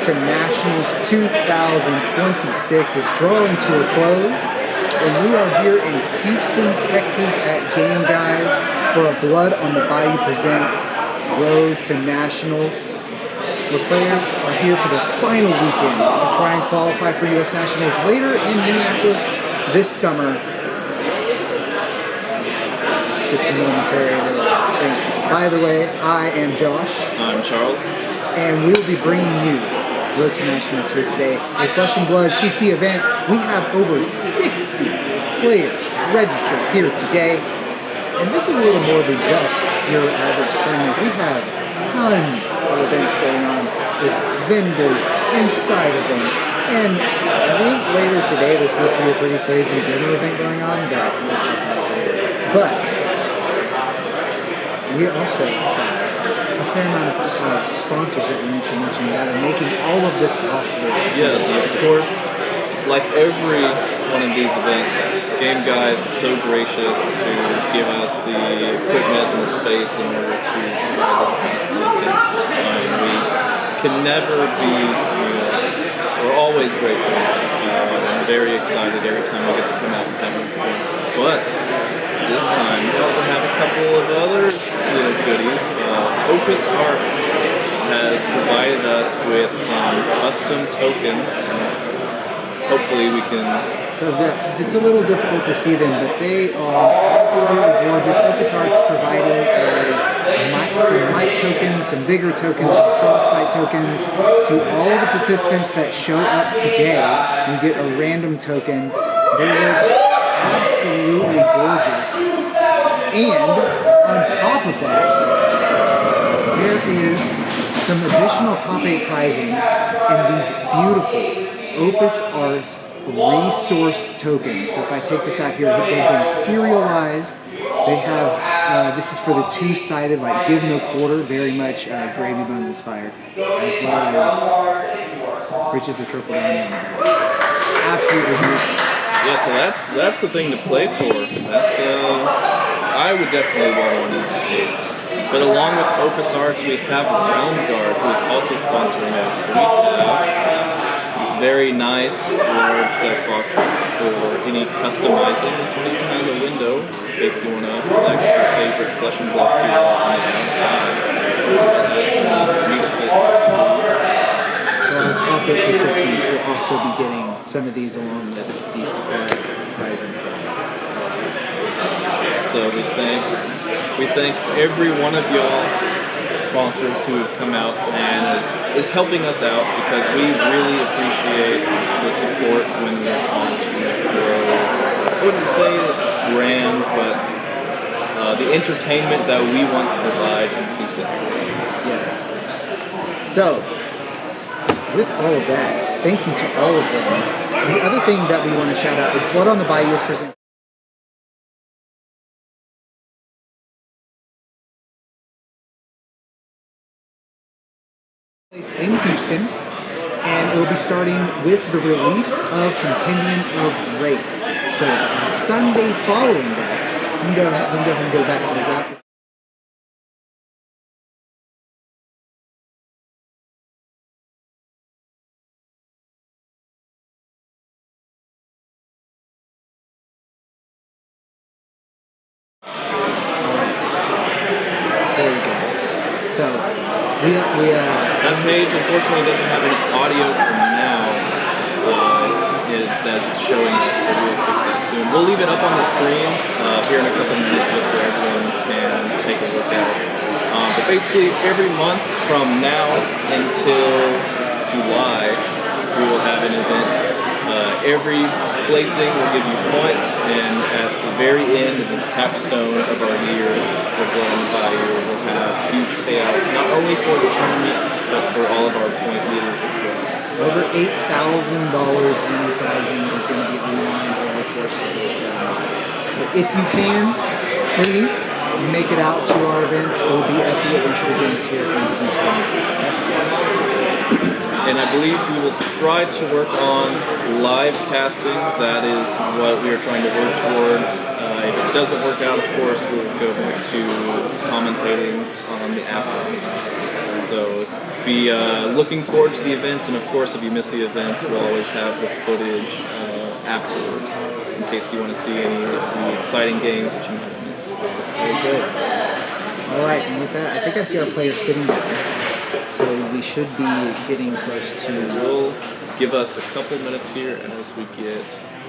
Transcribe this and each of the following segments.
to Nationals 2026 is drawing to a close, and we are here in Houston, Texas at Game Guys for a Blood on the Bayou Presents Road to Nationals, where players are here for their final weekend to try and qualify for U.S. Nationals later in Minneapolis this summer. Just a momentary thing. By the way, I am Josh. I'm Charles. And we'll be bringing you Road to Nationals here today, a Flesh and Blood CC event. We have over 60 players registered here today. And this is a little more than just your average tournament. We have tons of events going on with vendors and side events. And I think later today there's supposed to be a pretty crazy dinner event going on that we'll talk about later. But we also have a fair amount of sponsors that we need to mention that are making all of this possible. Yeah, of course, like every one of these events, Game Guys is so gracious to give us the equipment and the space in order to provide this kind of content. We can never be, we're always grateful and very excited every time we get to come out and have these events. But this time we also have a couple of other little goodies. Opus Arts has provided us with some custom tokens. Hopefully we can... So it's a little difficult to see them, but they are absolutely gorgeous. Opus Arts providing some might tokens, some vigor tokens, some frostbite tokens to all the participants that show up today. You get a random token. They look absolutely gorgeous. And on top of that, there is some additional top 8 prizing in these beautiful Opus Arts resource tokens. So if I take this out here, they've been serialized. They have, this is for the two-sided, like give no quarter, very much Gravy Bone inspired, as well as Riches of Triple Down. Absolutely beautiful. Yeah, so that's the thing to play for. That's I would definitely want one in that case. But along with Opus Arts, we have Round Guard, who is also sponsoring us. So we have these very nice large deck boxes for any customizing. This one even has a window in case you want to flex your favorite Flesh and Blood hero on the outside. As well as some beautiful So our top 8 participants will also be getting some of these along with these pricing process. So we thank every one of y'all sponsors who have come out and is helping us out, because we really appreciate the support when we're trying to grow. I wouldn't say brand, but the entertainment that we want to provide in Houston. Yes. So, with all of that, thank you to all of them. The other thing that we want to shout out is Blood on the Bayou is presented in Houston, and it will be starting with the release of Compendium of Wraith. So Sunday following that, we can go ahead and go back to the graphic. There we go. So that page unfortunately doesn't have any audio for now, as it's showing us, but we'll fix that soon. We'll leave it up on the screen here in a couple minutes just so everyone can take a look at it. But basically every month from now until July, we will have an event. Every placing will give you points, and at the very end of the capstone of our year for Blood on the Bayou, we'll have huge payouts, not only for the tournament, but for all of our point leaders as well. Over $8,000 in prizing is going to be on the line over the course of those 7 months. So if you can, please make it out to our events. It will be at the Adventure Events here in Houston, Texas. And I believe we will try to work on live casting. That is what we are trying to work towards. If it doesn't work out, of course, we'll go back to commentating on the afternoons. So be looking forward to the event, and of course, if you miss the events, we'll always have the footage afterwards in case you want to see any of the exciting games that you might have missed. Very good. All right, and with that, I think I see our players sitting down. So we should be getting close to. We'll give us a couple minutes here as we get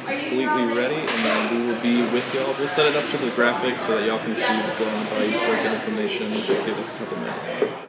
completely ready, and then we will be with y'all. We'll set it up to the graphics so that y'all can see the glowing Bayou circuit information. Just give us a couple minutes.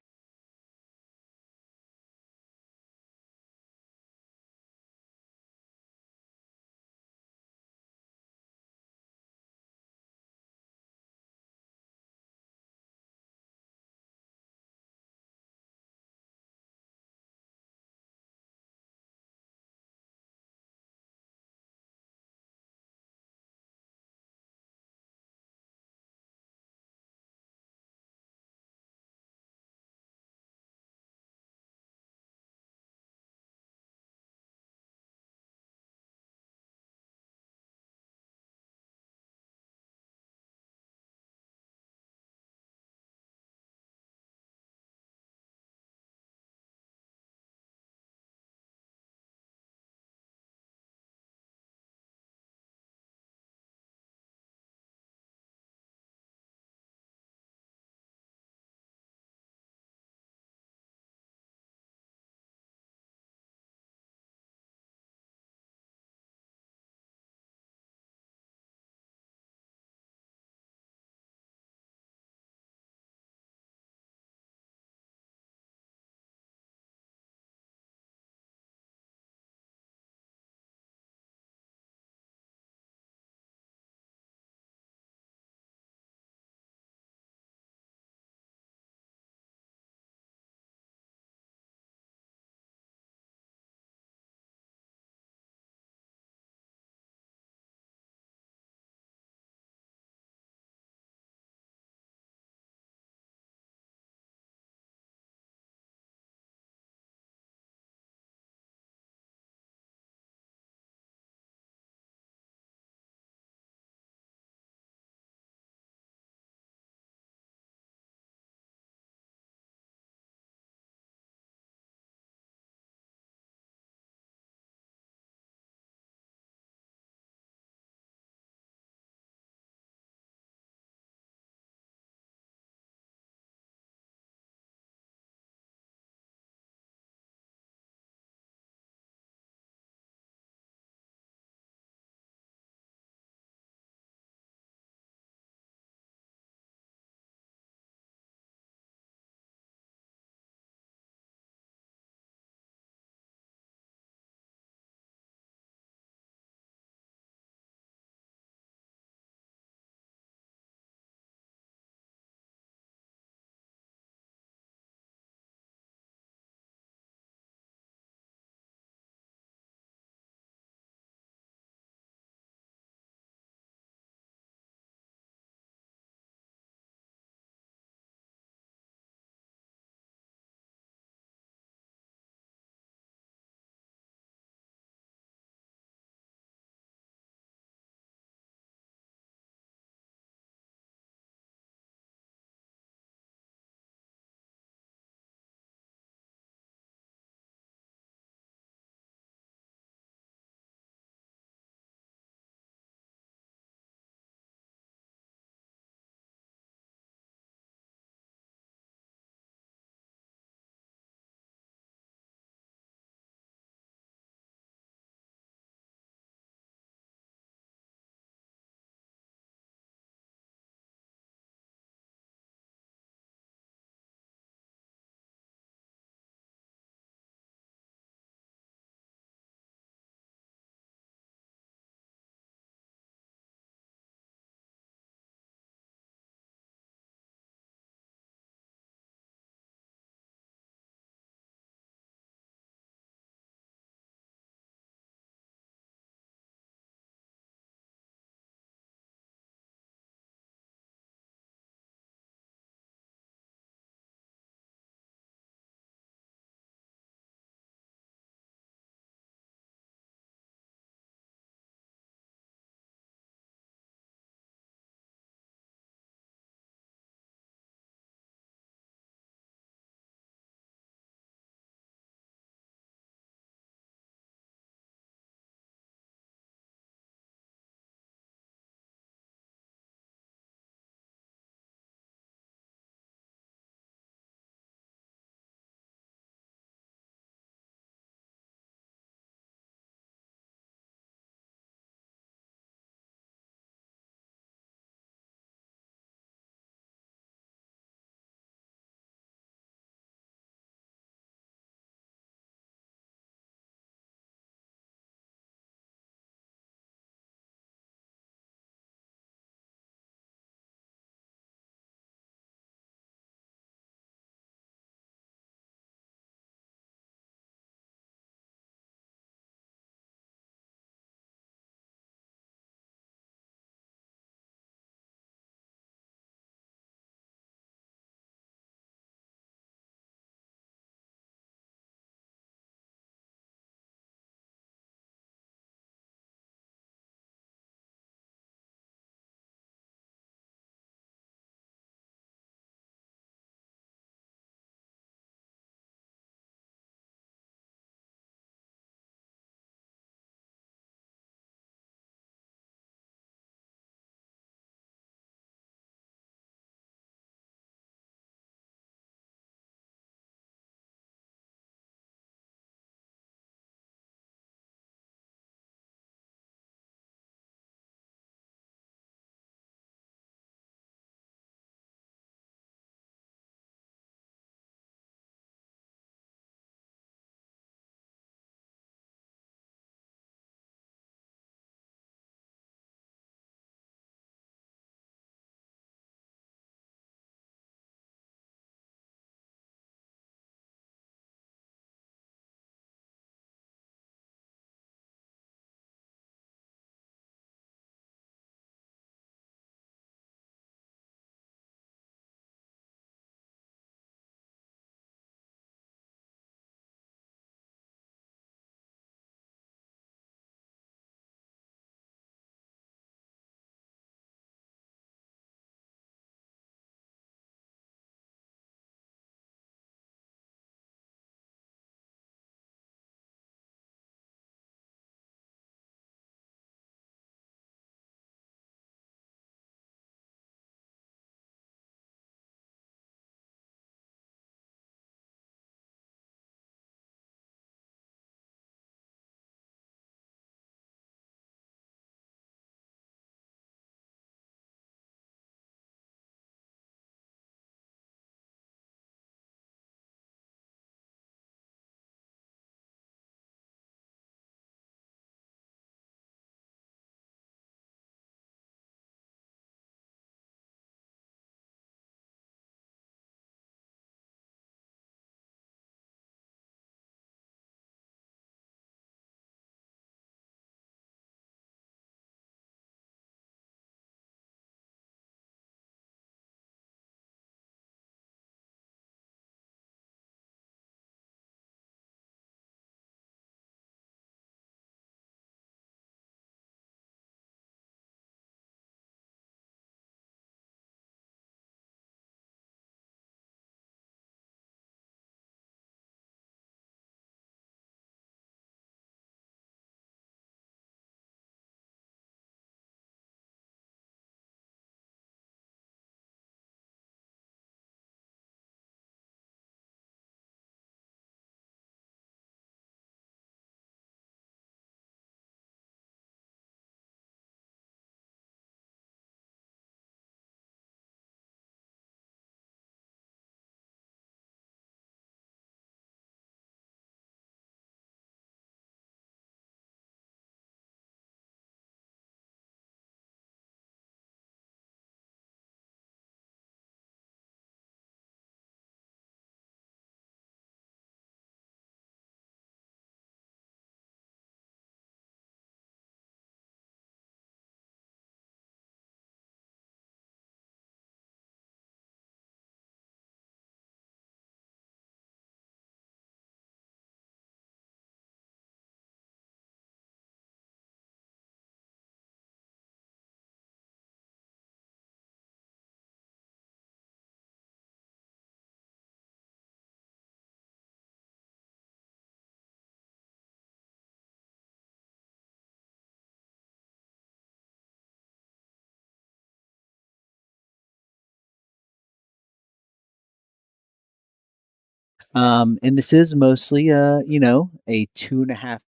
And this is mostly, a 2.5.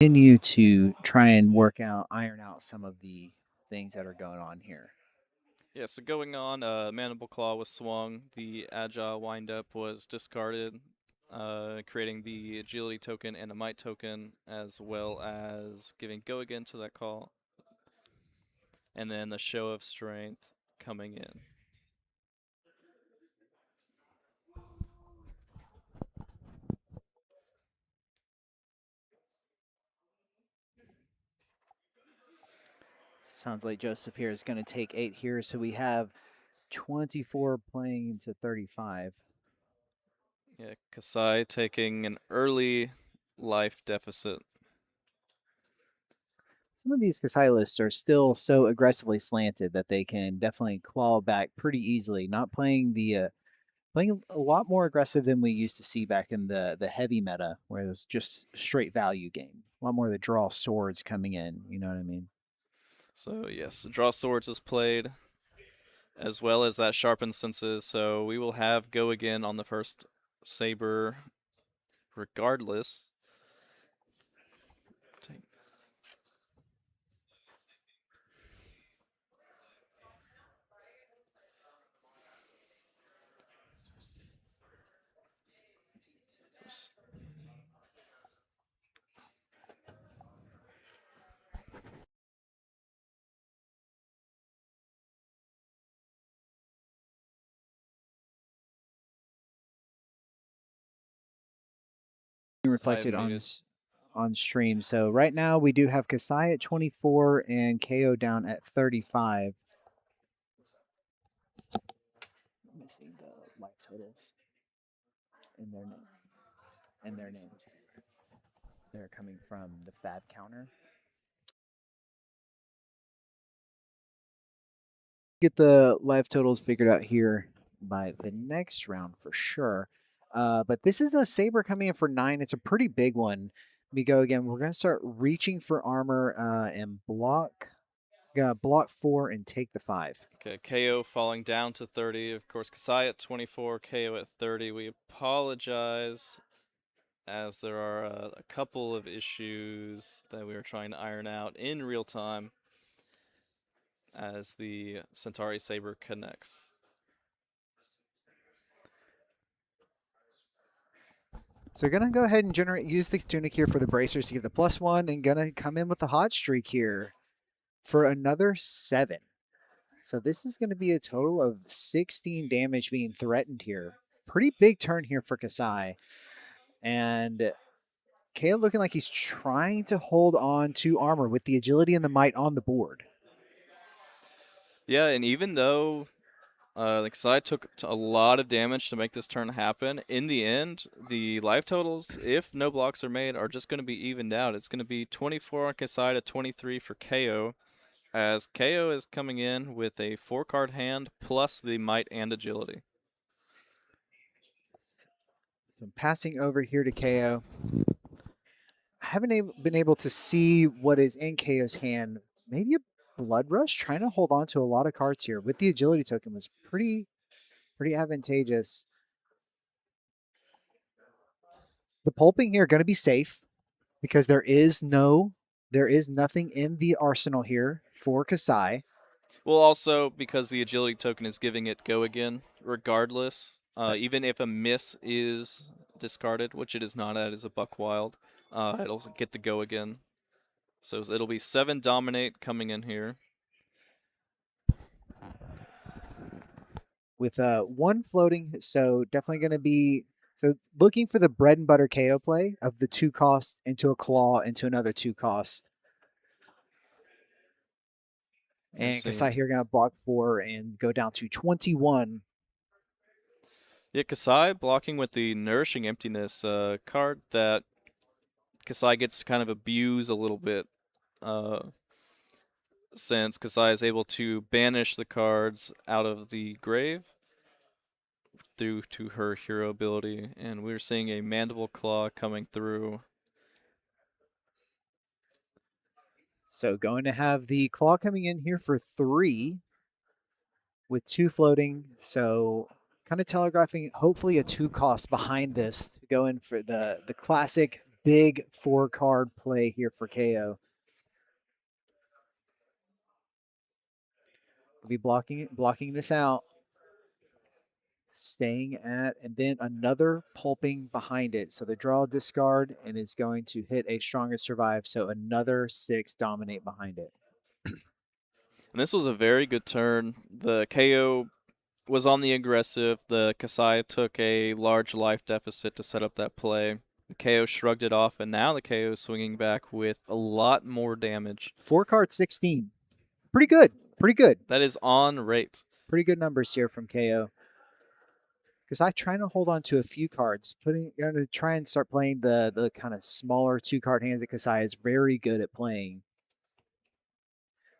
Continue to try and iron out some of the things that are going on here. Yeah, so going on, Mandible Claw was swung, the Agile windup was discarded, creating the Agility token and a Might token, as well as giving Go Again to that call, and then the Show of Strength coming in. Sounds like Joseph here is going to take 8 here, so we have 24 playing into 35. Yeah, Kasai taking an early life deficit. Some of these Kasai lists are still so aggressively slanted that they can definitely claw back pretty easily. Not playing playing a lot more aggressive than we used to see back in the heavy meta, where it was just straight value game. A lot more of the draw swords coming in. You know what I mean? So yes, Draw Swords is played, as well as that Sharpened Senses, so we will have Go Again on the first Saber regardless. Reflected on stream. So right now we do have Kasai at 24 and KO down at 35. Missing the life totals in their name. In their names. They're coming from the Fab counter. Get the life totals figured out here by the next round for sure. But this is a Saber coming in for 9. It's a pretty big one. We go again. We're going to start reaching for armor and block. Block 4 and take the 5. Okay, KO falling down to 30. Of course, Kasai at 24, KO at 30. We apologize, as there are a couple of issues that we are trying to iron out in real time as the Centauri Saber connects. So we're gonna go ahead and use the tunic here for the bracers to get the +1, and gonna come in with the hot streak here for another 7. So this is gonna be a total of 16 damage being threatened here. Pretty big turn here for Kasai. And Kale looking like he's trying to hold on to armor with the agility and the might on the board. Yeah, and even though Kasai took a lot of damage to make this turn happen, in the end, the life totals, if no blocks are made, are just going to be evened out. It's going to be 24 on Kasai to 23 for KO, as KO is coming in with a 4-card hand plus the might and agility. So I'm passing over here to KO. I haven't been able to see what is in KO's hand. Maybe a Blood Rush, trying to hold on to a lot of cards here with the agility token was pretty advantageous. The pulping here going to be safe because there is nothing in the arsenal here for Kasai. Well, also because the agility token is giving it Go Again regardless, even if a miss is discarded, which it is not, that is a Buck Wild, it'll get the Go Again. So it'll be 7 Dominate coming in here. With 1 floating, so definitely going to be looking for the bread and butter KO play of the 2 costs into a claw into another 2 cost. And Kasai here going to block 4 and go down to 21. Yeah, Kasai blocking with the Nourishing Emptiness card that Kasai gets to kind of abuse a little bit, since Kasai is able to banish the cards out of the grave, due to her hero ability, and we're seeing a Mandible Claw coming through. So going to have the claw coming in here for 3 with 2 floating. So kind of telegraphing hopefully a 2 cost behind this to go in for the classic big 4 card play here for KO. We'll be blocking this out. Staying at, and then another pulping behind it. So the draw discard, and it's going to hit a stronger survive. So another 6 dominate behind it. And this was a very good turn. The KO was on the aggressive. The Kasai took a large life deficit to set up that play. The KO shrugged it off, and now the KO is swinging back with a lot more damage. 4 card 16. Pretty good. Pretty good. That is on rate. Pretty good numbers here from KO. Because I try to hold on to a few cards. Going to try and start playing the kind of smaller 2 card hands that Kasai is very good at playing.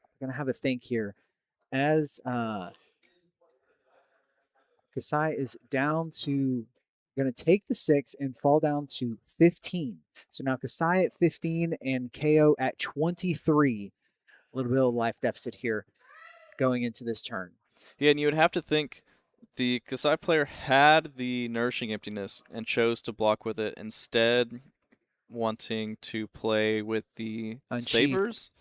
I'm going to have a think here. As Kasai is down to, going to take the 6 and fall down to 15. So now Kasai at 15 and KO at 23. A little bit of life deficit here going into this turn. Yeah, and you would have to think the Kasai player had the Nourishing Emptiness and chose to block with it, instead wanting to play with the Unsheathed. Sabers.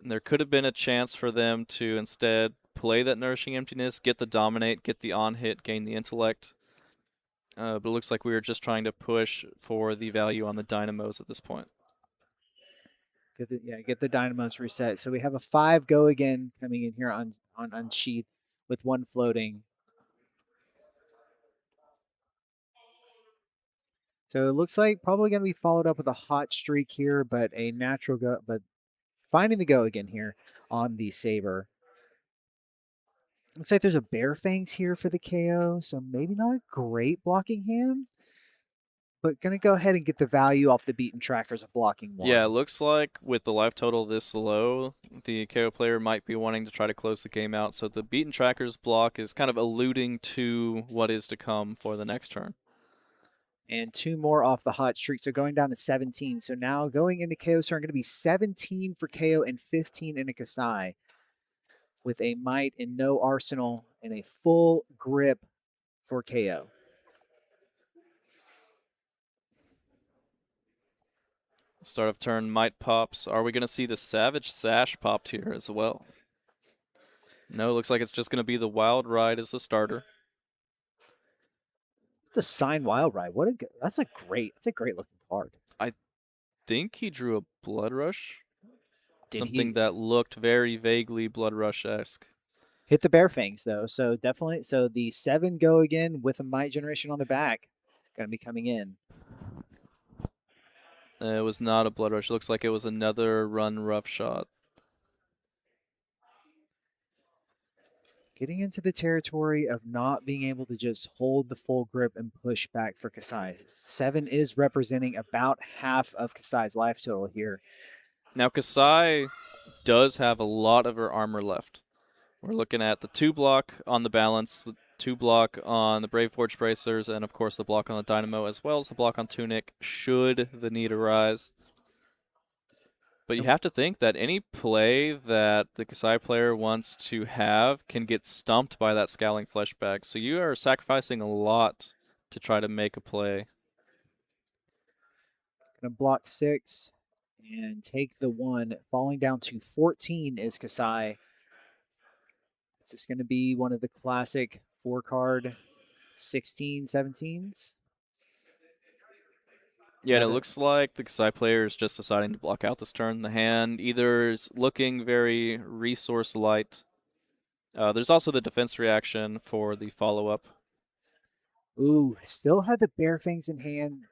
And there could have been a chance for them to instead play that Nourishing Emptiness, get the Dominate, get the on-hit, gain the Intellect. But it looks like we were just trying to push for the value on the Dynamos at this point. Get the Dynamos reset. So we have a 5 go again coming in here on Unsheath with 1 floating. So it looks like probably going to be followed up with a hot streak here, but a natural go, but finding the go again here on the Saber. Looks like there's a Bear Fangs here for the KO, so maybe not a great blocking hand, but going to go ahead and get the value off the beaten trackers of blocking 1. Yeah, it looks like with the life total this low, the KO player might be wanting to try to close the game out, so the beaten trackers block is kind of alluding to what is to come for the next turn. And 2 more off the hot streak, so going down to 17. So now going into KO's turn, going to be 17 for KO and 15 into Kasai, with a might and no arsenal and a full grip for KO. Start of turn, might pops. Are we going to see the Savage Sash popped here as well? No, looks like it's just going to be the Wild Ride as the starter. It's a signed Wild Ride. That's a great looking card. I think he drew a Blood Rush. Something he? That looked very vaguely Blood Rush-esque. Hit the Bear Fangs though, so definitely. So the 7 go again with a might generation on the back, going to be coming in. It was not a Blood Rush. Looks like it was another Run Rough Shot. Getting into the territory of not being able to just hold the full grip and push back for Kasai. 7 is representing about half of Kasai's life total here. Now Kasai does have a lot of her armor left. We're looking at the 2 block on the Balance, the 2 block on the Brave Forge Bracers, and of course the block on the Dynamo, as well as the block on Tunic, should the need arise. But you have to think that any play that the Kasai player wants to have can get stumped by that Scowling Fleshbag. So you are sacrificing a lot to try to make a play. Gonna block 6 and take the 1. Falling down to 14 is Kasai. Is this gonna be one of the classic 4-card 16, 17s? Yeah, and it looks like the Kasai player is just deciding to block out this turn. The hand either is looking very resource light. There's also the defense reaction for the follow-up. Ooh, still had the Bear Fangs in hand.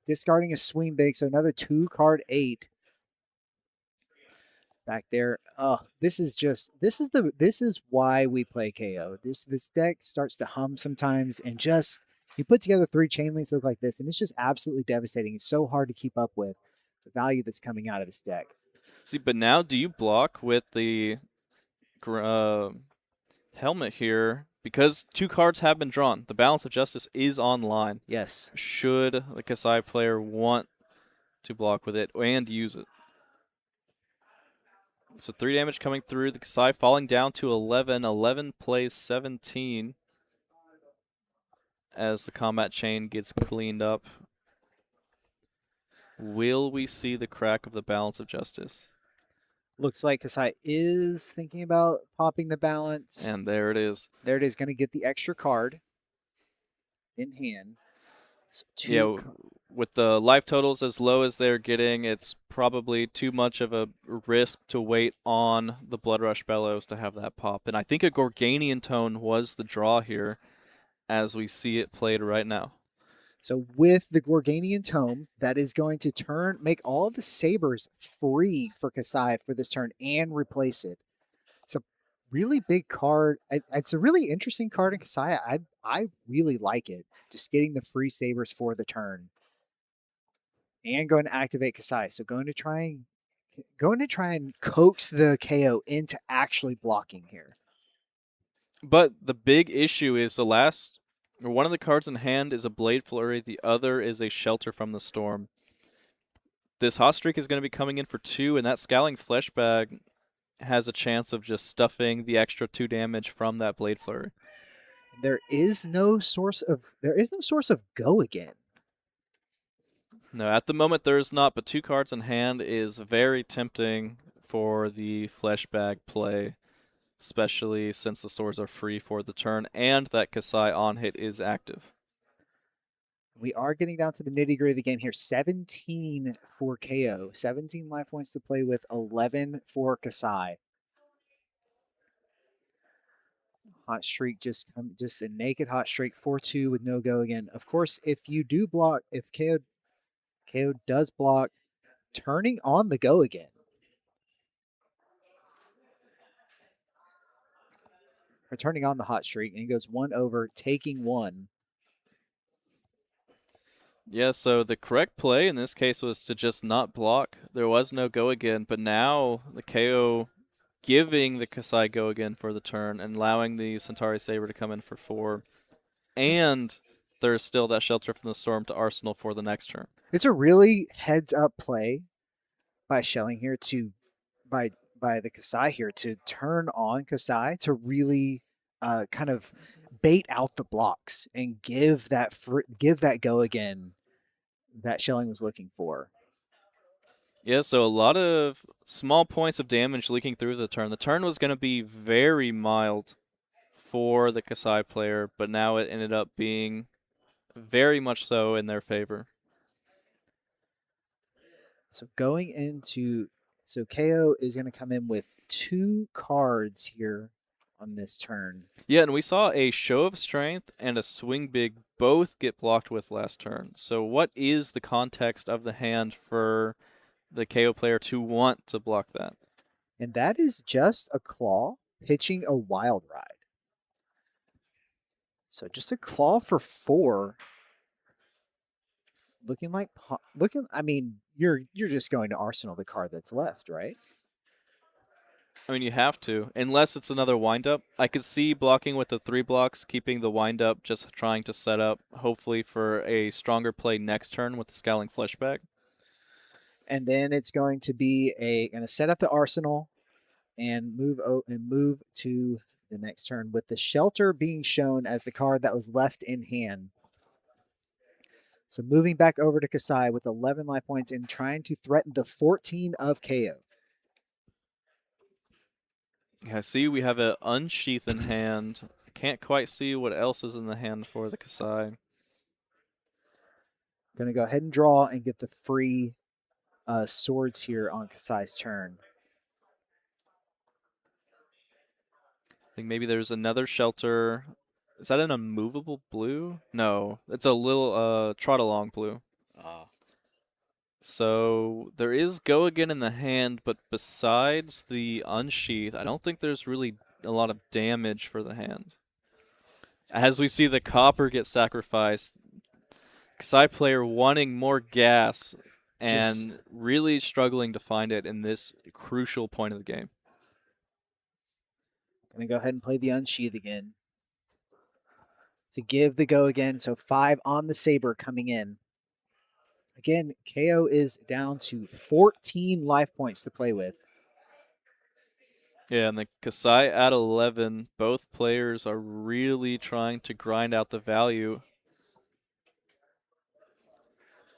Discarding a Swing Big, so another 2-card 8. Back there. This is why we play KO. This deck starts to hum sometimes, and just you put together 3 chain links that look like this, and it's just absolutely devastating. It's so hard to keep up with the value that's coming out of this deck. See, but now do you block with the helmet here because 2 cards have been drawn, the Balance of Justice is online. Yes. Should the Kasai player want to block with it and use it. So 3 damage coming through. The Kasai falling down to 11. 11 plays 17 as the combat chain gets cleaned up. Will we see the crack of the Balance of Justice? Looks like Kasai is thinking about popping the balance. And there it is. There it is, going to get the extra card in hand. So Yeah, with the life totals as low as they're getting, it's probably too much of a risk to wait on the Blood Rush Bellows to have that pop. And I think a Gorganian Tone was the draw here as we see it played right now. So with the Gorganian Tome, that is going to make all of the sabers free for Kasai for this turn and replace it. It's a really big card. It's a really interesting card in Kasai. I really like it. Just getting the free sabers for the turn. And going to activate Kasai. So going to try and coax the KO into actually blocking here. But the big issue is one of the cards in hand is a Blade Flurry, the other is a Shelter from the Storm. This Hot Streak is going to be coming in for 2, and that Scowling Flesh Bag has a chance of just stuffing the extra 2 damage from that Blade Flurry. There is no source of go again. No, at the moment there is not, but 2 cards in hand is very tempting for the Flesh Bag play, especially since the swords are free for the turn and that Kasai on hit is active. We are getting down to the nitty-gritty of the game here. 17 for KO. 17 life points to play with, 11 for Kasai. Hot streak, just a naked hot streak, 4-2 with no go again. Of course, if you do block, if KO does block, turning on the go again. Or turning on the hot streak, and he goes 1 over, taking 1. Yeah, so the correct play in this case was to just not block. There was no go again, but now the KO giving the Kasai go again for the turn and allowing the Centauri Saber to come in for 4. And there's still that Shelter from the Storm to Arsenal for the next turn. It's a really heads-up play by Schelling here by the Kasai here to turn on Kasai to really kind of bait out the blocks and give that go again that Schelling was looking for. Yeah, so a lot of small points of damage leaking through the turn. The turn was going to be very mild for the Kasai player, but now it ended up being very much so in their favor. So KO is going to come in with 2 cards here on this turn. Yeah, and we saw a Show of Strength and a Swing Big both get blocked with last turn. So what is the context of the hand for the KO player to want to block that? And that is just a Claw pitching a Wild Ride. So just a Claw for 4. I mean, you're just going to Arsenal the card that's left, right? I mean, you have to, unless it's another windup. I could see blocking with the 3 blocks, keeping the windup, just trying to set up, hopefully, for a stronger play next turn with the Scowling Fleshback. And then it's going to be going to set up the Arsenal and move to the next turn with the Shelter being shown as the card that was left in hand. So moving back over to Kasai with 11 life points and trying to threaten the 14 of KO. Yeah, see, we have an Unsheath in hand. I can't quite see what else is in the hand for the Kasai. Going to go ahead and draw and get the free swords here on Kasai's turn. I think maybe there's another Shelter. Is that an unmovable blue? No, it's a little trot along blue. So there is go again in the hand, but besides the Unsheath, I don't think there's really a lot of damage for the hand. As we see the copper get sacrificed, Kasai player wanting more gas and really struggling to find it in this crucial point of the game. Going to go ahead and play the Unsheath again. to give the go again. So 5 on the Saber coming in. Again, KO is down to 14 life points to play with. Yeah, and the Kasai at 11, both players are really trying to grind out the value.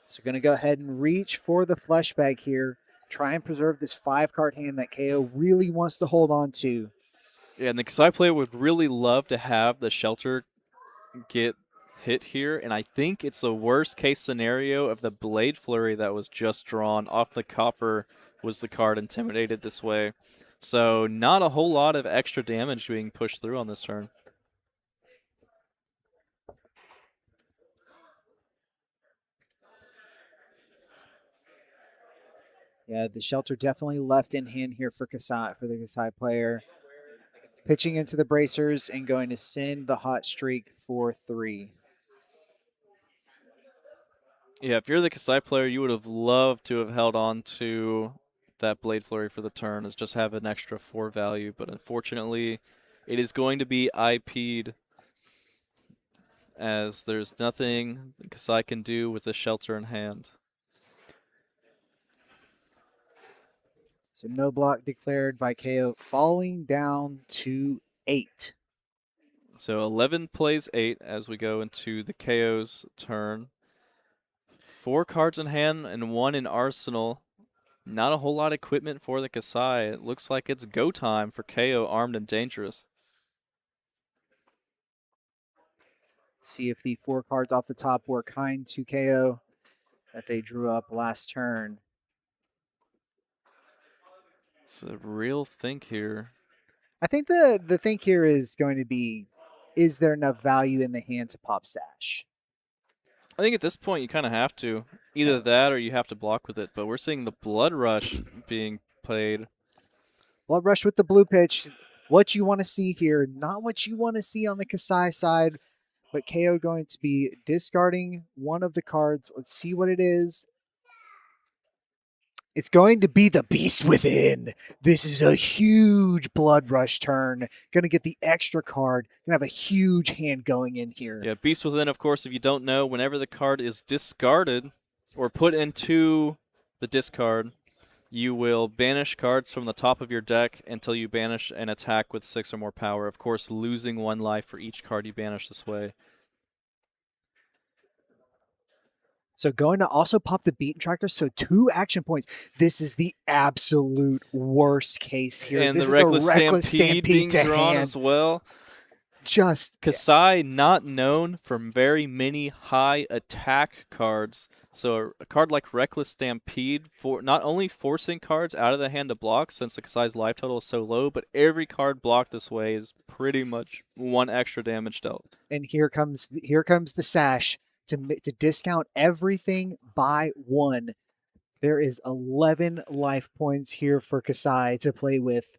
So going to go ahead and reach for the flesh bag here. Try and preserve this 5-card hand that KO really wants to hold on to. Yeah, and the Kasai player would really love to have the shelter get hit here, and I think it's a worst case scenario of the Blade Flurry that was just drawn off the copper was the card intimidated this way. So not a whole lot of extra damage being pushed through on this turn. Yeah, the shelter definitely left in hand here for the Kasai player. Pitching into the bracers and going to send the hot streak for 3. Yeah, if you're the Kasai player, you would have loved to have held on to that Blade Flurry for the turn, as just have an extra 4 value, but unfortunately, it is going to be IP'd, as there's nothing Kasai can do with the shelter in hand. So no block declared by KO, falling down to 8. So 11 plays 8 as we go into the KO's turn. 4 cards in hand and 1 in arsenal. Not a whole lot of equipment for the Kasai. It looks like it's go time for KO, armed and dangerous. See if the 4 cards off the top were kind to KO that they drew up last turn. It's a real think here. I think the think here is going to be, is there enough value in the hand to pop Sash? I think at this point you kind of have to. Either that or you have to block with it. But we're seeing the Blood Rush being played. Blood Rush with the blue pitch. What you want to see here, not what you want to see on the Kasai side, but KO going to be discarding one of the cards. Let's see what it is. It's going to be the Beast Within. This is a huge Blood Rush turn. Going to get the extra card. Going to have a huge hand going in here. Yeah, Beast Within, of course, if you don't know, whenever the card is discarded or put into the discard, you will banish cards from the top of your deck until you banish an attack with 6 or more power. Of course, losing 1 life for each card you banish this way. So going to also pop the Beaten Tracker, so 2 action points. This is the absolute worst case here. And this the is Reckless a Stampede being to drawn hand. as well. Just Kasai not known for very many high attack cards. So a card like Reckless Stampede for not only forcing cards out of the hand to block, since the Kasai's life total is so low, but every card blocked this way is pretty much 1 extra damage dealt. And here comes the Sash to discount everything by 1. There is 11 life points here for Kasai to play with.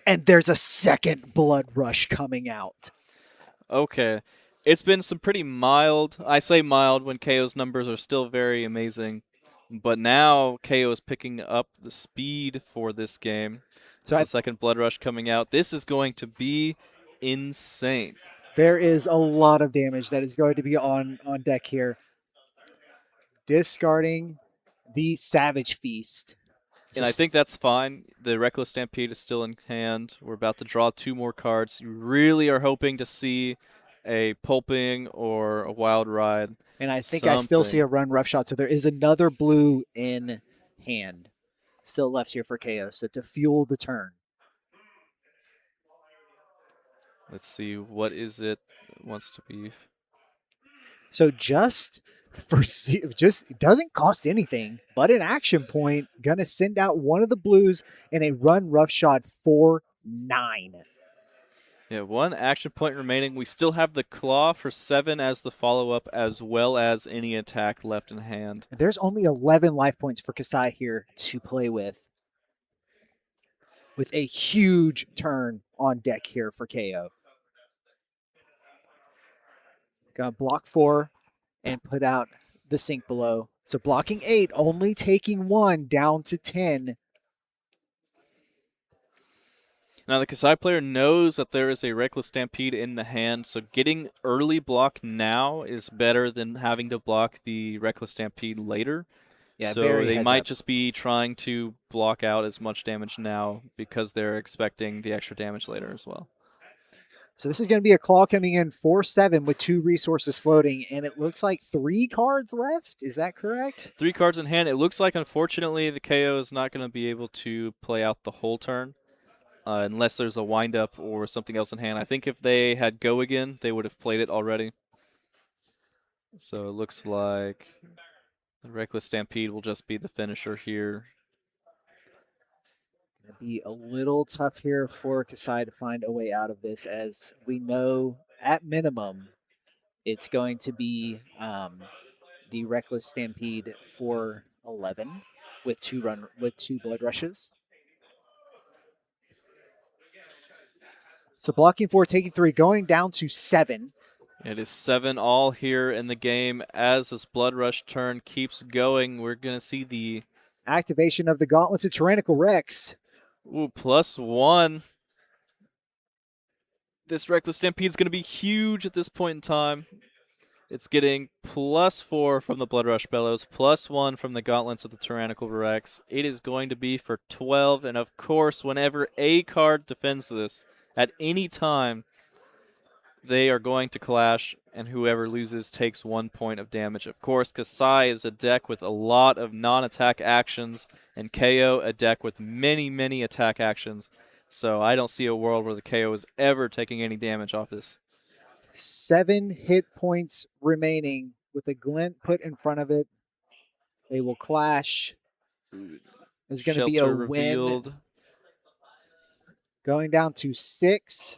And there's a second Blood Rush coming out. Okay. It's been some pretty mild, I say mild when KO's numbers are still very amazing, but now KO is picking up the speed for this game. So the second Blood Rush coming out. This is going to be insane. There is a lot of damage that is going to be on deck here. Discarding the Savage Feast. And I think that's fine. The Reckless Stampede is still in hand. We're about to draw 2 more cards. You really are hoping to see a Pulping or a Wild Ride. And I think I still see a Run Rough Shot. So there is another blue in hand still left here for KO. So to fuel the turn. Let's see, what is it wants to be? So just it doesn't cost anything, but an action point. Gonna send out one of the blues and a Run Rough Shot for 9. Yeah, 1 action point remaining. We still have the Claw for 7 as the follow-up, as well as any attack left in hand. There's only 11 life points for Kasai here to play with a huge turn on deck here for KO. Gonna block 4 and put out the Sink Below. So blocking 8, only taking 1 down to 10. Now the Kasai player knows that there is a Reckless Stampede in the hand, so getting early block now is better than having to block the Reckless Stampede later. Yeah, So very they heads might up. just be trying to block out as much damage now because they're expecting the extra damage later as well. So this is going to be a claw coming in 4-7 with 2 resources floating, and it looks like 3 cards left. Is that correct? 3 cards in hand. It looks like, unfortunately, the KO is not going to be able to play out the whole turn unless there's a windup or something else in hand. I think if they had go again, they would have played it already. So it looks like the Reckless Stampede will just be the finisher here. Going to be a little tough here for Kasai to find a way out of this, as we know at minimum it's going to be the Reckless Stampede for 11 with 2 blood rushes. So blocking 4, taking 3, going down to 7. It is 7 all here in the game. As this Blood Rush turn keeps going, we're going to see the Activation of the Gauntlets of Tyrannical Rex. +1. This Reckless Stampede is going to be huge at this point in time. It's getting +4 from the Blood Rush Bellows, +1 from the Gauntlets of the Tyrannical Rex. It is going to be for 12, and of course, whenever a card defends this at any time, they are going to clash, and whoever loses takes 1 point of damage. Of course, Kasai is a deck with a lot of non-attack actions, and KO a deck with many, many attack actions. So I don't see a world where the KO is ever taking any damage off this. 7 hit points remaining with a glint put in front of it. They will clash. There's going to be a Shelter win. revealed. Going down to 6.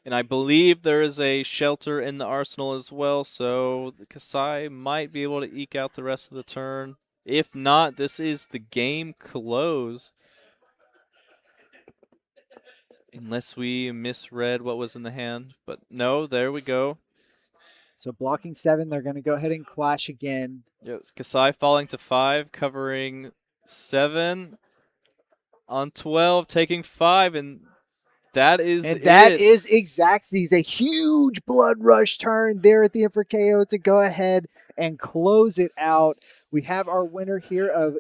And I believe there is a shelter in the arsenal as well, so Kasai might be able to eke out the rest of the turn. If not, this is the game close. Unless we misread what was in the hand. But no, there we go. So blocking 7, they're going to go ahead and clash again. Yes, Kasai falling to 5, covering 7 on 12, taking 5, and that is And that it. is Exacxies. A huge blood rush turn there at the end for KO to go ahead and close it out. We have our winner here of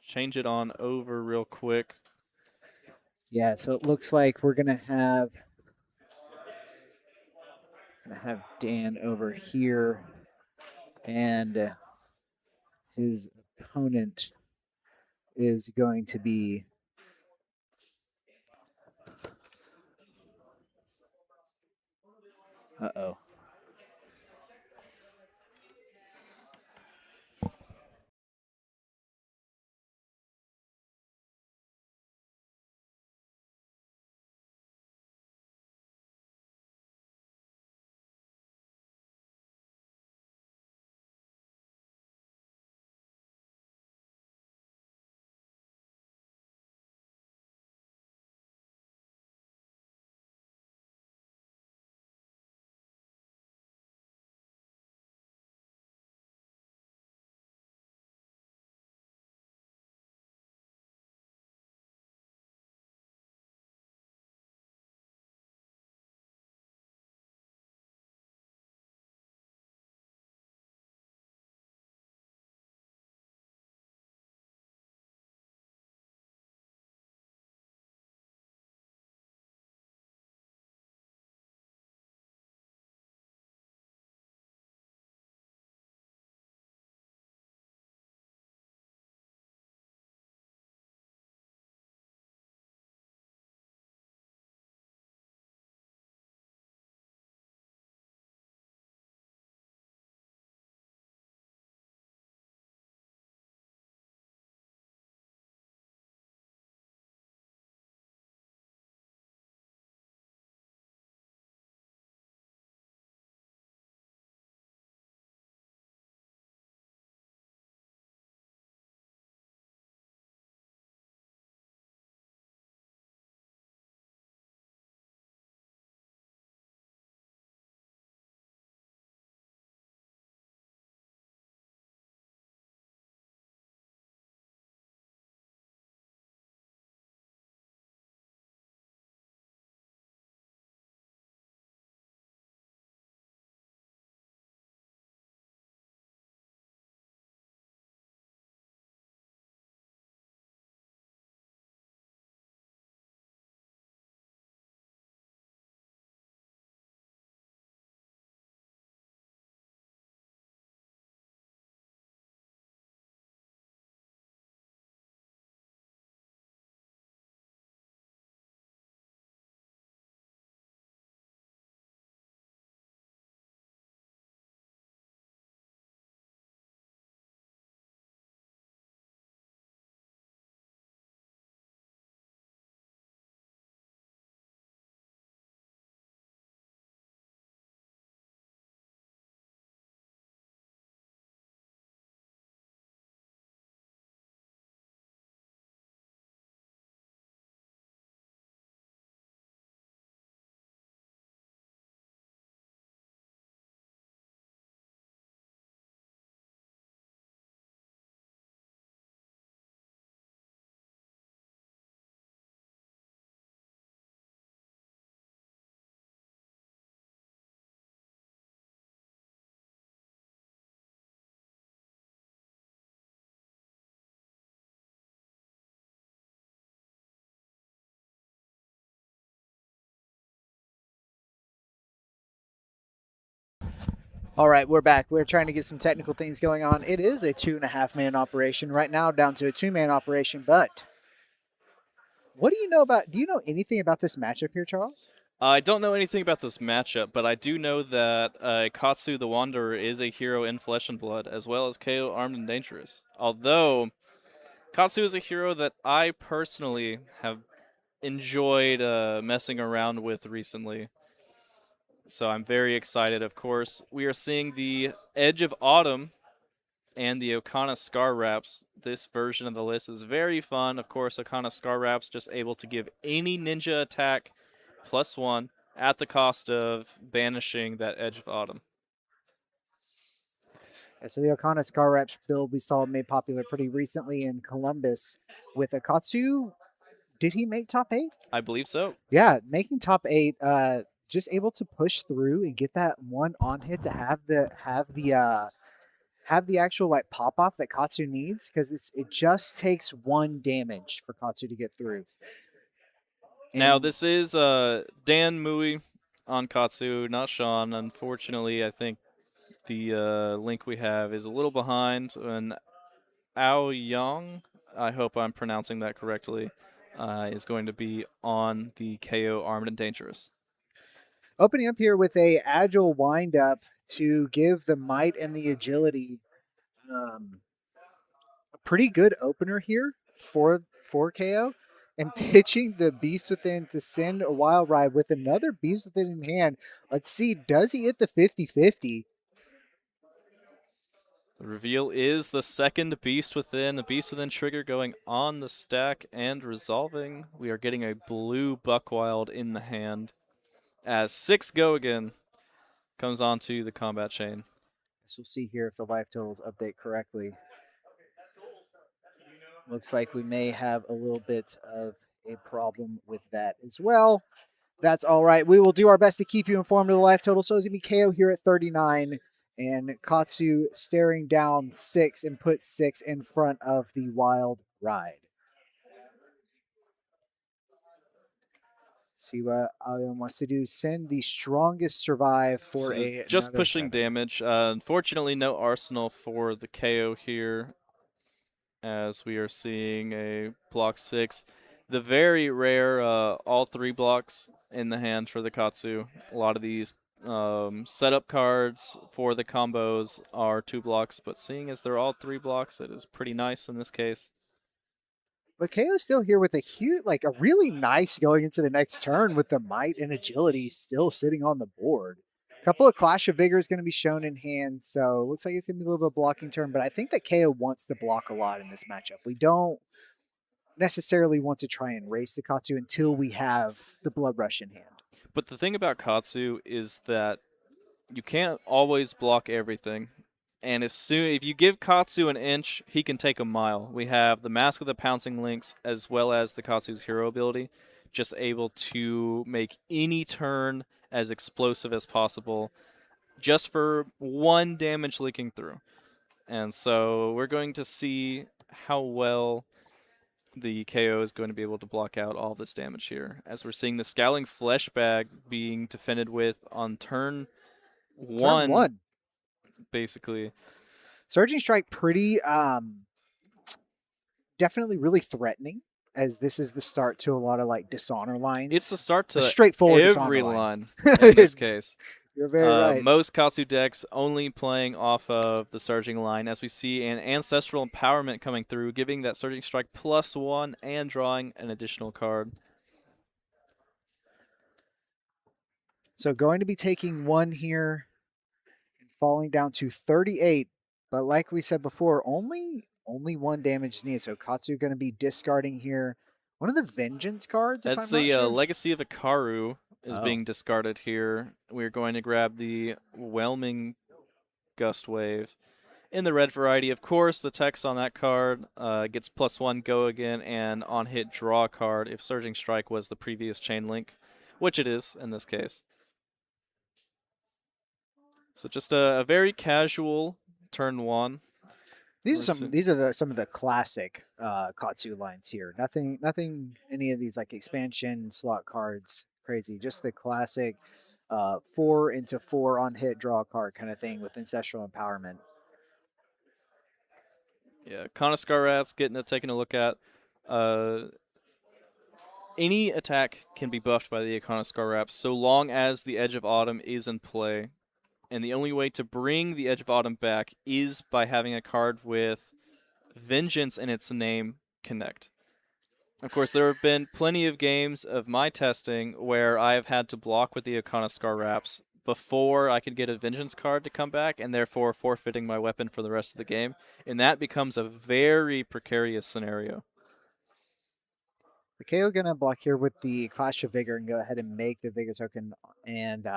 change it on over real quick. Yeah, so it looks like we're gonna have Dan over here, and his opponent is going to be. Uh-oh. All right, we're back. We're trying to get some technical things going on. It is a 2.5-man operation right now, down to a 2-man operation. But what do you know about? Do you know anything about this matchup here, Charles? I don't know anything about this matchup, but I do know that Katsu the Wanderer is a hero in Flesh and Blood, as well as KO Armed and Dangerous. Although Katsu is a hero that I personally have enjoyed messing around with recently. So I'm very excited, of course. We are seeing the Edge of Autumn and the Okana Scar Wraps. This version of the list is very fun. Of course, Okana Scar Wraps just able to give any ninja attack +1 at the cost of banishing that Edge of Autumn. Yeah, so the Okana Scar Wraps build we saw made popular pretty recently in Columbus with Akatsu. Did he make top 8? I believe so. Yeah, making top 8. Just able to push through and get that one on hit to have the have the actual like pop off that Katsu needs because it just takes 1 damage for Katsu to get through. Now, And this is Dan Mui on Katsu, not Sean. Unfortunately, I think the link we have is a little behind. And Ao Yang, I hope I'm pronouncing that correctly, is going to be on the KO Armed and Dangerous. opening up here with a agile windup to give the might and the agility. A pretty good opener here for KO, and pitching the Beast Within to send a Wild Ride with another Beast Within in hand. Let's see, does he hit the 50-50? The reveal is the second Beast Within. The Beast Within trigger going on the stack and resolving. We are getting a blue Buckwild in the hand as 6 go again comes onto the combat chain. As we'll see here if the life totals update correctly. Looks like we may have a little bit of a problem with that as well. That's all right. We will do our best to keep you informed of the life total. So it's going to be KO here at 39 and Katsu staring down 6 and put 6 in front of the Wild Ride. See what Aoyan wants to do. Send the strongest survive for So a just another pushing 7. damage. Unfortunately, no arsenal for the KO here, as we are seeing a block 6. The very rare all 3 blocks in the hand for the Katsu. A lot of these setup cards for the combos are 2 blocks, but seeing as they're all 3 blocks, it is pretty nice in this case. But KO's still here with a huge, like a really nice going into the next turn with the might and agility still sitting on the board. A couple of Clash of Vigor is going to be shown in hand, so it looks like it's going to be a little bit of a blocking turn, but I think that KO wants to block a lot in this matchup. We don't necessarily want to try and race the Katsu until we have the Blood Rush in hand. But the thing about Katsu is that you can't always block everything. And as soon if you give Katsu an inch, he can take a mile. We have the Mask of the Pouncing Lynx as well as the Katsu's hero ability, just able to make any turn as explosive as possible, just for 1 damage leaking through. And so we're going to see how well the KO is going to be able to block out all this damage here, as we're seeing the Scowling Flesh Bag being defended with on turn Turn 1, 1. basically. Surging Strike pretty definitely really threatening, as this is the start to a lot of like dishonor lines. It's the start a to straightforward every dishonor line in this case. You're very right. Most Katsu decks only playing off of the Surging line, as we see an Ancestral Empowerment coming through, giving that Surging Strike +1 and drawing an additional card. So going to be taking 1 here and falling down to 38. But like we said before, only 1 damage is needed. So Katsu going to be discarding here one of the Vengeance cards, if That's I'm the not sure. Legacy of Ikaru is being discarded here. We're going to grab the Whelming Gust Wave. In the red variety, of course, the text on that card gets +1 go again, and on hit draw a card if Surging Strike was the previous chain link, which it is in this case. So just a very casual turn 1. These are some of the classic Katsu lines here. Nothing any of these like expansion slot cards crazy. Just the classic 4/4 on hit draw a card kind of thing with ancestral empowerment. Yeah, Konoskar Rats taking a look at. Any attack can be buffed by the Konoskar Rats so long as the Edge of Autumn is in play. And the only way to bring the Edge of Autumn back is by having a card with Vengeance in its name connect. Of course, there have been plenty of games of my testing where I have had to block with the Ikonoskar Wraps before I could get a Vengeance card to come back, and therefore forfeiting my weapon for the rest of the game. And that becomes a very precarious scenario. The KO gonna block here with the Clash of Vigor and go ahead and make the Vigor token and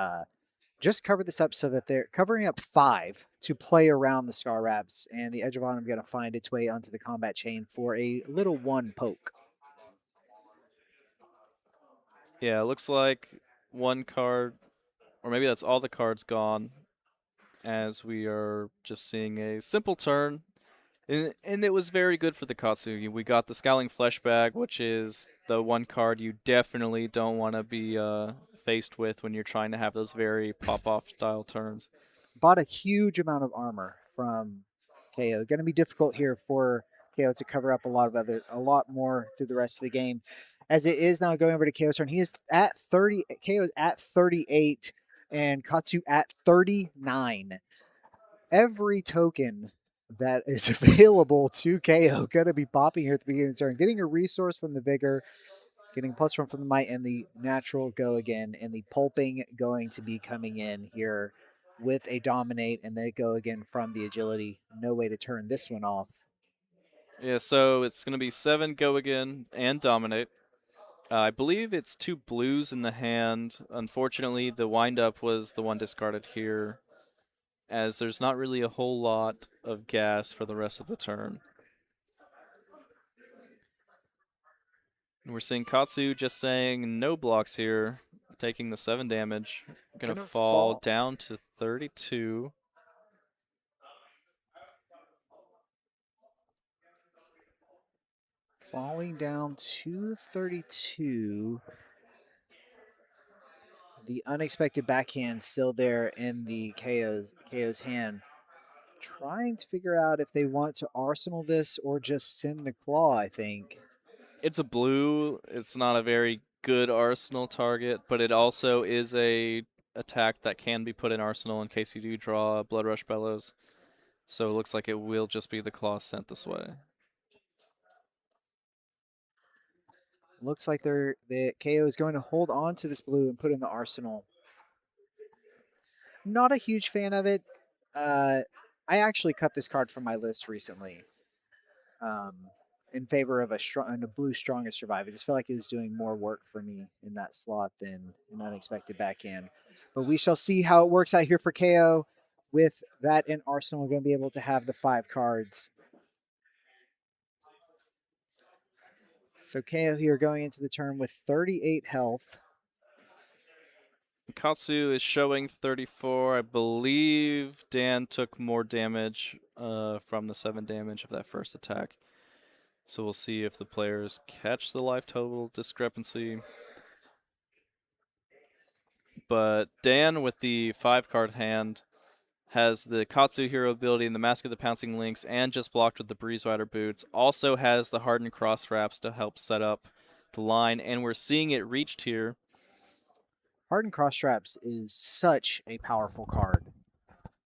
just cover this up so that they're covering up 5 to play around the Scar Wraps, and the Edge of Autumn gonna find its way onto the combat chain for a little 1 poke. Yeah, it looks like 1 card, or maybe that's all the cards gone. as we are just seeing a simple turn. And it was very good for the Katsu. We got the Scowling Flesh Bag, which is the one card you definitely don't want to be faced with when you're trying to have those very pop-off style turns. Bought a huge amount of armor from KO. Going to be difficult here for KO to cover up a lot more through the rest of the game. As it is now going over to KO's turn, he is at 30. KO is at 38, and Katsu at 39. Every token that is available to KO going to be popping here at the beginning of the turn, getting a resource from the Vigor, getting +1 from the Might, and the Natural go again, and the Pulping going to be coming in here with a Dominate, and they go again from the Agility. No way to turn this one off. Yeah, so it's going to be 7 go again and dominate. I believe it's 2 blues in the hand. Unfortunately, the windup was the one discarded here, as there's not really a whole lot of gas for the rest of the turn. And we're seeing Katsu just saying no blocks here, taking the 7 damage. Gonna fall down to 32. Falling down to 32. The unexpected backhand still there in the KO's hand. Trying to figure out if they want to arsenal this or just send the claw, I think. It's a blue. It's not a very good arsenal target, but it also is a attack that can be put in arsenal in case you do draw Blood Rush Bellows. So it looks like it will just be the claw sent this way. Looks like the KO is going to hold on to this blue and put in the arsenal. Not a huge fan of it. I actually cut this card from my list recently in favor of a blue strongest survive. I just felt like it was doing more work for me in that slot than an unexpected backhand. But we shall see how it works out here for KO. With that in arsenal, we're going to be able to have the 5 cards. So KO here going into the turn with 38 health. Katsu is showing 34. I believe Dan took more damage from the 7 damage of that first attack. So we'll see if the players catch the life total discrepancy. But Dan, with the 5-card hand, has the Katsu hero ability and the Mask of the Pouncing Lynx, and just blocked with the Breeze Rider boots. Also has the Hardened Cross Wraps to help set up the line, and we're seeing it reached here. Hardened Cross Straps is such a powerful card.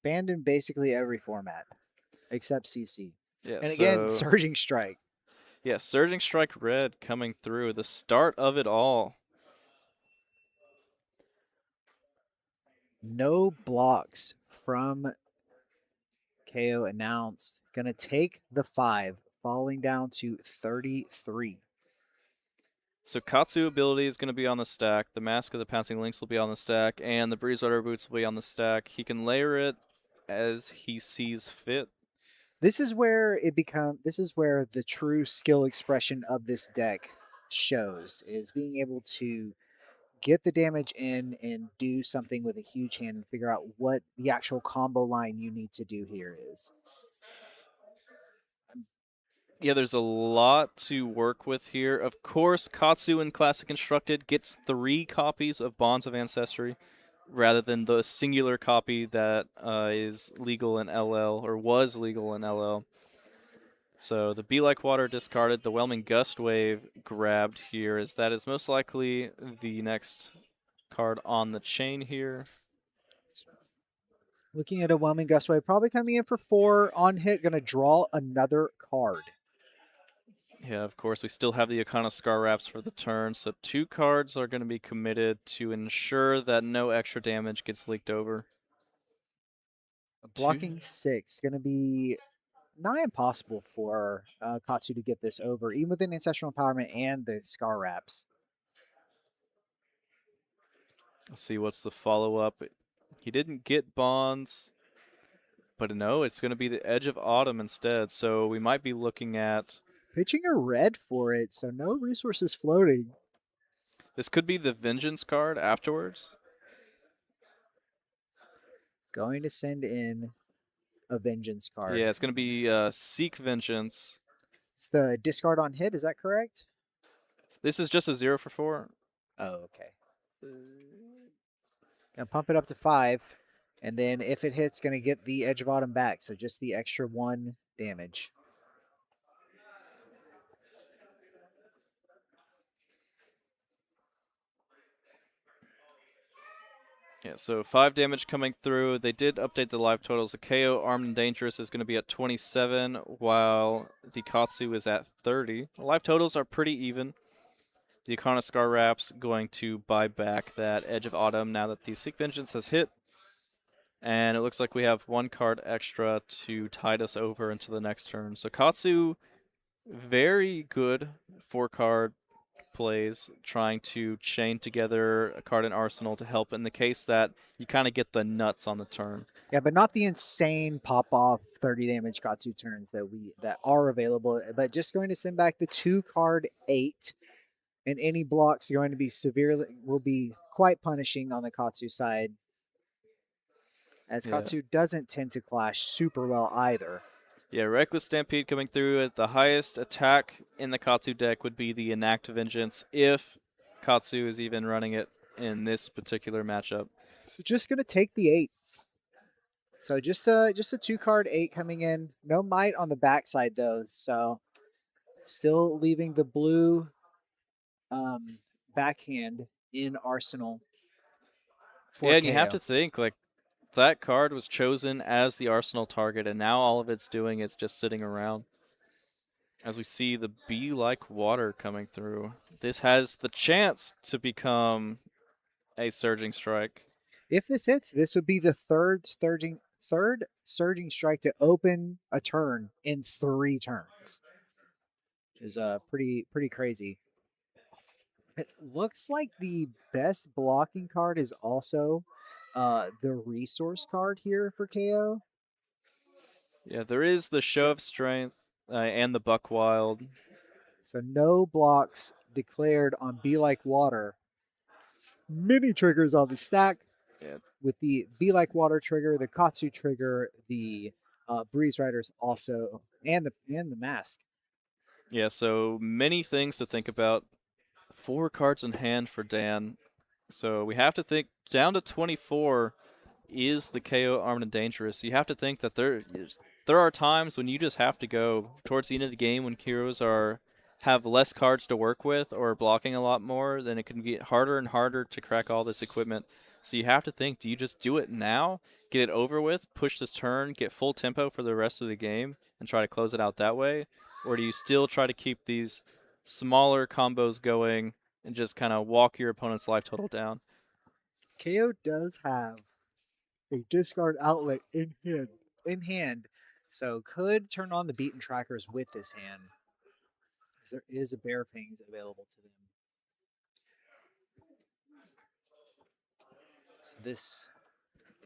Banned in basically every format except CC. Yeah, and again, Surging Strike. Yeah, Surging Strike Red coming through. The start of it all. No blocks from KO announced. Gonna take the 5, falling down to 33. So Katsu ability is going to be on the stack. The Mask of the Pouncing Lynx will be on the stack, and the Breeze Rider boots will be on the stack. He can layer it as he sees fit. This is where the true skill expression of this deck shows, is being able to get the damage in and do something with a huge hand and figure out what the actual combo line you need to do here is. Yeah, there's a lot to work with here. Of course, Katsu in Classic Constructed gets 3 copies of Bonds of Ancestry rather than the singular copy that is legal in LL, or was legal in LL. So the Be Like Water discarded, the Whelming Gust Wave grabbed here, as that is most likely the next card on the chain here. Looking at a Whelming Gust Wave, probably coming in for 4 on hit, going to draw another card. Yeah, of course, we still have the Akana Scar Wraps for the turn, so 2 cards are going to be committed to ensure that no extra damage gets leaked over. Blocking 6, going to be nigh impossible for Katsu to get this over, even with an Ancestral Empowerment and the Scar Wraps. Let's see what's the follow-up. He didn't get Bonds, but no, it's going to be the Edge of Autumn instead, so we might be looking at... Pitching a red for it, so no resources floating. This could be the Vengeance card afterwards. Going to send in a Vengeance card. Yeah, it's going to be Seek Vengeance. It's the discard on hit, is that correct? This is just a 0 for 4. Oh, okay. Gonna pump it up to 5, and then if it hits, gonna get the Edge of Autumn back, so just the extra 1 damage. Yeah, so 5 damage coming through. They did update the life totals. The KO Armed and Dangerous is going to be at 27, while the Katsu is at 30. The life totals are pretty even. The Ikana Scar Wrap's going to buy back that Edge of Autumn now that the Seek Vengeance has hit. And it looks like we have 1 card extra to tide us over into the next turn. So Katsu, very good 4-card plays, trying to chain together a card in Arsenal to help in the case that you kind of get the nuts on the turn. Yeah, but not the insane pop off 30 damage Katsu turns that are available, but just going to send back the 2-card 8, and any blocks going to be will be quite punishing on the Katsu side, as Katsu doesn't tend to clash super well either. Yeah, Reckless Stampede coming through at the highest attack in the Katsu deck would be the Enact Vengeance, if Katsu is even running it in this particular matchup. So just going to take the 8. So just a 2-card 8 coming in. No might on the backside though, so still leaving the blue backhand in Arsenal. Yeah, and you have to think, like, that card was chosen as the Arsenal target, and now all of it's doing is just sitting around. As we see the Be Like Water coming through, this has the chance to become a Surging Strike. If this hits, this would be the third surging strike to open a turn in 3 turns. Which is pretty crazy. It looks like the best blocking card is also the resource card here for KO. Yeah, there is the Show of Strength and the Buck Wild. So no blocks declared on Be Like Water. Many triggers on the stack. Yeah. With the Be Like Water trigger, the Katsu trigger, the Breeze Riders also, and the mask. Yeah, so many things to think about. 4 cards in hand for Dan. So we have to think down to 24 is the KO Armed and Dangerous. You have to think that there are times when you just have to go towards the end of the game when heroes have less cards to work with or blocking a lot more, then it can get harder and harder to crack all this equipment. So you have to think, do you just do it now, get it over with, push this turn, get full tempo for the rest of the game, and try to close it out that way? Or do you still try to keep these smaller combos going and just kind of walk your opponent's life total down? KO does have a discard outlet in hand, so could turn on the beaten trackers with this hand, because there is a Bear Fangs available to them. So this,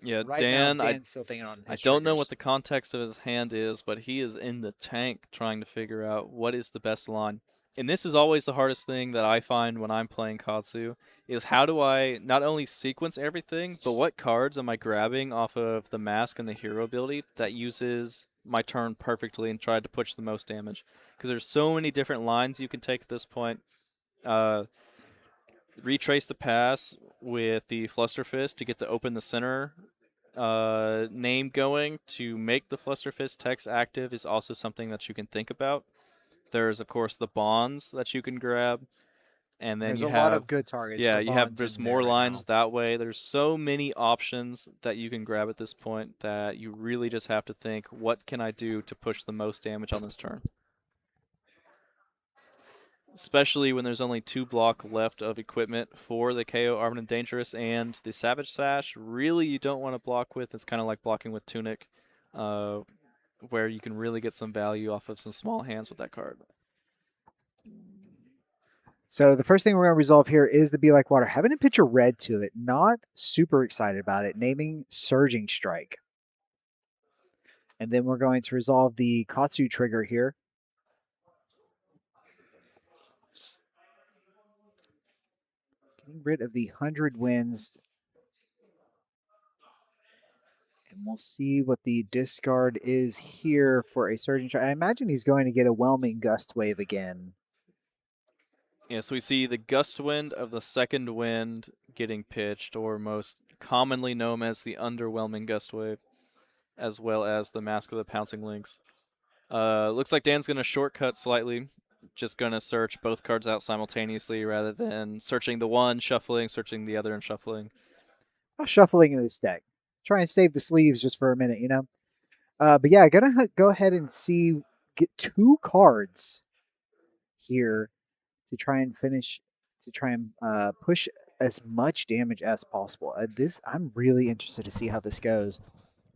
yeah, right Dan, now, Dan's still thinking on his I don't know triggers. what the context of his hand is, but he is in the tank trying to figure out what is the best line. And this is always the hardest thing that I find when I'm playing Katsu, is how do I not only sequence everything, but what cards am I grabbing off of the mask and the hero ability that uses my turn perfectly and try to push the most damage? Because there's so many different lines you can take at this point. Retrace the pass with the Fluster Fist to get the open the center name going to make the Fluster Fist text active is also something that you can think about. There's, of course, the bonds that you can grab. And then There's you a have lot of good targets. Yeah, for you have bonds there's in more there right lines now. that way. There's so many options that you can grab at this point that you really just have to think, what can I do to push the most damage on this turn? Especially when there's only 2 block left of equipment for the KO Armed and Dangerous and the Savage Sash. Really, you don't want to block with. It's kind of like blocking with Tunic, where you can really get some value off of some small hands with that card. So the first thing we're going to resolve here is the Be Like Water. Having a picture red to it. Not super excited about it. Naming Surging Strike. And then we're going to resolve the Katsu trigger here. Getting rid of the 100 wins. And we'll see what the discard is here for a Surging Strike. I imagine he's going to get a Whelming Gust Wave again. Yeah, so we see the Gust Wind of the second wind getting pitched, or most commonly known as the Underwhelming Gust Wave, as well as the Mask of the Pouncing Lynx. Looks like Dan's going to shortcut slightly. Just going to search both cards out simultaneously rather than searching the one, shuffling, searching the other, and shuffling. Shuffling in this deck. Try and save the sleeves just for a minute, you know? But yeah, gonna go ahead and get 2 cards here to try and push as much damage as possible. I'm really interested to see how this goes.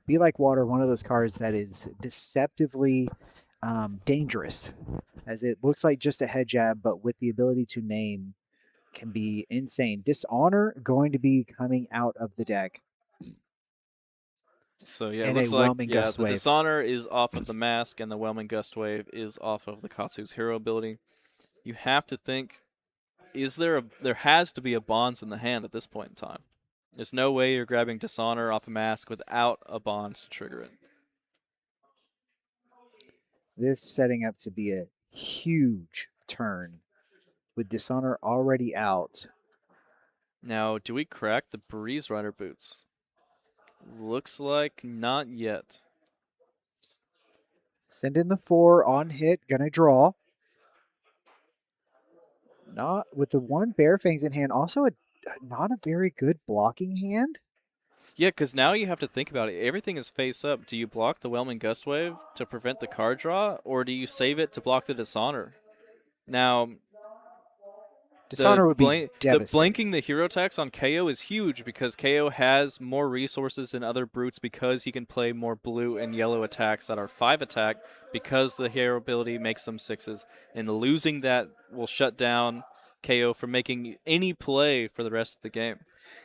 Be Like Water, one of those cards that is deceptively dangerous, as it looks like just a head jab, but with the ability to name can be insane. Dishonor going to be coming out of the deck. So yeah, it And looks a like Whelming Gust the Wave. Dishonor is off of the Mask, and the Whelming Gust Wave is off of the Katsu's hero ability. You have to think: there has to be a Bonds in the hand at this point in time. There's no way you're grabbing Dishonor off a Mask without a Bonds to trigger it. This setting up to be a huge turn with Dishonor already out. Now, do we crack the Breeze Rider boots? Looks like not yet. Send in the 4 on hit, gonna draw. Not with the 1 Bear Fangs in hand, also not a very good blocking hand. Yeah, because now you have to think about it. Everything is face up. Do you block the Whelming Gust Wave to prevent the card draw, or do you save it to block the Dishonor? Now, Dishonor would be the devastating. blanking the hero tax on KO is huge because KO has more resources than other brutes because he can play more blue and yellow attacks that are 5 attack because the hero ability makes them 6s. And losing that will shut down KO from making any play for the rest of the game.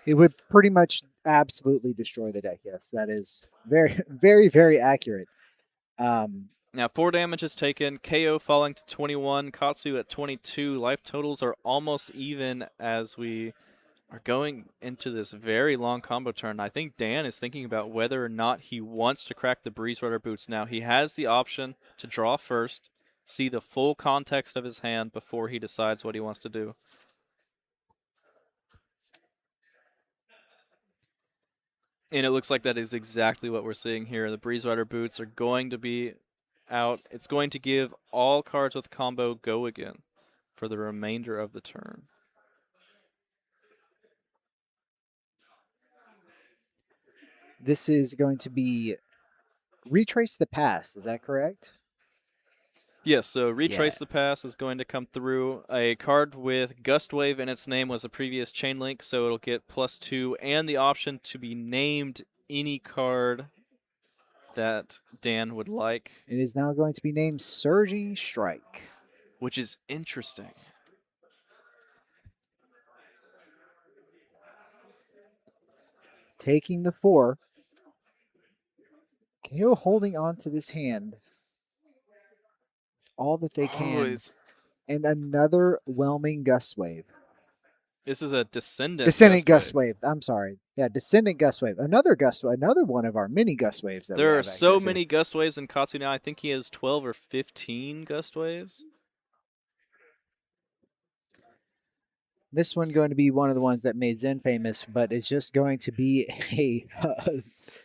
It would pretty much absolutely destroy the deck. Yes, that is very, very, very accurate. Now 4 damage is taken, KO falling to 21, Katsu at 22. Life totals are almost even as we are going into this very long combo turn. I think Dan is thinking about whether or not he wants to crack the Breeze Rider boots now. He has the option to draw first, see the full context of his hand before he decides what he wants to do. And it looks like that is exactly what we're seeing here. The Breeze Rider boots are going to be out. It's going to give all cards with combo go again for the remainder of the turn. This is going to be Retrace the Past. Is that correct? Yes, so Retrace the Past is going to come through. A card with Gust Wave in its name was a previous chain link, so it'll get +2 and the option to be named any card that Dan would like. It is now going to be named Surging Strike, which is interesting. Taking the 4. KO holding on to this hand all that they can. And another Whelming Gust Wave. This is a Descendant Gust Wave. I'm sorry. Yeah, Descendant Gust Wave. Another one of our mini Gust Waves. There are so many Gust Waves in Katsu now. I think he has 12 or 15 Gust Waves. This one going to be one of the ones that made Zen famous, but it's just going to be a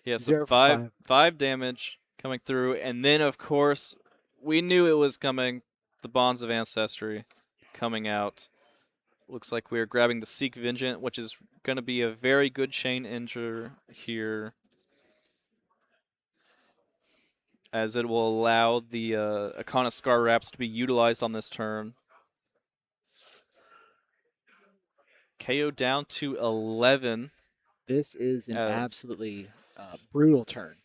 yeah, so 5 damage coming through, and then of course we knew it was coming. The Bonds of Ancestry coming out. Looks like we're grabbing the Seek Vengeance, which is going to be a very good chain injure here, as it will allow the Akana Scar Wraps to be utilized on this turn. KO down to 11. This is an absolutely brutal turn.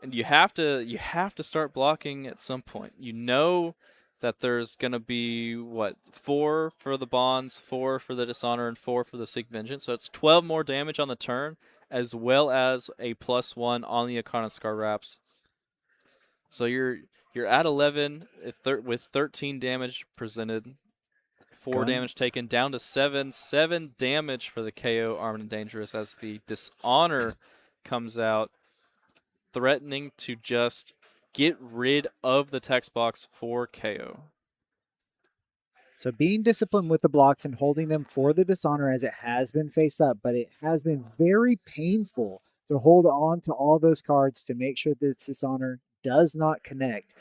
And you have to start blocking at some point. You know that there's going to be, 4 for the Bonds, 4 for the Dishonor, and 4 for the Seek Vengeance. So it's 12 more damage on the turn, as well as a +1 on the Akana Scar Wraps. So you're at 11 with 13 damage presented. 4 damage taken, down to 7. 7 damage for the KO Armed and Dangerous as the Dishonor comes out, threatening to just get rid of the text box for KO. So being disciplined with the blocks and holding them for the dishonor as it has been face up, but it has been very painful to hold on to all those cards to make sure that this dishonor does not connect.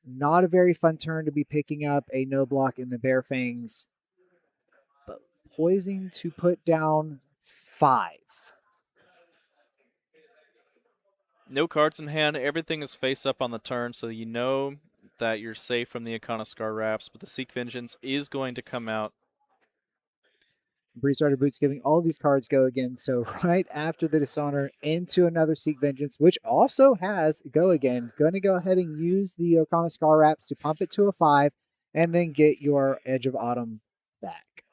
Not a very fun turn to be picking up a no block in the Bear Fangs, but poising to put down 5. No cards in hand. Everything is face up on the turn, so you know that you're safe from the Icona Scar Wraps, but the Seek Vengeance is going to come out. Breeze Rider Boots giving all these cards go again. So right after the Dishonor into another Seek Vengeance, which also has go again. Going to go ahead and use the Okana Scar Wraps to pump it to a 5 and then get your Edge of Autumn back.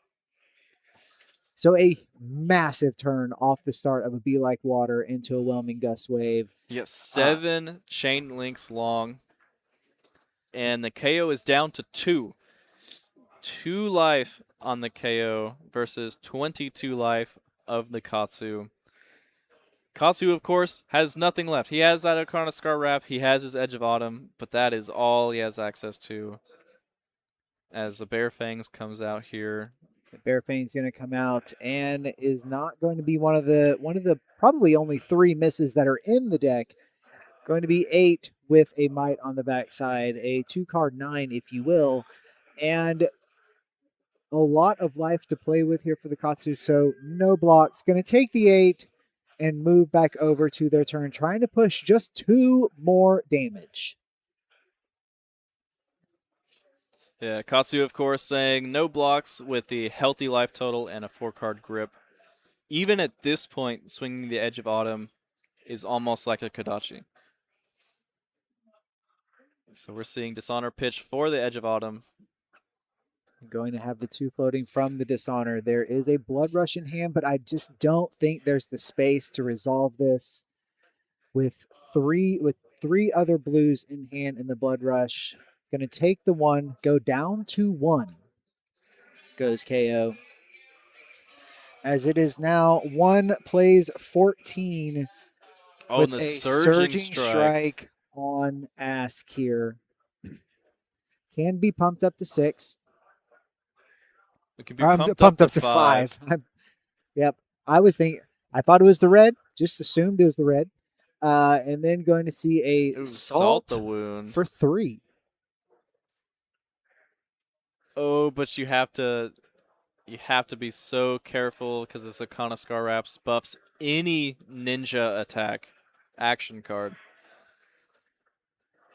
So a massive turn off the start of a Be Like Water into a Whelming Gust Wave. Yes, 7 chain links long. And the KO is down to 2. 2 life on the KO versus 22 life of the Katsu. Katsu, of course, has nothing left. He has that Arcana Scar Wrap. He has his Edge of Autumn, but that is all he has access to. As the Bear Fangs comes out here. The Bear Fang's going to come out and is not going to be one of the probably only 3 misses that are in the deck. Going to be 8 with a Might on the backside, a 2-card 9, if you will, and a lot of life to play with here for the Katsu. So no blocks. Going to take the 8 and move back over to their turn, trying to push just 2 more damage. Yeah, Katsu, of course, saying no blocks with the healthy life total and a 4-card grip. Even at this point, swinging the Edge of Autumn is almost like a Kodachi. So we're seeing Dishonor pitch for the Edge of Autumn. Going to have the 2 floating from the Dishonor. There is a Blood Rush in hand, but I just don't think there's the space to resolve this with three other blues in hand in the Blood Rush. Going to take the 1, go down to 1. Goes KO. As it is now 1 plays 14 with the a surging strike on Ask here. Can be pumped up to 6. It can be pumped up to 5. Yep. I thought it was the red. Just assumed it was the red. And then going to see a salt the wound for 3. Oh, but you have to be so careful because this Arcana Scar Wraps buffs any ninja attack action card.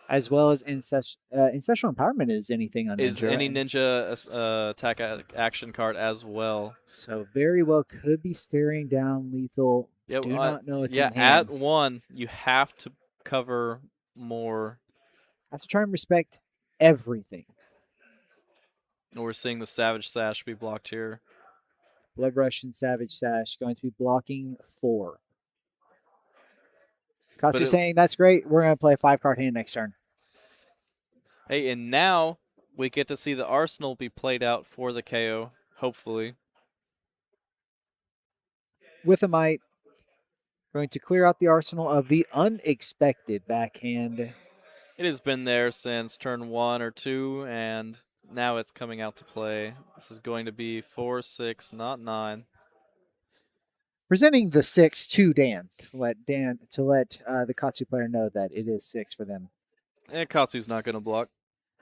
As well as Ancestral Empowerment is anything on Is ninja. any ninja attack action card as well. So very well could be staring down lethal. Yep, Do not know it's in hand. At 1, you have to cover more. Has to try and respect everything. We're seeing the Savage Sash be blocked here. Blood Rush and Savage Sash going to be blocking 4. Katsu saying, that's great. We're going to play a 5-card hand next turn. Hey, and now we get to see the arsenal be played out for the KO, hopefully. With a Might, going to clear out the arsenal of the unexpected backhand. It has been there since turn 1 or 2, and now it's coming out to play. This is going to be 4, 6, not 9. Presenting the 6 to Dan to let the Katsu player know that it is 6 for them. And Katsu's not going to block.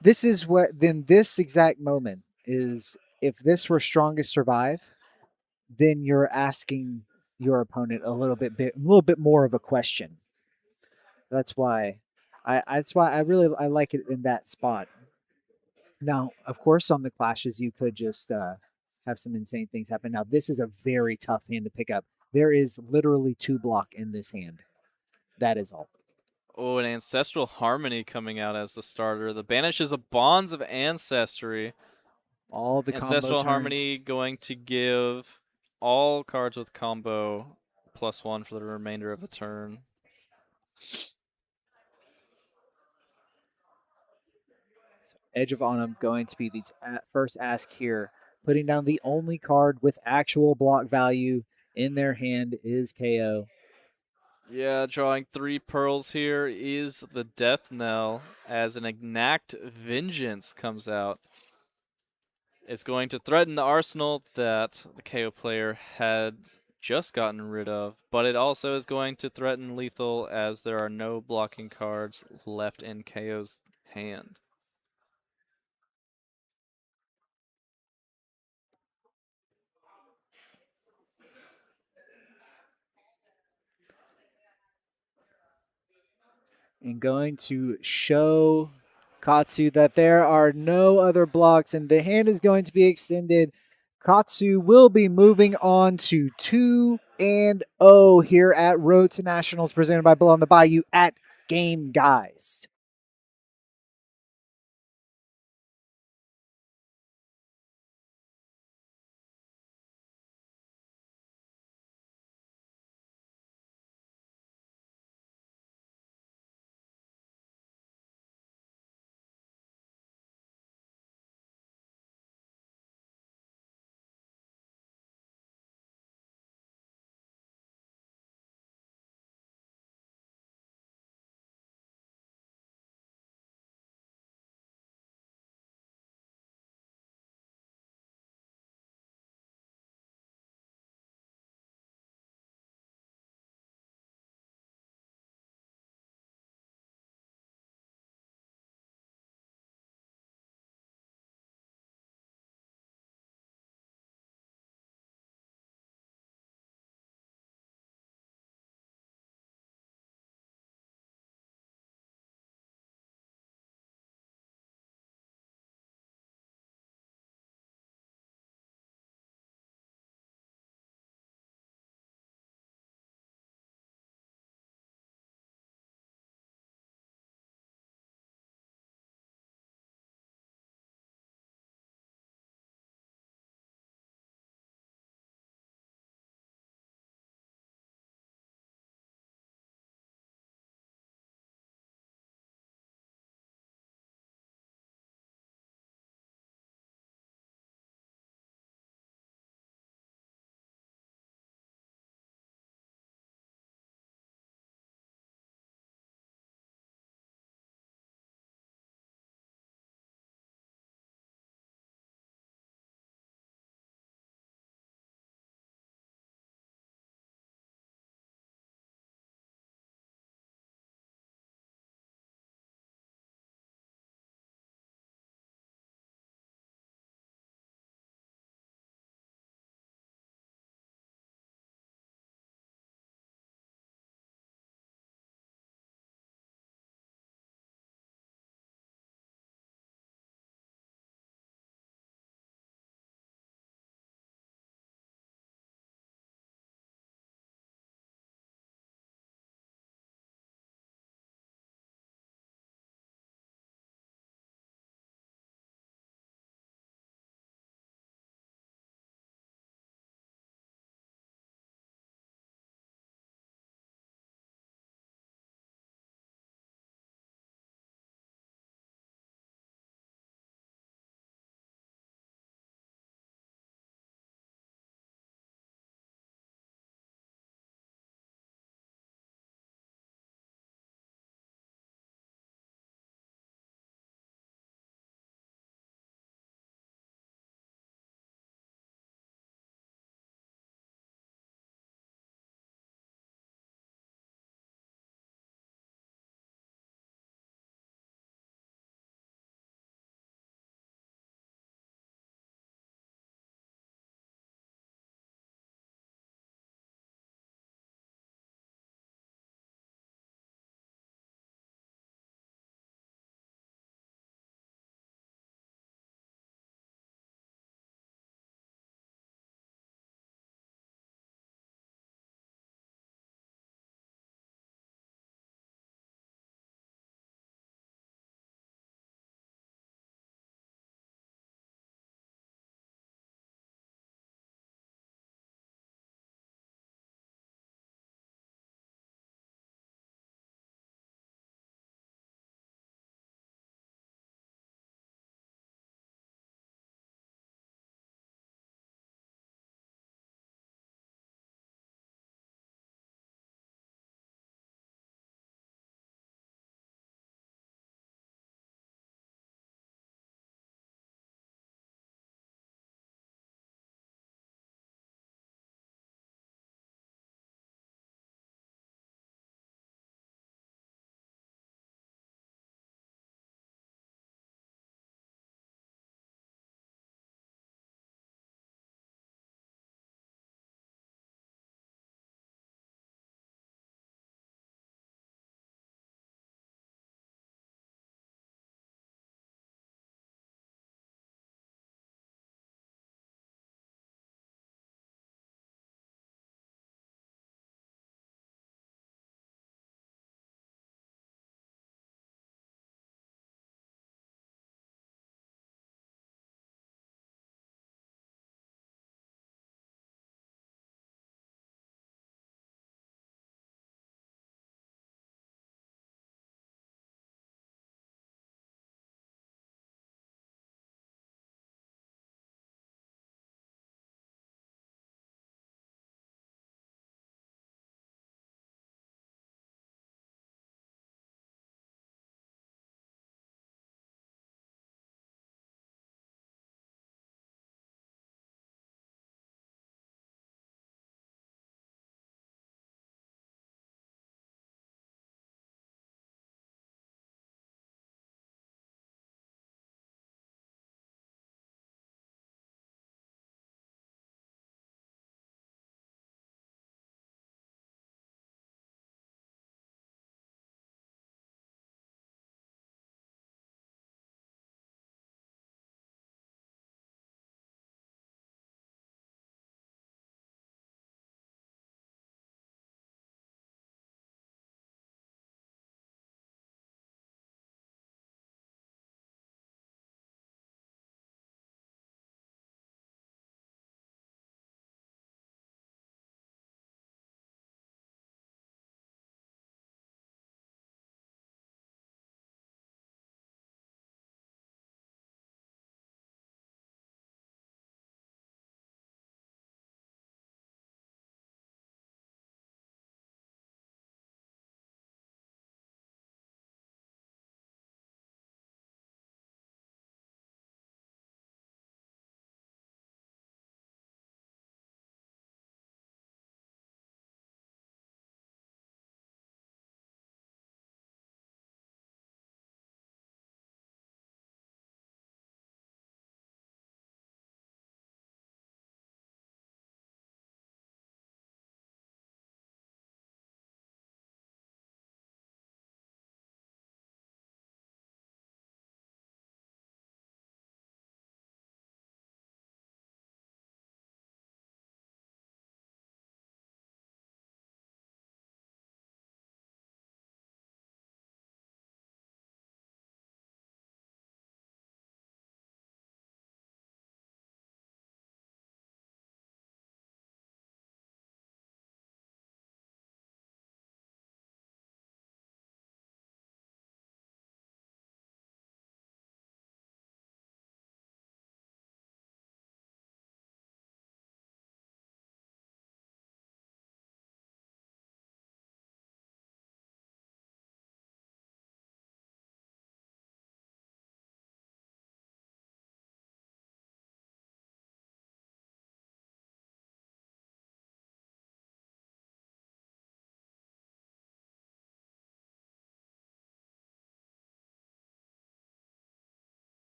This is what then this exact moment is. If this were Strongest Survive, then you're asking your opponent a little bit more of a question. That's why I like it in that spot. Now, of course, on the clashes, you could just have some insane things happen. Now, this is a very tough hand to pick up. There is literally 2 block in this hand. That is all. Oh, an Ancestral Harmony coming out as the starter. The banishes of Bonds of Ancestry. All the Ancestral combo Harmony going to give all cards with combo +1 for the remainder of the turn. Edge of Autumn going to be the first ask here. Putting down the only card with actual block value in their hand is KO. Yeah, drawing 3 pearls here is the death knell as an Enact Vengeance comes out. It's going to threaten the arsenal that the KO player had just gotten rid of, but it also is going to threaten lethal as there are no blocking cards left in KO's hand. And going to show Katsu that there are no other blocks and the hand is going to be extended. Katsu will be moving on to 2-0 here at Road to Nationals presented by Blow on the Bayou at Game Guys.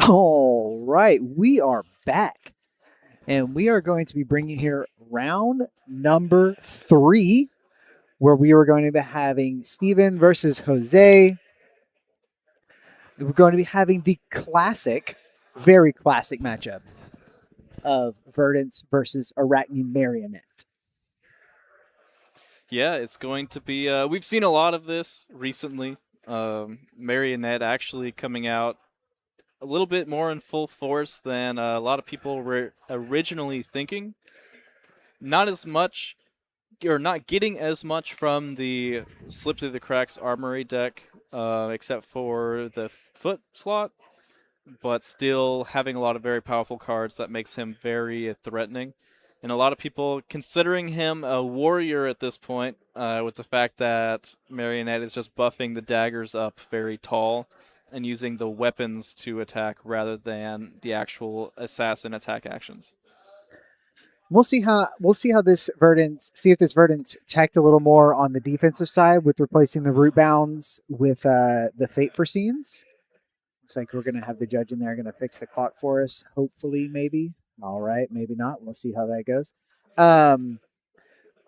All right, we are back, and we are going to be bringing here round number 3, where we are going to be having Steven versus Jose. We're going to be having the classic, very classic matchup of Verdance versus Arachne Marionette. Yeah, it's going to be. We've seen a lot of this recently. Marionette actually coming out a little bit more in full force than a lot of people were originally thinking. Not as much, or not getting as much from the Slip Through the Cracks Armory deck, except for the foot slot, but still having a lot of very powerful cards that makes him very threatening. And a lot of people considering him a warrior at this point, with the fact that Marionette is just buffing the daggers up very tall and using the weapons to attack rather than the actual assassin attack actions. We'll see how this Verdance see if this Verdance tacked a little more on the defensive side with replacing the root bounds with the fate for scenes. Looks like we're gonna have the judge in there gonna fix the clock for us. Hopefully, maybe. All right, maybe not. We'll see how that goes. Um,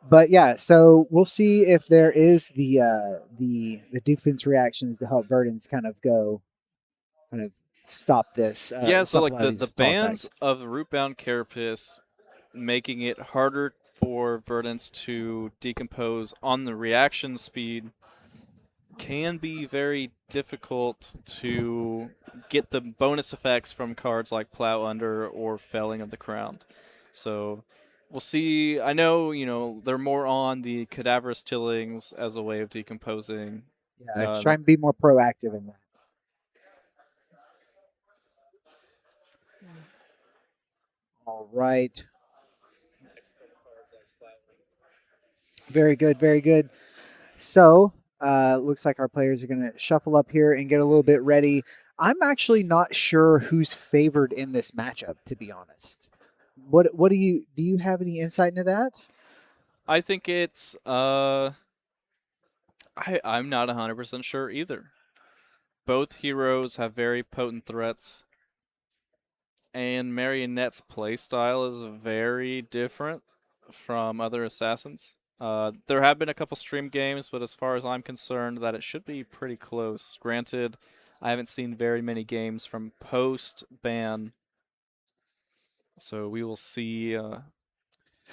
but yeah, so we'll see if there is the defense reactions to help Verdance kind of stop this. Yeah, so Stop a like lot of the these tall bans attacks. of Rootbound Carapace making it harder for Verdance to decompose on the reaction speed can be very difficult to get the bonus effects from cards like Plow Under or Felling of the Crown. So we'll see. I know, they're more on the cadaverous tillings as a way of decomposing. Yeah, try and be more proactive in that. All right. Very good, very good. So, looks like our players are going to shuffle up here and get a little bit ready. I'm actually not sure who's favored in this matchup, to be honest. What do you have any insight into that? I think it's I'm not 100% sure either. Both heroes have very potent threats, and Marionette's playstyle is very different from other assassins. There have been a couple stream games, but as far as I'm concerned, that it should be pretty close. Granted, I haven't seen very many games from post ban, so we will see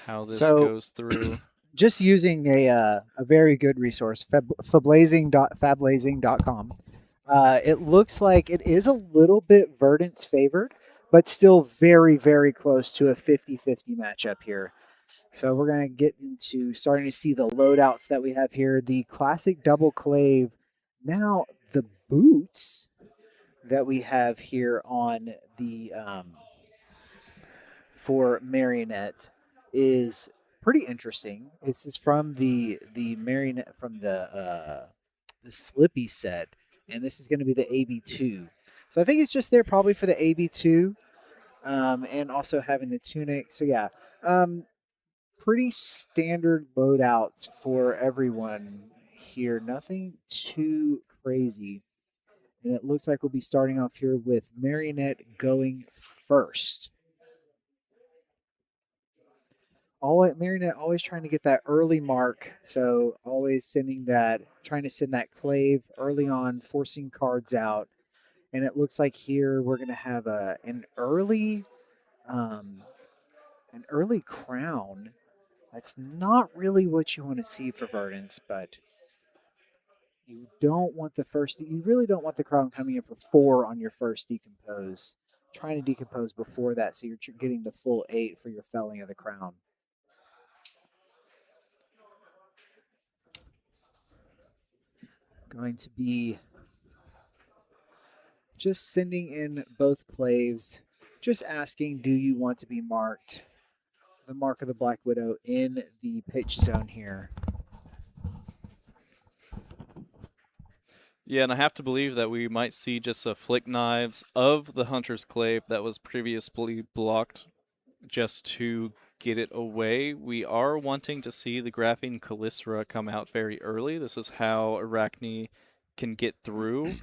how this So, goes through. just using a very good resource, fablazing.com. It looks like it is a little bit Verdant's favored, but still very, very close to a 50-50 matchup here. So we're going to get into starting to see the loadouts that we have here. The classic double clave. Now, the boots that we have here on the for Marionette is pretty interesting. This is from the Marionette from the Slippy set, and this is going to be the AB2. So I think it's just there probably for the AB2, and also having the tunic. So yeah, pretty standard loadouts for everyone here. Nothing too crazy. And it looks like we'll be starting off here with Marionette going first. Marionette always trying to get that early mark, so always trying to send that clave early on, forcing cards out. And it looks like here we're gonna have um, an early crown. That's not really what you want to see for Verdance, but you really don't want the crown coming in for 4 on your first decompose. Trying to decompose before that, so you're getting the full 8 for your felling of the crown. Going to be just sending in both claves, just asking, do you want to be marked? The mark of the Black Widow in the pitch zone here. Yeah, and I have to believe that we might see just a flick knives of the Hunter's Clave that was previously blocked just to get it away. We are wanting to see the Graphene Callistra come out very early. This is how Arachne can get through.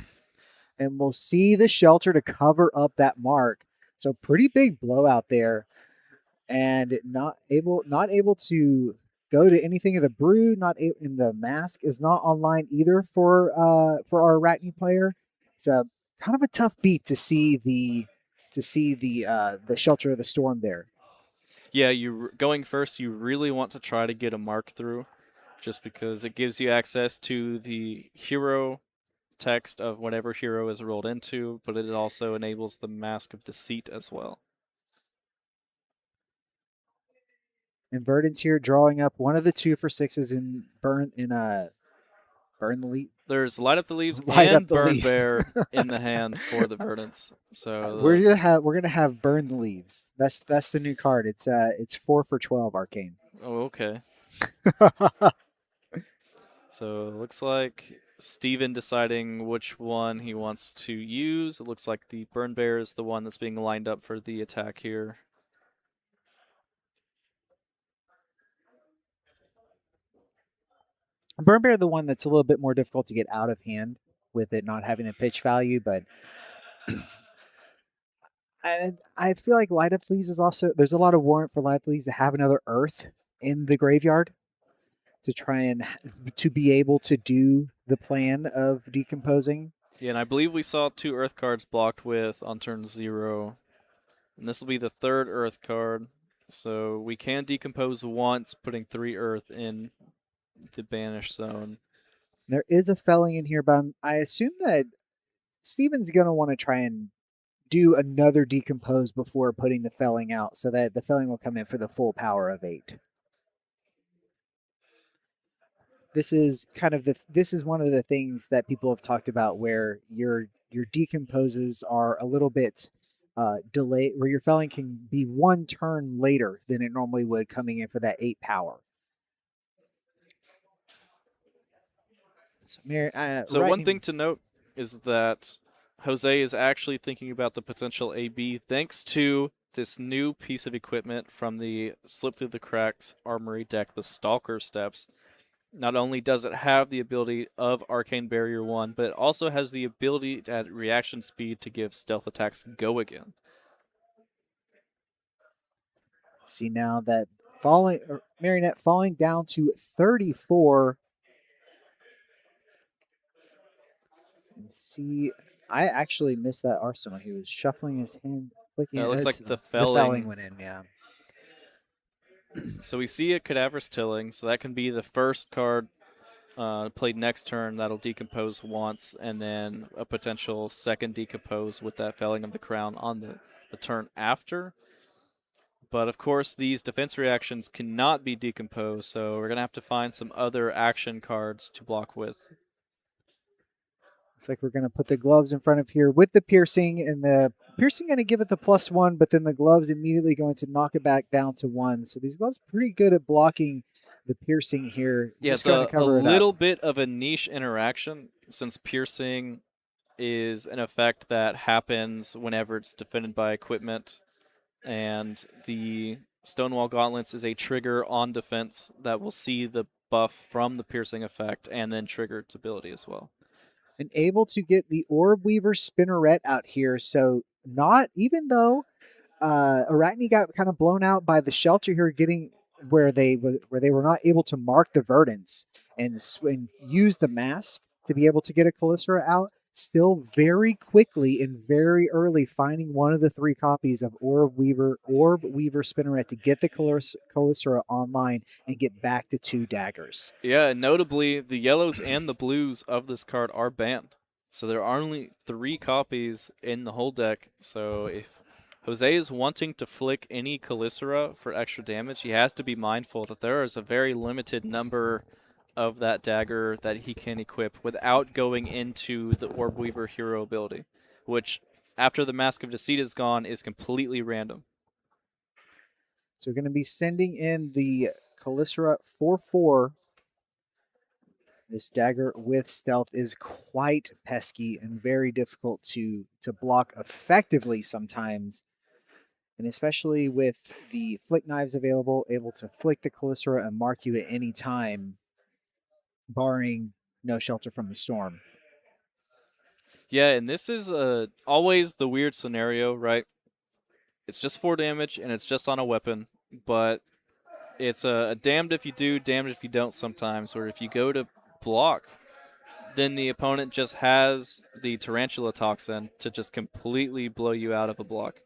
and we'll see the shelter to cover up that mark. So pretty big blowout there, and not able to go to anything of the brew. In the mask is not online either for our Arachne player. It's a kind of a tough beat to see the shelter of the storm there. Yeah, you going first, you really want to try to get a mark through, just because it gives you access to the hero text of whatever hero is rolled into, but it also enables the Mask of Deceit as well. And Verdant's here drawing up one of the 2 for 6s in burn the leaf. There's Light Up the Leaves Light up and the Burn leaf. Bear in the hand for the Verdants. So We're gonna have burn the leaves. That's the new card. It's 4 for 12 arcane. oh, okay. So it looks like Steven deciding which one he wants to use. It looks like the Burn Bear is the one that's being lined up for the attack here. Burn Bear, the one that's a little bit more difficult to get out of hand with it not having a pitch value, but I feel like Light Up Leaves is also there's a lot of warrant for Light Up Leaves to have another Earth in the graveyard to try and to be able to do the plan of decomposing. Yeah, and I believe we saw 2 Earth cards blocked with on turn 0. And this will be the 3rd Earth card. So we can decompose once, putting 3 Earth in the banish zone. There is a felling in here, but I assume that Steven's going to want to try and do another decompose before putting the felling out so that the felling will come in for the full power of 8. This is one of the things that people have talked about where your decomposes are a little bit delayed, where your felling can be 1 turn later than it normally would coming in for that 8 power. So one thing to note is that Jose is actually thinking about the potential AB thanks to this new piece of equipment from the Slip Through the Cracks Armory deck, the Stalker Steps. Not only does it have the ability of Arcane Barrier 1, but it also has the ability at reaction speed to give stealth attacks go again. See now that Marionette falling down to 34. And see, I actually missed that arsenal. He was shuffling his hand, clicking. It looks like the the felling went in. Yeah. So we see a Cadaverous Tilling, so that can be the first card played next turn. That'll decompose once, and then a potential second decompose with that Felling of the Crown on the turn after. But of course, these defense reactions cannot be decomposed, so we're going to have to find some other action cards to block with. Looks like we're going to put the gloves in front of here with the piercing, and the piercing going to give it the +1, but then the gloves immediately going to knock it back down to 1. So these gloves pretty good at blocking the piercing here. Yeah, just it's a little up. bit of a niche interaction since piercing is an effect that happens whenever it's defended by equipment, and the Stonewall Gauntlets is a trigger on defense that will see the buff from the piercing effect and then trigger its ability as well. And able to get the Orb Weaver Spinneret out here. So not even though Arachne got kind of blown out by the shelter here, getting where they were not able to mark the Verdants and use the mask to be able to get a Calyssra out. Still very quickly and very early finding one of the 3 copies of Orb Weaver Spinneret to get the Calyssra online and get back to 2 daggers. Yeah, and notably, the yellows and the blues of this card are banned. So there are only 3 copies in the whole deck. So if Jose is wanting to flick any Calyssra for extra damage, he has to be mindful that there is a very limited number of that dagger that he can equip without going into the Orb Weaver hero ability, which after the Mask of Deceit is gone is completely random. So we're going to be sending in the Calyssra 4/4. This dagger with stealth is quite pesky and very difficult to block effectively sometimes. And especially with the flick knives available, able to flick the Calyssra and mark you at any time, barring no shelter from the storm. Yeah, and this is always the weird scenario, right? It's just 4 damage and it's just on a weapon, but it's a damned if you do, damned if you don't sometimes, or if you go to block, then the opponent just has the tarantula toxin to just completely blow you out of a block.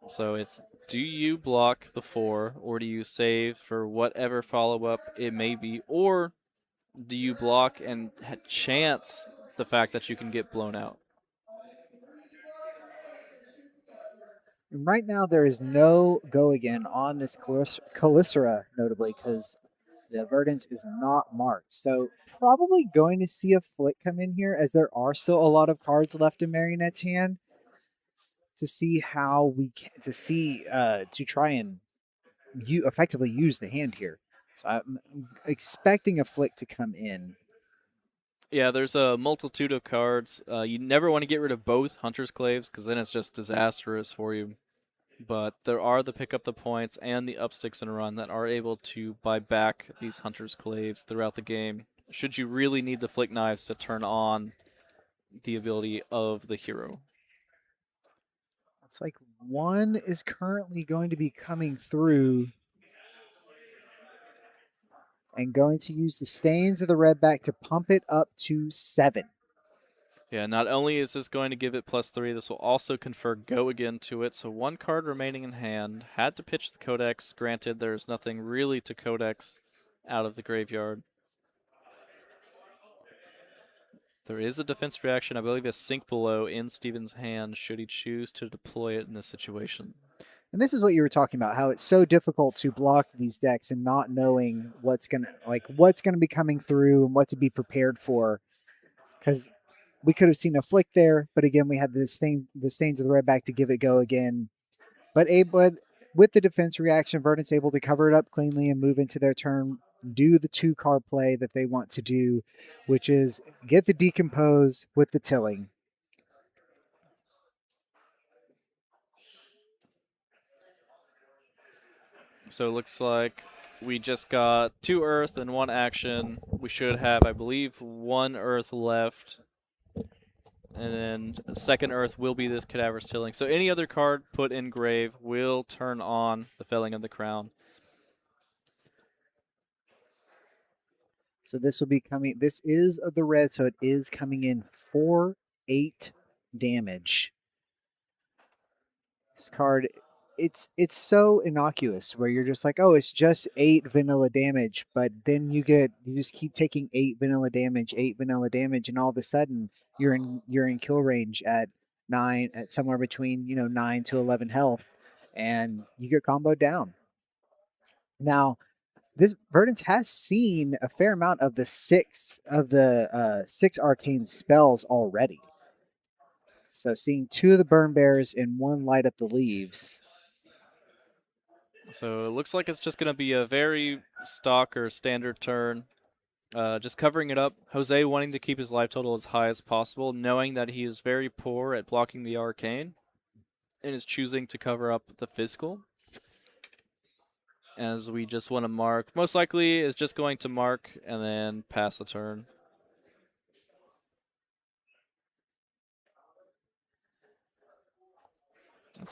So it's, do you block the 4 or do you save for whatever follow up it may be, or do you block and chance the fact that you can get blown out? And right now, there is no go again on this Calicera, notably, because the Verdance is not marked. So, probably going to see a flick come in here, as there are still a lot of cards left in Marionette's hand to see how we can, to see, to try and effectively use the hand here. So, I'm expecting a flick to come in. Yeah, there's a multitude of cards. You never want to get rid of both Hunter's Claves because then it's just disastrous for you. But there are the pick up the points and the up sticks and run that are able to buy back these Hunter's Claves throughout the game. Should you really need the flick knives to turn on the ability of the hero? It's like one is currently going to be coming through and going to use the stains of the redback to pump it up to 7. Yeah, not only is this going to give it +3, this will also confer Go again to it. So 1 card remaining in hand. Had to pitch the Codex. Granted, there's nothing really to Codex out of the graveyard. There is a defense reaction, I believe a Sink Below in Steven's hand should he choose to deploy it in this situation. And this is what you were talking about, how it's so difficult to block these decks and not knowing what's gonna be coming through and what to be prepared for. Because we could have seen a flick there, but again, we had the stains of the redback to give it go again. But with the defense reaction, Verdant's able to cover it up cleanly and move into their turn, do the 2-card play that they want to do, which is get the decompose with the tilling. So it looks like we just got 2 Earth and 1 action. We should have, I believe, 1 Earth left. And then second Earth will be this Cadaver's Tilling. So any other card put in grave will turn on the Felling of the Crown. So this will be coming. This is of the red, so it is coming in for 8 damage. This card, it's so innocuous where you're just like, oh, it's just 8 vanilla damage, but then you just keep taking 8 vanilla damage, and all of a sudden you're in kill range at 9, at somewhere between 9 to 11 health, and you get comboed down. Now, this Verdance has seen a fair amount of the 6 arcane spells already. So seeing 2 of the burn bears and 1 light up the leaves. So it looks like it's just going to be a very stock or standard turn. Just covering it up. Jose wanting to keep his life total as high as possible, knowing that he is very poor at blocking the arcane, and is choosing to cover up the physical. As we just want to mark. Most likely is just going to mark and then pass the turn.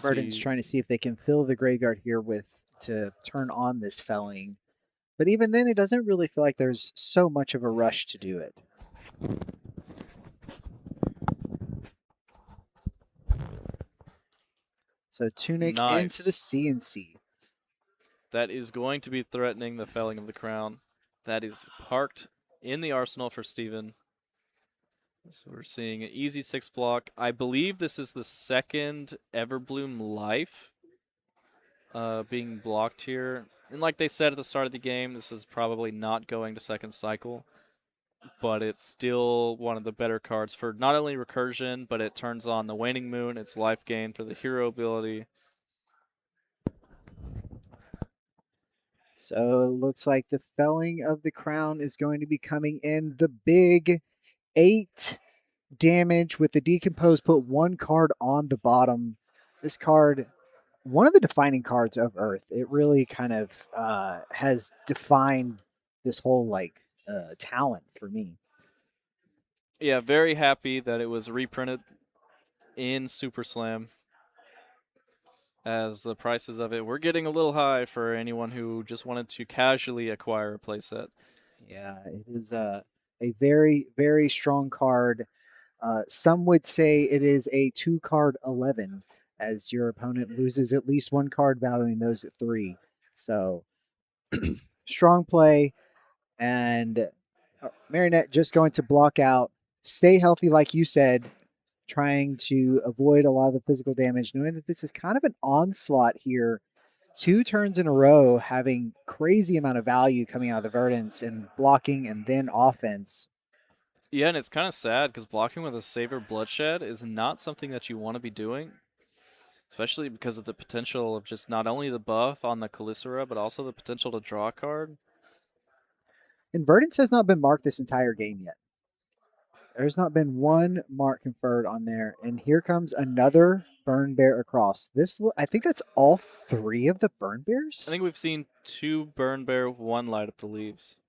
Verdant's trying to see if they can fill the graveyard here to turn on this felling. But even then, it doesn't really feel like there's so much of a rush to do it. So Tunic into the CNC. That is going to be threatening the Felling of the Crown. That is parked in the arsenal for Steven. So we're seeing an easy 6 block. I believe this is the second Everbloom Life being blocked here. And like they said at the start of the game, this is probably not going to second cycle. But it's still one of the better cards for not only recursion, but it turns on the Waning Moon. It's life gain for the hero ability. So it looks like the Felling of the Crown is going to be coming in. The big 8 damage with the Decompose. Put 1 card on the bottom. This card, one of the defining cards of Earth. It really kind of has defined this whole talent for me. Yeah, very happy that it was reprinted in Super Slam, as the prices of it were getting a little high for anyone who just wanted to casually acquire a playset. Yeah, it is a very, very strong card. Some would say it is a 2-card 11, as your opponent loses at least 1 card, valuing those at 3. So, strong play. And Marionette just going to block out, stay healthy, like you said, trying to avoid a lot of the physical damage, knowing that this is kind of an onslaught here. 2 turns in a row, having crazy amount of value coming out of the Verdants and blocking and then offense. Yeah, and it's kind of sad because blocking with a Saver Bloodshed is not something that you want to be doing, especially because of the potential of just not only the buff on the Calicera, but also the potential to draw a card. And Verdance has not been marked this entire game yet. There's not been 1 mark conferred on there. And here comes another Burn Bear across. I think that's all 3 of the Burn Bears? I think we've seen 2 Burn Bear, 1 Light Up the Leaves.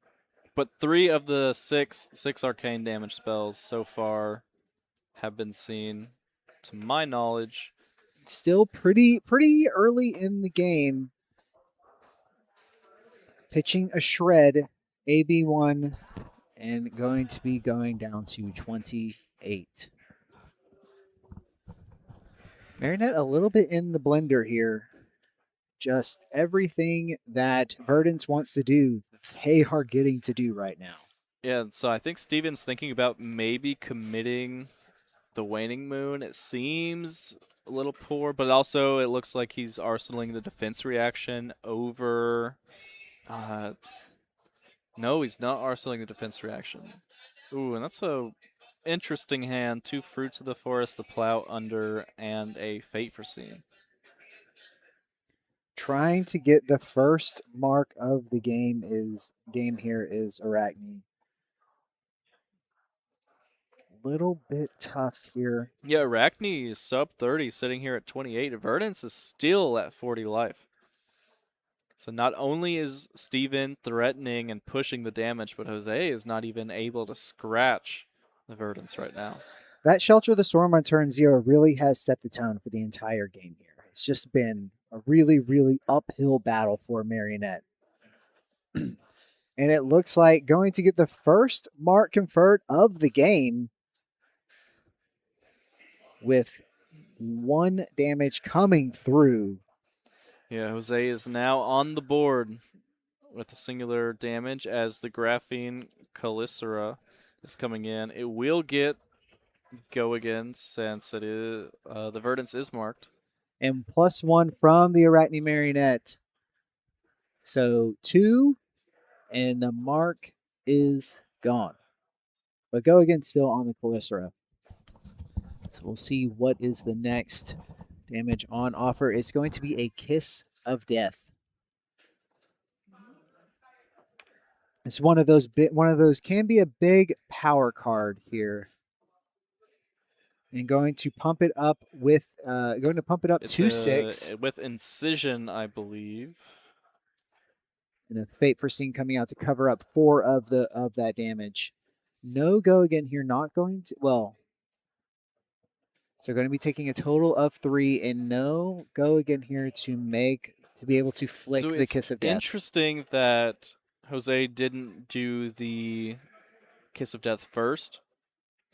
But 3 of the six arcane damage spells so far have been seen, to my knowledge. Still pretty early in the game. Pitching a shred, AB1, and going to be going down to 28. Marionette a little bit in the blender here. Just everything that Verdance wants to do, they are getting to do right now. Yeah, so I think Steven's thinking about maybe committing the Waning Moon. It seems a little poor, but also it looks like he's arsenaling the defense reaction over... no, he's not arsenaling the defense reaction. Ooh, and that's a interesting hand. 2 Fruits of the Forest, the Plow Under, and a Fate Foreseen. Trying to get the first mark of the game here is Arachne. Little bit tough here. Yeah, Arachne is sub 30, sitting here at 28. Verdance is still at 40 life. So not only is Steven threatening and pushing the damage, but Jose is not even able to scratch the Verdance right now. That Shelter of the Storm on turn 0 really has set the tone for the entire game here. It's just been a really uphill battle for Marionette. And it looks like going to get the first mark conferred of the game with 1 damage coming through. Yeah, Jose is now on the board with a singular damage as the Graphene Calicera is coming in. It will get go again since it is the Verdance is marked. And +1 from the Arachne Marionette. So 2, and the mark is gone. But go again still on the Calicera. So we'll see what is the next damage on offer. It's going to be a Kiss of Death. It's one of those can be a big power card here. And going to pump it up with to 6. With Incision, I believe. And a Fate Foreseen coming out to cover up 4 of that damage. No go again here, not going to so going to be taking a total of 3, and no go again here to be able to flick the Kiss of Death. Interesting that Jose didn't do the Kiss of Death first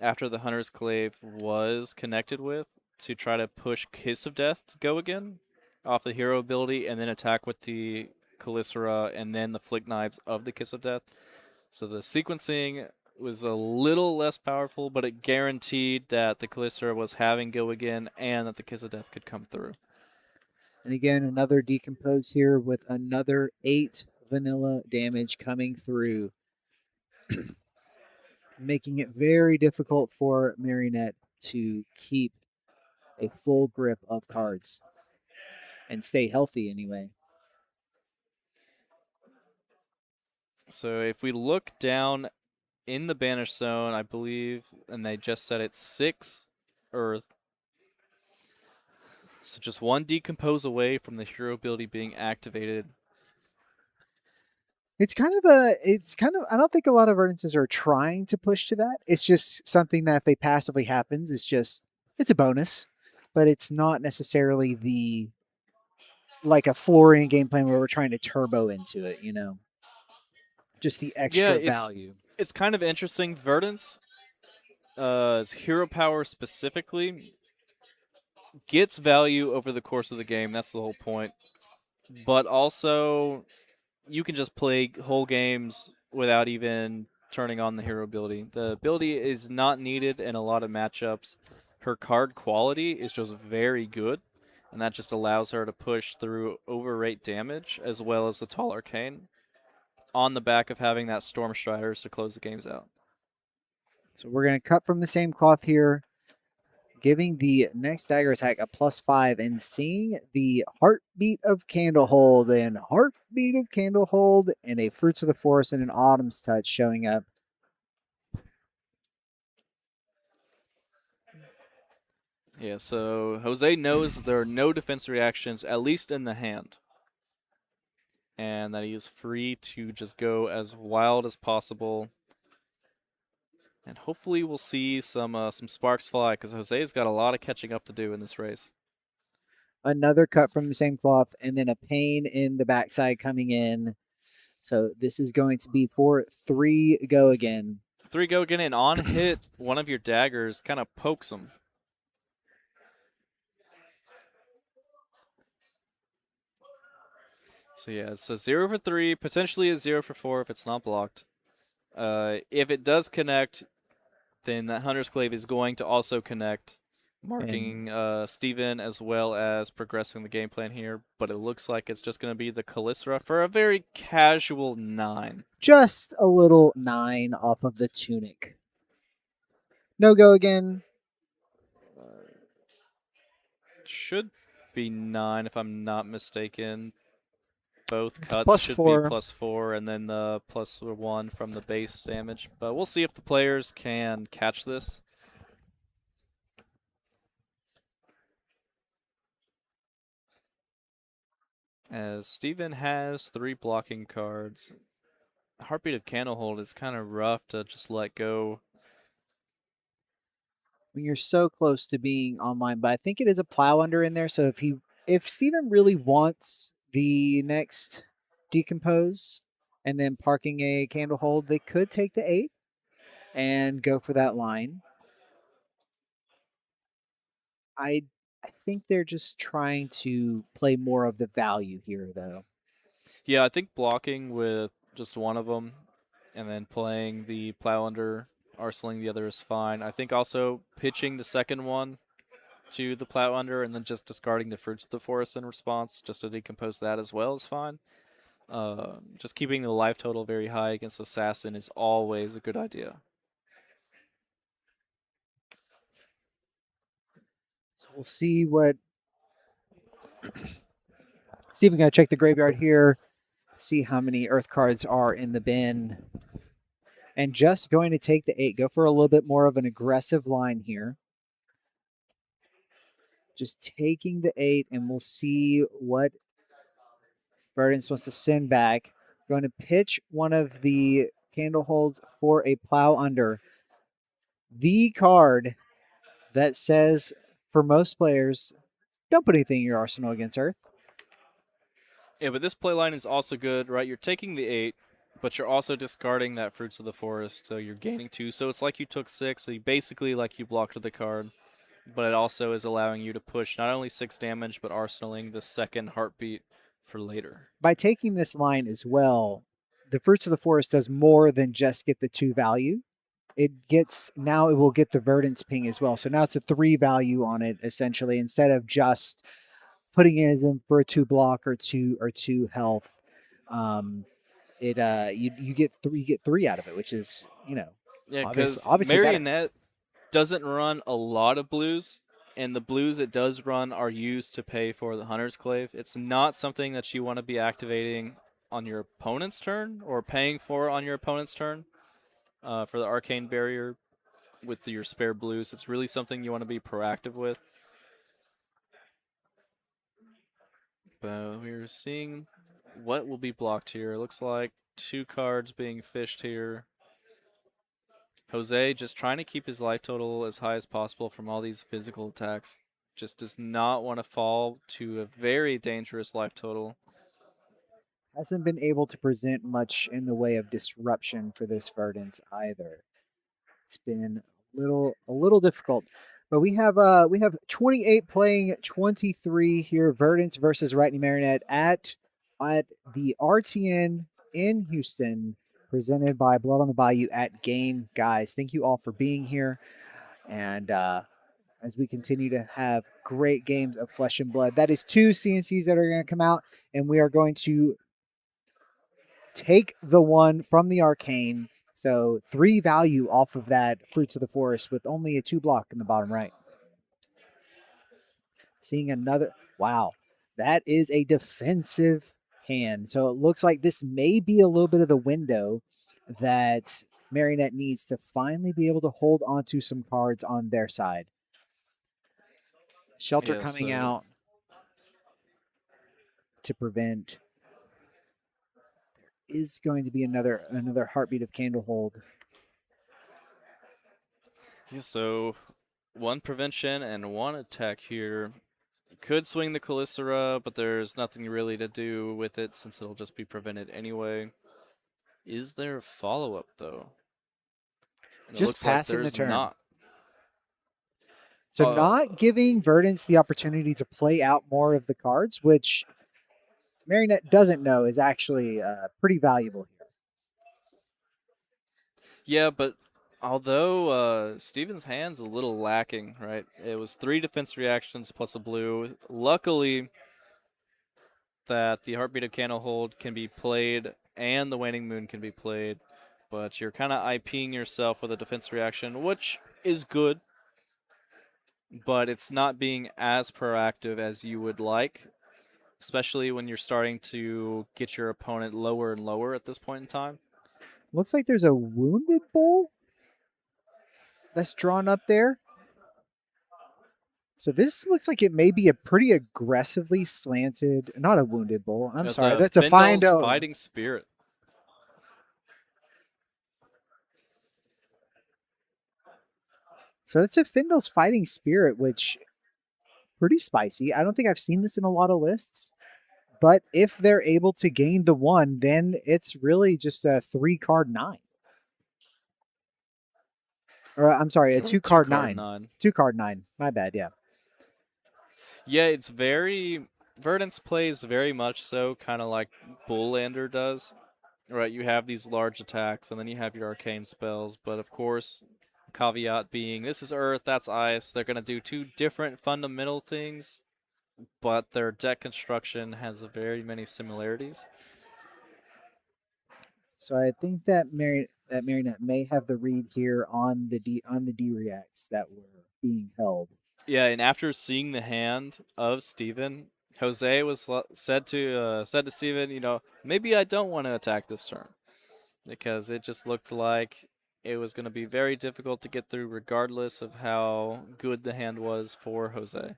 after the Hunter's Glaive was connected with, to try to push Kiss of Death to go again off the hero ability and then attack with the Calicera and then the Flick Knives of the Kiss of Death. So the sequencing was a little less powerful, but it guaranteed that the Calicera was having go again and that the Kiss of Death could come through. And again, another decompose here with another 8 vanilla damage coming through, making it very difficult for Marionette to keep a full grip of cards and stay healthy anyway. So if we look down in the Banish Zone, I believe, and they just said it's 6 Earth. So just 1 Decompose away from the hero ability being activated. it's kind of I don't think a lot of ordinances are trying to push to that. It's just something that if they passively happens, it's a bonus, but it's not necessarily the like a flooring game plan where we're trying to turbo into it, just the Yeah, extra value. it's kind of interesting. Verdant's hero power specifically gets value over the course of the game. That's the whole point. But also, you can just play whole games without even turning on the hero ability. The ability is not needed in a lot of matchups. Her card quality is just very good, and that just allows her to push through overrate damage as well as the tall arcane on the back of having that Storm Striders to close the games out. So we're going to cut from the same cloth here, giving the next dagger attack a +5 and seeing the heartbeat of Candlehold and heartbeat of Candlehold and a Fruits of the Forest and an Autumn's Touch showing up. Yeah, so Jose knows that there are no defense reactions, at least in the hand, and that he is free to just go as wild as possible. And hopefully we'll see some sparks fly, because Jose's got a lot of catching up to do in this race. Another cut from the same cloth, and then a pain in the backside coming in. So this is going to be for 3 go again. 3 go again, and on hit, one of your daggers kind of pokes him. So yeah, it's a 0 for 3, potentially a 0 for 4 if it's not blocked. If it does connect, then that Hunter's Clave is going to also connect, marking Steven as well as progressing the game plan here. But it looks like it's just going to be the Kalysra for a very casual 9. Just a little 9 off of the tunic. No go again. Should be 9 if I'm not mistaken. Both cuts plus should 4. be +4, and then the +1 from the base damage. But we'll see if the players can catch this. As Steven has 3 blocking cards. Heartbeat of Candlehold is kind of rough to just let go. When you're so close to being online, but I think it is a plow under in there. So if Steven really wants the next decompose and then parking a Candlehold, they could take the 8 and go for that line. I think they're just trying to play more of the value here, though. Yeah, I think blocking with just one of them and then playing the plow under, arsenaling the other is fine. I think also pitching the second one to the plow under and then just discarding the fruits of the forest in response just to decompose that as well is fine. Just keeping the life total very high against assassin is always a good idea. So we'll see what. See if we can check the graveyard here. See how many earth cards are in the bin. And just going to take the 8. Go for a little bit more of an aggressive line here. Just taking the 8, and we'll see what Verdance wants to send back. Going to pitch one of the candle holds for a plow under. The card that says, for most players, don't put anything in your arsenal against Earth. Yeah, but this play line is also good, right? You're taking the 8, but you're also discarding that Fruits of the Forest, so you're gaining 2. So it's like you took 6, so you basically like you blocked the card, but it also is allowing you to push not only 6 damage, but arsenaling the second heartbeat for later. By taking this line as well, the Fruits of the Forest does more than just get the 2 value. It will get the Verdance ping as well. So now it's a 3 value on it, essentially, instead of just putting it in for a 2 block or 2 health. You get 3 out of it, which is, Yeah, because obviously better. Marionette doesn't run a lot of blues, and the blues it does run are used to pay for the Hunter's Clave. It's not something that you want to be activating on your opponent's turn or paying for on your opponent's turn for the Arcane Barrier with your spare blues. It's really something you want to be proactive with. But we're seeing what will be blocked here. It looks like 2 cards being fished here. Jose just trying to keep his life total as high as possible from all these physical attacks. Just does not want to fall to a very dangerous life total. Hasn't been able to present much in the way of disruption for this Verdance either. It's been a little difficult. But we have 28 playing 23 here. Verdance versus Rightney Marinette at the RTN in Houston, presented by Blood on the Bayou at Game. Guys, thank you all for being here. And as we continue to have great games of Flesh and Blood, that is 2 CNCs that are going to come out, and we are going to take the one from the Arcane. So 3 value off of that Fruits of the Forest with only a 2 block in the bottom right. Seeing another, wow, that is a defensive hand. So it looks like this may be a little bit of the window that Marinette needs to finally be able to hold onto some cards on their side. Shelter Yeah, coming so out to prevent. There is going to be another Heartbeat of Candlehold. yeah, so 1 prevention and 1 attack here. Could swing the Calicera, but there's nothing really to do with it since it'll just be prevented anyway. Is there a follow-up, though? And it Just looks like passing the there's turn. not. So not giving Verdance the opportunity to play out more of the cards, which Marinette doesn't know is actually pretty valuable here. Yeah, but although Steven's hand's a little lacking, right? It was 3 defense reactions plus a blue. Luckily, that the Heartbeat of Candlehold can be played and the Waning Moon can be played, but you're kind of IPing yourself with a defense reaction, which is good, but it's not being as proactive as you would like, especially when you're starting to get your opponent lower and lower at this point in time. Looks like there's a Wounded Bull that's drawn up there. So this looks like it may be a pretty aggressively slanted, not a Wounded Bull. I'm That's sorry, a that's a Findle's Findo. Fighting Spirit. So that's a Findle's Fighting Spirit, which pretty spicy. I don't think I've seen this in a lot of lists. But if they're able to gain the 1, then it's really just a 3-card 9. Or I'm sorry, a 2-card 9. 2-card 9. My bad, yeah. Yeah, it's very... Verdance plays very much so, kind of like Bullander does. Right, you have these large attacks, and then you have your arcane spells, but of course, caveat being, this is Earth, that's Ice. They're going to do 2 different fundamental things, but their deck construction has very many similarities. So I think that Marinette may have the read here on the D reacts that were being held. Yeah, and after seeing the hand of Steven, Jose was said to Steven, maybe I don't want to attack this turn, because it just looked like it was going to be very difficult to get through regardless of how good the hand was for Jose.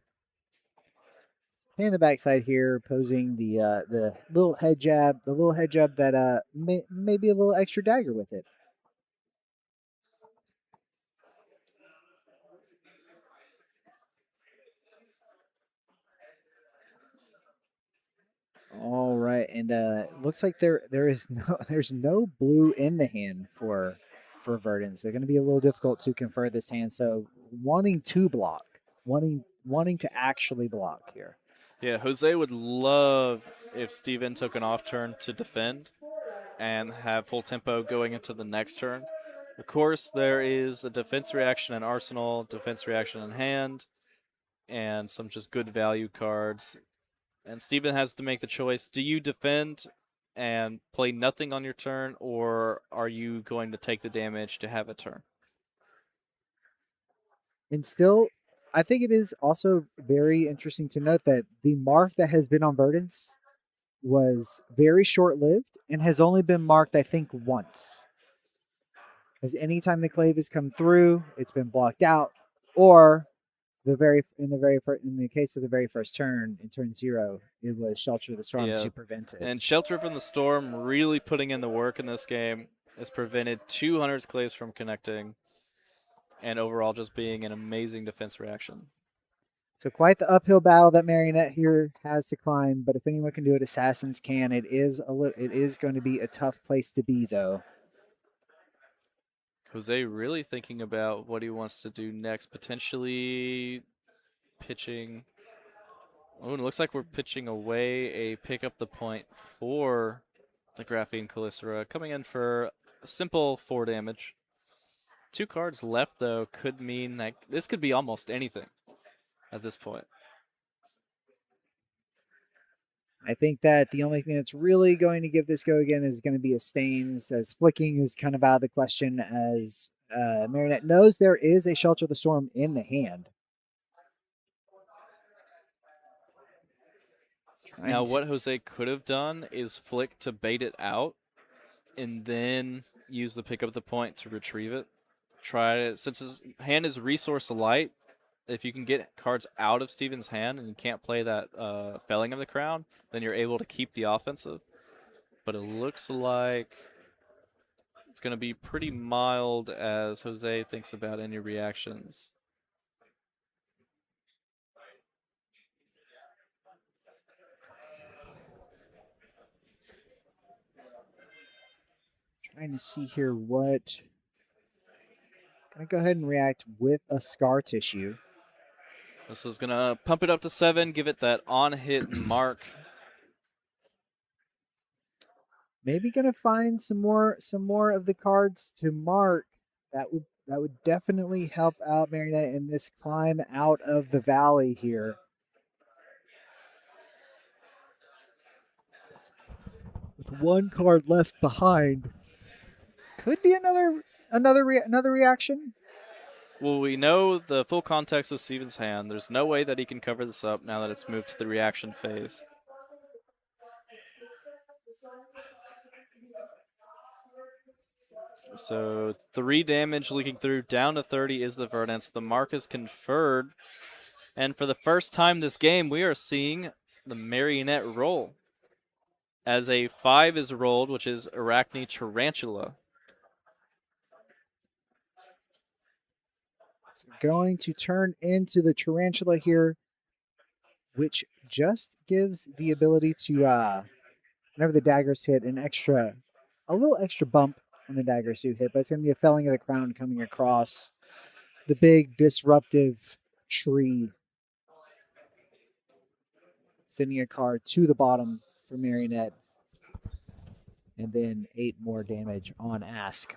In the backside here, posing the little head jab, that may be a little extra dagger with it. All right, and looks like there's no blue in the hand for Verdance. They're going to be a little difficult to convert this hand. So wanting to block, wanting to actually block here. Yeah, Jose would love if Steven took an off turn to defend and have full tempo going into the next turn. Of course, there is a defense reaction in Arsenal, defense reaction in hand, and some just good value cards. And Steven has to make the choice. Do you defend and play nothing on your turn, or are you going to take the damage to have a turn? And still, I think it is also very interesting to note that the mark that has been on Verdance was very short-lived and has only been marked, I think, once. As anytime the clave has come through, it's been blocked out, or in the case of the very first turn, in turn 0, it was Shelter the Storm Yeah. to prevent it. And Shelter from the Storm really putting in the work in this game has prevented 200 claves from connecting, and overall just being an amazing defense reaction. So quite the uphill battle that Marionette here has to climb, but if anyone can do it, Assassins can. It is going to be a tough place to be, though. Jose really thinking about what he wants to do next, potentially pitching. Oh, it looks like we're pitching away a pick up the point for the Graphene Calycera, coming in for a simple 4 damage. 2 cards left, though, could mean that this could be almost anything at this point. I think that the only thing that's really going to give this go again is going to be a Stains, as flicking is kind of out of the question, as Marionette knows there is a Shelter the Storm in the hand. Now, what Jose could have done is flick to bait it out and then use the pick up the point to retrieve it. Try it. Since his hand is resource light, if you can get cards out of Steven's hand and you can't play that Felling of the Crown, then you're able to keep the offensive. But it looks like it's going to be pretty mild as Jose thinks about any reactions. Trying to see here what. Gonna go ahead and react with a Scar Tissue. This is going to pump it up to 7, give it that on-hit mark. Maybe gonna find some more of the cards to mark. That would definitely help out Marionette in this climb out of the valley here. With 1 card left behind, could be another reaction. Well, we know the full context of Steven's hand. There's no way that he can cover this up now that it's moved to the reaction phase. So 3 damage leaking through, down to 30 is the Verdance. The mark is conferred. And for the first time this game, we are seeing the Marionette roll. As a 5 is rolled, which is Arachne Tarantula. So going to turn into the Tarantula here, which just gives the ability to, whenever the daggers hit, a little extra bump when the daggers do hit, but it's going to be a Felling of the Crown coming across the big disruptive tree, sending a card to the bottom for Marionette, and then 8 more damage on Ask.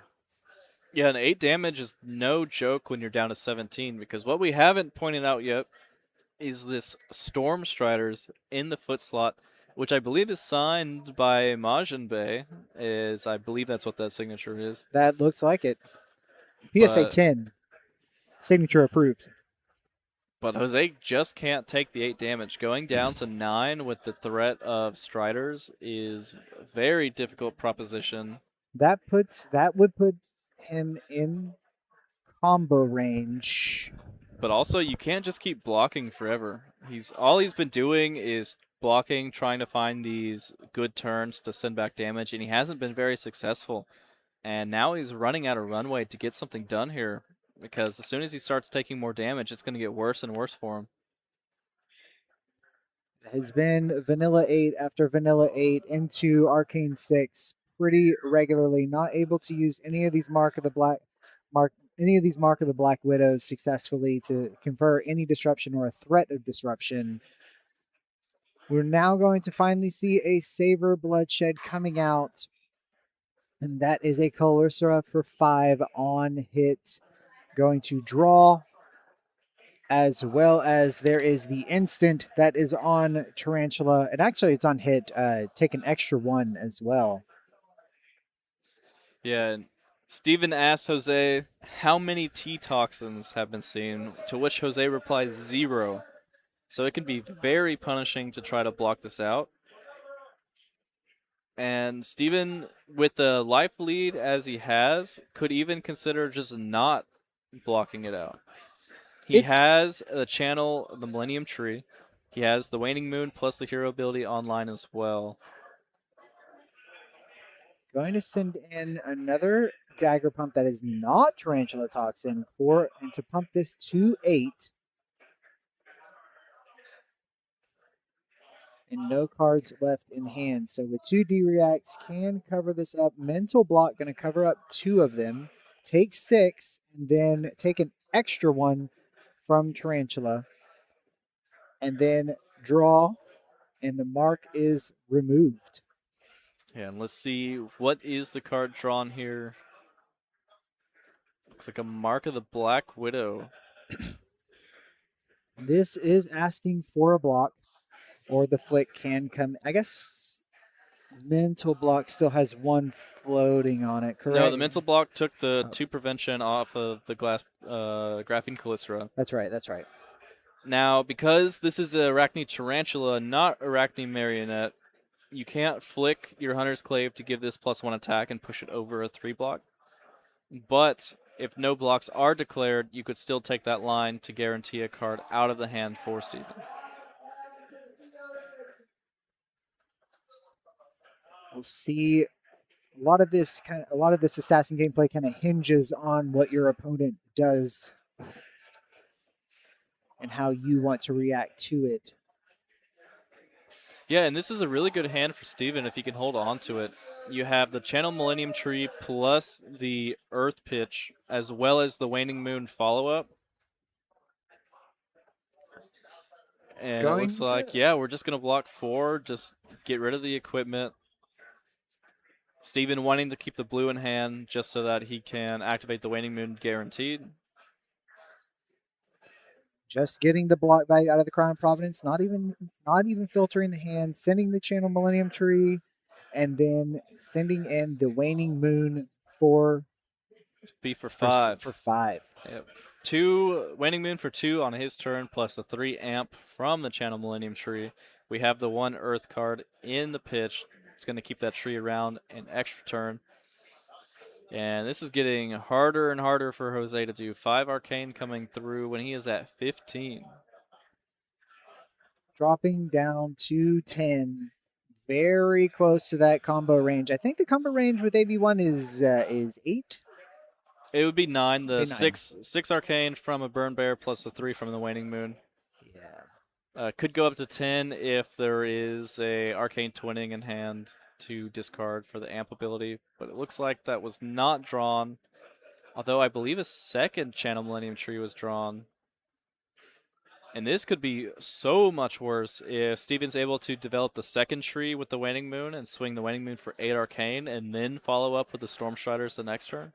Yeah, and 8 damage is no joke when you're down to 17, because what we haven't pointed out yet is this Storm Striders in the foot slot, which I believe is signed by Majin Bey. I believe that's what that signature is. That looks like it. PSA 10. Signature approved. But Jose just can't take the 8 damage. Going down to 9 with the threat of Striders is a very difficult proposition. That would put him in combo range. But also, you can't just keep blocking forever. All he's been doing is blocking, trying to find these good turns to send back damage, and he hasn't been very successful. And now he's running out of runway to get something done here, because as soon as he starts taking more damage, it's going to get worse and worse for him. Has been Vanilla 8 after Vanilla 8 into Arcane 6 pretty regularly, not able to use any of these Mark of the Black Widows successfully to confer any disruption or a threat of disruption. We're now going to finally see a Savor Bloodshed coming out, and that is a Calycera for 5 on hit, going to draw, as well as there is the instant that is on Tarantula, and actually it's on hit, take an extra 1 as well. Yeah, and Steven asked Jose how many T-toxins have been seen, to which Jose replies 0. So it can be very punishing to try to block this out. And Steven, with the life lead as he has, could even consider just not blocking it out. He has the channel of the Millennium Tree. He has the Waning Moon plus the hero ability online as well. Going to send in another dagger pump that is not tarantula toxin and to pump this to 8. And no cards left in hand. So with 2D reacts can cover this up. Mental block going to cover up 2 of them. Take 6 and then take an extra one from tarantula. And then draw, and the mark is removed. Yeah, and let's see what is the card drawn here. Looks like a Mark of the Black Widow. This is asking for a block, or the flick can come. I guess mental block still has 1 floating on it, correct? No, the mental block took the 2 prevention off of the Graphene Calycera. That's right, that's right. Now, because this is a Arachne Tarantula, not Arachne Marionette, you can't flick your Hunter's Clave to give this +1 attack and push it over a 3 block. But if no blocks are declared, you could still take that line to guarantee a card out of the hand for Steven. We'll see a lot of this assassin gameplay kind of hinges on what your opponent does and how you want to react to it. Yeah, and this is a really good hand for Steven if he can hold on to it. You have the Channel Millennium Tree plus the Earth Pitch, as well as the Waning Moon follow-up. And it looks like, yeah, we're just going to block 4, just get rid of the equipment. Steven wanting to keep the blue in hand just so that he can activate the Waning Moon guaranteed. Just getting the block value out of the Crown of Providence, not even filtering the hand, sending the Channel Millennium Tree, and then sending in the Waning Moon for B for 5. For 5. Yep. 2 Waning Moon for 2 on his turn, plus the 3 amp from the Channel Millennium Tree. We have the 1 Earth card in the pitch. It's going to keep that tree around an extra turn. And this is getting harder and harder for Jose to do. 5 Arcane coming through when he is at 15. Dropping down to 10. Very close to that combo range. I think the combo range with AV1 is 8. It would be 9. The 9. 6 Arcane from a Burn Bear plus the 3 from the Waning Moon. Yeah. Could go up to 10 if there is a Arcane Twinning in hand to discard for the amp ability, but it looks like that was not drawn, although I believe a second Channel Millennium Tree was drawn. And this could be so much worse if Steven's able to develop the second tree with the Waning Moon and swing the Waning Moon for 8 Arcane and then follow up with the Storm Striders the next turn.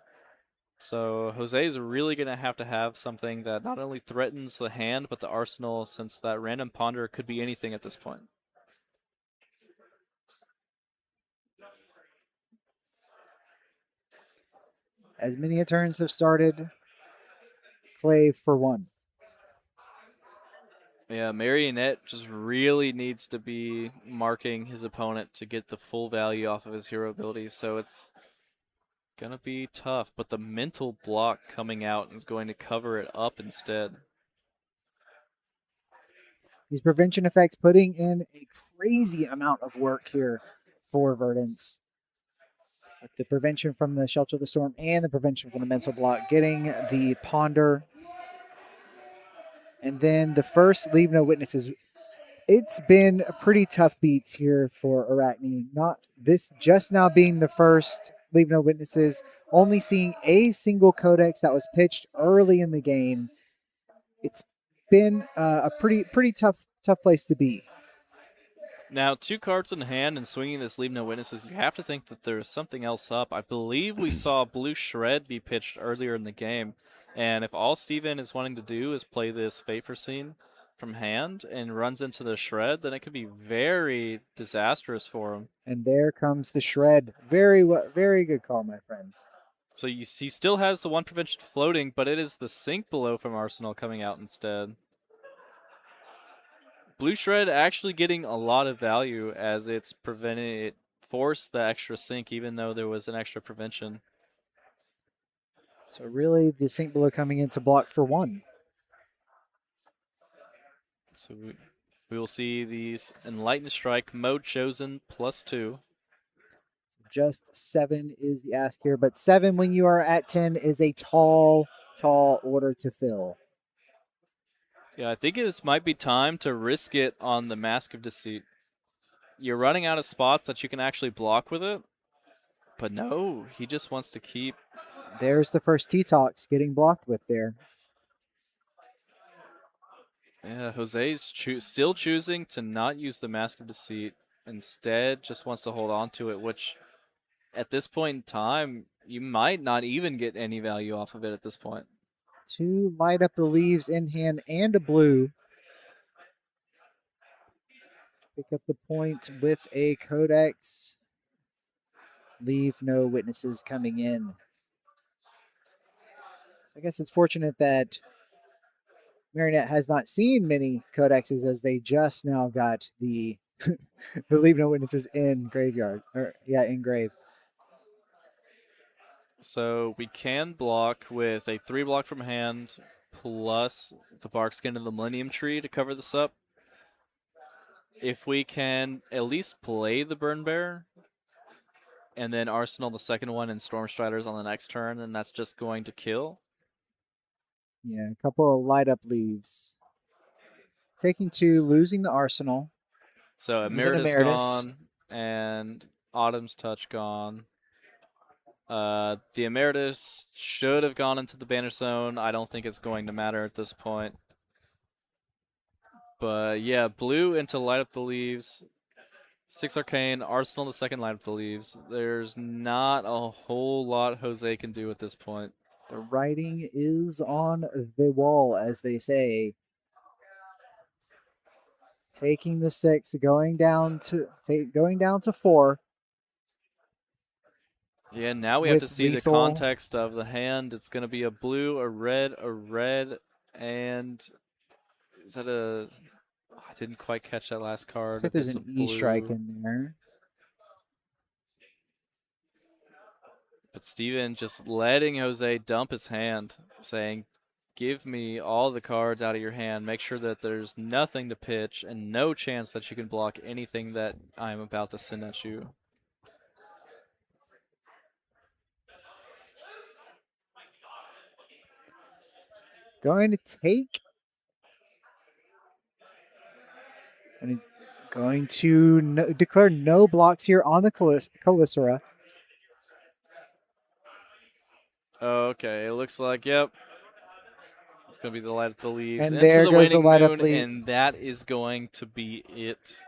So Jose is really going to have something that not only threatens the hand but the arsenal, since that random ponder could be anything at this point. As many turns have started, Clave for 1. Yeah, Marionette just really needs to be marking his opponent to get the full value off of his hero abilities, so it's going to be tough. But the mental block coming out is going to cover it up instead. These prevention effects putting in a crazy amount of work here for Verdance. With the prevention from the Shelter of the Storm and the prevention from the mental block, getting the Ponder. And then the first Leave No Witnesses. It's been a pretty tough beats here for Arachne. Not this just now being the first Leave No Witnesses, only seeing a single codex that was pitched early in the game. It's been a pretty tough place to be. Now, 2 cards in hand and swinging this Leave No Witnesses, you have to think that there's something else up. I believe we saw Blue Shred be pitched earlier in the game. And if all Steven is wanting to do is play this Fate Foreseen from hand and runs into the Shred, then it could be very disastrous for him. And there comes the Shred. Very good call, my friend. So he still has the 1 prevention floating, but it is the Sink Below from Arsenal coming out instead. Blue Shred actually getting a lot of value as it forced the extra sink even though there was an extra prevention. So really the Sink Below coming in to block for 1. So we will see these Enlightened Strike mode chosen +2. Just 7 is the ask here, but 7 when you are at 10 is a tall order to fill. Yeah, I think this might be time to risk it on the Mask of Deceit. You're running out of spots that you can actually block with it, but no, he just wants to keep. There's the first T-Tox getting blocked with there. Yeah, Jose's still choosing to not use the Mask of Deceit. Instead, just wants to hold on to it, which at this point in time, you might not even get any value off of it at this point. 2 light up the leaves in hand and a blue. Pick up the point with a Codex. Leave no witnesses coming in. I guess it's fortunate that Marionette has not seen many Codexes, as they just now got the the leave no witnesses in graveyard. In grave. So we can block with a 3 block from hand plus the bark skin of the Millennium Tree to cover this up. If we can at least play the Burn Bear and then Arsenal the second one and Storm Striders on the next turn, then that's just going to kill. Yeah, a couple of light up leaves. Taking 2, losing the Arsenal. So Emeritus. Emeritus gone and Autumn's Touch gone. The Emeritus should have gone into the Banish Zone. I don't think it's going to matter at this point. But yeah, blue into Light Up the Leaves. 6 Arcane, Arsenal the second Light Up the Leaves. There's not a whole lot Jose can do at this point. The writing is on the wall, as they say. Taking the 6, going down to 4. Yeah, now we have to see lethal. the context of the hand. It's going to be a blue, a red, and is that a... I didn't quite catch that last card. Looks like there's an E-strike in there. But Steven just letting Jose dump his hand, saying, give me all the cards out of your hand. Make sure that there's nothing to pitch and no chance that you can block anything that I'm about to send at you. Going to take. Going to declare no blocks here on the Calicera. Okay, it looks like, yep. It's going to be the Light Up the Leaves. And Into there the goes the Waning Light Up Moon, Leaf. and that is going to be it.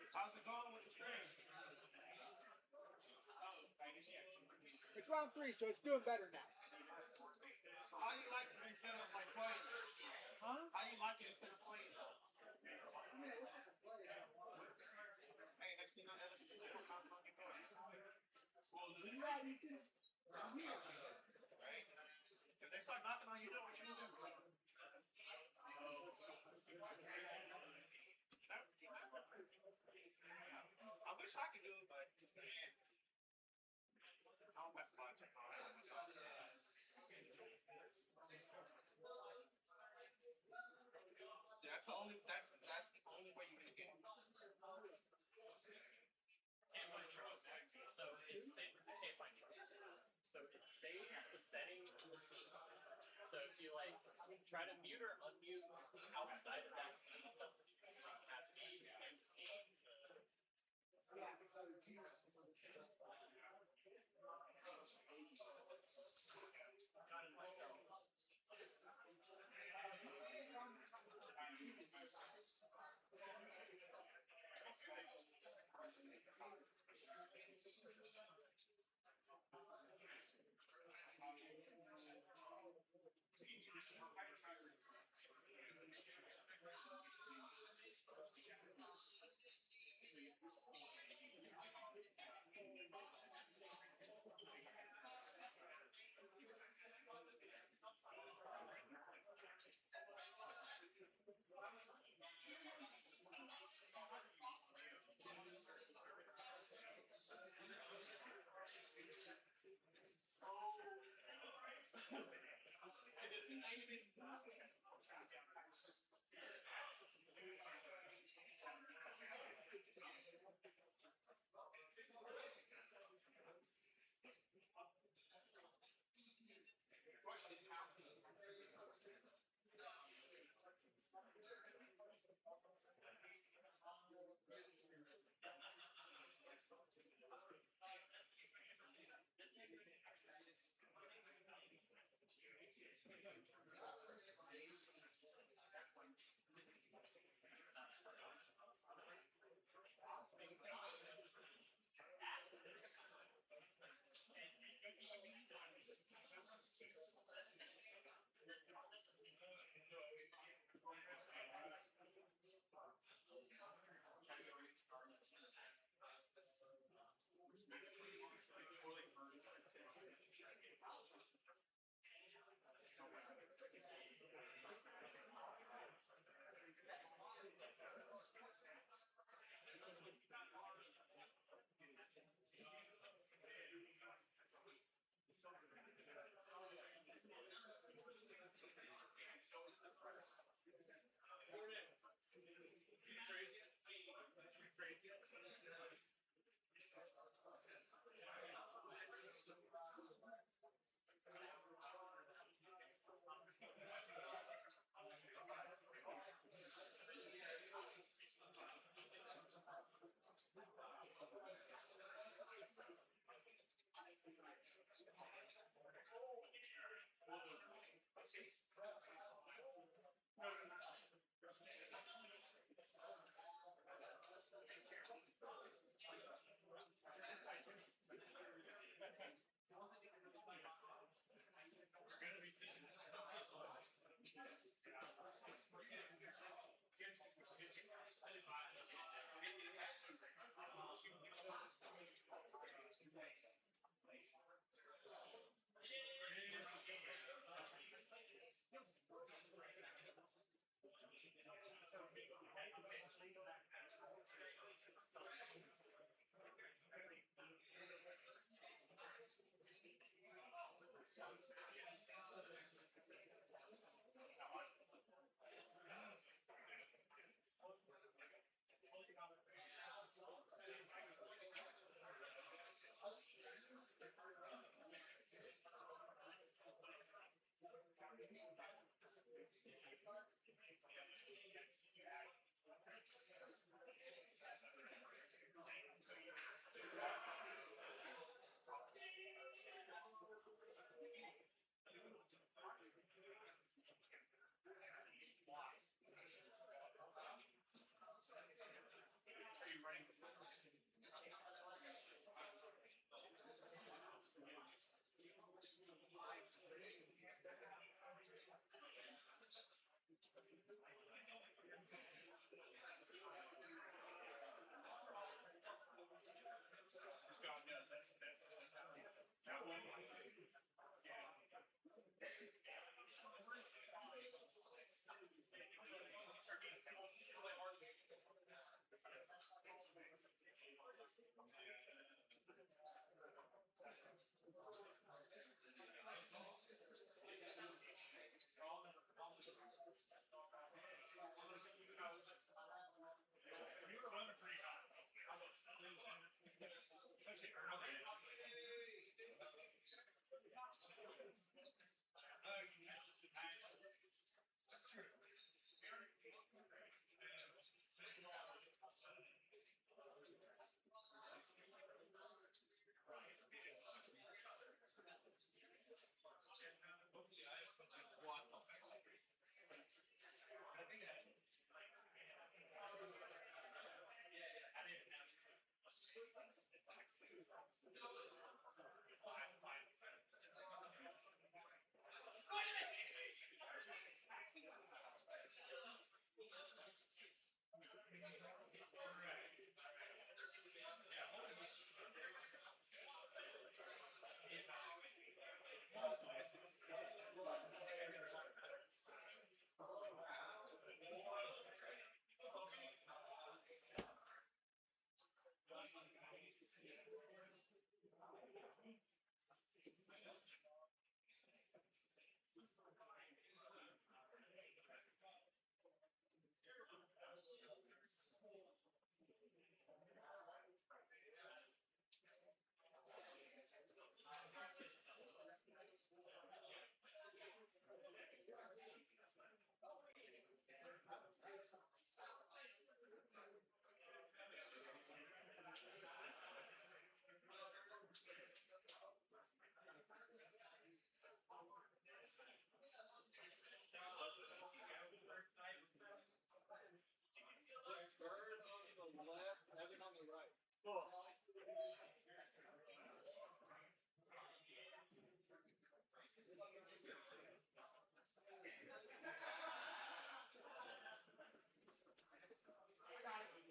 How's it going with the stream? It's round 3, so it's doing better now. So how you like it instead of like playing? Huh? How you like it instead of playing? Hey, next thing you know, Ellis is not fucking going. Yeah, you can. Right? If they start knocking on your door, what you gonna do? I wish I could do it, but I don't pass a lot of checks on that. That's the only way you can get it. Can't find tropes. So can't find tropes. So it saves the setting in the scene. So if you like try to mute or unmute outside of that scene, it doesn't have to be in the scene to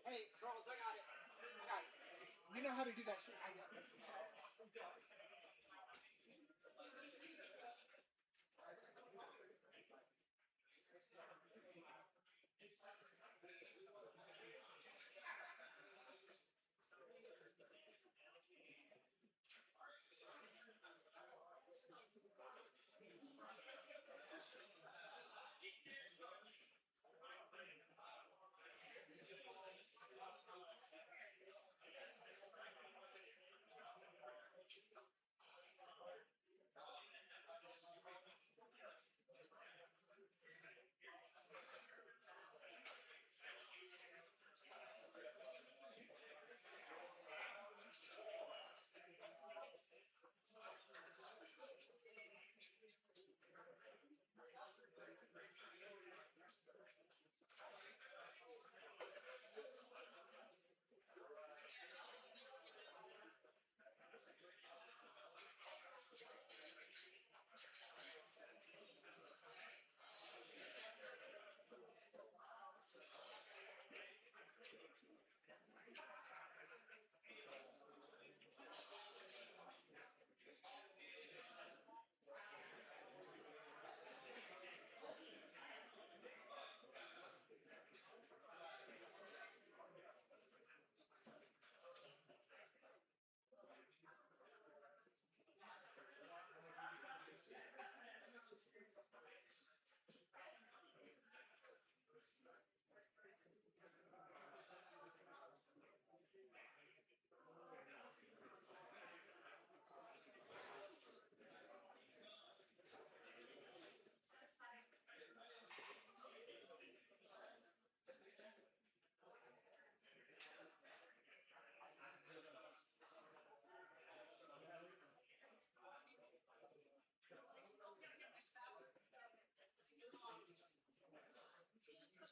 Hey, Charles, I got it. I got it. You know how to do that shit. I got it.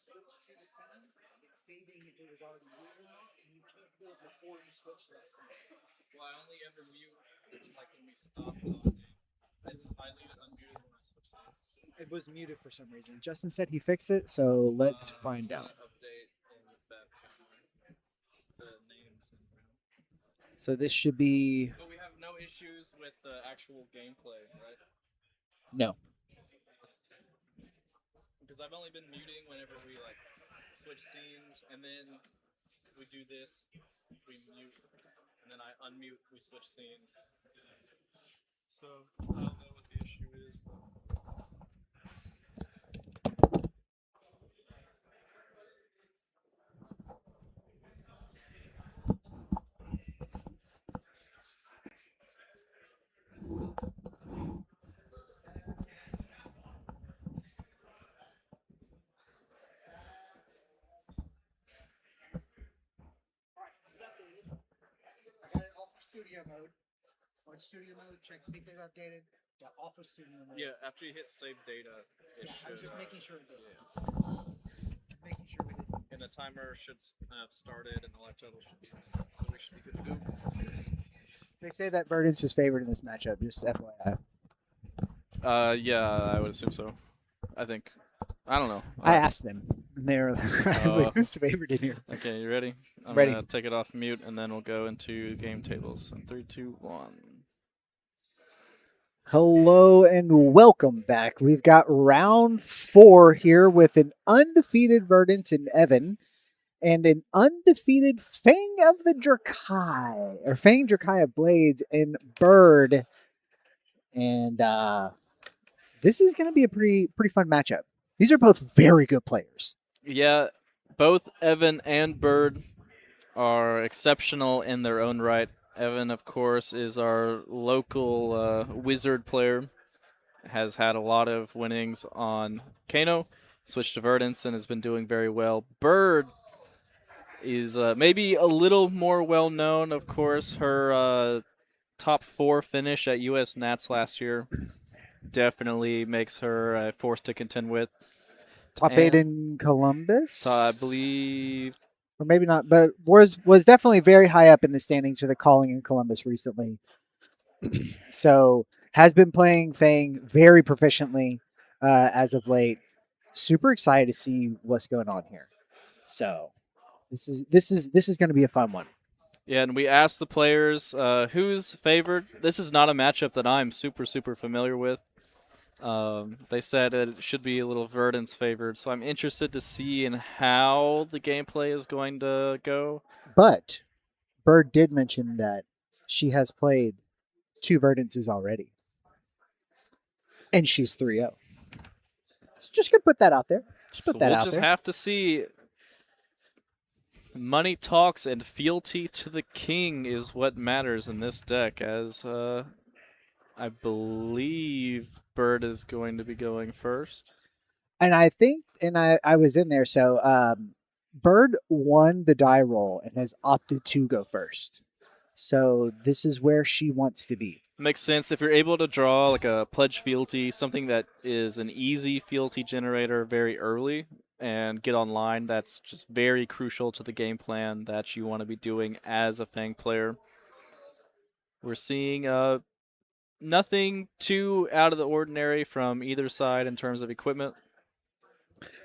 switch to the scene, it's saving if it was already muted or not, and you can't do it before you switch to that scene. Well, I only ever mute like when we stop talking. I leave it unmuted when I switch things. It was muted for some reason. Justin said he fixed it, so let's find I'm out. gonna update in the FAB counter the names. So this should be But we have no issues with the actual gameplay, right? no. Because I've only been muting whenever we like switch scenes, and then we do this, we mute, and then I unmute, we switch scenes. So I don't know what the issue is. Alright, it updated. I got it off of studio mode. On studio mode, check see if it updated. Got off of studio mode. Yeah, after you hit save data, it Yeah, should. I was just making sure it did. Yeah. Making sure we did. And the timer should have started, and the live title should be set, so we should be good to go. They say that Burden's his favorite in this matchup, just FYI. Yeah, I would assume so. I think. I don't know. I asked them, and they were like, who's the favorite in here? Okay, you ready? I'm Ready. gonna take it off mute, and then we'll go into game tables. In 3, 2, 1. Hello and welcome back. We've got round 4 here with an undefeated Verdance in Evan and an undefeated Fang of the Drakai, or Fang Drakai Blades in Bird. And this is going to be a pretty fun matchup. These are both very good players. Yeah, both Evan and Bird are exceptional in their own right. Evan, of course, is our local wizard player. Has had a lot of winnings on Kano, switched to Verdance, and has been doing very well. Bird is maybe a little more well known, of course. Her top 4 finish at US Nats last year definitely makes her a force to contend with. Top 8 in Columbus? I believe. Or maybe not, but was definitely very high up in the standings for the calling in Columbus recently. So has been playing Fang very proficiently as of late. Super excited to see what's going on here. So this is going to be a fun one. Yeah, and we asked the players who's favored. This is not a matchup that I'm super familiar with. They said it should be a little Verdance favored, so I'm interested to see in how the gameplay is going to go. But Bird did mention that she has played 2 Verdances already. And she's 3-0. So just gonna put that out there. Just put that we'll out just there. have to see. Money talks, and fealty to the king is what matters in this deck, as I believe Bird is going to be going first. And I think, and I was in there, so Bird won the die roll and has opted to go first. So this is where she wants to be. Makes sense. If you're able to draw like a pledge fealty, something that is an easy fealty generator very early, and get online, that's just very crucial to the game plan that you want to be doing as a Fang player. We're seeing nothing too out of the ordinary from either side in terms of equipment.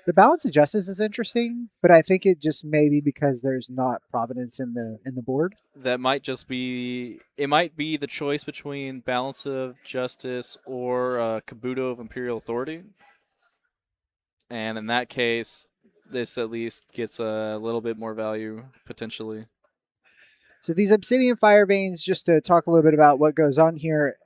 The balance of justice is interesting, but I think it just may be because there's not providence in the board. That might just be, it might be the choice between balance of justice or Kabuto of Imperial Authority. And in that case, this at least gets a little bit more value, potentially. So these Obsidian Fire Veins, just to talk a little bit about what goes on here,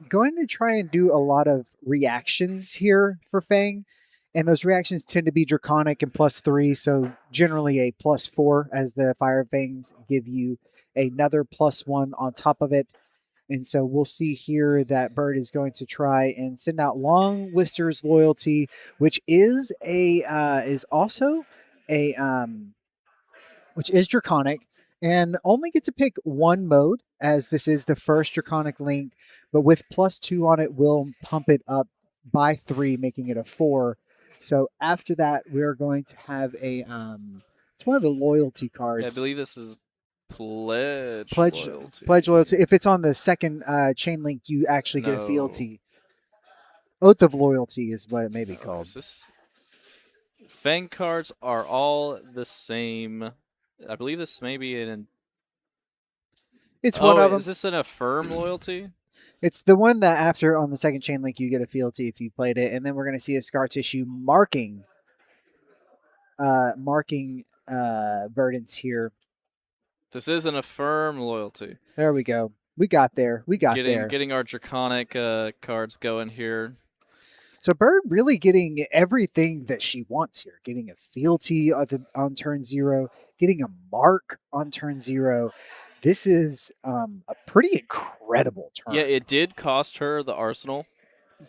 going to try and do a lot of reactions here for Fang. And those reactions tend to be Draconic and +3, so generally a +4 as the Fire Fangs give you another +1 on top of it. And so we'll see here that Bird is going to try and send out Long Wister's Loyalty, which is also which is Draconic, and only get to pick one mode, as this is the first Draconic link, but with +2 on it will pump it up by 3, making it a 4. So after that, we're going to have a it's one of the loyalty Yeah, I cards. believe this is pledge Pledge loyalty. pledge loyalty. If it's on the second chain link, you actually get a No. fealty. Oath of loyalty is what it may be Okay, called. is this Fang cards are all the same. I believe this may be an. It's Oh, one of them. is this an affirm loyalty? It's the one that after on the second chain link you get a fealty if you played it, and then we're going to see a scar tissue marking verdants here. This is an affirm loyalty. There we go. We got there. We got there. Getting our draconic cards going here. So Bird really getting everything that she wants here. Getting a fealty on turn 0, getting a mark on turn 0. This is a pretty incredible turn. Yeah, it did cost her the arsenal,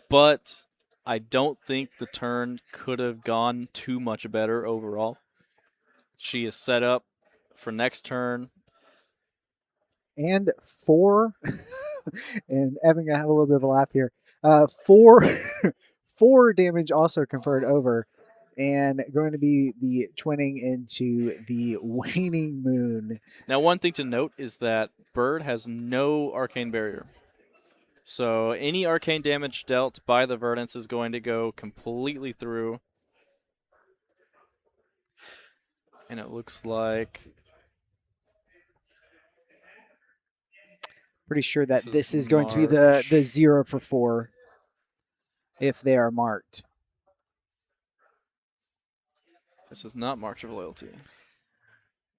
but I don't think the turn could have gone too much better overall. She is set up for next turn. And 4, and Evan gonna have a little bit of a laugh here. 4, 4 damage also conferred over, and going to be the twinning into the waning moon. Now, one thing to note is that Bird has no arcane barrier. So any arcane damage dealt by the Verdance is going to go completely through. And it looks like Pretty sure that this is going to be March. the 0 for 4 if they are marked. This is not March of Loyalty.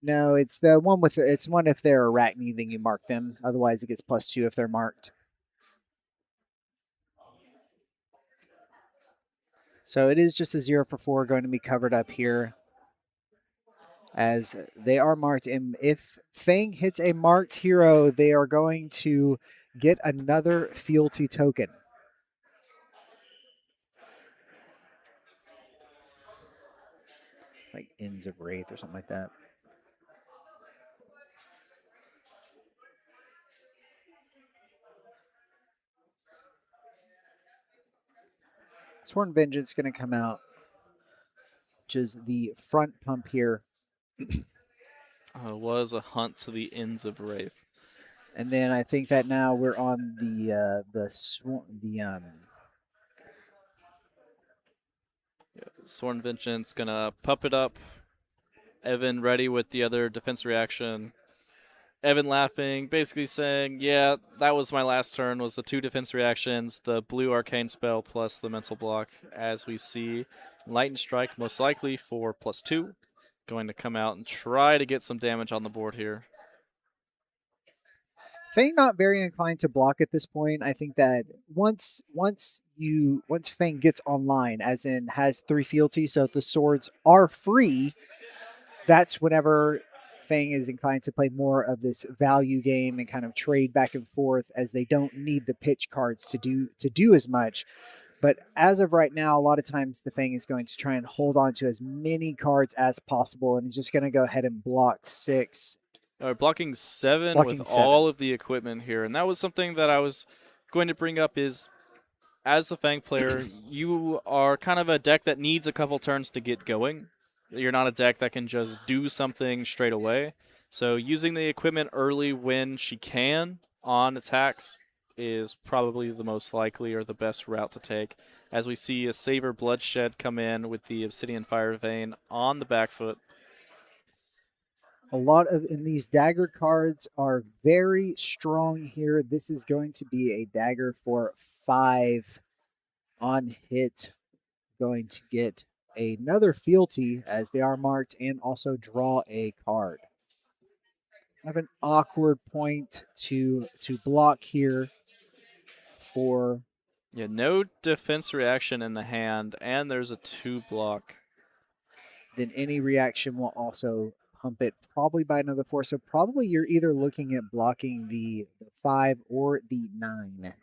No, it's the one with it's one if they're Arachne, then you mark them. Otherwise, it gets +2 if they're marked. So it is just a 0 for 4 going to be covered up here, as they are marked. And if Fang hits a marked hero, they are going to get another fealty token. Like Ends of Wraith or something like that. Sworn Vengeance going to come out, which is the front pump here. It was a hunt to the Ends of Wraith. And then I think that now we're on Sworn Vengeance gonna pup it up. Evan ready with the other defense reaction. Evan laughing, basically saying, yeah, that was my last turn, was the 2 defense reactions, the blue arcane spell plus the mental block. As we see, Light and Strike most likely for +2. Going to come out and try to get some damage on the board here. Fang not very inclined to block at this point. I think that once Fang gets online, as in has 3 fealty, so the swords are free, that's whenever Fang is inclined to play more of this value game and kind of trade back and forth, as they don't need the pitch cards to do as much. But as of right now, a lot of times the Fang is going to try and hold on to as many cards as possible, and he's just going to go ahead and block 6. Blocking 7 Blocking with 7. all of the equipment here. And that was something that I was going to bring up is, as the Fang player, you are kind of a deck that needs a couple turns to get going. You're not a deck that can just do something straight away. So using the equipment early when she can on attacks is probably the most likely or the best route to take. As we see a Saber Bloodshed come in with the Obsidian Fire Vein on the back foot. A lot of these dagger cards are very strong here. This is going to be a dagger for 5 on hit. Going to get another fealty as they are marked and also draw a card. I have an awkward point to block here for... Yeah, no defense reaction in the hand, and there's a 2 block. Then any reaction will also pump it probably by another 4. So probably you're either looking at blocking the 5 or the 9.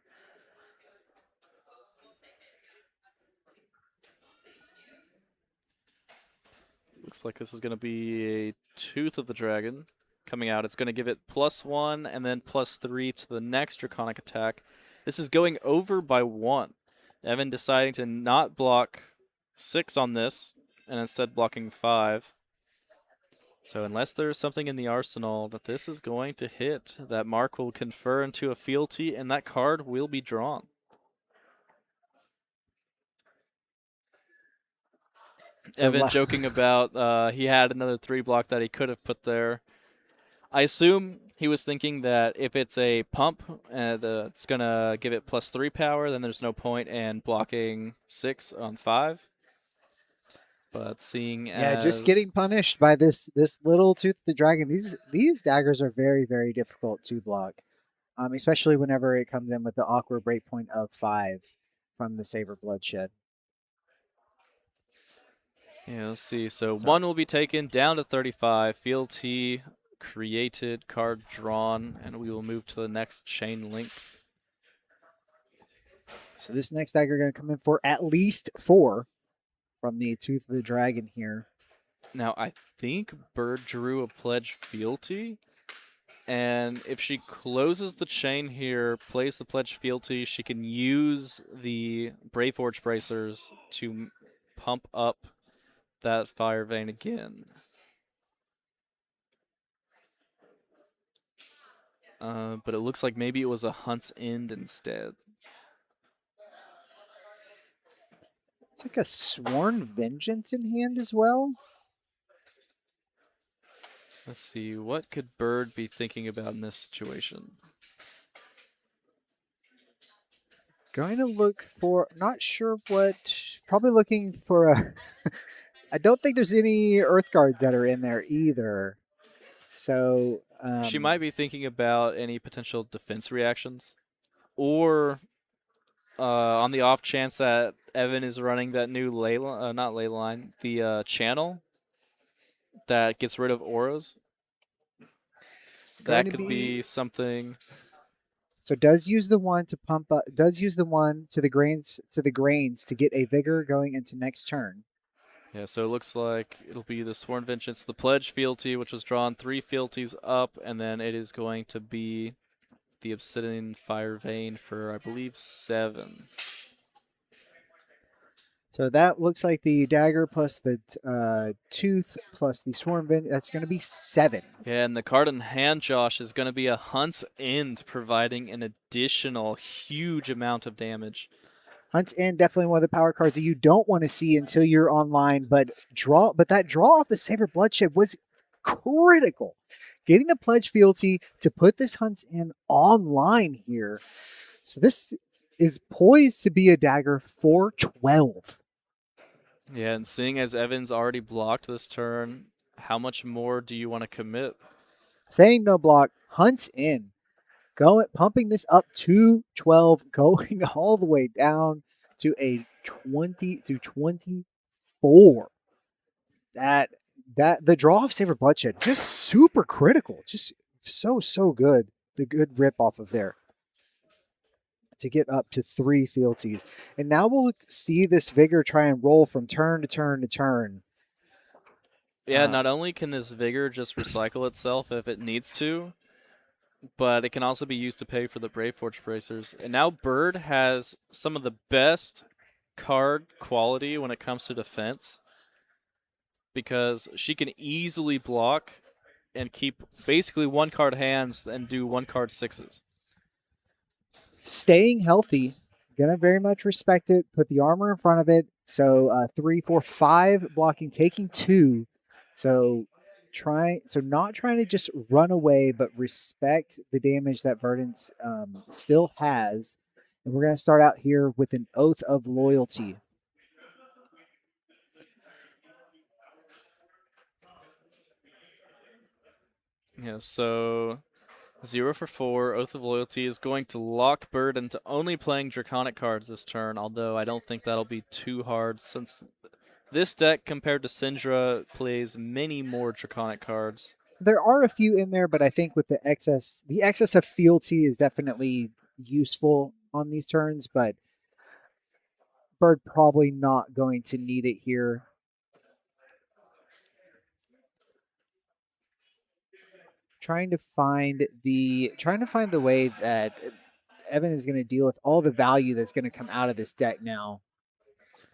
Looks like this is going to be a Tooth of the Dragon coming out. It's going to give it +1 and then +3 to the next Draconic attack. This is going over by 1. Evan deciding to not block 6 on this, and instead blocking 5. So unless there's something in the arsenal that this is going to hit, that mark will confer into a fealty, and that card will be drawn. So Evan joking about he had another 3 block that he could have put there. I assume he was thinking that if it's a pump, it's going to give it +3 power, then there's no point in blocking 6 on 5. But seeing yeah, as just getting punished by this little Tooth the Dragon. These daggers are very, very difficult to block, especially whenever it comes in with the awkward breakpoint of 5 from the Saber Bloodshed. Yeah, let's see. So 1 will be taken down to 35. Fealty created, card drawn, and we will move to the next chain link. So this next dagger going to come in for at least 4 from the Tooth of the Dragon here. Now, I think Bird drew a pledge fealty, and if she closes the chain here, plays the pledge fealty, she can use the Braveforge bracers to pump up that fire vein again. But it looks like maybe it was a Hunt's End instead. It's like a Sworn Vengeance in hand as well. Let's see, what could Bird be thinking about in this situation? Going to look for, not sure what, probably looking for a, I don't think there's any Earth Guards that are in there either. So. She might be thinking about any potential defense reactions. Or on the off chance that Evan is running that new not ley line, the channel that gets rid of auras. That could be something. So does use the one to pump up, does use the one to the grains to get a vigor going into next turn. Yeah, so it looks like it'll be the Sworn Vengeance, the Pledge fealty, which was drawn 3 fealties up, and then it is going to be the Obsidian Fire Vein for, I believe, 7. So that looks like the dagger plus the tooth plus the Sworn Vengeance. That's going to be 7. Yeah, and the card in hand, Josh, is going to be a Hunt's End, providing an additional huge amount of damage. Hunt's End, definitely one of the power cards that you don't want to see until you're online, but that draw off the Saber Bloodshed was critical. Getting the Pledge fealty to put this Hunt's End online here. So this is poised to be a dagger for 12. Yeah, and seeing as Evans already blocked this turn, how much more do you want to commit? Saying no block, Hunt's in. Pumping this up to 12, going all the way down to a 20 to 24. That the draw of Saber Bloodshed, just super critical. Just so good. The good rip off of there to get up to 3 fealties. And now we'll see this Vigor try and roll from turn to turn to turn. Yeah, not only can this Vigor just recycle itself if it needs to, but it can also be used to pay for the Braveforge bracers. And now Bird has some of the best card quality when it comes to defense, because she can easily block and keep basically 1 card hands and do 1 card 6s. Staying healthy, gonna very much respect it. Put the armor in front of it. So 3, 4, 5 blocking, taking 2. So not trying to just run away, but respect the damage that Verdant still has. And we're gonna start out here with an Oath of Loyalty. Yeah, so 0 for 4, Oath of Loyalty is going to lock Bird into only playing Draconic cards this turn, although I don't think that'll be too hard since this deck, compared to Syndra, plays many more Draconic cards. There are a few in there, but I think with the excess of fealty is definitely useful on these turns, but Bird probably not going to need it here. Trying to find the way that Evan is going to deal with all the value that's going to come out of this deck now.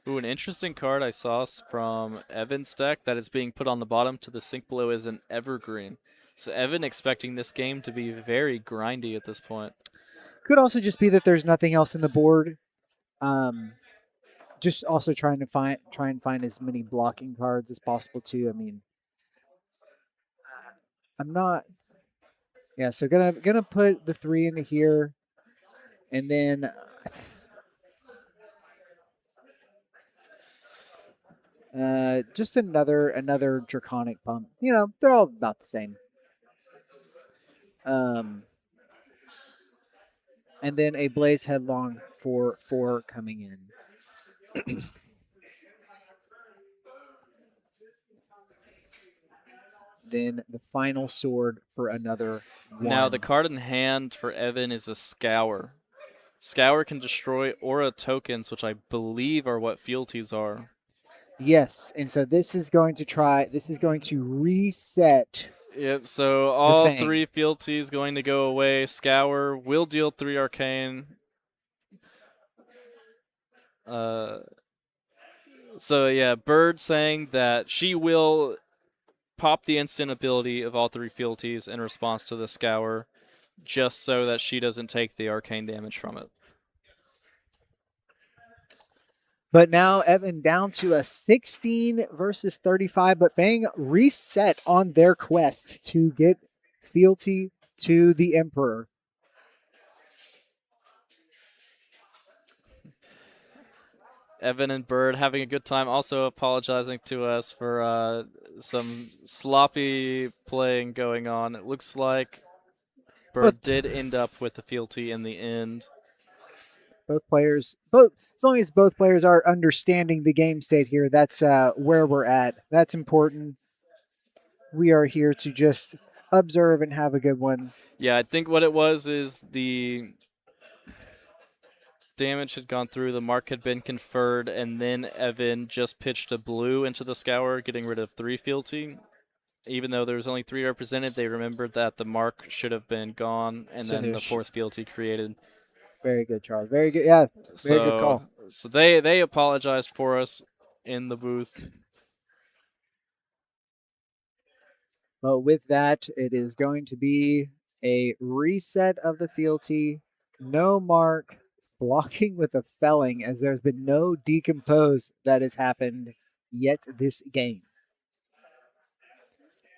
Ooh, an interesting card I saw from Evan's deck that is being put on the bottom to the sink below is an Evergreen. So Evan expecting this game to be very grindy at this point. Could also just be that there's nothing else in the board. Um, just also try and find as many blocking cards as possible too. I mean, I'm not. Yeah, so gonna put the 3 into here, and then just another draconic pump. You know, they're all about the same. Um, and then a blaze headlong for 4 coming in. Then the final sword for another 1. Now the card in hand for Evan is a Scour. Scour can destroy aura tokens, which I believe are what fealties are. Yes, and so this is going to reset. Yep, so all Fang. 3 fealties going to go away. Scour will deal 3 arcane. So yeah, Bird saying that she will pop the instant ability of all 3 fealties in response to the Scour, just so that she doesn't take the arcane damage from it. But now Evan down to a 16 versus 35, but Fang reset on their quest to get fealty to the Emperor. Evan and Bird having a good time, also apologizing to us for some sloppy playing going on. It looks like Bird did end up with the fealty in the end. Both as long as both players are understanding the game state here, that's where we're at. That's important. We are here to just observe and have a good one. Yeah, I think what it was is the damage had gone through, the mark had been conferred, and then Evan just pitched a blue into the Scour, getting rid of 3 fealty. Even though there was only 3 represented, they remembered that the mark should have been gone, and so then the 4th fealty created. Very good, Charles. Very good. Yeah, very good call. So they apologized for us in the booth. But with that, it is going to be a reset of the fealty. No mark, blocking with a felling, as there's been no decompose that has happened yet this game.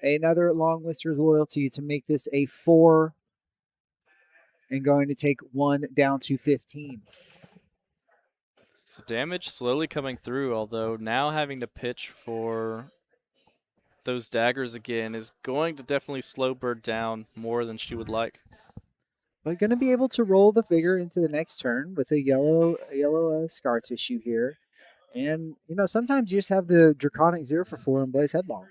Another long lister's loyalty to make this a 4 and going to take 1 down to 15. So damage slowly coming through, although now having to pitch for those daggers again is going to definitely slow Bird down more than she would like. But going to be able to roll the figure into the next turn with a yellow scar tissue here. And, you know, sometimes you just have the Draconic 0 for 4 and Blaze Headlong.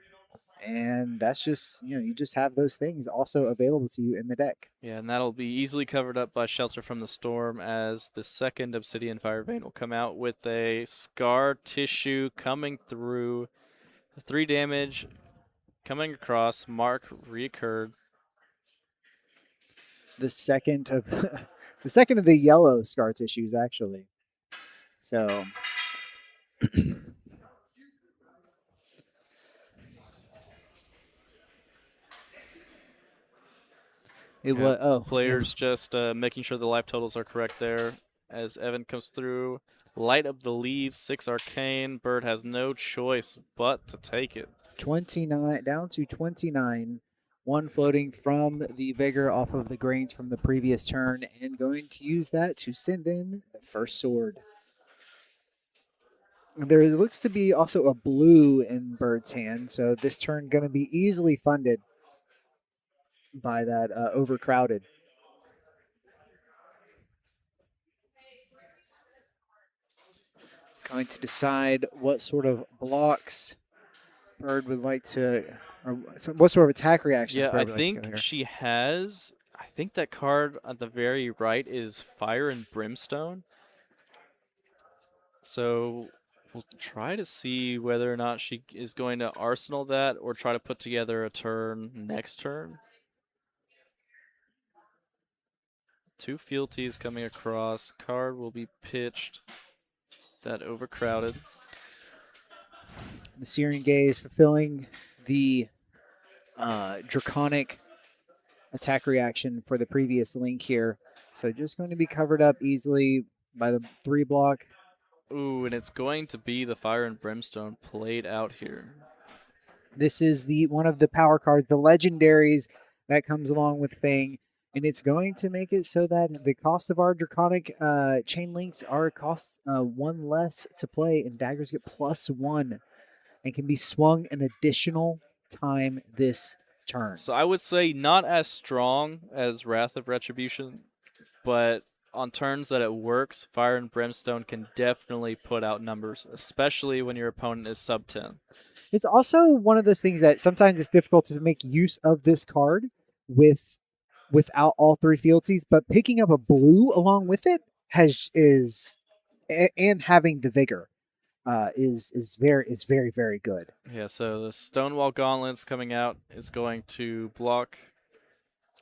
And that's just, you know, you just have those things also available to you in the deck. Yeah, and that'll be easily covered up by Shelter from the Storm, as the second Obsidian Fire Vein will come out with a Scar Tissue coming through. 3 damage coming across. Mark reoccurred. The second of the yellow scar tissues, actually. So it was players just making sure the life totals are correct there as Evan comes through. Light up the leaves, 6 arcane. Bird has no choice but to take it. 29 down to 29. 1 floating from the vigor off of the grains from the previous turn, and going to use that to send in the first sword. There looks to be also a blue in Bird's hand, so this turn going to be easily funded by that overcrowded. Going to decide what sort of blocks Bird would like to, or what sort of attack reaction. Yeah, Bird I would like to go think here. she has. I think that card on the very right is Fire and Brimstone. So we'll try to see whether or not she is going to arsenal that or try to put together a turn next turn. 2 fealties coming across. Card will be pitched. that overcrowded. The Searing Gaze fulfilling the draconic attack reaction for the previous link here. So just going to be covered up easily by the 3 block. Ooh, and it's going to be the Fire and Brimstone played out here. This is the one of the power cards, the legendaries that comes along with Fang, and it's going to make it so that the cost of our draconic chain links are cost 1 less to play, and daggers get +1 and can be swung an additional time this turn. So I would say not as strong as Wrath of Retribution, but on turns that it works, Fire and Brimstone can definitely put out numbers, especially when your opponent is sub 10. It's also one of those things that sometimes it's difficult to make use of this card without all 3 fealties, but picking up a blue along with it and having the vigor is very, very good. Yeah, so the Stonewall Gauntlets coming out is going to block.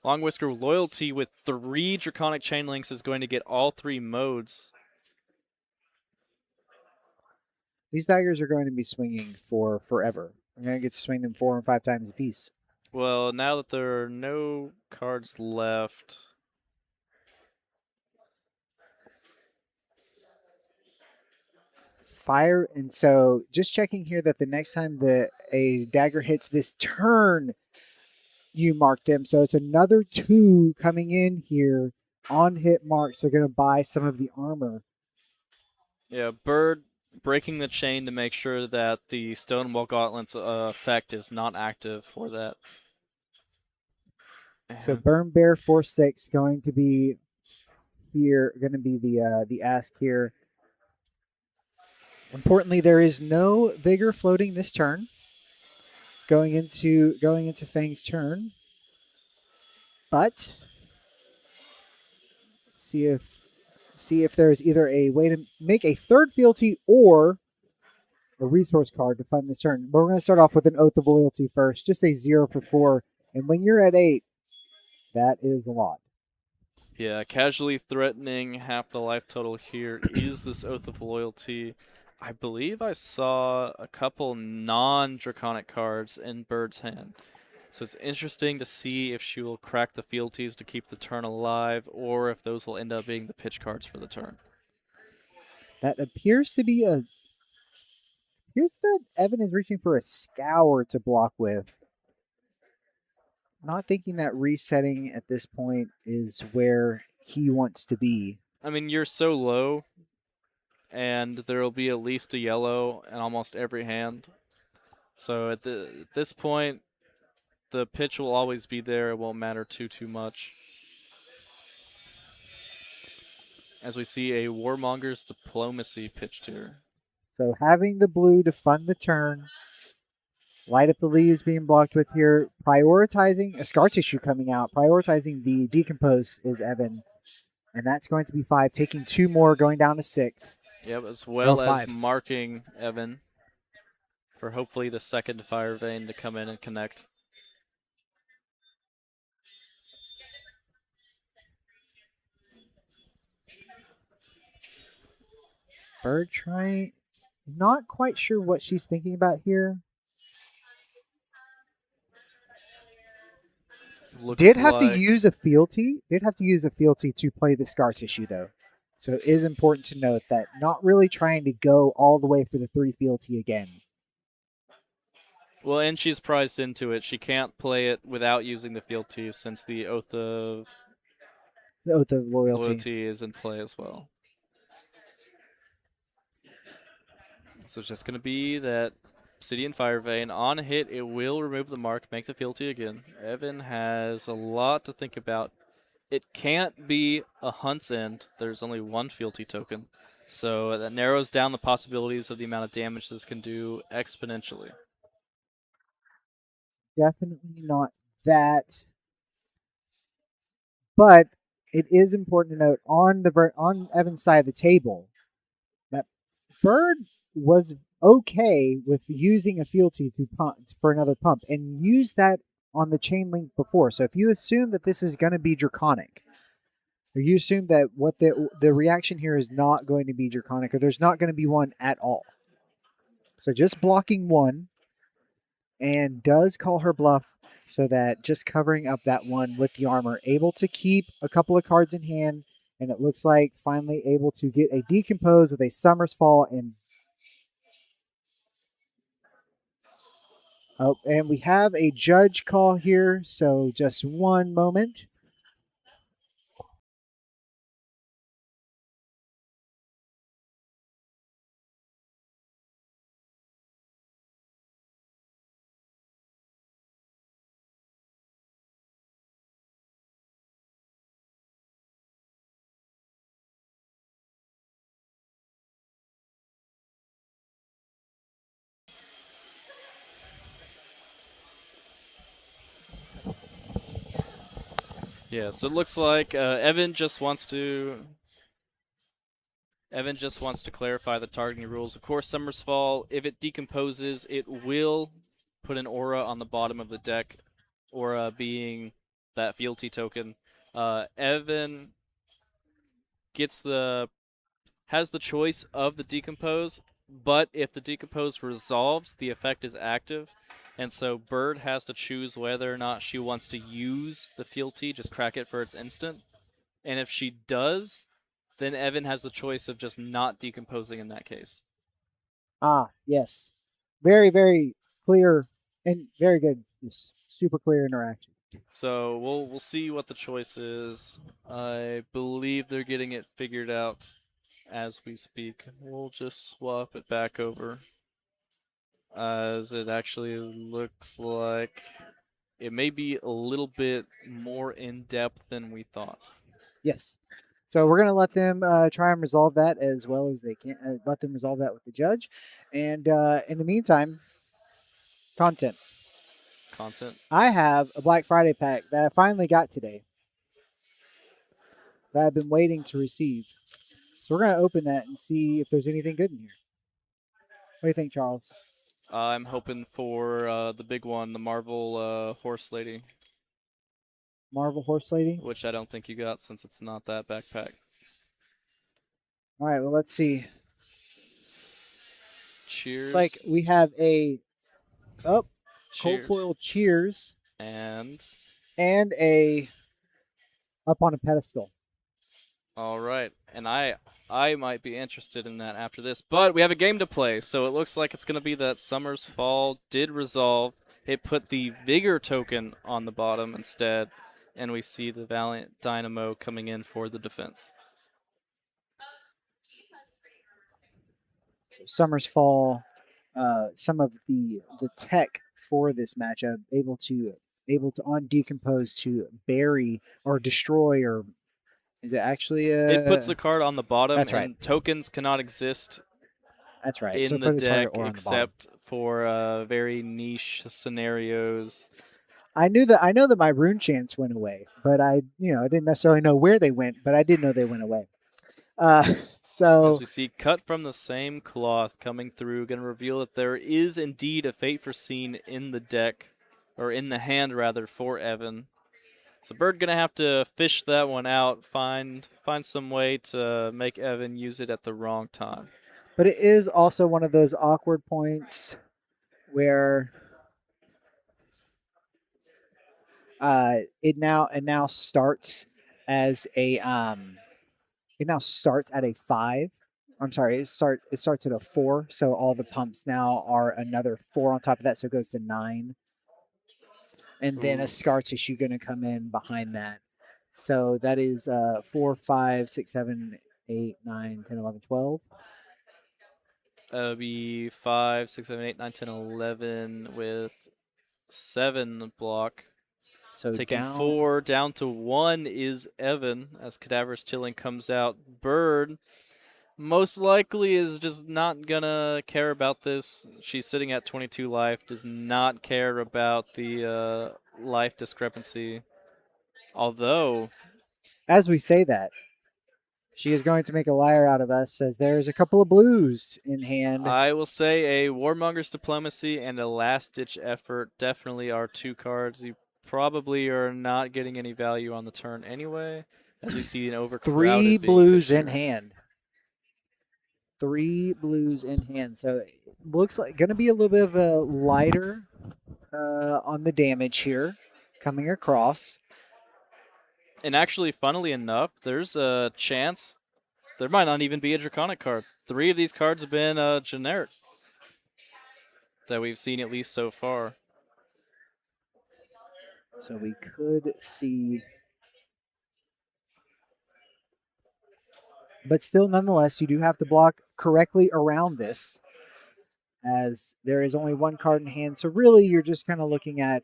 Long Whisker Loyalty with 3 Draconic Chain Links is going to get all 3 modes. These daggers are going to be swinging for forever. I'm going to get to swing them 4 and 5 times a piece. Well, now that there are no cards left, Fire, and so just checking here that the next time a dagger hits this turn, you mark them. So it's another 2 coming in here on hit marks. They're going to buy some of the armor. yeah, Bird breaking the chain to make sure that the Stonewall Gauntlets effect is not active for that. So Burn Bear 4/6 going to be here, going to be the ask here. Importantly, there is no vigor floating this turn. Going into Fang's turn, but see if there's either a way to make a 3rd fealty or a resource card to fund this turn. But we're going to start off with an Oath of Loyalty first, just a 0 for 4, and when you're at 8, that is a lot. Yeah, casually threatening half the life total here is this Oath of Loyalty. I believe I saw a couple non-draconic cards in Bird's hand. So it's interesting to see if she will crack the fealties to keep the turn alive, or if those will end up being the pitch cards for the turn. That appears to be Here's that Evan is reaching for a Scour to block with. Not thinking that resetting at this point is where he wants to be. I mean, you're so low, and there will be at least a yellow in almost every hand. So at this point, the pitch will always be there. It won't matter too much. As we see a Warmonger's Diplomacy pitched here. So having the blue to fund the turn. Light up the leaves being blocked with here. Prioritizing a Scar Tissue coming out. Prioritizing the Decompose is Evan. And that's going to be 5. Taking 2 more, going down to 6. Yep, as well as 5. marking Evan for hopefully the second Fire Vein to come in and connect. Bird trying, not quite sure what she's thinking about here. Did have to use a fealty. Did have to use a fealty to play the Scar Tissue though. So it is important to note that not really trying to go all the way for the 3 fealty again. Well, and she's prized into it. She can't play it without using the fealties since the Oath of Loyalty is in play as well. So it's just going to be that Obsidian Fire Vein. On hit, it will remove the mark, make the fealty again. Evan has a lot to think about. It can't be a Hunt's End. There's only 1 fealty token. So that narrows down the possibilities of the amount of damage this can do exponentially. Definitely not that. But it is important to note on Evan's side of the table that Bird was okay with using a fealty to pump for another pump and used that on the chain link before. So if you assume that this is going to be draconic, Or you assume that what the reaction here is not going to be draconic, or there's not going to be one at all. So just blocking one, and does call her bluff, so that just covering up that one with the armor, able to keep a couple of cards in hand, and it looks like finally able to get a decompose with a Summer's Fall. And oh, and we have a judge call here, so just one moment. Yeah, so it looks like Evan just wants to clarify the targeting rules. Of course, Summer's Fall, if it decomposes, it will put an aura on the bottom of the deck, aura being that fealty token. Evan has the choice of the decompose, but if the decompose resolves, the effect is active. And so Bird has to choose whether or not she wants to use the fealty, just crack it for its instant. And if she does, then Evan has the choice of just not decomposing in that case. Yes. Very, very clear and very good. Just super clear interaction. So we'll see what the choice is. I believe they're getting it figured out as we speak. We'll just swap it back over, as it actually looks like it may be a little bit more in depth than we thought. Yes. So we're going to let them try and resolve that as well as they can. Let them resolve that with the judge. And in the meantime, content. I have a Black Friday pack that I finally got today that I've been waiting to receive. So we're going to open that and see if there's anything good in here. What do you think, Charles? I'm hoping for the big one, the Marvel Horse Lady. Marvel Horse Lady? Which I don't think you got since it's not that backpack. All right, well, let's see. Cheers. It's like we have a cold Cheers. foil cheers And a up on a pedestal. all right, and I might be interested in that after this, but we have a game to play, so it looks like it's going to be that Summer's Fall did resolve. It put the Vigor token on the bottom instead, and we see the Valiant Dynamo coming in for the defense. Summer's Fall, some of the tech for this matchup able to on decompose to bury or destroy, or is it actually it puts the card on the bottom. That's right. And tokens cannot exist. That's right. In so the put deck on except for very niche scenarios. I know that my rune chants went away, but I didn't necessarily know where they went, but I did know they went away. So as we see, cut from the same cloth coming through, going to reveal that there is indeed a Fate Foreseen in the deck, or in the hand rather, for Evan. So Bird going to have to fish that one out, find some way to make Evan use it at the wrong time. But it is also one of those awkward points where it now starts as a it now starts at a 5. I'm sorry, it starts at a 4, so all the pumps now are another 4 on top of that, so it goes to 9. And then a scar tissue going to come in behind that. So that is 4, 5, 6, 7, 8, 9, 10, 11, 12. Be 5, 6, 7, 8, 9, 10, 11 with 7 block. So taking 4 down to 1 is Evan as Cadaverous Tilling comes out. Bird most likely is just not gonna care about this. She's sitting at 22 life, does not care about the life discrepancy. Although, as we say that, she is going to make a liar out of us, as there's a couple of blues in hand. I will say a Warmonger's Diplomacy and a Last Ditch Effort definitely are 2 cards you probably are not getting any value on the turn anyway. as we see an Three overcrowded being blues fished in here. hand. 3 blues in hand. So it looks like going to be a little bit of a lighter on the damage here coming across. And actually, funnily enough, there's a chance there might not even be a Draconic card. 3 of these cards have been generic that we've seen at least so far. So we could see. But still, nonetheless, you do have to block correctly around this, as there is only 1 card in hand. So really, you're just kind of looking at,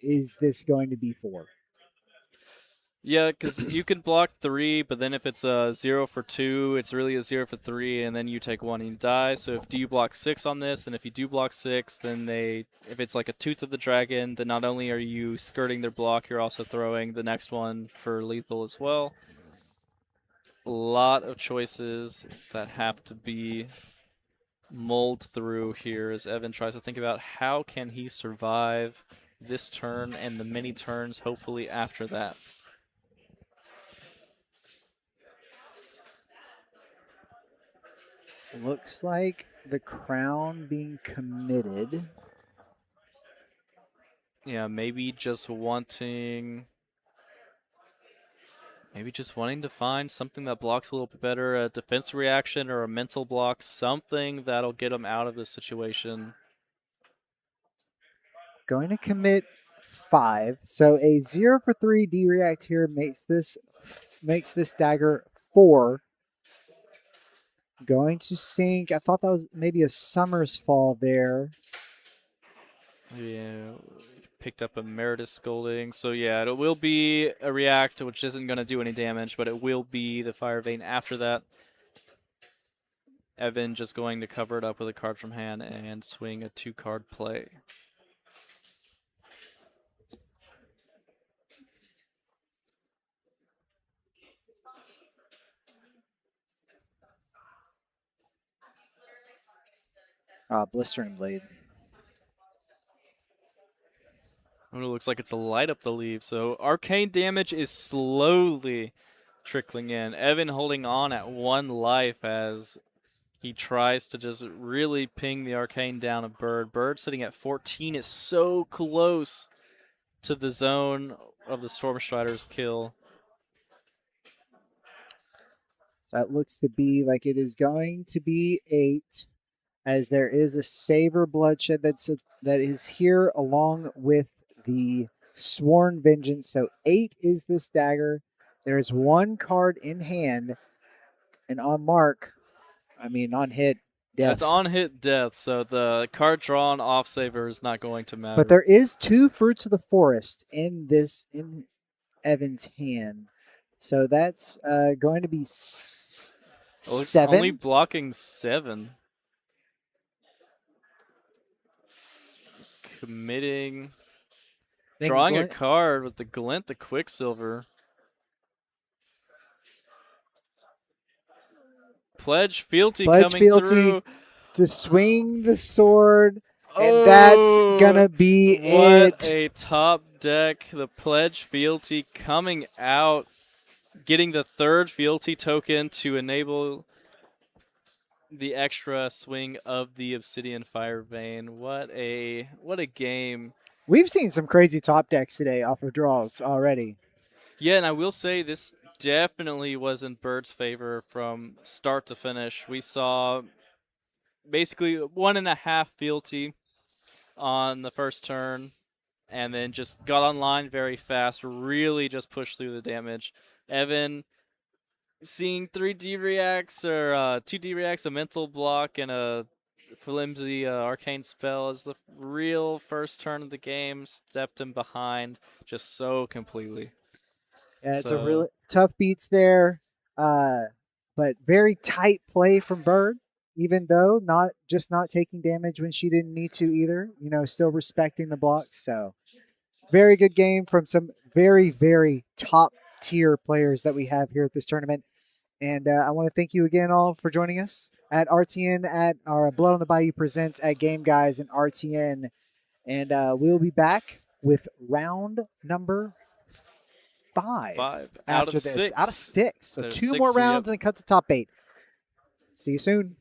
is this going to be 4? Yeah, because you can block 3, but then if it's a 0 for 2, it's really a 0 for 3, and then you take 1 and you die. So if do you block 6 on this, and if you do block 6, then if it's like a Tooth of the Dragon, then not only are you skirting their block, you're also throwing the next one for lethal as well. A lot of choices that have to be mulled through here as Evan tries to think about how can he survive this turn and the many turns hopefully after that. Looks like the crown being committed. Yeah, maybe just wanting to find something that blocks a little bit better, a defense reaction or a mental block, something that'll get him out of this situation. Going to commit 5. So a 0 for 3 D-react here makes this dagger 4. Going to sink. I thought that was maybe a Summer's Fall there. Yeah, picked up a Meritus Scolding. So yeah, it will be a react, which isn't going to do any damage, but it will be the Fire Vein after that. Evan just going to cover it up with a card from hand and swing a 2-card play. Blistering Blade. It looks like it's a light up the leaf. So arcane damage is slowly trickling in. Evan holding on at 1 life as he tries to just really ping the arcane down of Bird. Bird sitting at 14 is so close to the zone of the Stormstrider's kill. That looks to be like it is going to be 8, as there is a Saber Bloodshed that is here along with the Sworn Vengeance. So 8 is this dagger. There is 1 card in hand, and on hit, death. That's on hit death, so the card drawn off Saber is not going to matter. But there is 2 Fruits of the Forest in Evan's hand. So that's going to be 7. Only blocking 7. Committing. Then Drawing a Glint- card with the Glint, the Quicksilver. Pledge Fealty coming through. To swing the sword, and that's gonna be What it. a top deck. The Pledge Fealty coming out, getting the 3rd Fealty token to enable the extra swing of the Obsidian Fire Vein. What a game. We've seen some crazy top decks today off of draws already. Yeah, and I will say this definitely was in Bird's favor from start to finish. We saw basically 1.5 fealty on the first turn, and then just got online very fast, really just pushed through the damage. Evan seeing 3D reacts or 2D reacts, a mental block, and a flimsy arcane spell as the real first turn of the game stepped him behind just so completely. Yeah, it's a really tough beats there, but very tight play from Bird. Even though not taking damage when she didn't need to either, still respecting the blocks. So very good game from some very, very top tier players that we have here at this tournament. And I want to thank you again all for joining us at RTN at our Blood on the Bayou Presents at Game Guys and RTN. And we'll be back with round number 5 out after of this. 6. Out of 6. So There's 2 6 more for you. rounds and it cuts the top 8. See you soon.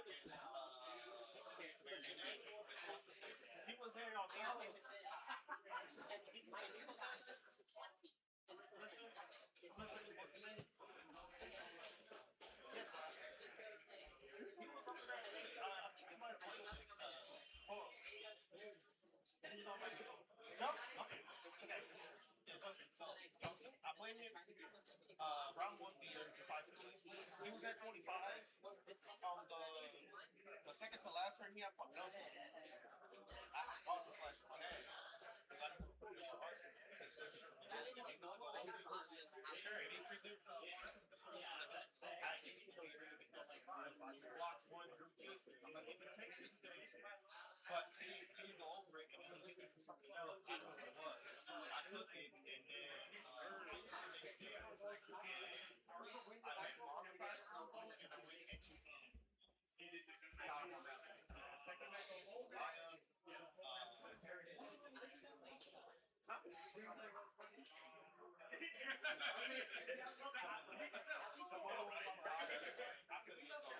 He was there on Thursday. What's the name? Yes, he was over there. I think he might have played with Paul. He was on radio. Joe? Okay. Okay. Yeah, Joseph. So, Joseph, I played him round one beer decisively. He was at 25. On the second to last turn, he had prognosis. I had all the flash in my head. Because I didn't put it on Arson. Sure, and he presents Arson before he I think it's going to be a really big surprise. I just blocked one routine. I'm like, if it takes it, it takes it. But he didn't go over it, and he hit me for something else. I didn't know what it was. I took it, and then went to the next game, and I went modified combo, and I went and choose something. Got him on that one. The second match against Bayou, Samoa was on Bayou. I couldn't get no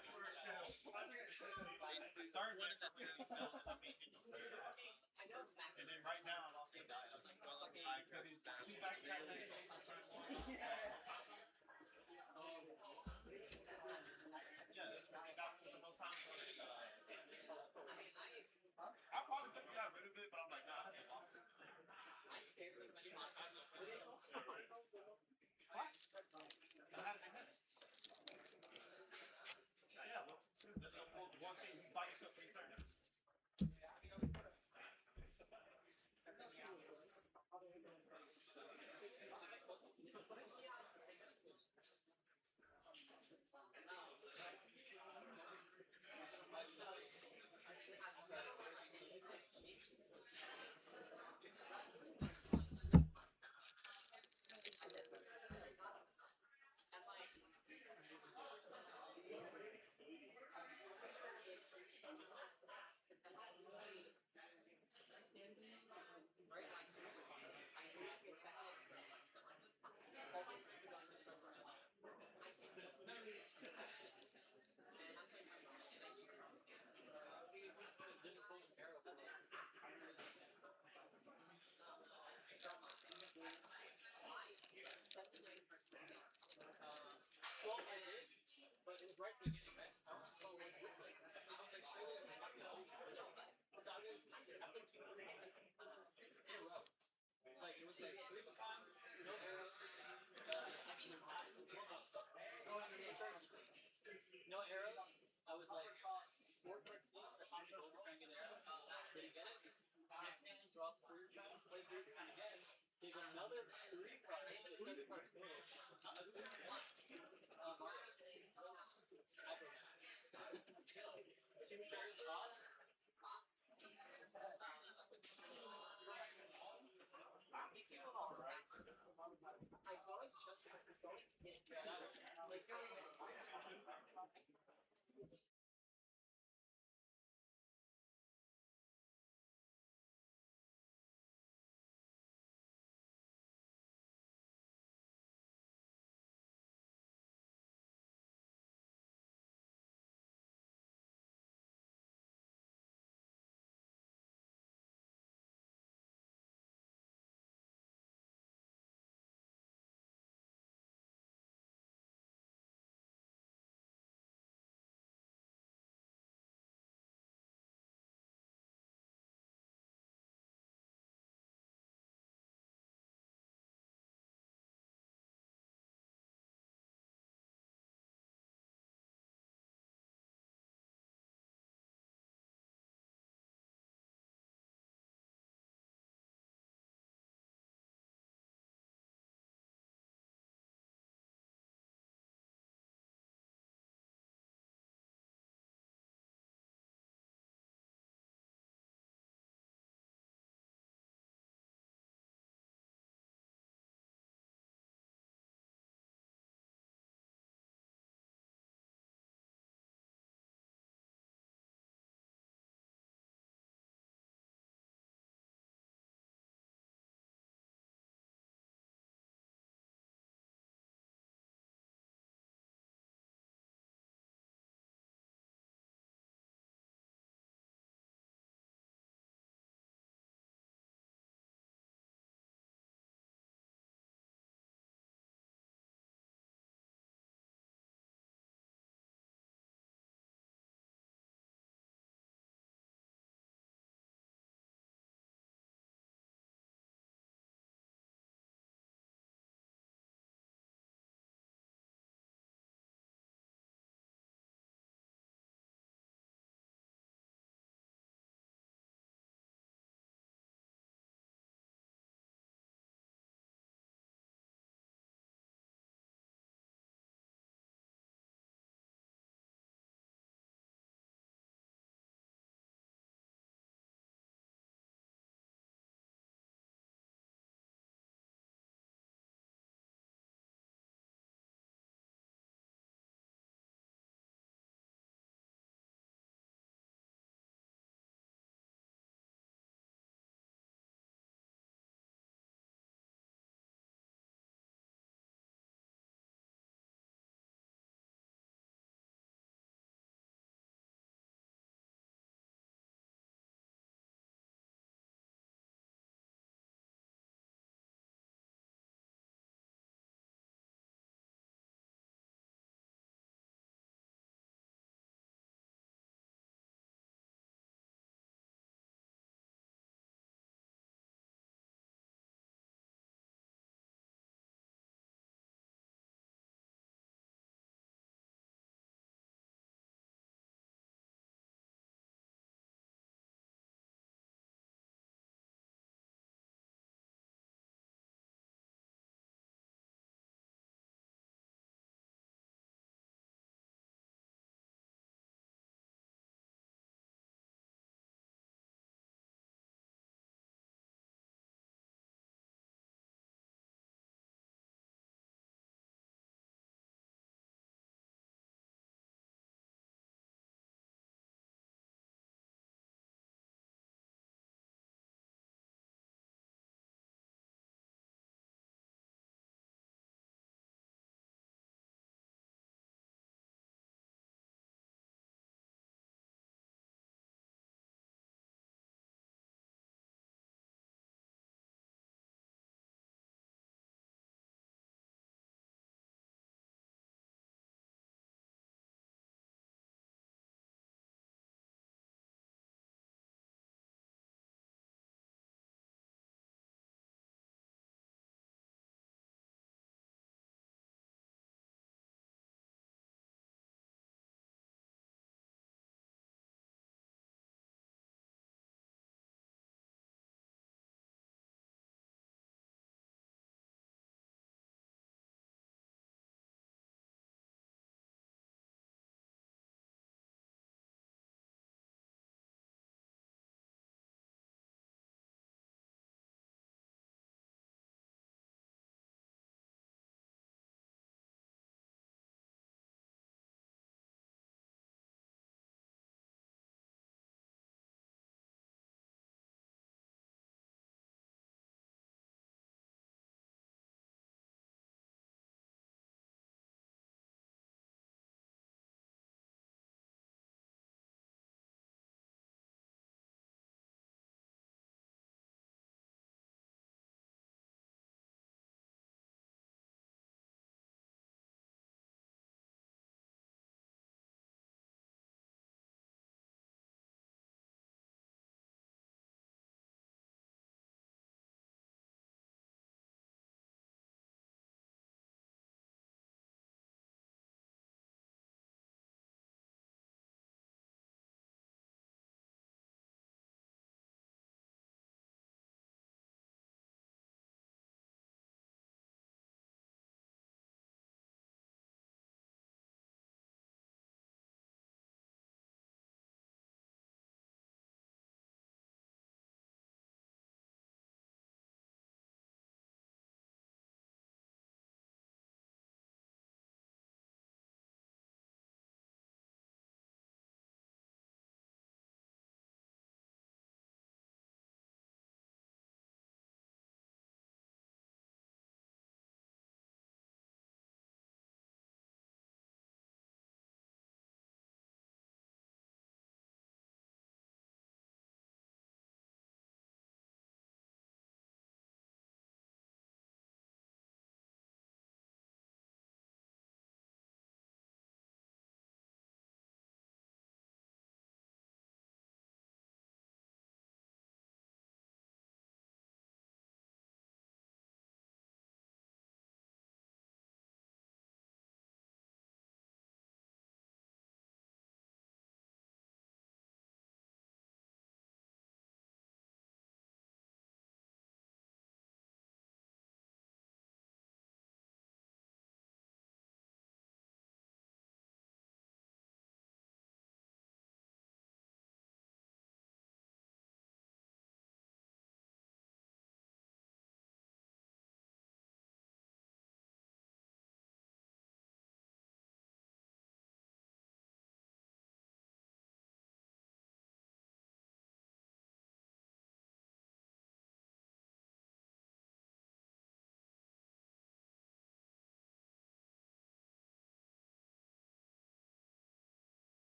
third match I played against Joseph, I beat him. And then right now I lost to Bayou. I played 2 back-to-back matches on turn 1. Yeah, they got me with no time for it. I probably could have got rid of it, but I'm like, nah, I can't walk it. What? I had it in head. Yeah, let's go pull one thing, you buy yourself 3 turns. No arrows. I was like, 4 cards deep, so I'm going to try and get an arrow. Did he get it? Next hand, drop 3 cards, play 3 cards again. Take another 3 cards, so 7 cards total. Two turns off. I'm feeling alright. I thought just like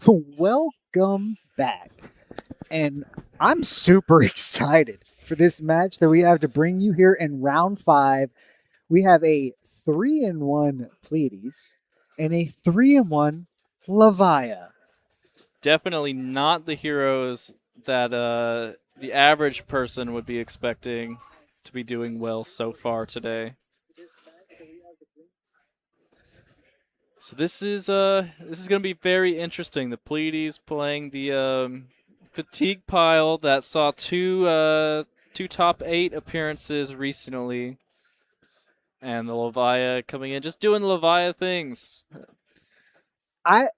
Welcome back. And I'm super excited for this match that we have to bring you here in round 5. We have a 3-1 Pleiades and a 3-1 Lavia. Definitely not the heroes that the average person would be expecting to be doing well so far today. So this is gonna be very interesting. The Pleiades playing the fatigue pile that saw two top 8 appearances recently, and the Lavia coming in just doing Lavia things. I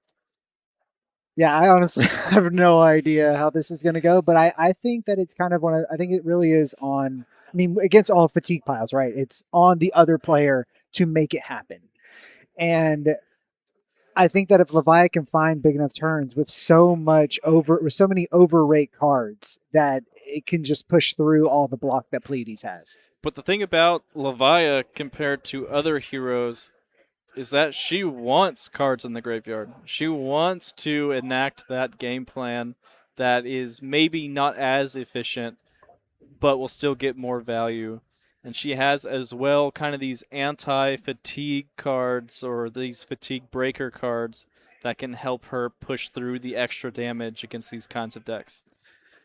I honestly have no idea how this is going to go, but I think that it's kind of I think it really is on, I mean, against all fatigue piles, right? It's on the other player to make it happen. And I think that if Levi can find big enough turns with with so many overrate cards, that it can just push through all the block that Pleiades has. But the thing about Lavia compared to other heroes is that she wants cards in the graveyard. She wants to enact that game plan that is maybe not as efficient, but will still get more value. And she has as well kind of these anti-fatigue cards or these fatigue breaker cards that can help her push through the extra damage against these kinds of decks.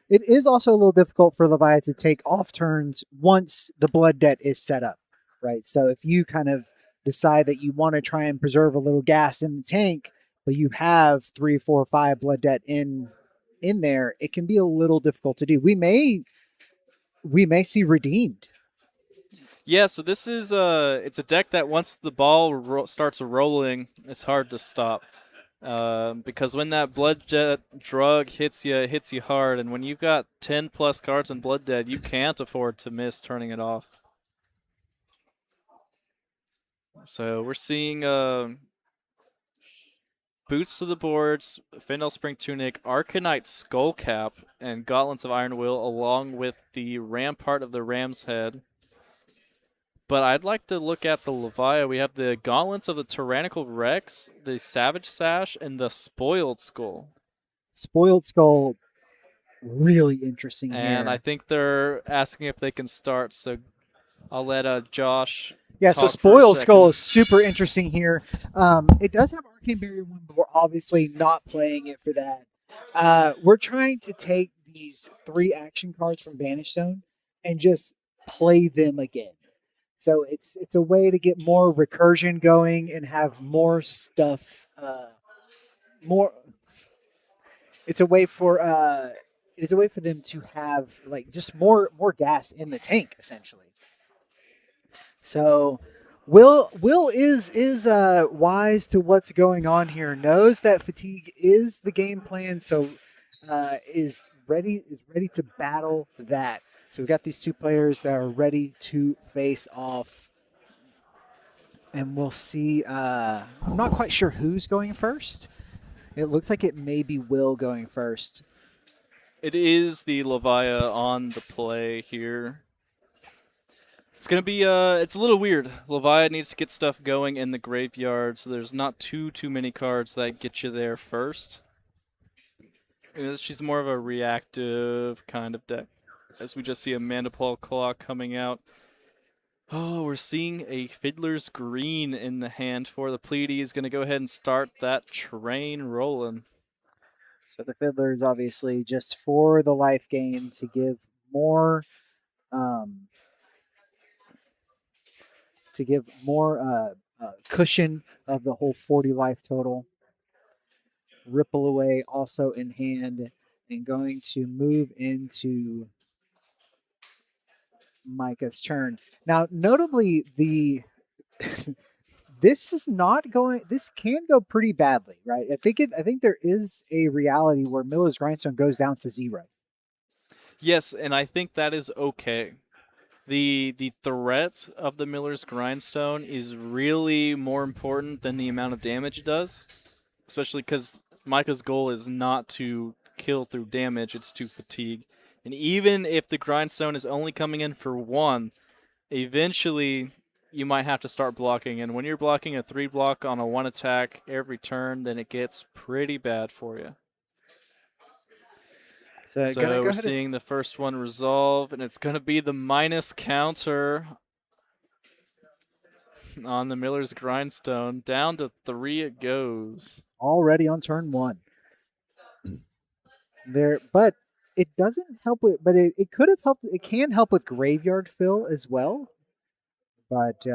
It is also a little difficult for Levi to take off turns once the blood debt is set up, right? So if you kind of decide that you want to try and preserve a little gas in the tank, but you have 3, 4, 5 blood debt in there, it can be a little difficult to do. We may see redeemed. Yeah, so this is it's a deck that once the ball starts rolling, it's hard to stop. Because when that blood jet drug hits you hard, and when you've got 10 plus cards in blood dead, you can't afford to miss turning it off. So we're seeing Boots to the Boards, Fendel Spring Tunic, Arcanite Skullcap, and Gauntlets of Iron Will, along with the Rampart of the Ram's Head. But I'd like to look at the Lavia. We have the Gauntlets of the Tyrannical Rex, the Savage Sash, and the Spoiled Skull. Spoiled Skull, really interesting And here. I think they're asking if they can start, so I'll let Josh. Yeah, so talk for a Spoiled Skull second. is super interesting here. It does have Arcane Barrier 1, but we're obviously not playing it for that. We're trying to take these 3 action cards from Banish Zone and just play them again. So it's a way to get more recursion going and have more stuff. More. It's a way for them to have like just more gas in the tank essentially. So Will is wise to what's going on here. Knows that fatigue is the game plan, so is ready to battle that. So we've got these 2 players that are ready to face off, and we'll see. I'm not quite sure who's going first. It looks like it may be Will going first. It is the Lavia on the play here. It's gonna be it's a little weird. Lavia needs to get stuff going in the graveyard, so there's not too many cards that get you there first. She's more of a reactive kind of deck, as we just see a Mandapole Claw coming out. Oh, we're seeing a Fiddler's Green in the hand for the Pleiades. Gonna go ahead and start that train rolling. So the Fiddler is obviously just for the life gain to give more um, cushion of the whole 40 life total. Ripple Away also in hand and going to move into Micah's turn. Now, notably, this can go pretty badly, right? I think there is a reality where Miller's Grindstone goes down to 0. Yes, and I think that is okay. The threat of the Miller's Grindstone is really more important than the amount of damage it does, especially because Micah's goal is not to kill through damage, it's to fatigue. And even if the Grindstone is only coming in for 1, eventually you might have to start blocking. And when you're blocking a 3-block on a 1 attack every turn, then it gets pretty bad for you. So, gonna So go we're ahead and seeing the first one resolve, and it's going to be the minus counter on the Miller's Grindstone. Down to 3 it goes. already on turn 1. There, but it doesn't help with. But it could have helped. It can help with graveyard fill as well. But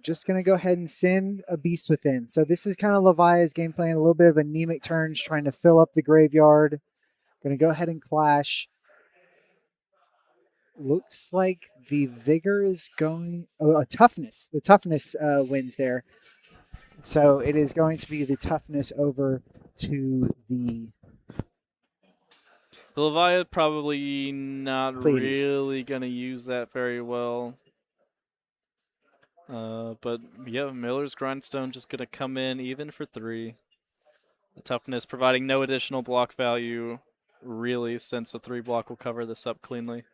just gonna go ahead and send a Beast Within. So this is kind of Levia's game plan. A little bit of anemic turns, trying to fill up the graveyard. Gonna go ahead and clash. Looks like the vigor is going. Oh, a toughness. The toughness wins there. So it is going to be the toughness over to the The Levia probably not Pleiades. really going to use that very well. But yeah, Miller's Grindstone just going to come in even for 3. The toughness providing no additional block value, really, since the 3-block will cover this up cleanly.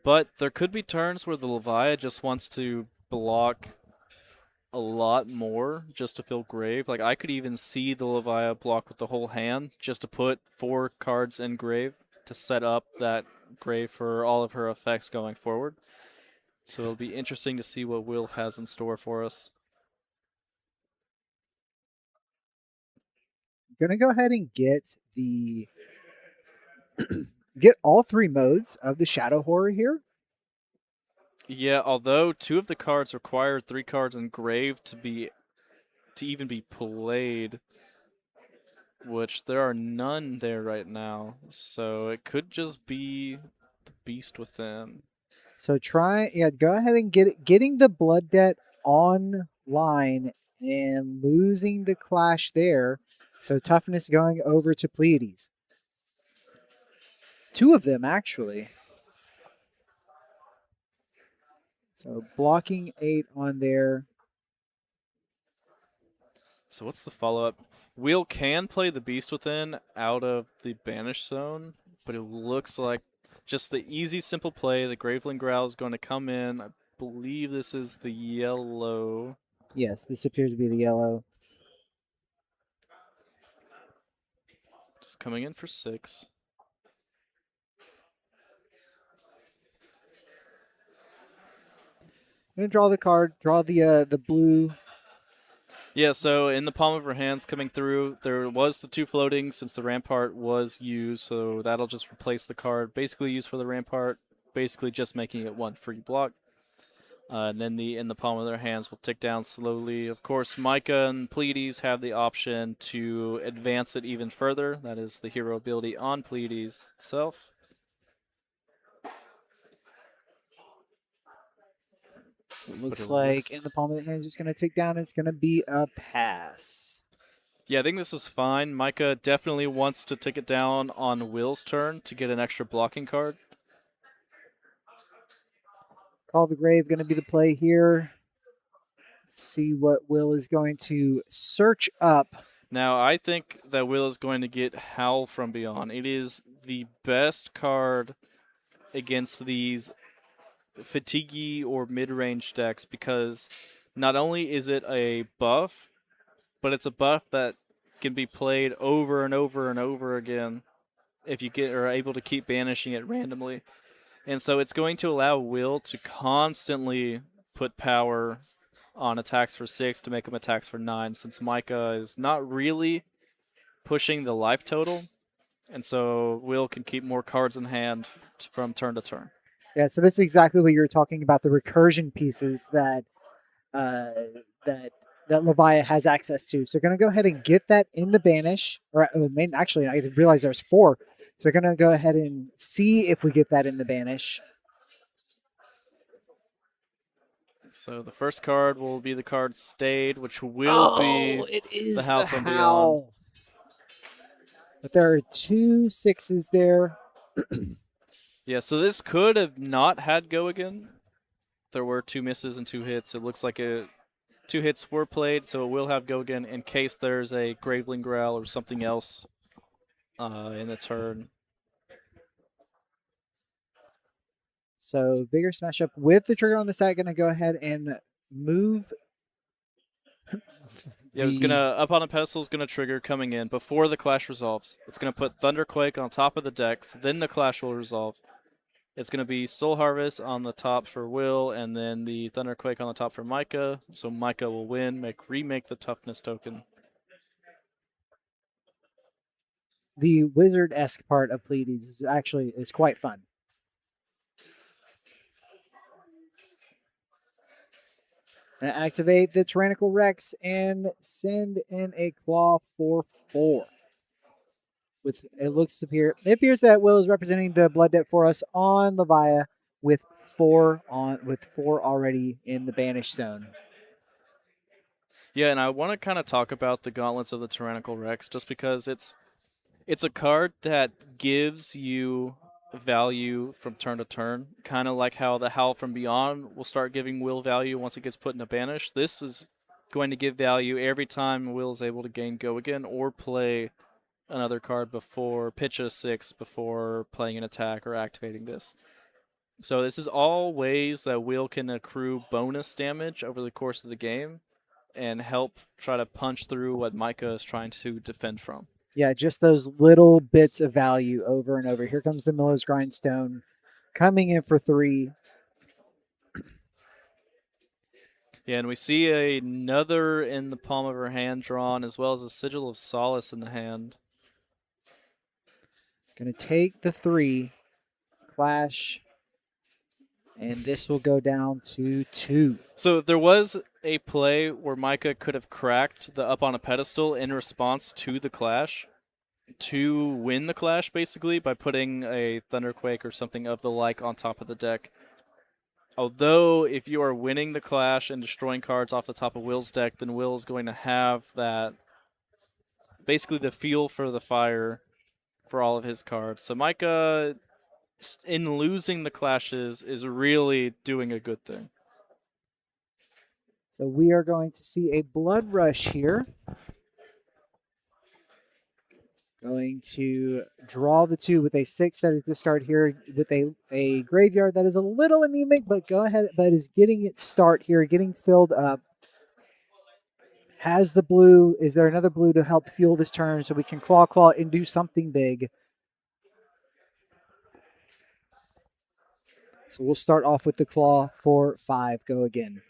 But there could be turns where the Levia just wants to block a lot more just to fill grave. Like, I could even see the Levia block with the whole hand just to put 4 cards in grave to set up that grave for all of her effects going forward. So it'll be interesting to see what Will has in store for us. Gonna go ahead and get the get all 3 modes of the Shadow Horror here. Yeah, although 2 of the cards require 3 cards in grave to even be played, which there are none there right now. So it could just be the Beast Within. So go ahead and getting the Blood Debt online and losing the clash there. So toughness going over to Pleiades. 2 of them actually. So blocking 8 on there. So what's the follow-up? Will can play the Beast Within out of the Banish Zone, but it looks like just the easy, simple play. The Graveling Growl is going to come in. I believe this is the yellow. Yes, this appears to be the yellow. Just coming in for 6. I'm gonna draw the card. Draw the blue. Yeah, so in the palm of her hands coming through, there was the 2 floating since the Rampart was used, so that'll just replace the card. Basically used for the Rampart, basically just making it 1 free block. And then in the palm of their hands will tick down slowly. Of course, Micah and Pleiades have the option to advance it even further. That is the hero ability on Pleiades itself. So it looks like in the palm of the hands, just gonna tick down. It's gonna be a pass. Yeah, I think this is fine. Micah definitely wants to tick it down on Will's turn to get an extra blocking card. Call the Grave going to be the play here. See what Will is going to search up. Now, I think that Will is going to get Howl from Beyond. It is the best card against these fatiguey or mid-range decks because not only is it a buff, but it's a buff that can be played over and over and over again if you are able to keep banishing it randomly. And so it's going to allow Will to constantly put power on attacks for 6 to make them attacks for 9, since Micah is not really pushing the life total. And so Will can keep more cards in hand from turn to turn. Yeah, so this is exactly what you were talking about, the recursion pieces that that Levia has access to. So going to go ahead and get that in the banish. Or actually, I didn't realize there's 4. So going to go ahead and see if we get that in the banish. So the first card will be the card Stayed, which will be it is the Howl from Beyond. But there are 2 6s there. Yeah, so this could have not had go again. There were 2 misses and 2 hits. It looks like 2 hits were played, so it will have go again in case there's a Graveling Growl or something else in the turn. So Vigor Smash Up with the trigger on the stack, going to go ahead and move. Yeah, it's gonna up on a pedestal is gonna trigger coming in before the clash resolves. It's gonna put Thunderquake on top of the decks, then the clash will resolve. It's gonna be Soul Harvest on the top for Will, and then the Thunderquake on the top for Micah. So Micah will win, remake the toughness token. The wizard-esque part of Pleiades is quite fun. And activate the Tyrannical Rex and send in a Claw for 4. With it appears that Will is representing the blood debt for us on Levia with 4 already in the banished zone. Yeah, and I want to kind of talk about the Gauntlets of the Tyrannical Rex, just because it's a card that gives you value from turn to turn, kind of like how the Howl from Beyond will start giving Will value once it gets put in a banish. This is going to give value every time Will is able to gain Go Again or play another card before pitch a 6 before playing an attack or activating this. So this is all ways that Will can accrue bonus damage over the course of the game and help try to punch through what Micah is trying to defend from. Yeah, just those little bits of value over and over. Here comes the Miller's Grindstone coming in for 3. Yeah, and we see another in the palm of her hand drawn, as well as a Sigil of Solace in the hand. Going to take the 3, clash, and this will go down to 2. So there was a play where Micah could have cracked the up on a pedestal in response to the clash to win the clash, basically, by putting a Thunderquake or something of the like on top of the deck. Although, if you are winning the clash and destroying cards off the top of Will's deck, then Will is going to have that, basically the feel for the fire for all of his cards. So Micah, in losing the clashes, is really doing a good thing. So we are going to see a Blood Rush here. Going to draw the 2 with a 6 that is discard here with a graveyard that is a little anemic, but is getting its start here, getting filled up. Has the blue. Is there another blue to help fuel this turn so we can claw and do something big? So we'll start off with the claw for 5. Go again.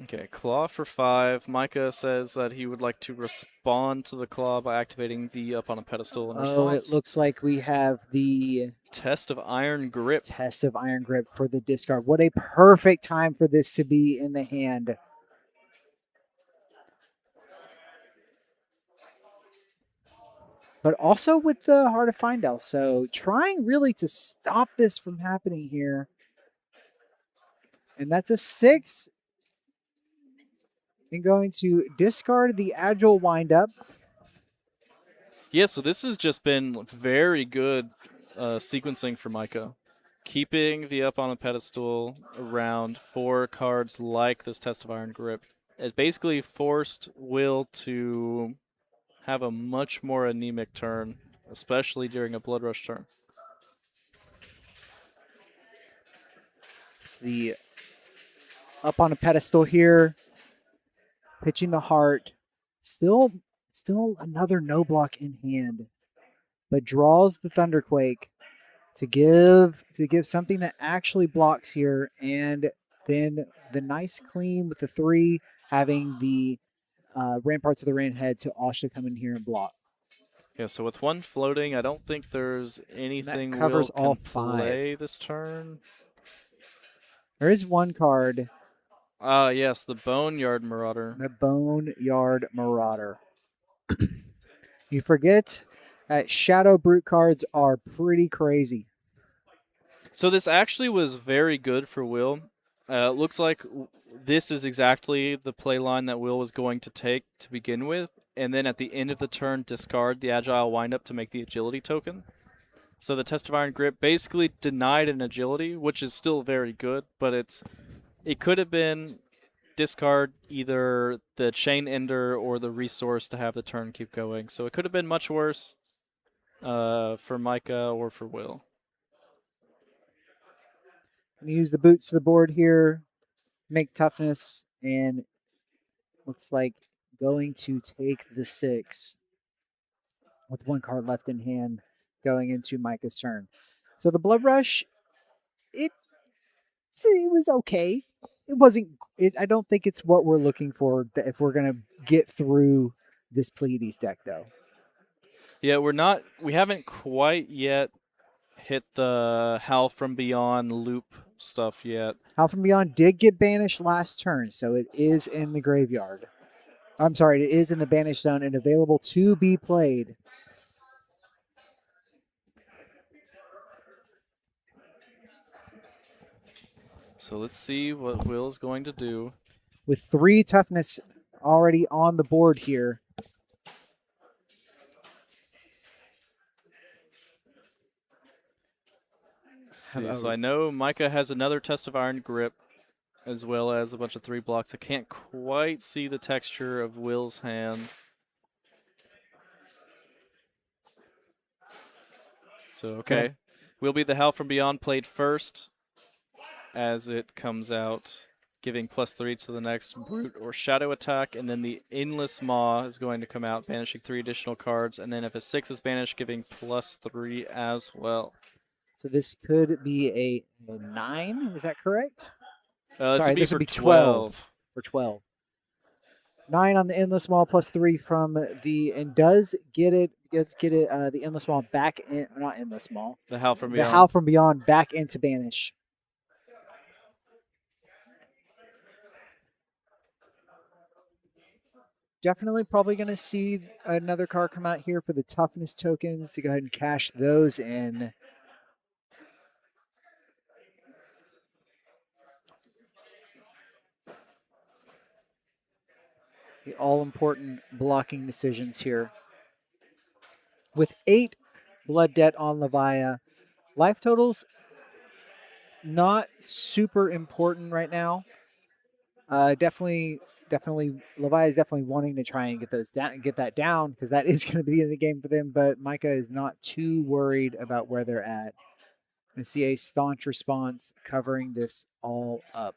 Okay, claw for 5. Micah says that he would like to respond to the claw by activating the up on a pedestal in response. It looks like we have the Test of Iron Grip. Test of Iron Grip for the discard. What a perfect time for this to be in the hand. But also with the Heart of Findel. So trying really to stop this from happening here. And that's a 6. And going to discard the Agile Windup. Yeah, so this has just been very good sequencing for Micah. Keeping the up on a pedestal around 4 cards like this Test of Iron Grip. It basically forced Will to have a much more anemic turn, especially during a Blood Rush turn. It's the up on a pedestal here. Pitching the heart. Still another no block in hand. But draws the Thunderquake to give something that actually blocks here. And then the nice clean with the 3, having the Ramparts of the Rainhead to also come in here and block. Yeah, so with 1 floating, I don't think there's anything that covers Will all can 5. play this turn. There is one card. Yes, the Boneyard Marauder. The Boneyard Marauder. You forget that Shadow Brute cards are pretty crazy. So this actually was very good for Will. It looks like this is exactly the play line that Will was going to take to begin with, and then at the end of the turn, discard the Agile Windup to make the Agility token. So the Test of Iron Grip basically denied an Agility, which is still very good, but it could have been discard either the Chain Ender or the Resource to have the turn keep going. So it could have been much worse. for Micah or for Will. Gonna use the boots to the board here, make toughness, and looks like going to take the 6 with 1 card left in hand going into Micah's turn. So the Blood Rush, it was okay. It wasn't. I don't think it's what we're looking for if we're gonna get through this Pleiades deck, though. Yeah, we haven't quite yet hit the Howl from Beyond loop stuff yet. Howl from Beyond did get banished last turn, so it is in the graveyard. I'm sorry, it is in the banished zone and available to be played. So let's see what Will's going to do. With 3 toughness already on the board here. See, so I know Micah has another Test of Iron Grip, as well as a bunch of 3 blocks. I can't quite see the texture of Will's hand. So, okay. Will be the Howl from Beyond played first as it comes out, giving +3 to the next Brute or Shadow attack, and then the Endless Maw is going to come out, banishing 3 additional cards, and then if a 6 is banished, giving +3 as well. So this could be a 9, is that correct? Sorry, this would be 12. For 12. 9 on the Endless Maw +3 from the, and does get it, the Endless Maw back in, not Endless Maw. The Howl from Beyond. The Howl from Beyond back into banish. Definitely probably going to see another card come out here for the toughness tokens to go ahead and cash those in. The all-important blocking decisions here. With 8 blood debt on Levia, life totals not super important right now. Definitely, Levi is definitely wanting to try and get those down, get that down, because that is going to be in the game for them. But Micah is not too worried about where they're at. Going to see a staunch response this all up.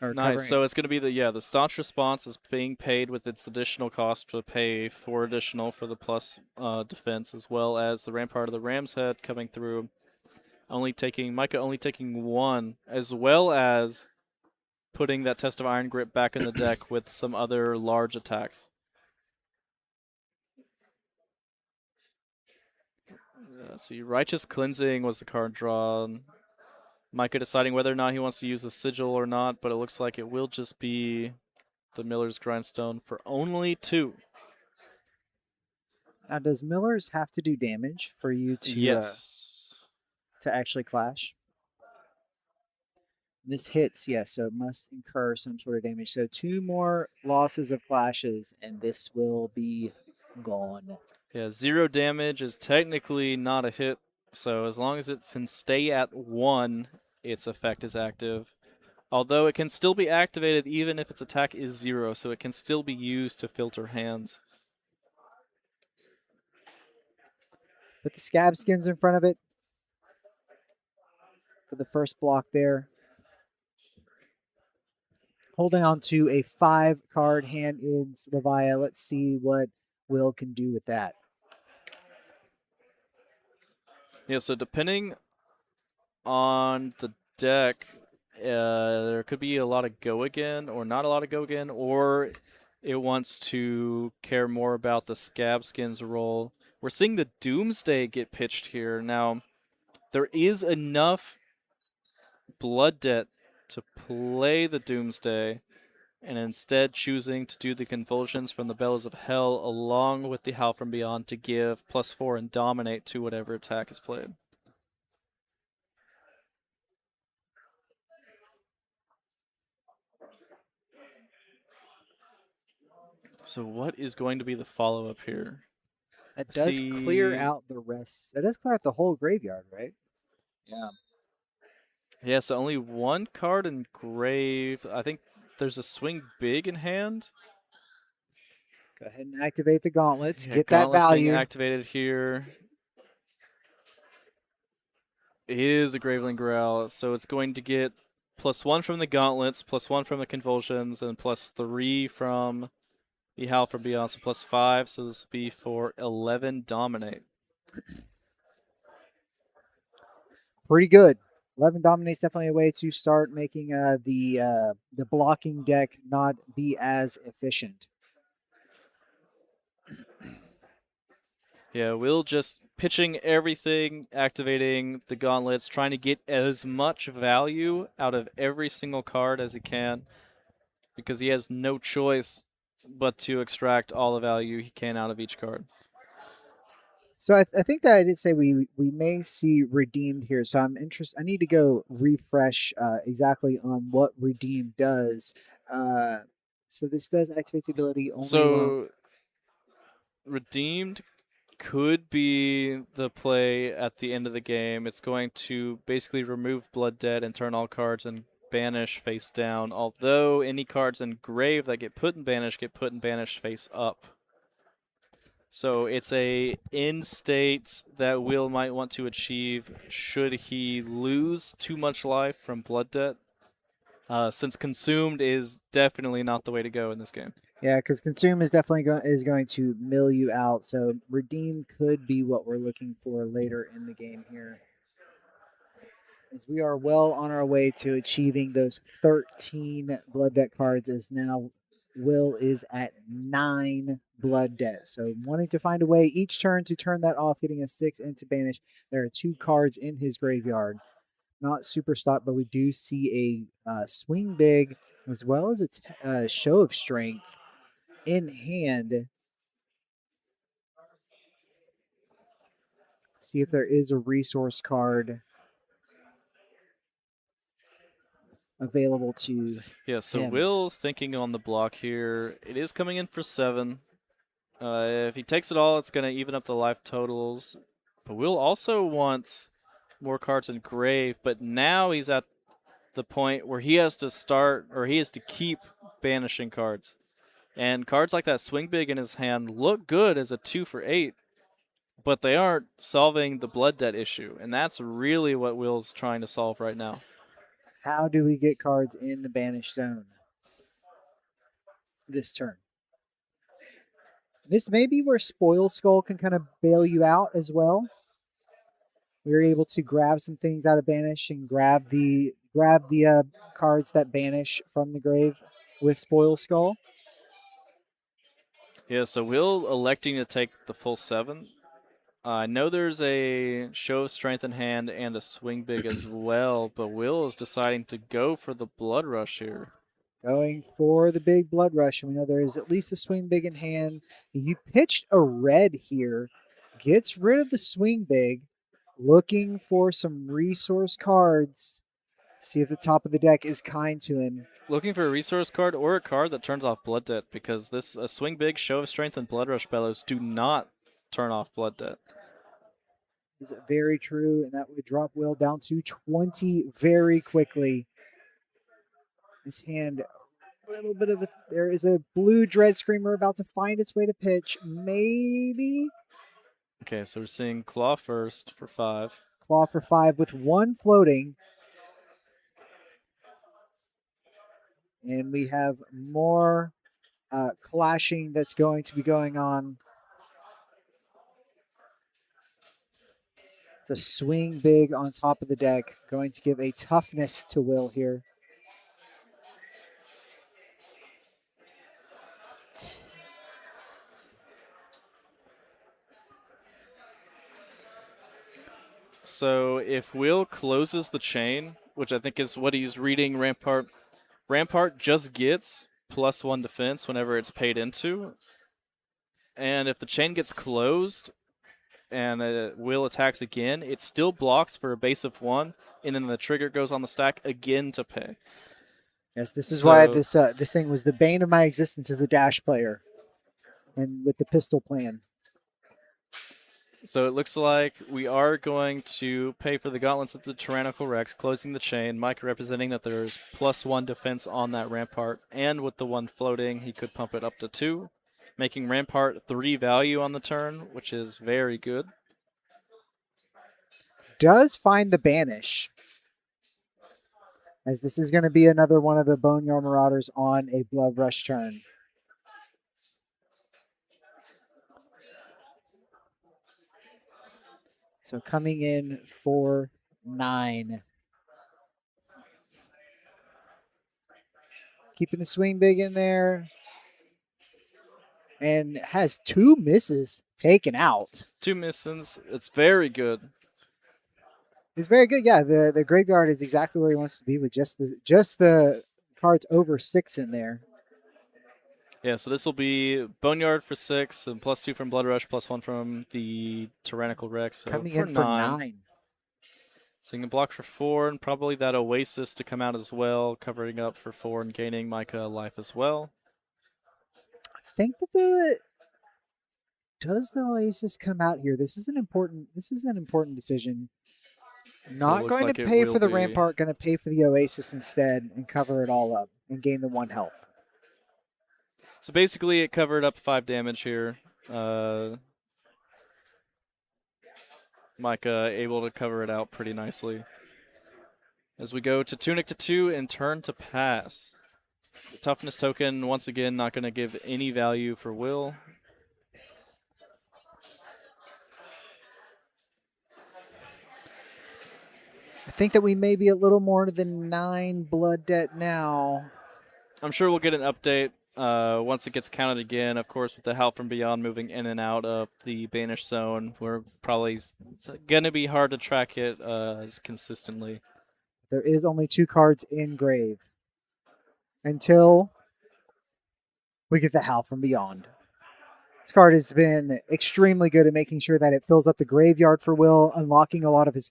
Nice. So it's going to be the staunch response is being paid with its additional cost to pay 4 additional for the plus defense, as well as the Rampart of the Ram's Head coming through. Micah only taking 1, as well as putting that Test of Iron Grip back in the deck with some other large attacks. Let's see, Righteous Cleansing was the card drawn. Micah deciding whether or not he wants to use the Sigil or not, but it looks like it will just be the Miller's Grindstone for only 2. Now, does Miller's have to do damage for you to to actually clash? This hits, yes, so it must incur some sort of damage. So 2 more losses of clashes, and this will be gone. Yeah, 0 damage is technically not a hit, so as long as it can stay at 1, its effect is active. Although it can still be activated even if its attack is 0, so it can still be used to filter hands. Put the scab skins in front of it for the first block there. Holding on to a 5-card hand in Levia. Let's see what Will can do with that. Yeah, so depending on the deck, there could be a lot of go again or not a lot of go again, or it wants to care more about the scab skins role. We're seeing the Doomsday get pitched here. Now, there is enough blood debt to play the Doomsday, and instead choosing to do the Convulsions from the Bellows of Hell along with the Howl from Beyond to give +4 and dominate to whatever attack is played. So what is going to be the follow-up here? That does clear out the rest. That does clear out the whole graveyard, right? Yeah. Yeah, so only 1 card in grave. I think there's a swing big in hand. Go ahead and activate the gauntlets. Yeah, Get that Gauntlet's being value. activated here. It is a Graveling Growl, so it's going to get +1 from the Gauntlets, +1 from the Convulsions, and +3 from the Howl from Beyond, so +5. So this will be for 11 Dominate. Pretty good. 11 dominates definitely a way to start making the blocking deck not be as efficient. Yeah, Will just pitching everything, activating the Gauntlets, trying to get as much value out of every single card as he can, because he has no choice but to extract all the value he can out of each card. So I think that I did say we may see redeemed here. So I'm interested. I need to go refresh exactly on what redeemed does. So this does activate the ability only. So redeemed could be the play at the end of the game. It's going to basically remove Blood Debt and turn all cards and banish face down, although any cards in grave that get put in banish face up. So it's a end state that Will might want to achieve should he lose too much life from Blood Debt, since consumed is definitely not the way to go in this game. Yeah, because consume is definitely going to mill you out. So redeem could be what we're looking for later in the game here, as we are well on our way to achieving those 13 blood debt cards. As now Will is at 9 blood debt. So wanting to find a way each turn to turn that off, getting a 6 into banish. There are 2 cards in his graveyard. Not super stock, but we do see a swing big as well as a show of strength in hand. See if there is a resource card available to Yeah, so him. Will thinking on the block here. It is coming in for 7. If he takes it all, it's going to even up the life totals. But Will also wants more cards in grave, but now he's at the point where he has to start, or he has to keep banishing cards. And cards like that swing big in his hand look good as a 2 for 8, but they aren't solving the blood debt issue. And that's really what Will's trying to solve right now. How do we get cards in the banish zone this turn? This may be where Spoil Skull can kind of bail you out as well. We were able to grab some things out of banish and grab the cards that banish from the grave with Spoil Skull. Yeah, so Will electing to take the full 7. I know there's a show of strength in hand and a swing big as well, but Will is deciding to go for the blood rush here. Going for the big blood rush. We know there is at least a swing big in hand. You pitched a red here. Gets rid of the swing big. Looking for some resource cards. See if the top of the deck is kind to him. Looking for a resource card or a card that turns off blood debt, because this a swing big, show of strength, and blood rush bellows do not turn off blood debt. Is it very true? And that would drop Will down to 20 very quickly. This hand, a little bit of a. There is a blue Dread Screamer about to find its way to pitch. Maybe. Okay, so we're seeing Claw first for 5. Claw for 5 with 1 floating. And we have more clashing that's going to be going on. It's a swing big on top of the deck, going to give a toughness to Will here. So if Will closes the chain, which I think is what he's reading Rampart just gets +1 defense whenever it's paid into. And if the chain gets closed and Will attacks again, it still blocks for a base of 1, and then the trigger goes on the stack again to pay. Yes, this is why this thing was the bane of my existence as a Dash player, and with the pistol plan. So it looks like we are going to pay for the gauntlets at the Tyrannical Rex, closing the chain. Mike representing that there's +1 defense on that Rampart, and with the 1 floating, he could pump it up to 2. making Rampart 3 value on the turn, which is very good. Does find the Banish, as this is going to be another one of the Boneyard Marauders on a Blood Rush turn. So coming in for 9. Keeping the swing big in there. And has 2 misses taken out. 2 misses. It's very good. It's very good. Yeah, the graveyard is exactly where he wants to be with just the cards over 6 in there. Yeah, so this will be Boneyard for 6, and +2 from Blood Rush, +1 from the Tyrannical Rex. So Coming for in for 9. 9. So you can block for 4, and probably that Oasis to come out as well, covering up for 4 and gaining Micah life as well. I think that does the Oasis come out here? This is an important decision. Not looks going like to it pay will for the be. Rampart, going to pay for the Oasis instead and cover it all up and gain the 1 health. So basically it covered up 5 damage here. Micah able to cover it out pretty nicely. As we go to Tunic to 2 and turn to pass. The toughness token, once again, not going to give any value for Will. I think that we may be a little more than 9 blood debt now. I'm sure we'll get an update once it gets counted again. Of course, with the Howl from Beyond moving in and out of the Banished Zone, we're probably it's going to be hard to track it as consistently. There is only 2 cards in grave until we get the Howl from Beyond. This card has been extremely good at making sure that it fills up the graveyard for Will, unlocking a lot of his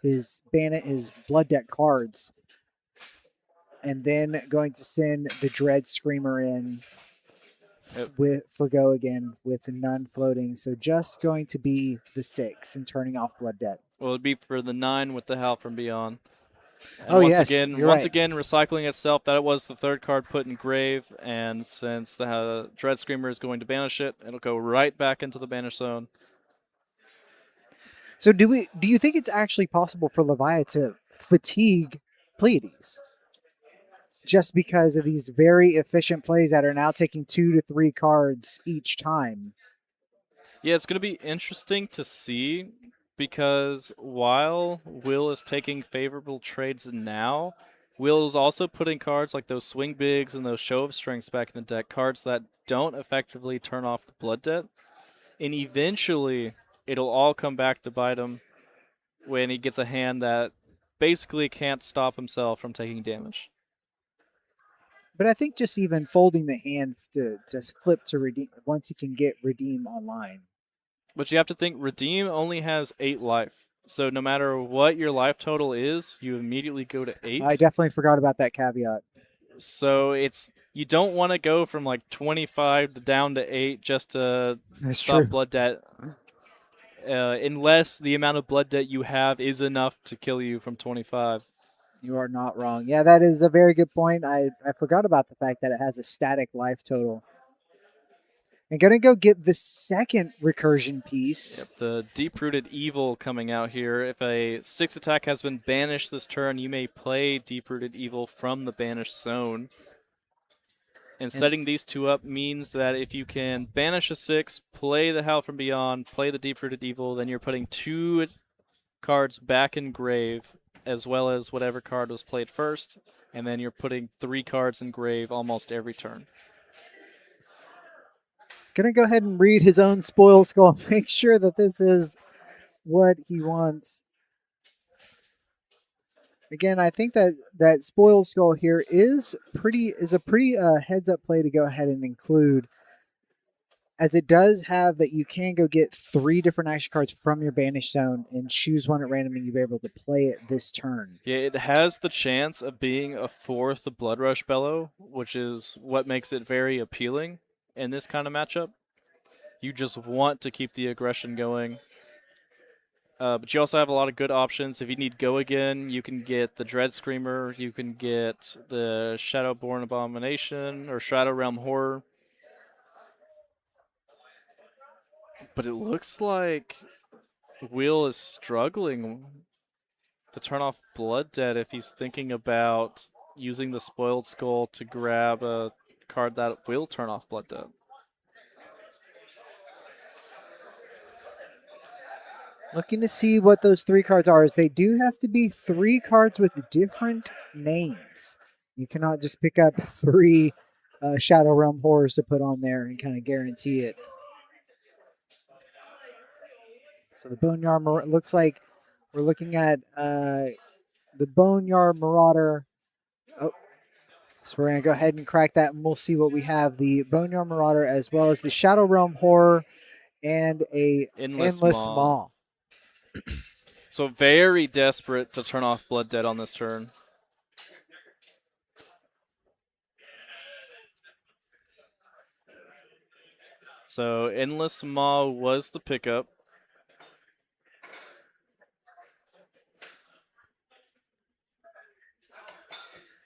his blood debt cards, and then going to send the Dread Screamer in for go again with none floating. So just going to be the 6 and turning off blood debt. Well, it'd be for the 9 with the Howl from Beyond. And Oh, once yes, again, you're once right. again, recycling itself. That was the 3rd card put in grave, and since the Dread Screamer is going to banish it, it'll go right back into the banish zone. So do you think it's actually possible for Leviah to fatigue Pleiades? Just because of these very efficient plays that are now taking 2 to 3 cards each time. Yeah, it's going to be interesting to see because while Will is taking favorable trades now, Will is also putting cards like those Swing Bigs and those Show of Strengths back in the deck, cards that don't effectively turn off the blood debt. And eventually, it'll all come back to bite him when he gets a hand that basically can't stop himself from taking damage. But I think just even folding the hand to flip to redeem once he can get redeem online. But you have to think Redeem only has 8 life. So no matter what your life total is, you immediately go to 8. I definitely forgot about that caveat. So you don't want to go from like 25 to down to 8 just to That's stop true. blood debt. Unless the amount of blood debt you have is enough to kill you from 25. You are not wrong. Yeah, that is a very good point. I forgot about the fact that it has a static life total. I'm going to go get the second recursion piece. Yep, the Deep-Rooted Evil coming out here. If a 6 attack has been banished this turn, you may play Deep-Rooted Evil from the banished zone. And setting these 2 up means that if you can banish a 6, play the Howl from Beyond, play the Deep-Rooted Evil, then you're putting 2 cards back in grave, as well as whatever card was played first, and then you're putting 3 cards in grave almost every turn. Gonna go ahead and read his own spoil skull, make sure that this is what he wants. Again, I think that spoil skull here is a pretty heads up play to go ahead and include, as it does have that you can go get 3 different action cards from your banished zone and choose one at random, and you'll be able to play it this turn. Yeah, it has the chance of being a 4th Blood Rush Bellow, which is what makes it very appealing in this kind of matchup. You just want to keep the aggression going. But you also have a lot of good options. If you need Go Again, you can get the Dread Screamer, you can get the Shadowborn Abomination or Shadow Realm Horror. But it looks like Will is struggling to turn off Blood Debt if he's thinking about using the Spoiled Skull to grab a card that will turn off Blood Debt. Looking to see what those 3 cards are, as they do have to be 3 cards with different names. You cannot just pick up 3 Shadow Realm Horrors to put on there and kind of guarantee it. So the Boneyard looks like we're looking at the Boneyard Marauder. Oh, so we're going to go ahead and crack that, and we'll see what we have. The Boneyard Marauder, as well as the Shadow Realm Horror and a Endless Maw. So very desperate to turn off Blood Debt on this turn. So Endless Maw was the pickup.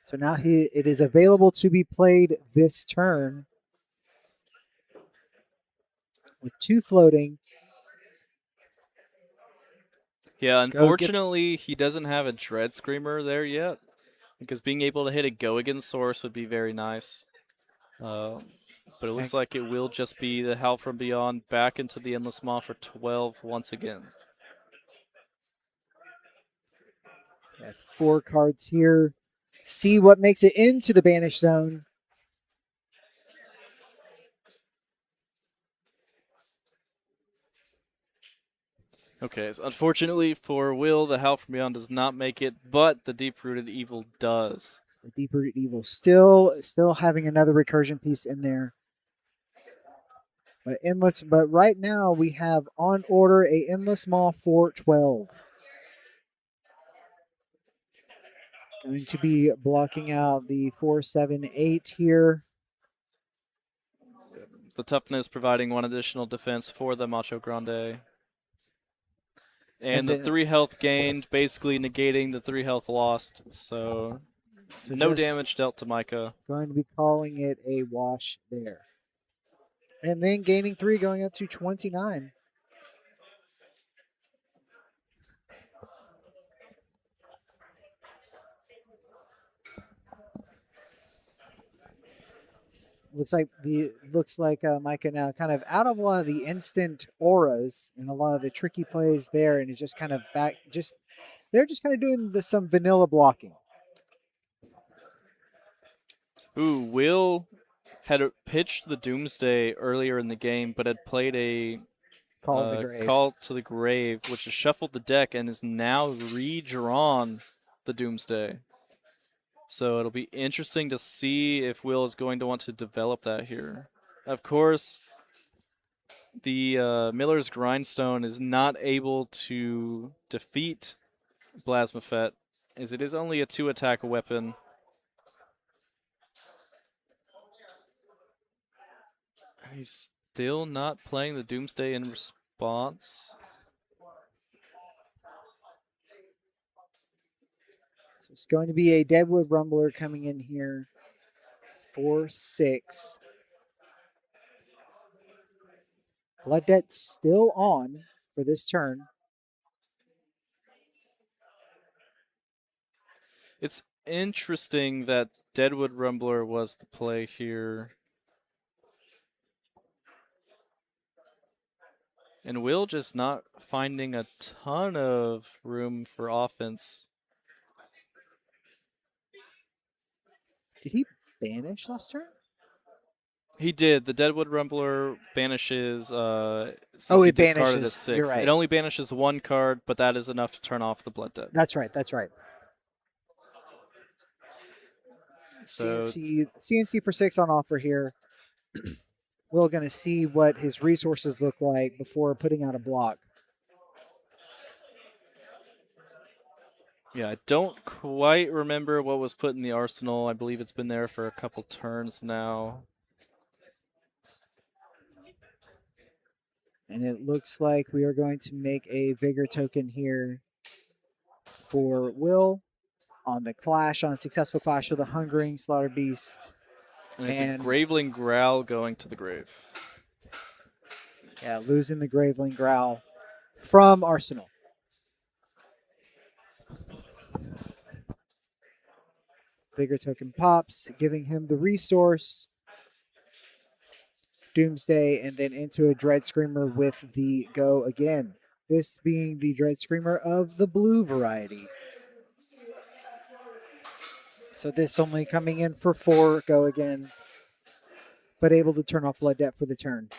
So now it is available to be played this turn with 2 floating. Yeah, unfortunately, he doesn't have a Dread Screamer there yet, because being able to hit a Go Again source would be very nice. But it looks like it will just be the Howl from Beyond back into the Endless Maw for 12 once again. 4 cards here. See what makes it into the Banish Zone. Okay, so unfortunately for Will, the Howl from Beyond does not make it, but the Deep-Rooted Evil does. The Deep-Rooted Evil still having another recursion piece in there. But right now we have on order a Endless Maw for 12. Going to be blocking out the 4, 7, 8 here. The Toughness providing 1 additional defense for the Macho Grande. And the 3 health gained, basically negating the 3 health lost. So no damage dealt to Micah. Going to be calling it a wash there. And then gaining 3, going up to 29. Looks like Micah now kind of out of a lot of the instant auras and a lot of the tricky plays there, and is just kind of back. They're just kind of doing some vanilla blocking. Ooh, Will had pitched the Doomsday earlier in the game, but had played a Call to the Grave, which has shuffled the deck and is now redrawn the Doomsday. So it'll be interesting to see if Will is going to want to develop that here. Of course, the Miller's Grindstone is not able to defeat Blasmafet, as it is only a 2-attack weapon. He's still not playing the Doomsday in response. So it's going to be a Deadwood Rumbler coming in here for 6. Blood Debt's still on for this turn. It's interesting that Deadwood Rumbler was the play here. And Will just not finding a ton of room for offense. Did he banish last turn? He did. The Deadwood Rumbler banishes. Since it he discarded banishes. a 6. You're right. It only banishes 1 card, but that is enough to turn off the Blood Debt. That's right. So, CNC for 6 on offer here. Will going to see what his resources look like before putting out a block. Yeah, I don't quite remember what was put in the arsenal. I believe it's been there for a couple turns now. And it looks like we are going to make a vigor token here for Will on the clash, on a successful clash with the Hungering Slaughter Beast. And it's And- a Graveling Growl going to the grave. Yeah, losing the Graveling Growl from Arsenal. Vigor token pops, giving him the resource. Doomsday, and then into a Dread Screamer with the go again. This being the Dread Screamer of the blue variety. So this only coming in for 4 go again, but able to turn off Blood Debt for the turn.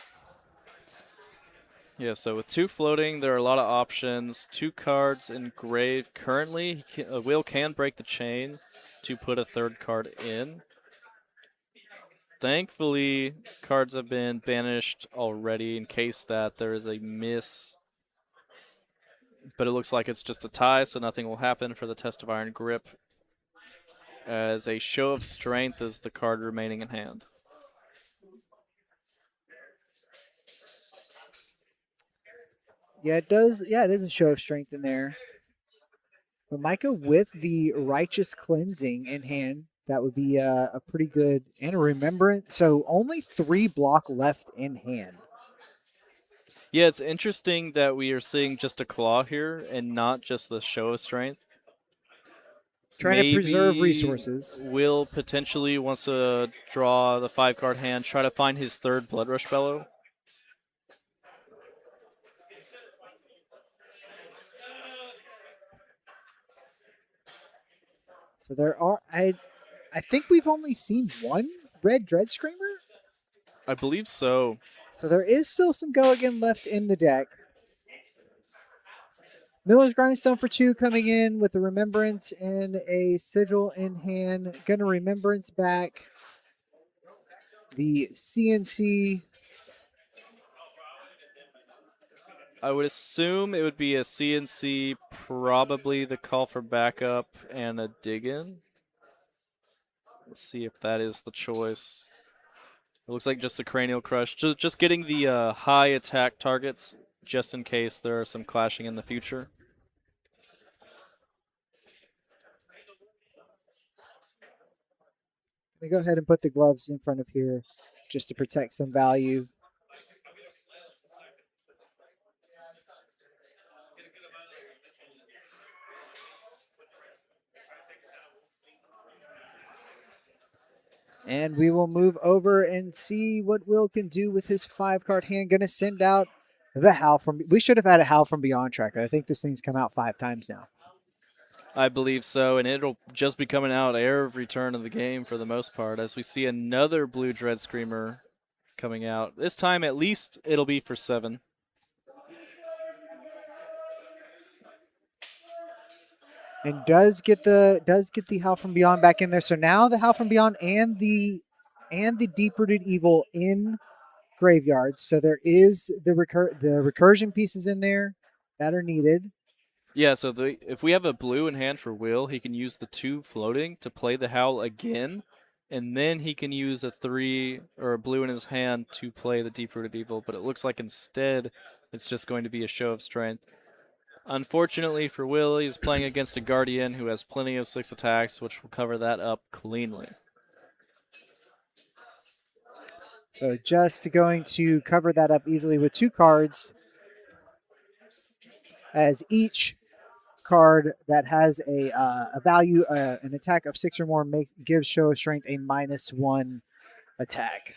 Yeah, so with 2 floating, there are a lot of options. 2 cards in grave. Currently, Will can break the chain to put a 3rd card in. Thankfully, cards have been banished already in case that there is a miss. But it looks like it's just a tie, so nothing will happen for the Test of Iron Grip, as a Show of Strength is the card remaining in hand. Yeah, it does. Yeah, it is a show of strength in there. But Micah with the Righteous Cleansing in hand, that would be a pretty good, and a Remembrance. So only 3 block left in hand. Yeah, it's interesting that we are seeing just a Claw here and not just the Show of Strength. Trying to preserve resources. Will potentially wants to draw the 5-card hand, try to find his 3rd Blood Rush Bellow. So there are, I think we've only seen 1 red Dread Screamer. I believe so. So there is still some go again left in the deck. Miller's Grindstone for 2 coming in with a Remembrance and a Sigil in hand. Gonna Remembrance back the CNC. I would assume it would be a CNC, probably the Call for Backup, and a Dig In. Let's see if that is the choice. It looks like just the Cranial Crush. Just getting the high attack targets, just in case there are some clashing in the future. I'm gonna go ahead and put the gloves in front of here just to protect some value. And we will move over and see what Will can do with his 5-card hand. Gonna send out the Howl from... We should have had a Howl from Beyond tracker. I think this thing's come out 5 times now. I believe so, and it'll just be coming out every turn of the game for the most part, as we see another blue Dread Screamer coming out. This time, at least, it'll be for 7. And does get the Howl from Beyond back in there. So now the Howl from Beyond and the Deep-Rooted Evil in graveyard. So there is the recursion pieces in there that are needed. Yeah, so if we have a blue in hand for Will, he can use the 2 floating to play the Howl again, and then he can use a 3 or a blue in his hand to play the Deep-Rooted Evil, but it looks like instead it's just going to be a Show of Strength. Unfortunately for Will, he's playing against a Guardian who has plenty of 6 attacks, which will cover that up cleanly. So just going to cover that up easily with 2 cards, as each card that has a value, an attack of 6 or more, gives Show of Strength a -1 attack.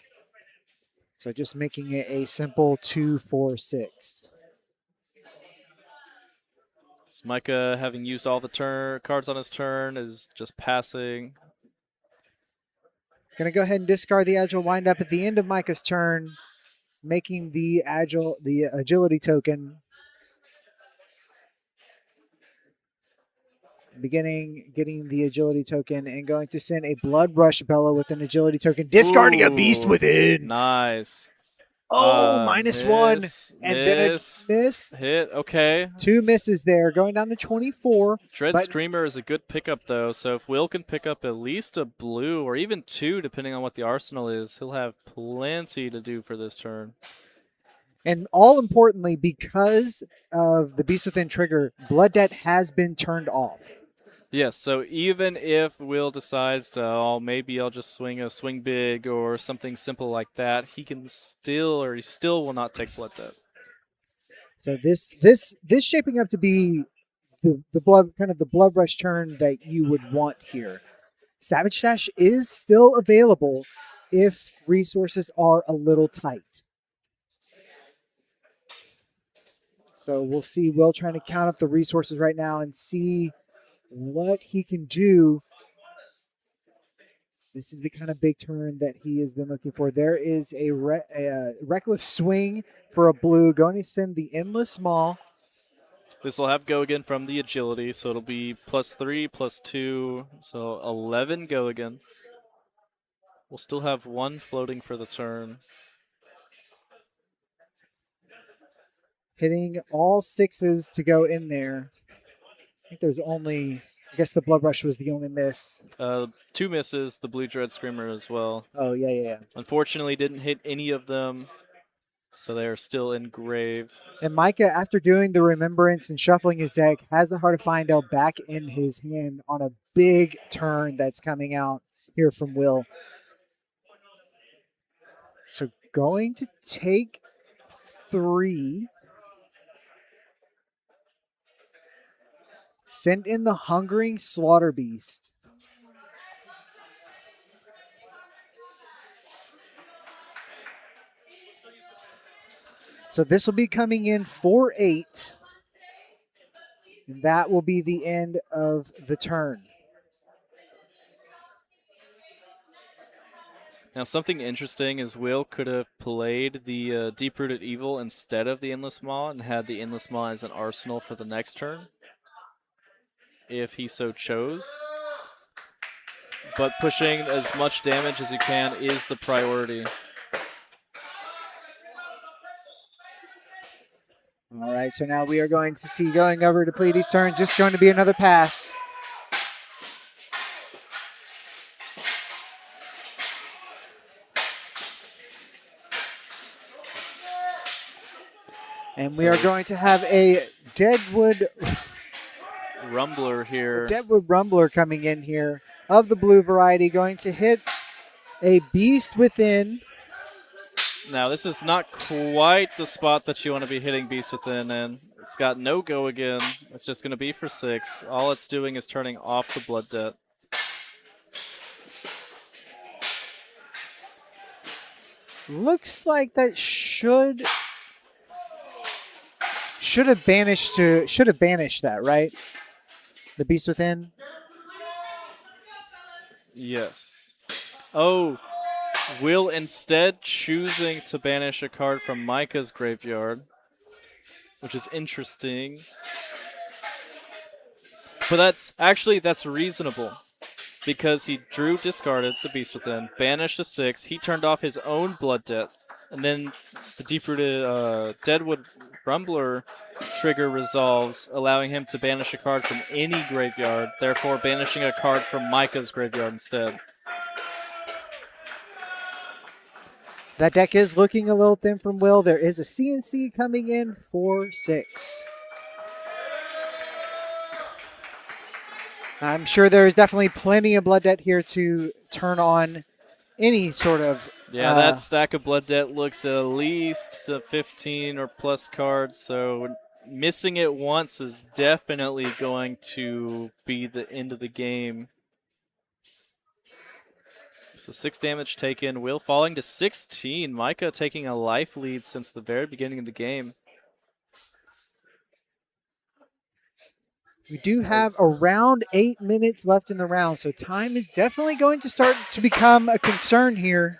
So just making it a simple 2, 4, 6. So Micah, having used all the cards on his turn, is just passing. Going to go ahead and discard the Agile Windup at the end of Micah's turn, making the Agility token. Getting the Agility token, and going to send a Blood Rush Bellow with an Agility token, discarding a Beast Within. Nice. Oh, -1. And then a miss. Hit, okay. 2 misses there, going down to 24. Dread Screamer is a good pickup, though, so if Will can pick up at least a blue, or even 2, depending on what the arsenal is, he'll have plenty to do for this turn. And all importantly, because of the Beast Within trigger, Blood Debt has been turned off. Yes, so even if Will decides to, oh, maybe I'll just swing big or something simple like that, he still will not take Blood Debt. So this shaping up to be the blood rush turn that you would want here. Savage Dash is still available if resources are a little tight. So we'll see Will trying to count up the resources right now and see what he can do. This is the kind of big turn that he has been looking for. There is a reckless swing for a blue, going to send the Endless Maw. This will have go again from the agility, so it'll be +3, +2, so 11 go again. We'll still have 1 floating for the turn. Hitting all 6s to go in there. I think there's only, I guess the Blood Rush was the only miss. 2 misses, the Blue Dread Screamer as well. Oh, yeah. Unfortunately, didn't hit any of them, so they are still in grave. And Micah, after doing the Remembrance and shuffling his deck, has the Heart of Fyendel back in his hand on a big turn that's coming out here from Will. So going to take 3. Send in the Hungering Slaughter Beast. So this will be coming in for 8. And that will be the end of the turn. Now, something interesting is Will could have played the Deep-Rooted Evil instead of the Endless Maw and had the Endless Maw as an arsenal for the next turn, if he so chose. But pushing as much damage as he can is the priority. All right, so now we are going to see, going over to Pleiades' turn, just going to be another pass. And we are going to have a Deadwood Rumbler here. Deadwood Rumbler coming in here of the blue variety, going to hit a Beast Within. Now, this is not quite the spot that you want to be hitting Beast Within, and it's got no go again. It's just going to be for 6. All it's doing is turning off the Blood Debt. Looks like that should have banished that, right? The Beast Within. Yes. Oh, Will instead choosing to banish a card from Micah's graveyard, which is interesting. But that's reasonable, because he discarded the Beast Within, banished a 6, he turned off his own Blood Debt, and then the Deep-Rooted Deadwood Rumbler trigger resolves, allowing him to banish a card from any graveyard, therefore banishing a card from Micah's graveyard instead. That deck is looking a little thin from Will. There is a CNC coming in for 6. I'm sure there is definitely plenty of Blood Debt here to turn on any sort of... Yeah, that stack of Blood Debt looks at least 15 or plus cards, so missing it once is definitely going to be the end of the game. So 6 damage taken, Will falling to 16. Micah taking a life lead since the very beginning of the game. We do have around 8 minutes left in the round, so time is definitely going to start to become a concern here.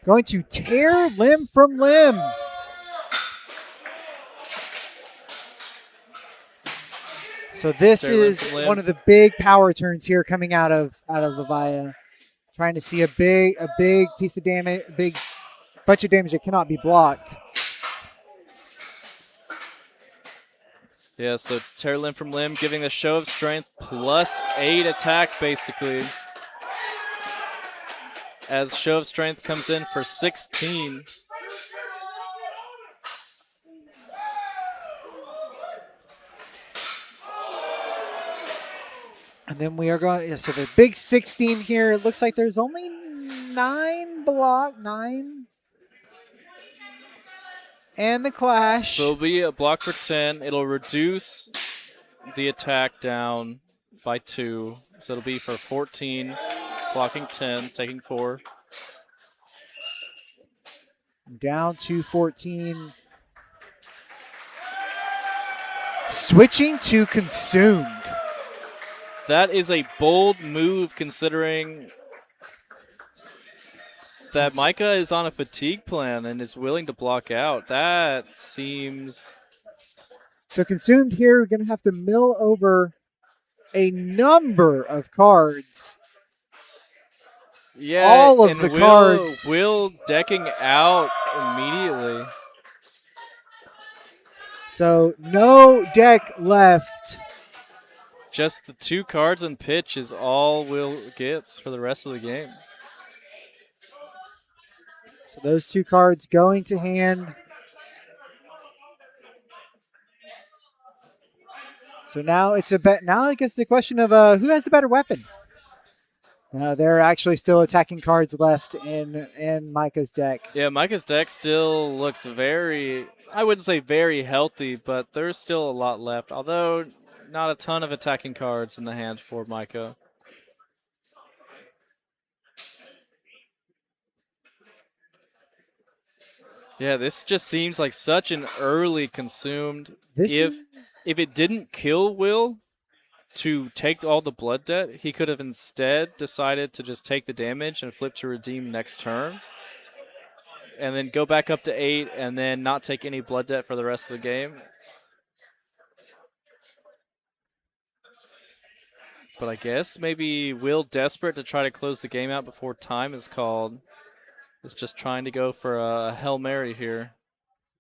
Going to tear limb from limb. So this is one of the big power turns here coming out of Leviah. Trying to see a big piece of damage, a big bunch of damage that cannot be blocked. Yeah, so tear limb from limb, giving the show of strength +8 attack, basically. as Show of Strength comes in for 16. And then we are going, so the big 16 here, it looks like there's only 9. And the clash. So it'll be a block for 10. It'll reduce the attack down by 2. So it'll be for 14, blocking 10, taking 4. Down to 14. Switching to Consumed. That is a bold move considering that Micah is on a fatigue plan and is willing to block out. That seems... So Consumed here, we're going to have to mill over a number of cards. Yeah, all of and the cards. Will decking out immediately. So no deck left. Just the 2 cards and pitch is all Will gets for the rest of the game. So those 2 cards going to hand. So now it's a bet. Now I guess the question of who has the better weapon. There are actually still attacking cards left in Micah's deck. Yeah, Micah's deck still looks very, I wouldn't say very healthy, but there's still a lot left. Although not a ton of attacking cards in the hand for Micah. Yeah, this just seems like such an early consumed. If it didn't kill Will to take all the blood debt, he could have instead decided to just take the damage and flip to redeem next turn. And then go back up to 8 and then not take any blood debt for the rest of the game. But I guess maybe Will, desperate to try to close the game out before time is called, is just trying to go for a Hail Mary here.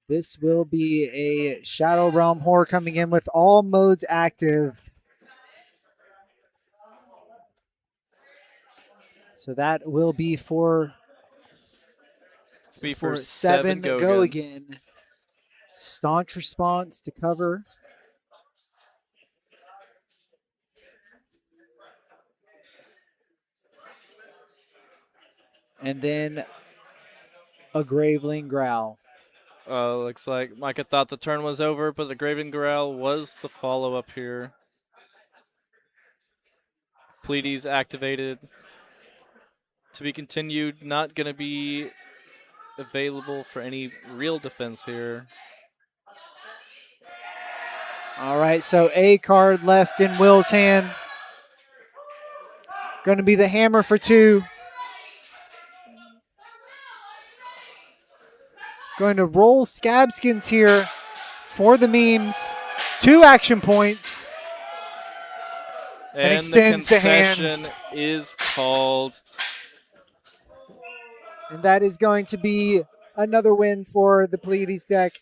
This will be a Shadow Realm Horror coming in with all modes active. So that will be for, for 7 go again. Staunch response to cover. And then a Graveling Growl. Looks like Micah thought the turn was over, but the Graven Growl was the follow-up here. Pleiades activated. To be continued, not going to be available for any real defense here. All right, so a card left in Will's hand. Going to be the hammer for 2. Going to roll Scabskins here for the memes. 2 action points. And extends the to concession hands. Is called. And that is going to be another win for the Pleiades deck.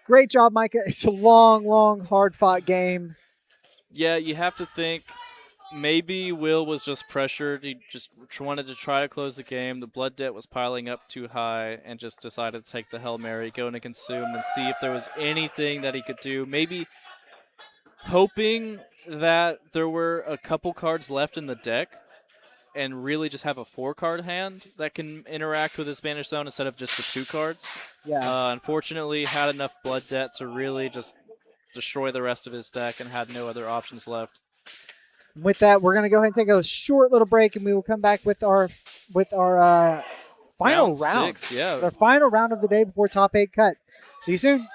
Great job, Micah. It's a long, long, hard-fought game. Yeah, you have to think maybe Will was just pressured. He just wanted to try to close the game. The blood debt was piling up too high and just decided to take the Hail Mary, go into Consume, and see if there was anything that he could do. Maybe hoping that there were a couple cards left in the deck and really just have a 4-card hand that can interact with his Banish Zone instead of just the 2 cards. Yeah. Unfortunately, had enough blood debt to really just destroy the rest of his deck and had no other options left. With that, we're going to go ahead and take a short little break, and we will come back with our final round. 6, yeah. Our final round of the day before top 8 cut. See you soon.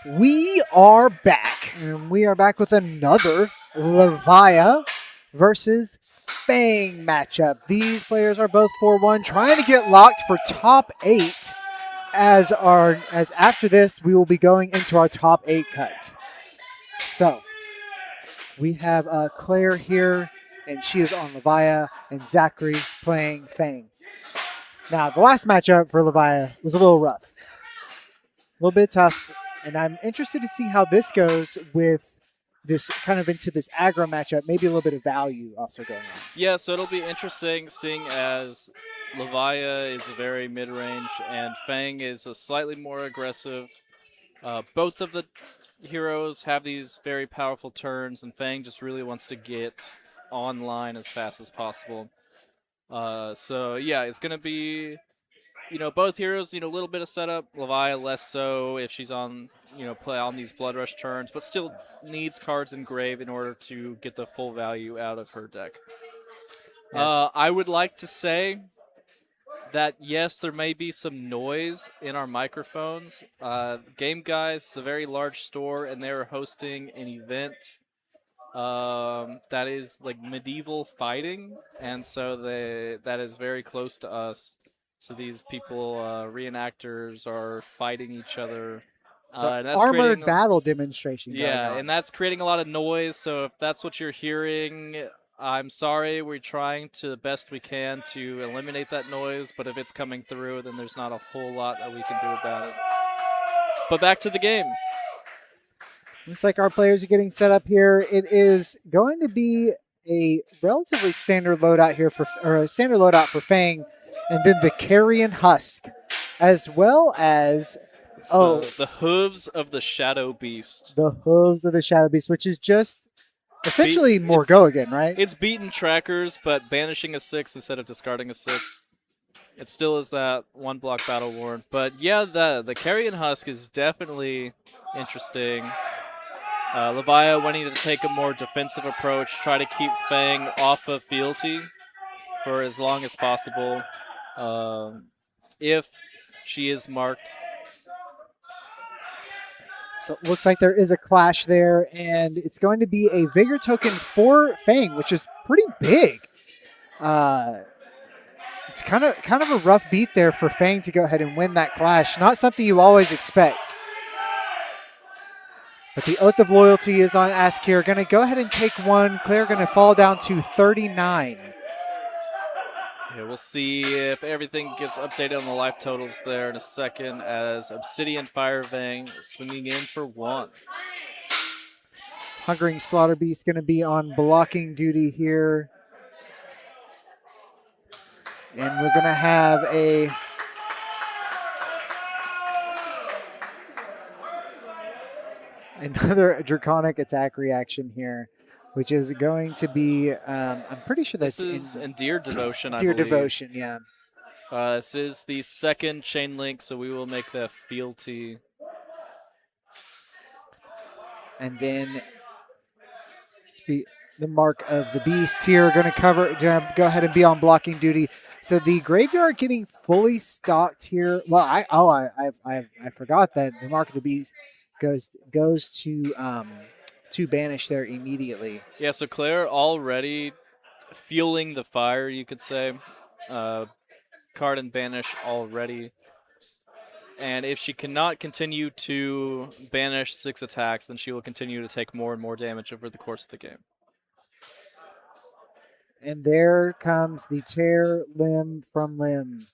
We are back, and we are back with another Levia versus Fang matchup. These players are both 4-1, trying to get locked for top 8. As after this, we will be going into our top 8 cut. So we have Claire here, and she is on Levia, and Zachary playing Fang. Now, the last matchup for Levia was a little rough, a little bit tough, and I'm interested to see how this goes with this kind of into this aggro matchup, maybe a little bit of value also going on. Yeah, so it'll be interesting seeing as Levia is a very mid-range and Fang is a slightly more aggressive. Both of the heroes have these very powerful turns, and Fang just really wants to get online as fast as possible. So yeah, it's gonna be, both heroes need a little bit of setup. Levia less so if she's on, play on these Blood Rush turns, but still needs cards in grave in order to get the full value out of her deck. Yes. I would like to say that yes, there may be some noise in our microphones. Game Guys is a very large store, and they're hosting an event that is like medieval fighting, and so that is very close to us. So these people, reenactors, are fighting each other. So And that's armored creating battle demonstration going yeah, on. and that's creating a lot of noise. So if that's what you're hearing, I'm sorry. We're trying to the best we can to eliminate that noise. But if it's coming through, then there's not a whole lot that we can do about it. But back to the game. Looks like our players are getting set up here. It is going to be a relatively standard loadout here or a standard loadout for Fang, and then the Carrion Husk, as well as The hooves of the Shadow Beast. the hooves of the Shadow Beast, which is just essentially more go again, right? It's beaten trackers, but banishing a 6 instead of discarding a 6. It still is that one block battle worn. But yeah, the Carrion Husk is definitely interesting. Levia wanting to take a more defensive approach, try to keep Fang off of fealty for as long as possible. If she is marked. So it looks like there is a clash there, and it's going to be a Vigor token for Fang, which is pretty big. It's kind of a rough beat there for Fang to go ahead and win that clash. Not something you always expect. But the Oath of Loyalty is on Ask here. Going to go ahead and take one. Claire going to fall down to 39. Yeah, we'll see if everything gets updated on the life totals there in a second as Obsidian Firefang swinging in for 1. Hungering Slaughter Beast going to be on blocking duty here. And we're going to have another Draconic attack reaction here, which is going to be, I'm pretty sure that's this is Endeared Devotion, I Dear believe. Devotion, yeah. This is the second chain link, so we will make that fealty. And then the Mark of the Beast here going to go ahead and be on blocking duty. So the graveyard getting fully stocked here. Well, I forgot that the Mark of the Beast goes to banish there immediately. Yeah, so Claire already fueling the fire, you could say. Card and banish already. And if she cannot continue to banish 6 attacks, then she will continue to take more and more damage over the course of the game. And there comes the Tear Limb from Limb.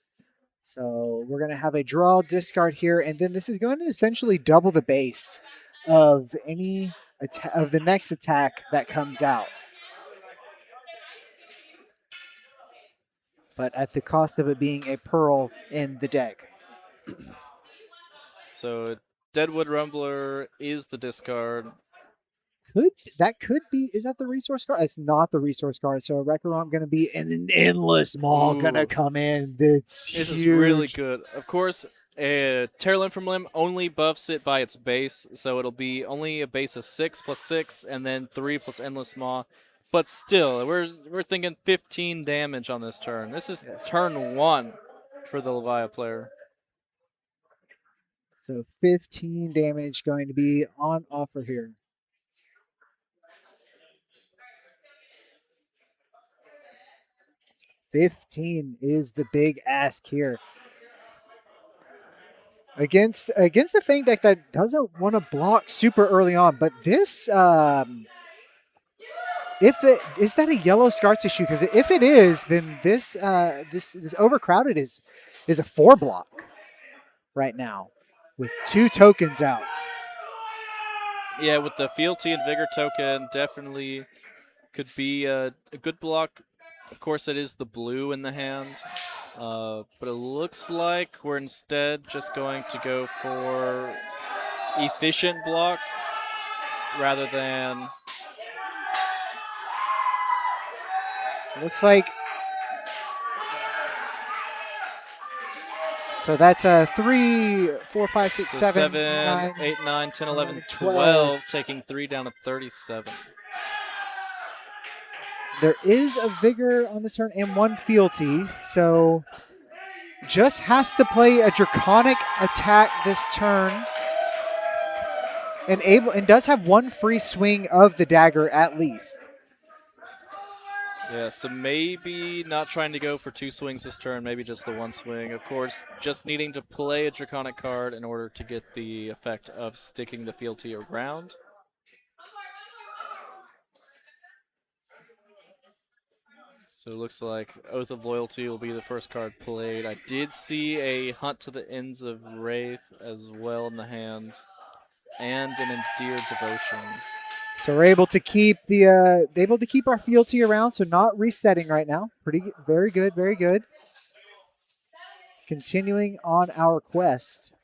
So we're going to have a draw discard here, and then this is going to essentially double the base of any of the next attack that comes out. But at the cost of it being a pearl in the deck. So Deadwood Rumbler is the discard. Could be, is that the resource card? It's not the resource card. So a Recurrent going to be an Endless Maw going to come in. This is really good. Of course, Tear Limb from Limb only buffs it by its base, so it'll be only a base of 6 plus 6, and then 3 plus Endless Maw. But still, we're thinking 15 damage on this turn. This is turn 1 for the Levia player. So 15 damage going to be on offer here. $15 is the big ask here. Against the Fang deck that doesn't want to block super early on, but this is that a yellow Scarts issue? Because if it is, then this overcrowded is a 4 block right now with 2 tokens out. Yeah, with the fealty and vigor token, definitely could be a good block. Of course, it is the blue in the hand, but it looks like we're instead just going to go for efficient block rather than. It looks like. So that's a 3, 4, 5, 6, So 7, 7, 9, 8, 9, 10, 11, 11, 12, taking 3 down to 37. There is a vigor on the turn and 1 fealty, so just has to play a draconic attack this turn, and does have 1 free swing of the dagger at least. Yeah, so maybe not trying to go for 2 swings this turn, maybe just the 1 swing. Of course, just needing to play a draconic card in order to get the effect of sticking the fealty around. So it looks like Oath of Loyalty will be the first card played. I did see a Hunt to the Ends of Wraith as well in the hand, and an Endeared Devotion. So we're able to keep our fealty around, so not resetting right now. Very good, very good. Continuing on our quest.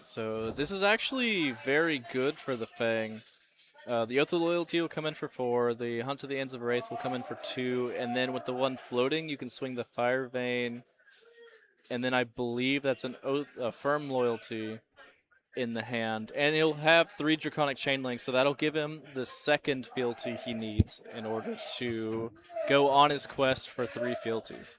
So this is actually very good for the Fang. The Oath of Loyalty will come in for 4, the Hunt to the Ends of Wraith will come in for 2, and then with the 1 floating, you can swing the Fire Vein, and then I believe that's a Firm Loyalty in the hand, and he'll have 3 Draconic Chain Links, so that'll give him the second fealty he needs in order to go on his quest for 3 fealties.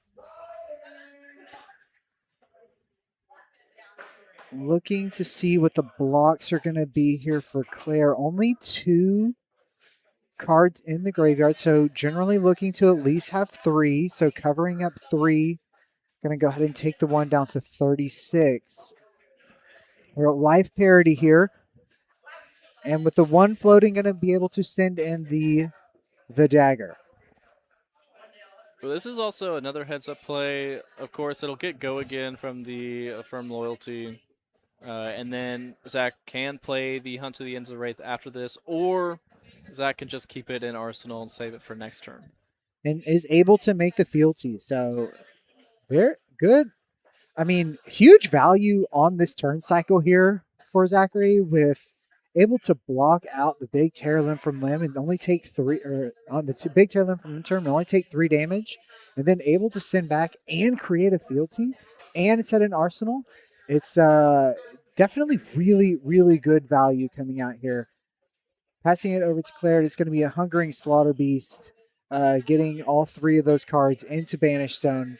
Looking to see what the blocks are going to be here for Claire. Only 2 cards in the graveyard, so generally looking to at least have 3. So covering up 3. Going to go ahead and take the 1 down to 36. We're at life parity here. And with the 1 floating, going to be able to send in the dagger. Well, this is also another heads-up play. Of course, it'll get go again from the Affirm Loyalty. And then Zach can play the Hunt to the Ends of Wraith after this, or Zach can just keep it in Arsenal and save it for next turn. And is able to make the fealty. So very good. I mean, huge value on this turn cycle here for Zachary, with able to block out the big tear limb from limb and only take 3, or on the big tear limb from limb turn and only take 3 damage, and then able to send back and create a fealty, and it's at an Arsenal. It's definitely really, really good value coming out here. Passing it over to Claire, it's going to be a Hungering Slaughter Beast, getting all 3 of those cards into Banish Zone.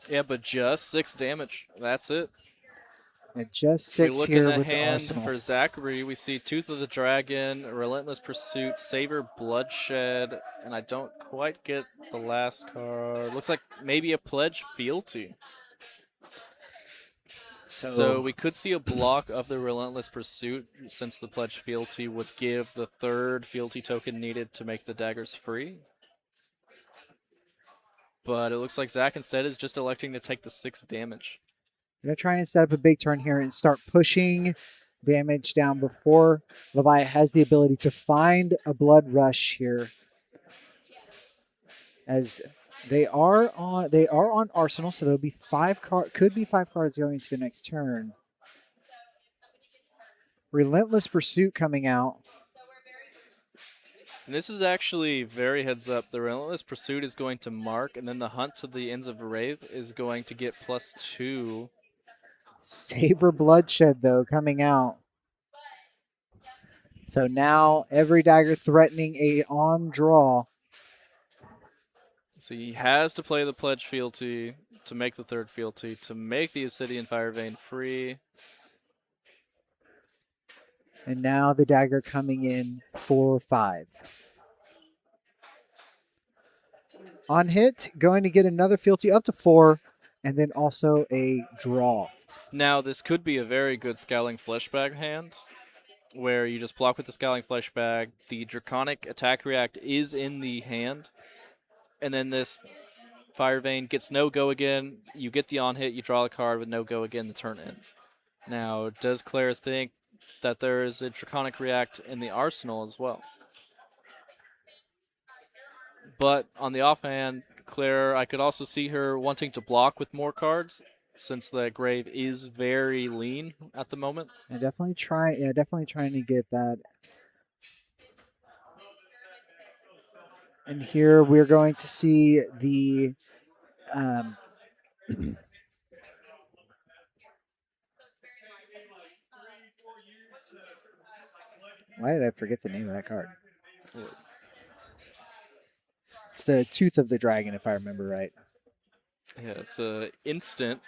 Yeah, but just 6 damage. That's it. And just 6 we look here in the with hand the Arsenal. For Zachary, we see Tooth of the Dragon, Relentless Pursuit, Savor Bloodshed, and I don't quite get the last card. Looks like maybe a Pledge Fealty. So we could see a block of the Relentless Pursuit, since the Pledge Fealty would give the 3rd fealty token needed to make the daggers free. But it looks like Zach instead is just electing to take the 6 damage. I'm going to try and set up a big turn here and start pushing damage down before Levi has the ability to find a Blood Rush here. As they are on Arsenal, so there'll be 5 could be 5 cards going into the next turn. Relentless Pursuit coming out. And this is actually very heads up. The Relentless Pursuit is going to mark, and then the Hunt to the Ends of Wraith is going to get +2. Savor Bloodshed, though, coming out. So now every dagger threatening a on draw. So he has to play the Pledge Fealty to make the third Fealty, to make the Obsidian Fire Vein free. And now the dagger coming in for 5. On hit, going to get another fealty up to 4, and then also a draw. Now, this could be a very good Scowling Fleshbag hand, where you just block with the Scowling Fleshbag. The Draconic attack react is in the hand, and then this Fire Vein gets no go again. You get the on hit, you draw a card with no go again, the turn ends. Now, does Claire think that there is a Draconic react in the arsenal as well? But on the offhand, Claire, I could also see her wanting to block with more cards, since the grave is very lean at the moment. And definitely trying to get that. And here we're going to see the why did I forget the name of that card? It's the Tooth of the Dragon, if I remember right. Yeah, it's an instant.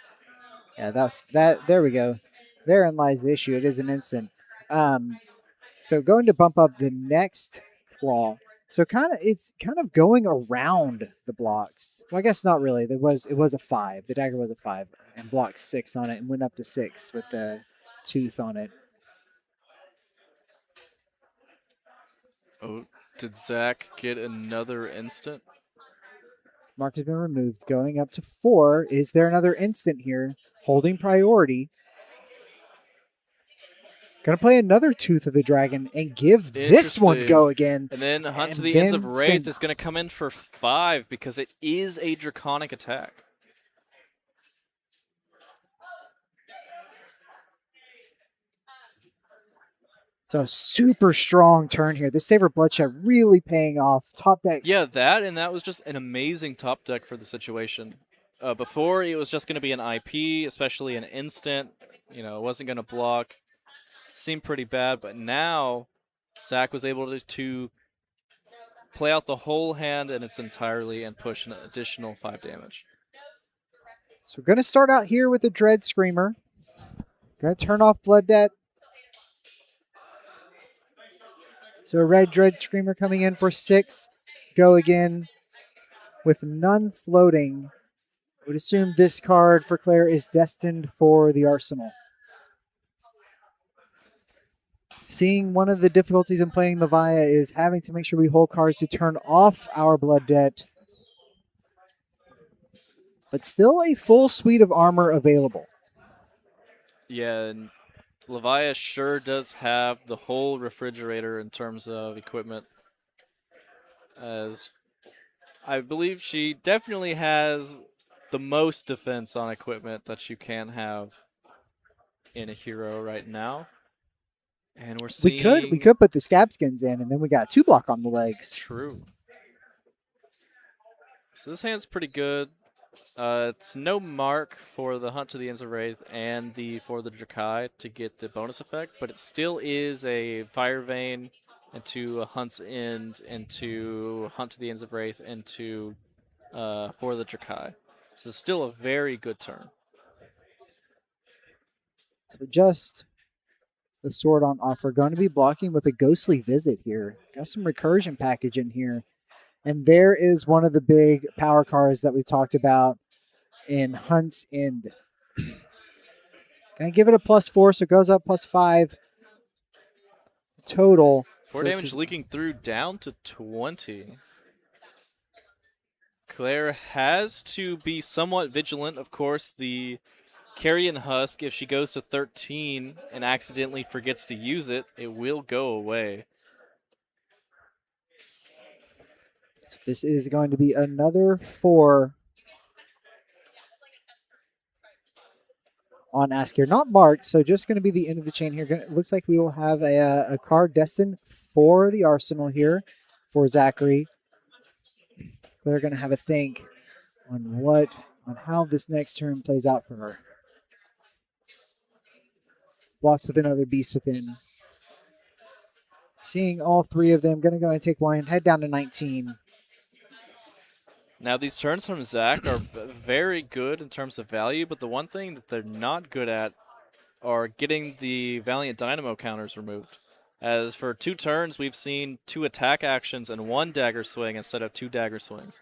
Yeah, that's that. There we go. Therein lies the issue. It is an instant. So going to bump up the next claw. So it's kind of going around the blocks. Well, I guess not really. It was a 5. The dagger was a 5 and blocked 6 on it and went up to 6 with the tooth on it. Oh, did Zach get another instant? Mark has been removed. Going up to 4. Is there another instant here? Holding priority. Going to play another Tooth of the Dragon and give this one go again. And then Hunt And to the Ends of Vincent- Wraith is going to come in for 5 because it is a Draconic attack. So super strong turn here. This Savor Bloodshed really paying off. Top deck. Yeah, that was just an amazing top deck for the situation. Before, it was just going to be an IP, especially an instant. You know, it wasn't going to block. Seemed pretty bad, but now Zach was able to play out the whole hand in its entirety and push an additional 5 damage. So we're going to start out here with the Dread Screamer. Going to turn off Blood Debt. So a red Dread Screamer coming in for 6. Go again with none floating. I would assume this card for Claire is destined for the arsenal. Seeing one of the difficulties in playing the Vaya is having to make sure we hold cards to turn off our Blood Debt. But still a full suite of armor available. Yeah, and Leviah sure does have the whole refrigerator in terms of equipment. As I believe she definitely has the most defense on equipment that you can have in a hero right now. And we're seeing... We could put the Scab Skins in, and then we got 2 block on the legs. True. So this hand's pretty good. It's no mark for the Hunt to the Ends of Wraith and for the Drakai to get the bonus effect, but it still is a Fire Vein into a Hunt's End, into Hunt to the Ends of Wraith, into for the Drakai. So it's still a very good turn. So just the sword on offer. Going to be blocking with a Ghostly Visit here. Got some recursion package in here. And there is one of the big power cards that we talked about in Hunt's End. Gonna give it a +4, so it goes up +5 total. 4 damage leaking through down to 20. Claire has to be somewhat vigilant. Of course, the Carrion Husk, if she goes to 13 and accidentally forgets to use it, it will go away. So this is going to be another 4 on Ask here. Not marked, so just going to be the end of the chain here. It looks like we will have a card destined for the arsenal here for Zachary. They're going to have a think on how this next turn plays out for her. Blocks with another Beast Within. Seeing all 3 of them, going to go and take one, head down to 19. Now, these turns from Zach are very good in terms of value, but the one thing that they're not good at are getting the Valiant Dynamo counters removed. As for 2 turns, we've seen 2 attack actions and 1 dagger swing instead of 2 dagger swings.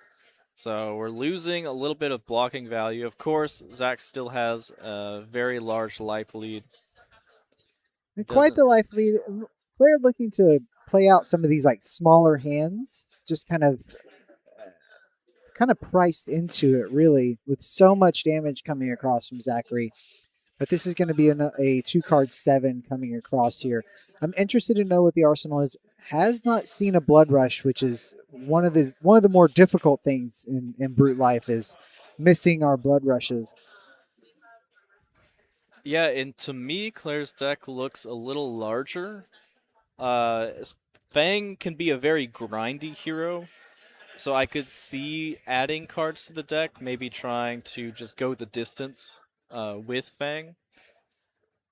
So we're losing a little bit of blocking value. Of course, Zach still has a very large life lead. And quite Doesn't the life lead. Player looking to play out some of these like smaller hands, just kind of priced into it really, with so much damage coming across from Zachary. But this is going to be a 2-card 7 coming across here. I'm interested to know what the arsenal is. Has not seen a blood rush, which is one of the more difficult things in Brute Life, is missing our blood rushes. Yeah, and to me, Claire's deck looks a little larger. Fang can be a very grindy hero, so I could see adding cards to the deck, maybe trying to just go the distance with Fang.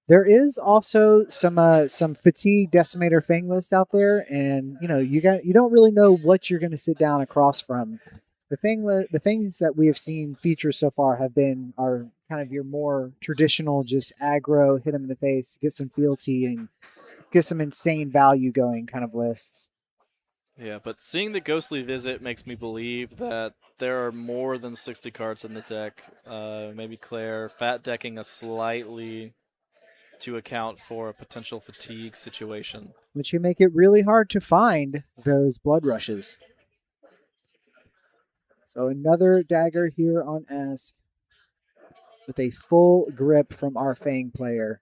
There is also some fatigue decimator fang list out there, and you don't really know what you're going to sit down across from. The fangs that we have seen feature so far have been our kind of your more traditional, just aggro, hit them in the face, get some fealty, and get some insane value going kind of lists. Yeah, but seeing the Ghostly Visit makes me believe that there are more than 60 cards in the deck. Maybe Claire fat decking us slightly to account for a potential fatigue situation. Which can make it really hard to find those blood rushes. So another dagger here on Ask with a full grip from our Fang player.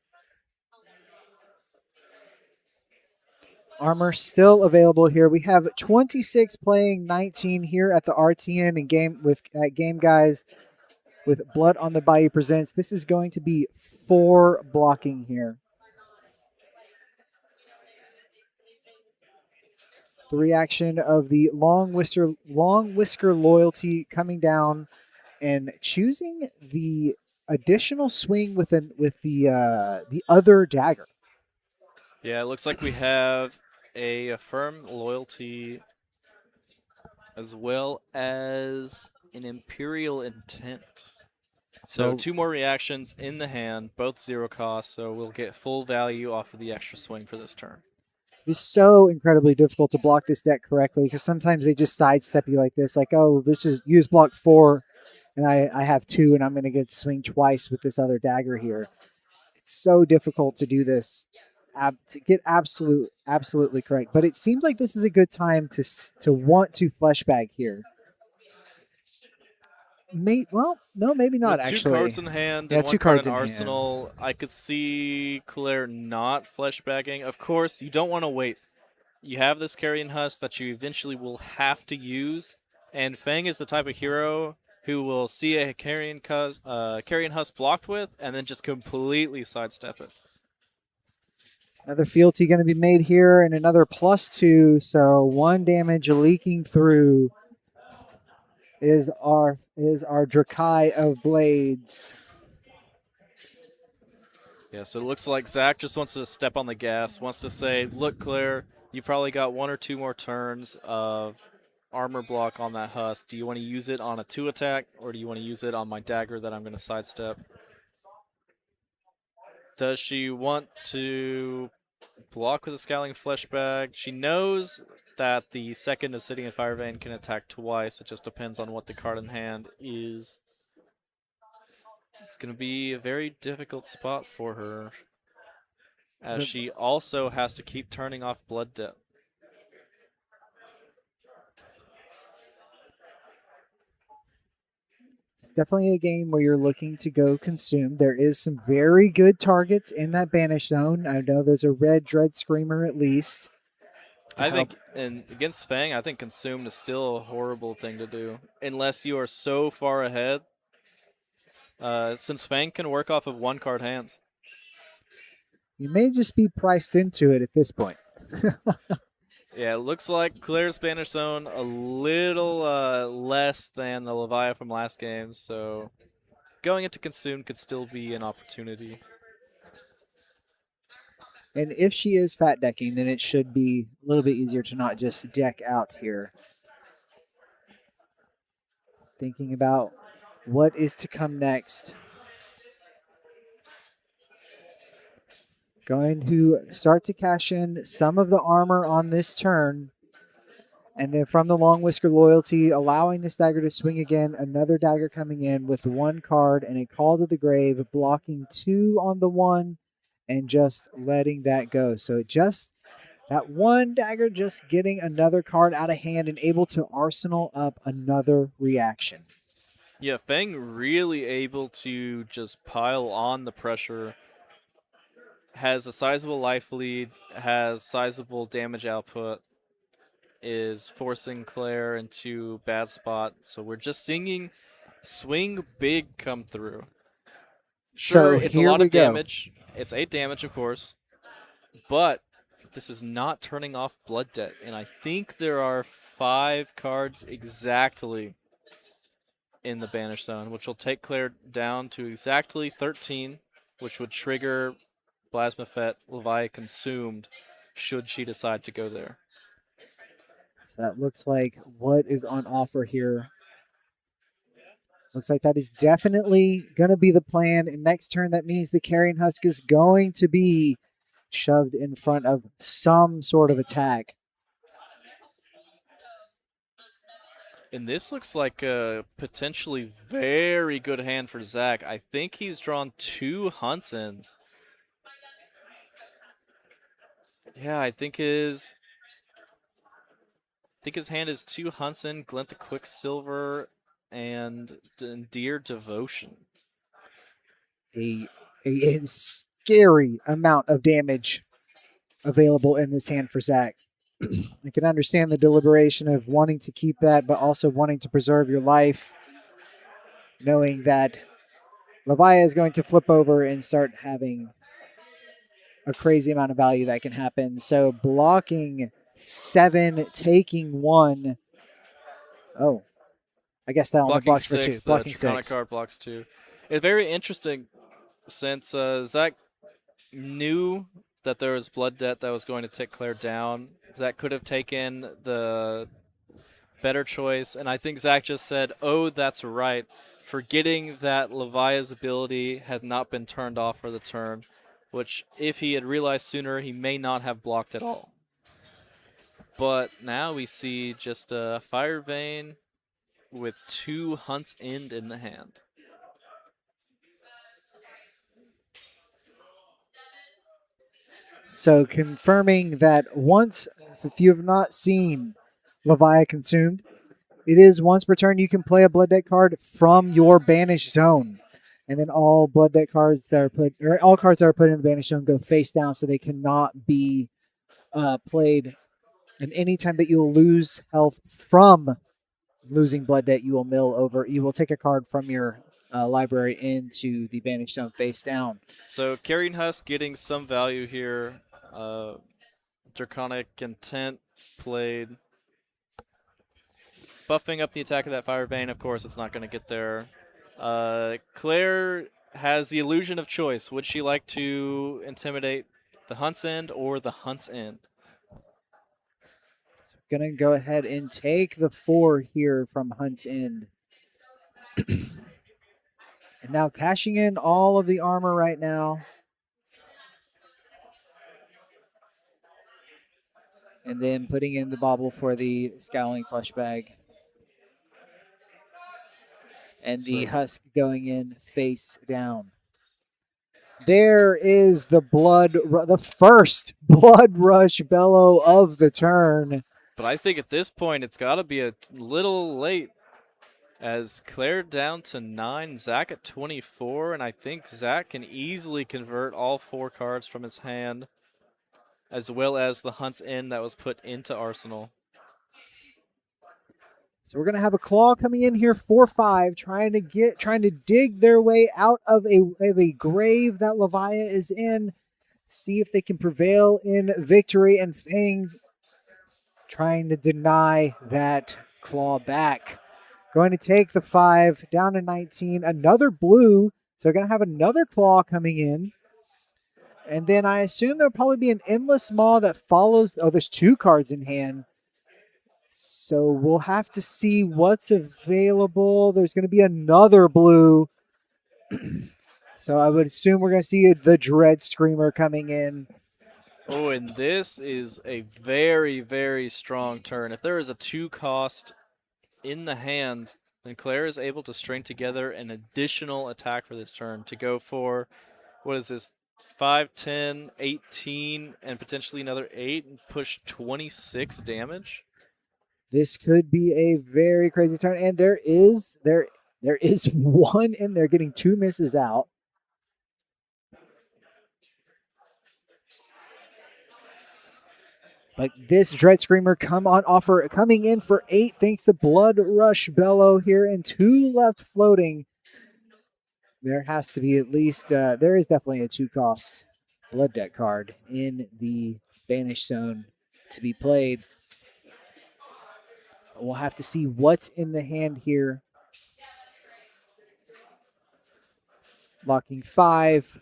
Armor still available here. We have 26 playing 19 here at the RTN and Game Guys with Blood on the Bayou Presents. This is going to be 4 blocking here. The reaction of the long whisker loyalty coming down and choosing the additional swing with the other dagger. Yeah, it looks like we have a Affirm Loyalty as well as an Imperial Intent. So So 2 more reactions in the hand, both 0 cost, so we'll get full value off of the extra swing for this turn. it's so incredibly difficult to block this deck correctly because sometimes they just sidestep you like this, like, oh, this is use block 4, and I have 2, and I'm going to get swing twice with this other dagger here. It's so difficult to do this, to get absolutely correct. But it seems like this is a good time to want to fleshbag here. No, maybe not. With 2 actually, cards in hand yeah, and 2 1 card cards in in arsenal, I could see Claire not fleshbagging. Of course, you don't want to wait. You have this Carrion Husk that you eventually will have to use, and Fang is the type of hero who will see a Carrion Husk blocked with and then just completely sidestep it. Another fealty going to be made here, and another +2. So 1 damage leaking through is our Drakai of Blades. Yeah, so it looks like Zach just wants to step on the gas, wants to say, look, Claire, you probably got 1 or 2 more turns of armor block on that Husk. Do you want to use it on a 2 attack, or do you want to use it on my dagger that I'm going to sidestep? Does she want to block with a Scowling Fleshbag? She knows that the second Obsidian Firevein can attack twice. It just depends on what the card in hand is. It's going to be a very difficult spot for her, as she also has to keep turning off Blood Debt. It's definitely a game where you're looking to go consume. There is some very good targets in that banish zone. I know there's a red Dread Screamer at least. I think against Fang, I think consumed is still a horrible thing to do unless you are so far ahead. Since Fang can work off of 1 card hands. You may just be priced into it at this point. Yeah, it looks like Claire's Banish Zone a little less than the Leviathan from last game, so going into Consume could still be an opportunity. And if she is fat decking, then it should be a little bit easier to not just deck out here. thinking about what is to come next. Going to start to cash in some of the armor on this turn. And then from the Long Whisker Loyalty, allowing this dagger to swing again. Another dagger coming in with 1 card and a Call to the Grave, blocking 2 on the 1 and just letting that go. So just that 1 dagger just getting another card out of hand and able to arsenal up another reaction. Yeah, Feng really able to just pile on the pressure. Has a sizable life lead, has sizable damage output, is forcing Claire into bad spot. So we're just seeing swing big come through. Sure, So it's a here lot we of go. damage. It's 8 damage, of course. But this is not turning off Blood Debt. And I think there are 5 cards exactly in the Banish Zone, which will take Claire down to exactly 13, which would trigger Plasma Fet Levi Consumed should she decide to go there. So that looks like what is on offer here. Looks like that is definitely going to be the plan. And next turn, that means the Carrion Husk is going to be shoved in front of some sort of attack. And this looks like a potentially very good hand for Zach. I think he's drawn 2 Hunsons. Yeah, I think his hand is 2 Hunson, Glint the Quicksilver, and Dear Devotion. A scary amount of damage available in this hand for Zach. I can understand the deliberation of wanting to keep that, but also wanting to preserve your life, knowing that Leviah is going to flip over and start having a crazy amount of value that can happen. So blocking 7, taking 1. Oh, I guess that only Blocking blocks for 2. 6, the Blocking Draconic 6. card blocks 2. It's very interesting since Zach knew that there was Blood Debt that was going to take Claire down. Zach could have taken the better choice, and I think Zach just said, oh, that's right, forgetting that Levia's ability had not been turned off for the turn, which if he had realized sooner, he may not have blocked at all. But now we see just a Fire Vein with 2 Hunt's End in the hand. So confirming that once, if you have not seen Leviah Consumed, it is once per turn you can play a Blood Debt card from your banished zone. And then all Blood Debt cards that are put, or all cards that are put in the banished zone go face down so they cannot be played. And anytime that you'll lose health from losing Blood Debt, you will mill over. You will take a card from your library into the banished zone face down. So Carrion Husk getting some value here. Draconic Intent played. Buffing up the attack of that Fire Vein, of course, it's not going to get there. Claire has the illusion of choice. Would she like to intimidate the Hunt's End or the Hunt's End? Going to go ahead and take the 4 here from Hunt's End. And now cashing in all of the armor right now. And then putting in the bauble for the Scowling Flesh Bag. And the Husk going in face down. There is the the first Blood Rush Bellow of the turn. But I think at this point it's got to be a little late, as Claire down to 9, Zach at 24, and I think Zach can easily convert all 4 cards from his hand, as well as the Hunt's End that was put into Arsenal. So we're going to have a Claw coming in here 4-5, trying to dig their way out of a grave that Leviah is in. See if they can prevail in victory, and Fang trying to deny that Claw back. Going to take the 5 down to 19. Another blue. So going to have another Claw coming in. And then I assume there'll probably be an Endless Maw that follows. Oh, there's 2 cards in hand. So we'll have to see what's available. There's going to be another blue. So I would assume we're going to see the Dread Screamer coming in. Oh, and this is a very, very strong turn. If there is a 2-cost in the hand, then Claire is able to string together an additional attack for this turn to go for, what is this, 5, 10, 18, and potentially another 8 and push 26 damage. This could be a very crazy turn, and there is one in there getting 2 misses out. But this Dread Screamer coming in for 8 thanks to Blood Rush Bellow here and 2 left floating. There has to be at least, there is definitely a 2-cost Blood Deck card in the Banish Zone to be played. We'll have to see what's in the hand here. Locking 5.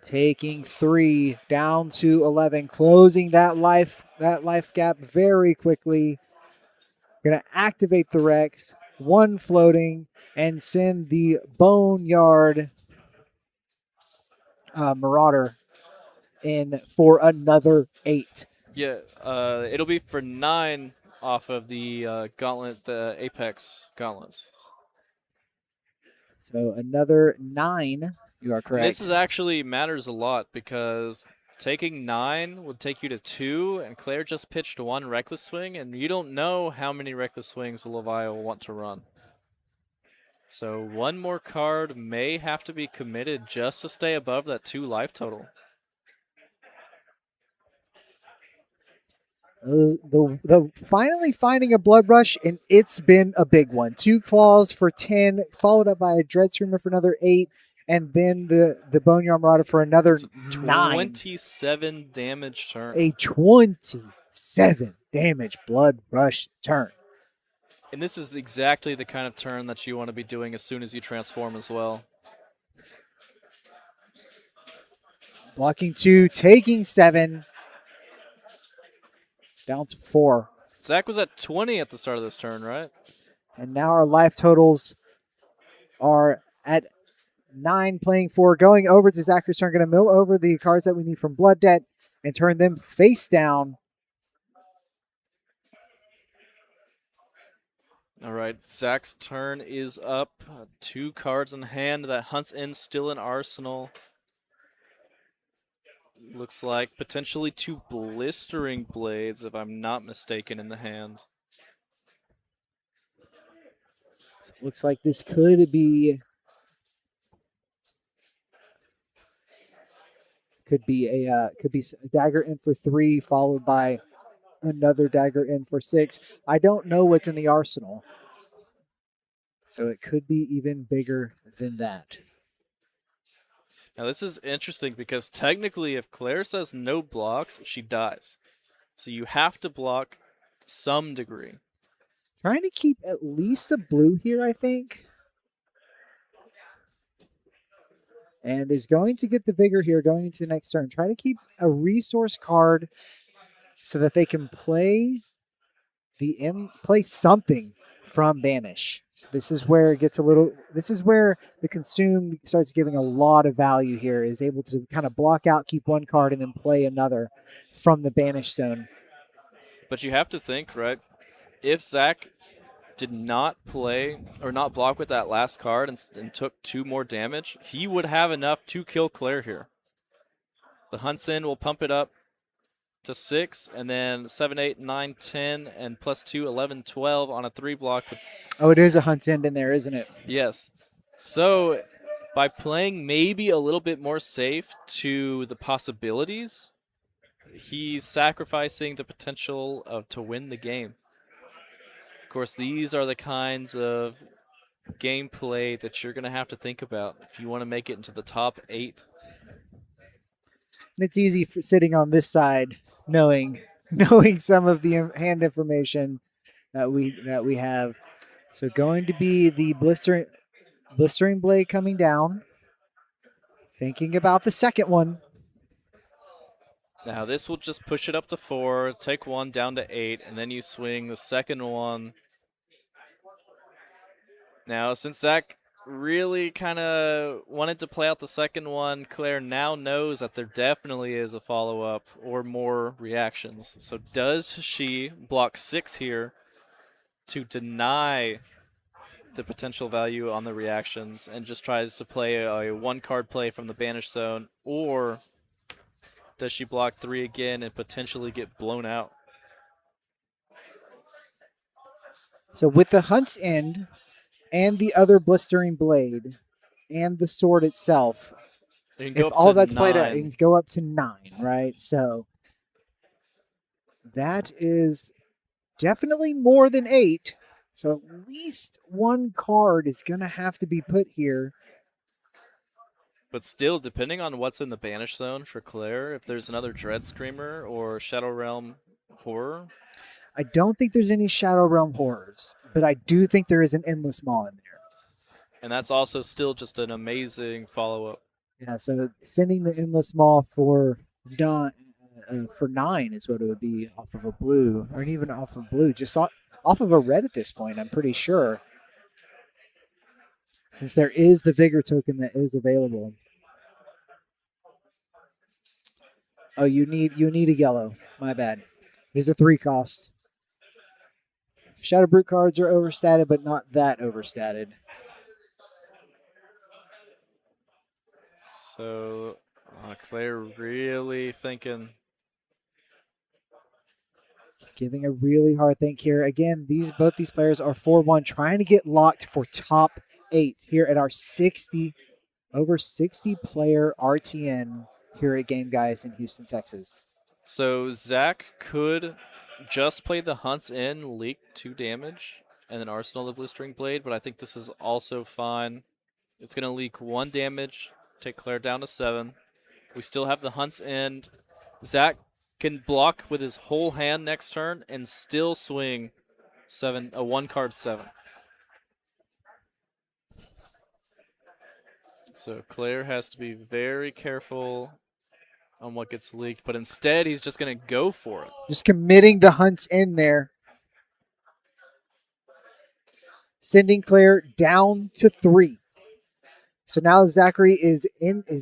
Taking 3 down to 11, closing that life gap very quickly. Gonna activate the Rex, 1 floating, and send the Boneyard Marauder in for another 8. Yeah, it'll be for 9 off of the gauntlet, the Apex gauntlets. So another 9. You are correct. This is actually matters a lot because taking 9 would take you to 2, and Claire just pitched 1 Reckless Swing, and you don't know how many Reckless Swings Levi will want to run. So 1 more card may have to be committed just to stay above that 2 life total. The finally finding a Blood Rush, and it's been a big one. 2 claws for 10, followed up by a Dread Screamer for another 8, and then the Boneyard Marauder for another 9. 27 damage turn. A 27 damage Blood Rush turn. And this is exactly the kind of turn that you want to be doing as soon as you transform as well. Blocking 2, taking 7. Down to 4. Zach was at 20 at the start of this turn, right? And now our life totals are at 9, playing 4. Going over to Zachary's turn. Going to mill over the cards that we need from Blood Debt and turn them face down. All right, Zach's turn is up. 2 cards in hand. That Hunt's End still in arsenal. Looks like potentially 2 Blistering Blades, if I'm not mistaken, in the hand. Looks like this could be a dagger in for 3, followed by another dagger in for 6. I don't know what's in the arsenal, so it could be even bigger than that. Now this is interesting because technically if Claire says no blocks, she dies. So you have to block to some degree. Trying to keep at least a blue here, I think. And is going to get the vigor here going into the next turn. Try to keep a resource card so that they can play something from Banish. So this is where it gets this is where the Consume starts giving a lot of value here, is able to kind of block out, keep 1 card, and then play another from the Banish Zone. But you have to think, right? If Zach did not play or not block with that last card and took 2 more damage, he would have enough to kill Claire here. The Hunt's End will pump it up to 6, and then 7, 8, 9, 10, and plus 2, 11, 12 on a 3 block. Oh, it is a Hunt's End in there, isn't it? Yes. So by playing maybe a little bit more safe to the possibilities, he's sacrificing the potential to win the game. Of course, these are the kinds of gameplay that you're going to have to think about if you want to make it into the top 8. And it's easy for sitting on this side, knowing some of the hand information that we have. So going to be the blistering blade coming down. Thinking about the second one. Now this will just push it up to 4, take 1 down to 8, and then you swing the second one. Now, since Zach really kind of wanted to play out the second one, Claire now knows that there definitely is a follow-up or more reactions. So does she block 6 here to deny the potential value on the reactions and just tries to play a one-card play from the banished zone, or does she block 3 again and potentially get blown out? So with the Hunt's End and the other Blistering Blade and the sword itself, You can go if up all to that's played out, 9. it can go up to 9, right? So that is definitely more than 8. So at least one card is going to have to be put here. But still, depending on what's in the banish zone for Claire, if there's another Dread Screamer or Shadow Realm Horror, I don't think there's any Shadow Realm horrors, but I do think there is an Endless Maw in there. and that's also still just an amazing follow-up. Yeah, so sending the Endless Maw for 9 is what it would be off of a blue, or even off of blue, just off of a red at this point, I'm pretty sure. Since there is the Vigor token that is available. Oh, you need a yellow. My bad. It's a 3 cost. Shadow Brute cards are overstated, but not that overstated. So Claire really thinking. Giving a really hard think here. Again, both these players are 4-1, trying to get locked for top 8 here at our over 60 player RTN here at Game Guys in Houston, Texas. So Zach could just play the Hunt's End, leak 2 damage, and then Arsenal the Blistering Blade, but I think this is also fine. It's going to leak 1 damage, take Claire down to 7. We still have the Hunt's End. Zach can block with his whole hand next turn and still swing a 1-card 7. So Claire has to be very careful on what gets leaked, but instead he's just going to go for it. Just committing the Hunt's End there. Sending Claire down to 3. So now Zachary is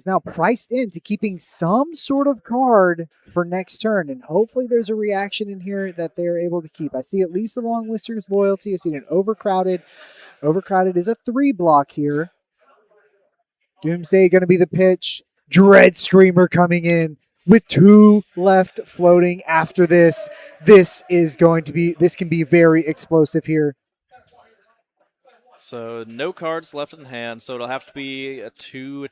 now priced into keeping some sort of card for next turn, and hopefully there's a reaction in here that they're able to keep. I see at least a Long Whiskers Loyalty. I see an Overcrowded. Overcrowded is a 3 block here. Doomsday going to be the pitch. Dread Screamer coming in with 2 left floating after this. This can be very explosive here. So no cards left in hand, so it'll have to be a 2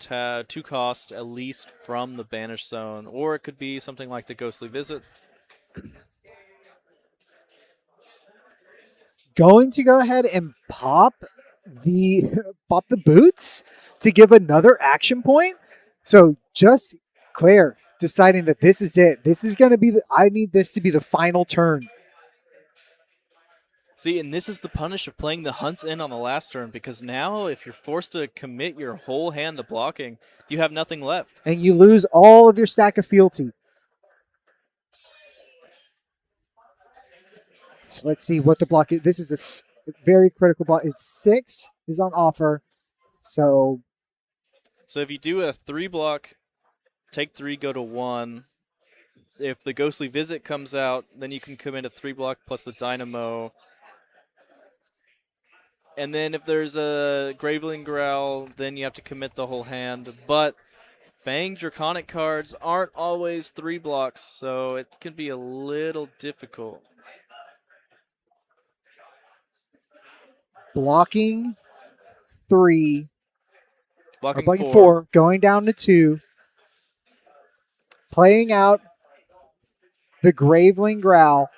cost at least from the banished zone, or it could be something like the Ghostly Visit. Going to go ahead and pop the boots to give another action point. So just Claire deciding that this is it. This is going to be I need this to be the final turn. See, and this is the punish of playing the Hunt's End on the last turn, because now if you're forced to commit your whole hand to blocking, you have nothing left. And you lose all of your stack of fealty. So let's see what the block is. This is a very critical block. It's 6 is on offer. So if you do a 3 block, take 3, go to 1. If the Ghostly Visit comes out, then you can commit a 3 block plus the Dynamo. And then if there's a Graveling Growl, then you have to commit the whole hand. But Fang Draconic cards aren't always 3 blocks, so it can be a little difficult. blocking 3. Blocking 4, going down to 2. Playing out the Graveling Growl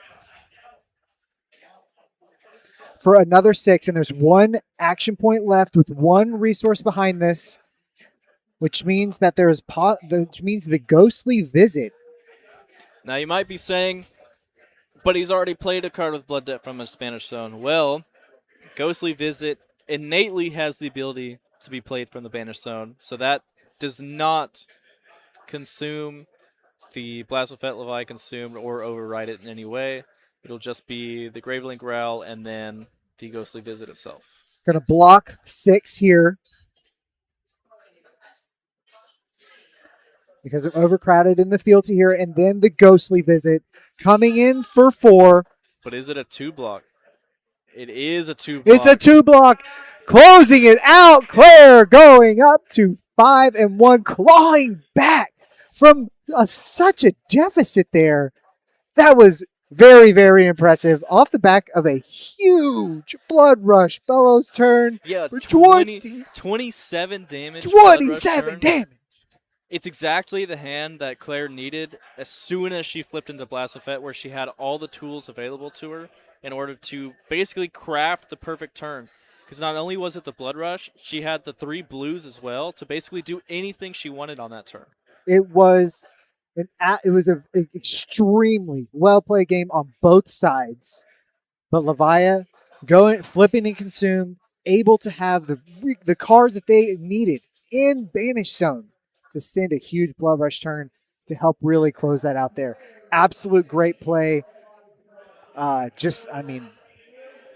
for another 6, and there's 1 action point left with 1 resource behind this, which means that which means the Ghostly Visit. Now you might be saying, but he's already played a card with Blood Debt from a Spanish zone. Well, Ghostly Visit innately has the ability to be played from the banished zone, so that does not consume the Blasphephet Levi consumed or override it in any way. It'll just be the Graveling Growl and then the Ghostly Visit itself. Going to block 6 here because of overcrowded in the field to here, and then the Ghostly Visit coming in for 4. But is it a 2-block? It is a 2-block. It's a 2-block. Closing it out. Claire going up to 5-1, clawing back from such a deficit there. That was very, very impressive. Off the back of a huge Blood Rush Bellows turn. Yeah, for 27 damage. 27 damage. It's exactly the hand that Claire needed as soon as she flipped into Blasphephet, where she had all the tools available to her in order to basically craft the perfect turn. Because not only was it the Blood Rush, she had the 3 blues as well to basically do anything she wanted on that turn. It was an extremely well played game on both sides, but Levia flipping and consumed, able to have the card that they needed in Banish Zone to send a huge Blood Rush turn to help really close that out there. Absolute great play.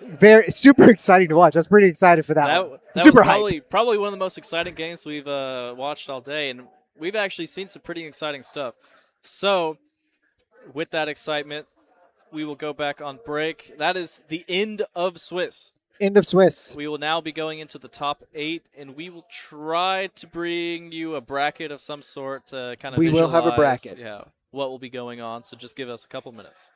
Very super exciting to watch. I was pretty excited for that one. That Super was probably one of the most exciting games we've watched all day, and we've actually seen some pretty exciting stuff. So, with that excitement, we will go back on break. That is the end of Swiss. End of Swiss. We will now be going into the top 8, and we will try to bring you a bracket of some sort to kind of We will visualize, have a bracket. Yeah, what will be going on. So just give us a couple minutes.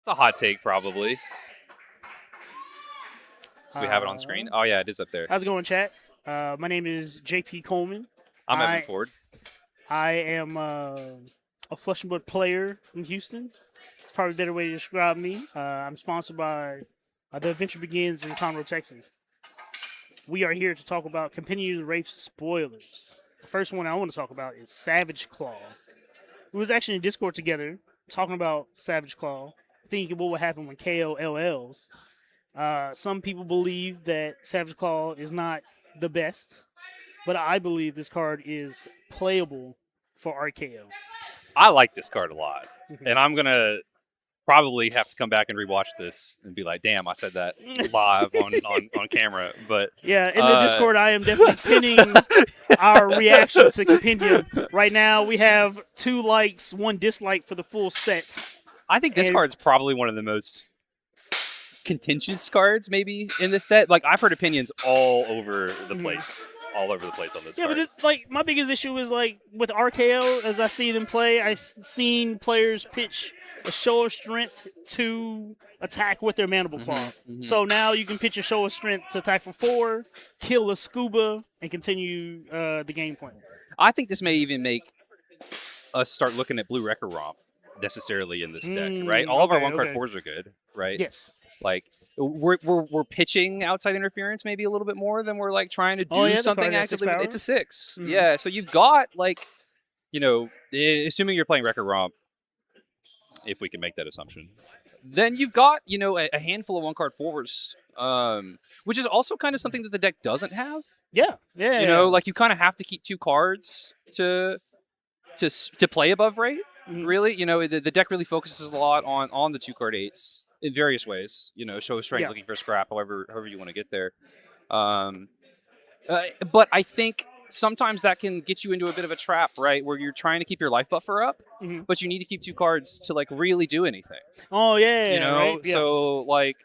It's a hot take, probably. Do we have it on screen? Oh, yeah, it is up there. How's it going, chat? My name is JP Coleman. I'm I- Evan Ford. I am a Flush and Blood player from Houston. It's probably a better way to describe me. I'm sponsored by The Adventure Begins in Conroe, Texas. We are here to talk about Compendium of the Wraiths spoilers. The first one I want to talk about is Savage Claw. We was actually in Discord together talking about Savage Claw, thinking what would happen when KO LLs. Some people believe that Savage Claw is not the best, but I believe this card is playable for RKO. I like this card a lot. And I'm going to probably have to come back and rewatch this and be like, damn, I said that live on camera. But yeah, in the Discord, I am definitely pinning our reaction to Compendium. Right now, we have 2 likes, 1 dislike for the full set. I think this card's probably one of the most contentious cards maybe in this set. Like, I've heard opinions all over the place. All over the place on this card. But it's, like, my biggest issue is, like, with RKO, as I see them play, I've seen players pitch a show of strength to attack with their Mandible Claw. So now you can pitch a show of strength to attack for 4, kill a Scuba, and continue the game plan. I think this may even make us start looking at Blue Wrecker Romp necessarily in this deck, right? All of our 1-card 4s are good, right? Yes. Like, we're pitching outside interference maybe a little bit more than we're, like, trying to do something actively. It's a 6. Yeah, so you've got, like, you know, assuming you're playing Wrecker Romp, if we can make that assumption, then you've got, you know, a handful of 1-card 4s, which is also kind of something that the deck doesn't have. Yeah. You know, like, you kind of have to keep 2 cards to play above rate, really. You know, the deck really focuses a lot on the 2-card 8s in various ways. You know, show strength, looking for scrap, however you want to get there. But I think sometimes that can get you into a bit of a trap, right? Where you're trying to keep your life buffer up, but you need to keep 2 cards to, like, really do anything. Oh, yeah. You know? Right? Yeah. So, like,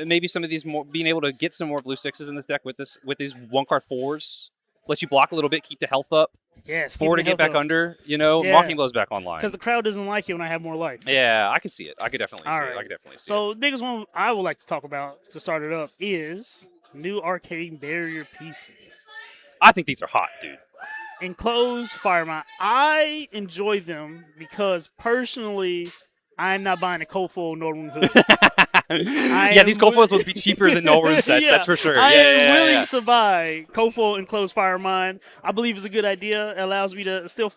maybe some of these being able to get some more blue 6s in this deck with these 1-card 4s lets you block a little bit, keep the health up. Yes. 4 to get back under, you know, Mocking Blow's back online. Because the crowd doesn't like it when I have more life. Yeah, I can see it. I could definitely see right. it. I could definitely see So the biggest one I would like to talk about to start it up is new arcade barrier pieces. I think these are hot, dude. Enclosed Firemine. I enjoy them because personally, I'm not buying a Kofull Northern Hood. These Kofuls would be cheaper than Northern sets, that's for sure. I am willing to buy Kofull Enclosed Firemine. I believe it's a good idea. It allows me to still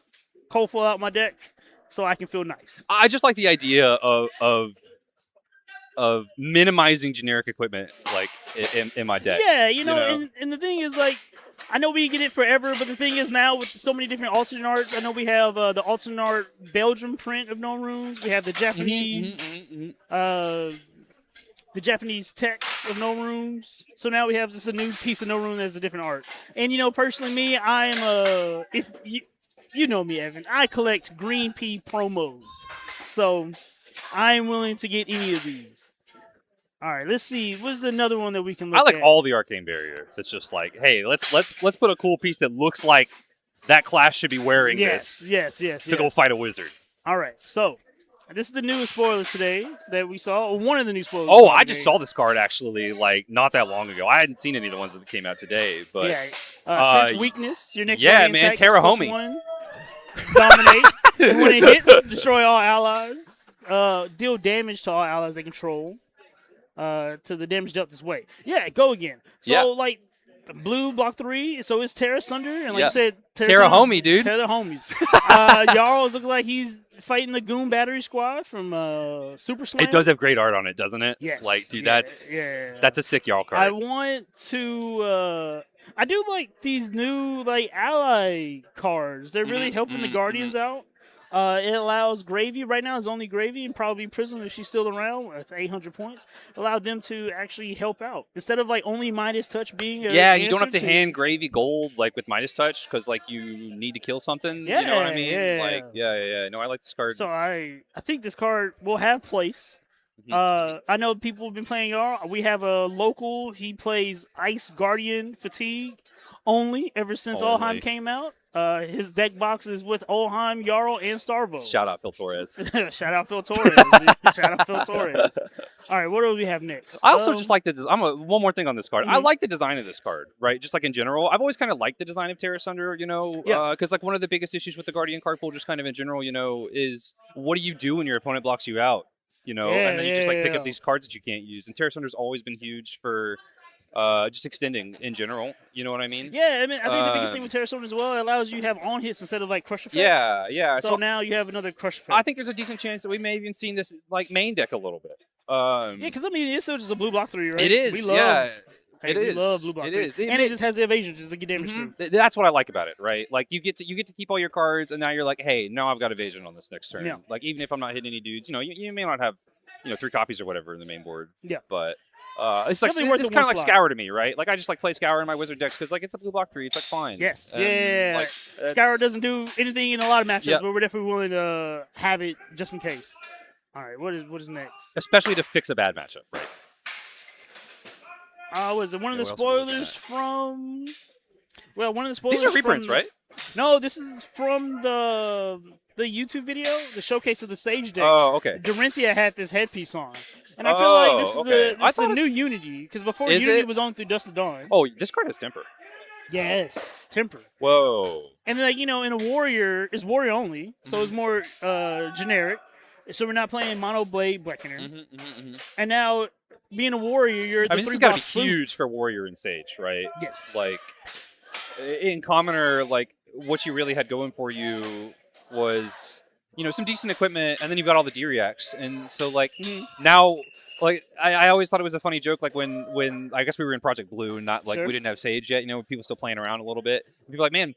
Kofull out my deck so I can feel nice. I just like the idea of minimizing generic equipment, like, in my deck. Yeah, you know? And the thing is, like, I know we get it forever, but the thing is now with so many different alternate arts, I know we have the alternate art Belgium print of No Runes. We have the Japanese, the Japanese text of No Runes. So now we have just a new piece of No Rune that's a different art. And, you know, personally, me, I am if you know me, Evan, I collect Green Pea promos. So I'm willing to get any of these. All right, let's see. What's another one that we can look at? I like all the Arcane Barrier. That's just like, hey, let's put a cool piece that looks like that class should be wearing this. Yes. To go fight a wizard. All right, so this is the newest spoilers today that we saw. Or one of the new spoilers. Oh, I just saw this card actually, like, not that long ago. I hadn't seen any of the ones that came out today, but Sense Weakness. Your next man, Terra Homie. Dominate. When it hits, destroy all allies. Deal damage to all allies they control. To the damage dealt this way. Yeah, go again. So, like, the blue block 3, so it's Terra Sunder, and like you said, Terra Homie, dude. Terra the homies. Jarls look like he's fighting the Goon Battery Squad from Super Slam. It does have great art on it, doesn't it? Yes. Like, dude, that's a sick Jarl card. I want to. I do like these new like ally cards. They're really helping the Guardians out. It allows Gravy, right now it's only Gravy and probably Prism if she's still around with 800 points, allowed them to actually help out. Instead of like only Midas Touch being a you don't have to hand Gravy gold like with Midas Touch because like you need to kill something. You know what I mean? No, I like this card. So I think this card will have place. I know people have been playing it. We have a local, he plays Ice Guardian Fatigue only ever since Allheim came out. His deck box is with Olheim, Jarl, and Starvo. Shout out Phil Torres. Shout out Phil Torres. Shout out Phil Torres. All right, what do we have next? I also just like the. One more thing on this card. I Mhm. like the design of this card, right? Just like in general, I've always kind of liked the design of Terra Sunder, you know, Yeah. because like one of the biggest issues with the Guardian card pool, just kind of in general, you know, is what do you do when your opponent blocks you out, you know, and then you just like pick up these cards that you can't use. And Terra Sunder's always been huge for just extending in general. You know what I mean? Yeah, I mean, I think the biggest thing with Terra Sunder as well, it allows you to have on hits instead of like crush effects. Yeah. So now you have another crush effect. I think there's a decent chance that we may have even seen this like main deck a little bit. Yeah, because I mean, it's still just a blue block 3, right? It is. We love, yeah. Hey, It we is. love blue block It 3. is. And it just has the evasion, just to get damage through. That's what I like about it, right? Like you get to keep all your cards, and now you're like, hey, now I've got evasion on this next turn. Yeah. Like even if I'm not hitting any dudes, you know, you may not have, 3 copies or whatever in the main board. Yeah. But it's like Definitely worth it's the kind of one like slot. Scour to me, right? Like I just like play Scour in my wizard decks because like it's a blue block 3. It's like fine. Yes. And, Yeah. Like, Scour doesn't do anything in a lot of matchups, Yep. but we're definitely willing to have it just in case. All right, what is next? especially to fix a bad matchup, right? Was it one of the what else are we looking spoilers at? from? Well, one of the spoilers. These are reprints, from, right? No, this is from the YouTube video, the showcase of the Sage deck. Oh, okay. Dorinthia had this headpiece on, and I feel like this is okay. I this is a thought new Unity because before Is Unity it? was on through Dust to Dawn. Oh, this card has temper. Yes, temper. Whoa. And then, like, in a warrior, it's warrior only, so it's more generic. So we're not playing mono blade Blackener. And now, being a warrior, you're at the I mean, this has 3 got to be box loop. huge for Warrior and Sage, right? Yes. Like, in Commoner, like, what you really had going for you was, some decent equipment, and then you've got all the D-Reacts. And so, like, now, like, I always thought it was a funny joke, like, when I guess we were in Project Blue and not, like, Sure. we didn't have Sage yet, with people still playing around a little bit. And people are like, man,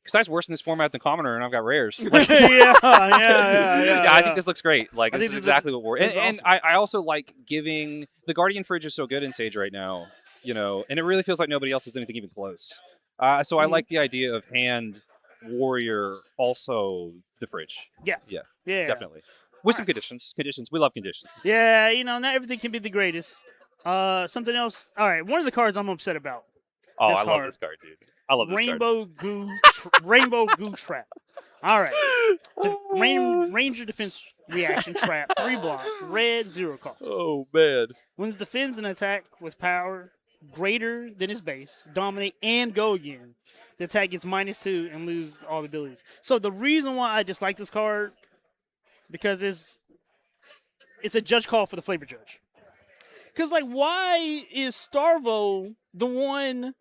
Kasai's worse in this format than Commoner, and I've got rares. Like, yeah. I think this looks great. Like, I this think is this exactly what we're. And, this is and I also like giving the Guardian Fridge is so good in Sage right now, and it really feels like nobody else has anything even close. So I like the idea of hand Warrior, also the Fridge. Yeah. Definitely. With some conditions. We love conditions. Yeah, not everything can be the greatest. Something else. All right, one of the cards I'm upset about. Oh, This I love card. this card, dude. I love this card. Rainbow Goo Trap. All right. Ranger Defense Reaction Trap. 3 blocks. Red, 0 cost. Oh man. Wins defends an attack with power greater than his base, dominate, and go again. The attack gets -2 and lose all the abilities. So the reason why I dislike this card, because it's a judge call for the flavor judge. Because, like, why is Starvo the one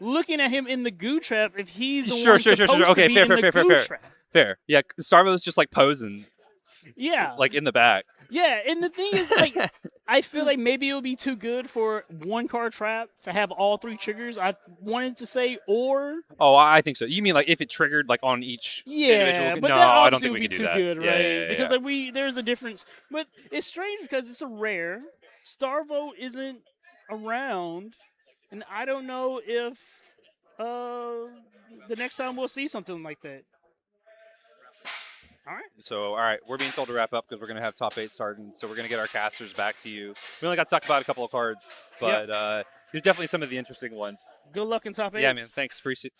looking at him in the goo trap if he's the one supposed to Okay, be fair, in the fair. goo trap? Fair. Yeah, Starvo's just like posing, Yeah. like in the back. Yeah, and the thing is, like, I feel like maybe it would be too good for one card trap to have all 3 triggers. I wanted to say or. Oh, I think so. You mean like if it triggered like on each individual? Yeah, but No, that I don't obviously think would we be can too do that. good, Yeah, right? yeah, Because yeah. like there's a difference. But it's strange because it's a rare. Starvo isn't around, and I don't know if the next time we'll see something like that. All right. So, all right, we're being told to wrap up because we're going to have top 8 starting. So we're going to get our casters back to you. We only got to talk about a couple of cards, but there's definitely some of the interesting ones. Good luck in top 8. Yeah, man. Thanks. Appreciate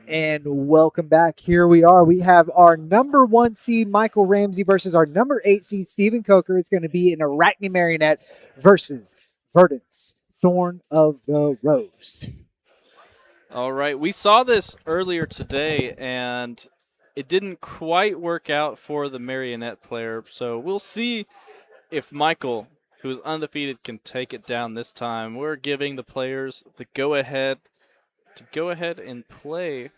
And welcome back. Here we are. We have our number 1 seed, Michael Ramsey, versus our number 8 seed, Stephen Coker. It's going to be an Arachne Marionette versus Verdant's Thorn of the Rose. All right. We saw this earlier today, and it didn't quite work out for the Marionette player. So we'll see if Michael, who is undefeated, can take it down this time. We're giving the players the go-ahead to go ahead and play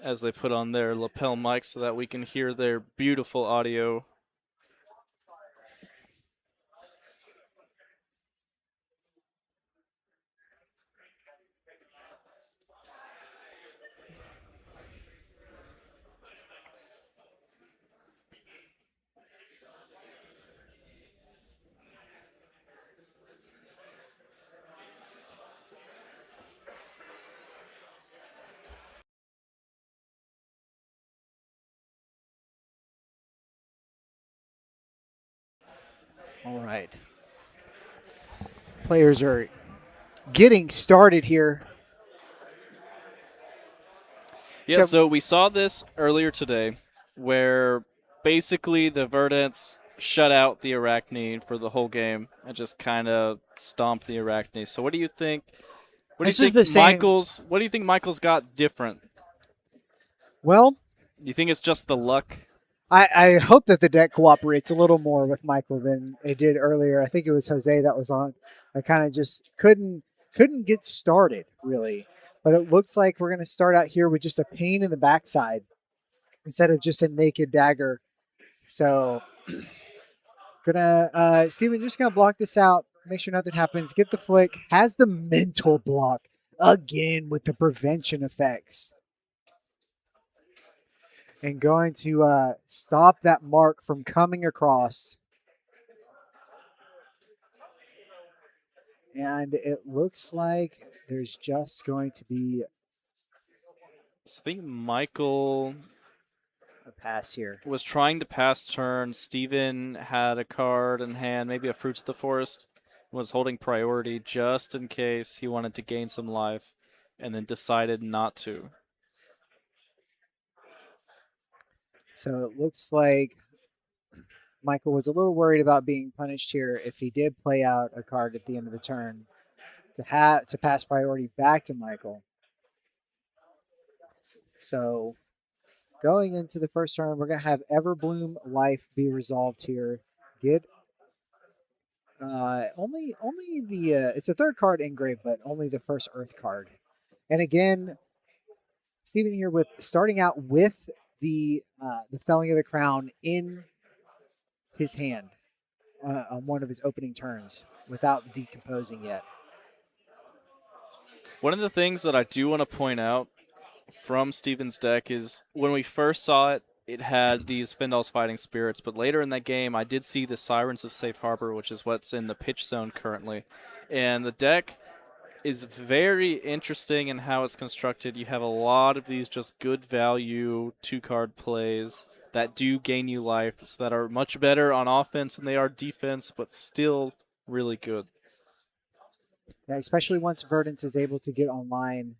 as they put on their lapel mics so that we can hear their beautiful audio. All right. Players are getting started here. Yeah, so we saw this earlier today where basically the Verdants shut out the Arachne for the whole game and just kind of stomped the Arachne. So what do you think? What do you think Michael's got different? Well, you think it's just the luck? I hope that the deck cooperates a little more with Michael than it did earlier. I think it was Jose that was on. I kind of just couldn't get started, really. But it looks like we're going to start out here with just a pain in the backside instead of just a naked dagger. So, Steven, just going to block this out, make sure nothing happens, get the flick, has the mental block again with the prevention effects. And going to stop that mark from coming across. And it looks like there's just going to be I think Michael a pass here. Was trying to pass turn. Steven had a card in hand, maybe a Fruits of the Forest, was holding priority just in case he wanted to gain some life, and then decided not to. So it looks like Michael was a little worried about being punished here if he did play out a card at the end of the turn to pass priority back to Michael. So going into the first turn, we're going to have Everbloom Life be resolved here. Get only the it's a third card engraved, but only the first Earth card. And again, Steven here with starting out with the Felling of the Crown in his hand on one of his opening turns without decomposing yet. One of the things that I do want to point out from Steven's deck is when we first saw it, it had these Fendal's Fighting Spirits, but later in that game, I did see the Sirens of Safe Harbor, which is what's in the pitch zone currently. And the deck is very interesting in how it's constructed. You have a lot of these just good value 2-card plays that do gain you life, so that are much better on offense than they are defense, but still really good. Yeah, especially once Verdance is able to get online,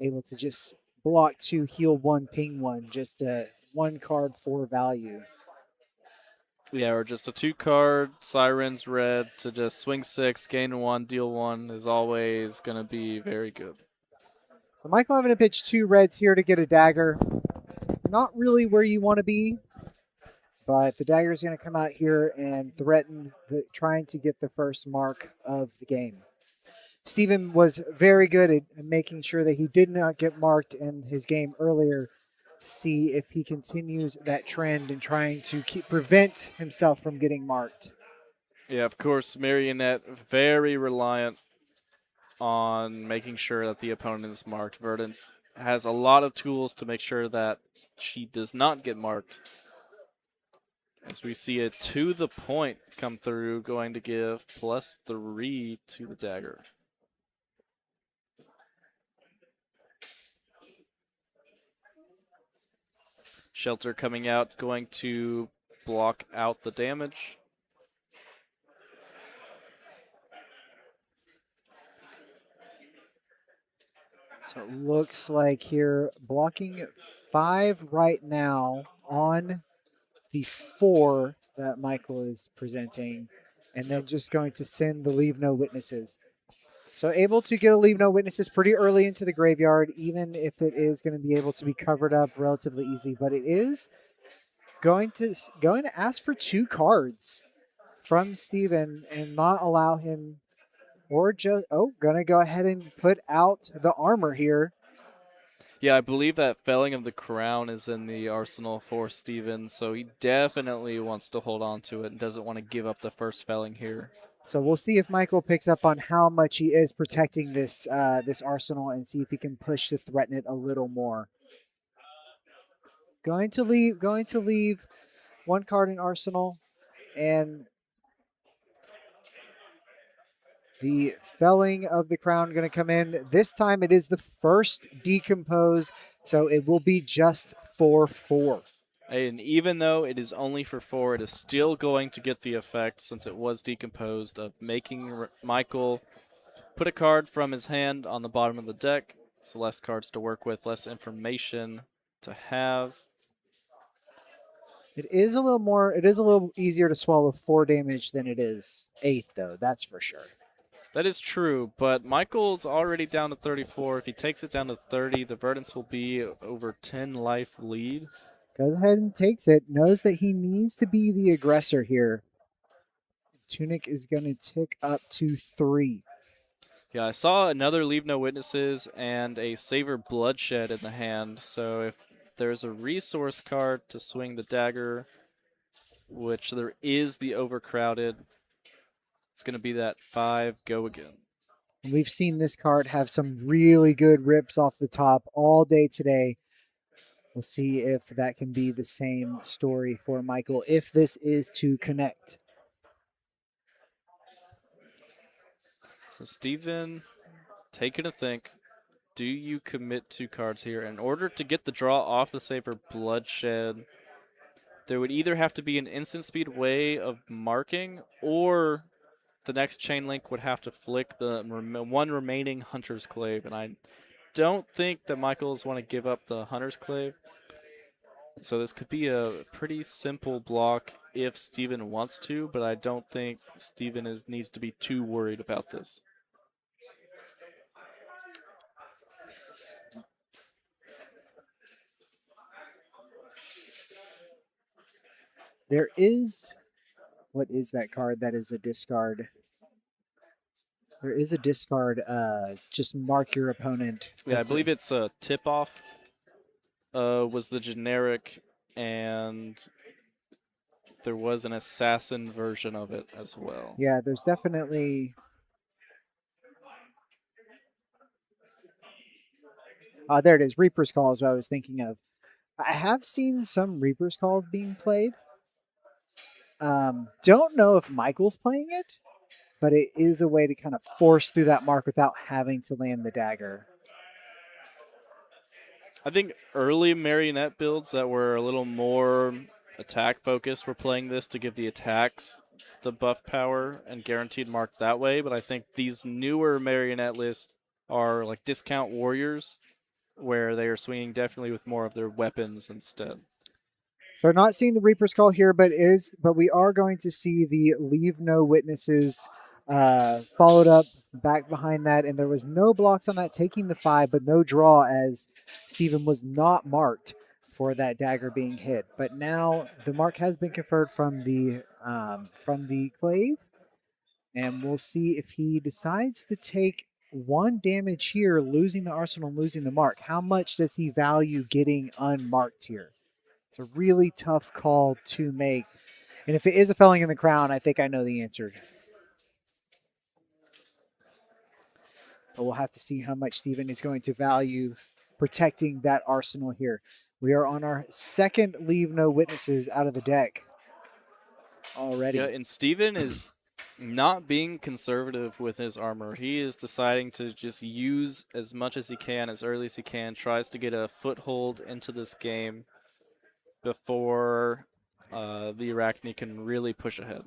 able to just block 2, heal 1, ping 1, just a 1-card 4 value. Yeah, or just a 2-card Sirens red to just swing 6, gain 1, deal 1 is always going to be very good. So Michael having to pitch 2 reds here to get a dagger. Not really where you want to be, but the dagger is going to come out here and threaten trying to get the first mark of the game. Steven was very good at making sure that he did not get marked in his game earlier. See if he continues that trend and trying to prevent himself from getting marked. Yeah, of course, Marionette very reliant on making sure that the opponent is marked. Verdance has a lot of tools to make sure that she does not get marked. As we see a to the point come through, going to give +3 to the dagger. Shelter coming out, going to block out the damage. So it looks like here blocking 5 right now on the 4 that Michael is presenting, and then just going to send the leave no witnesses. So able to get a leave no witnesses pretty early into the graveyard, even if it is going to be able to be covered up relatively easy. But it is going to ask for 2 cards from Steven and not allow him, or just gonna go ahead and put out the armor here. Yeah, I believe that felling of the crown is in the arsenal for Steven, so he definitely wants to hold on to it and doesn't want to give up the first felling here. So we'll see if Michael picks up on how much he is protecting this this arsenal and see if he can push to threaten it a little more. Going to leave 1 card in arsenal, and the felling of the crown going to come in. This time it is the first decompose, so it will be just for 4. And even though it is only for 4, it is still going to get the effect, since it was decomposed, of making Michael put a card from his hand on the bottom of the deck. So less cards to work with, less information to have. It is a little easier to swallow 4 damage than it is 8, though. That's for sure. That is true, but Michael's already down to 34. If he takes it down to 30, the Verdants will be over 10 life lead. Goes ahead and takes it. Knows that he needs to be the aggressor here. Tunic is going to tick up to 3. Yeah, I saw another Leave No Witnesses and a Savor Bloodshed in the hand, so if there's a resource card to swing the dagger, which there is the Overcrowded, it's going to be that 5 go again. We've seen this card have some really good rips off the top all day today. We'll see if that can be the same story for Michael, if this is to connect. So Steven, taking a think. Do you commit 2 cards here? In order to get the draw off the Savor Bloodshed, there would either have to be an instant speed way of marking, or the next chain link would have to flick the 1 remaining Hunter's Clave. And I don't think that Michaels want to give up the Hunter's Clave. So this could be a pretty simple block if Steven wants to, but I don't think Steven needs to be too worried about this. There is, what is that card that is a discard? There is a discard, just mark your opponent. Yeah, I believe it's a tip-off was the generic, and there was an assassin version of it as well. Yeah, there's definitely... there it is. Reaper's Call is what I was thinking of. I have seen some Reaper's Call being played. Don't know if Michael's playing it, but it is a way to kind of force through that mark without having to land the dagger. I think early Marionette builds that were a little more attack focused were playing this to give the attacks the buff power and guaranteed mark that way, but I think these newer Marionette lists are like discount warriors, where they are swinging definitely with more of their weapons instead. So not seeing the Reaper's Call here, but we are going to see the Leave No Witnesses followed up back behind that, and there was no blocks on that, taking the 5, but no draw as Steven was not marked for that dagger being hit. But now the mark has been conferred from the clave, and we'll see if he decides to take 1 damage here, losing the arsenal, losing the mark. How much does he value getting unmarked here? It's a really tough call to make. And if it is a felling in the crown, I think I know the answer. But we'll have to see how much Steven is going to value protecting that arsenal here. We are on our 2nd Leave No Witnesses out of the deck already. Yeah, and Steven is not being conservative with his armor. He is deciding to just use as much as he can, as early as he can, tries to get a foothold into this game before the Arachne can really push ahead.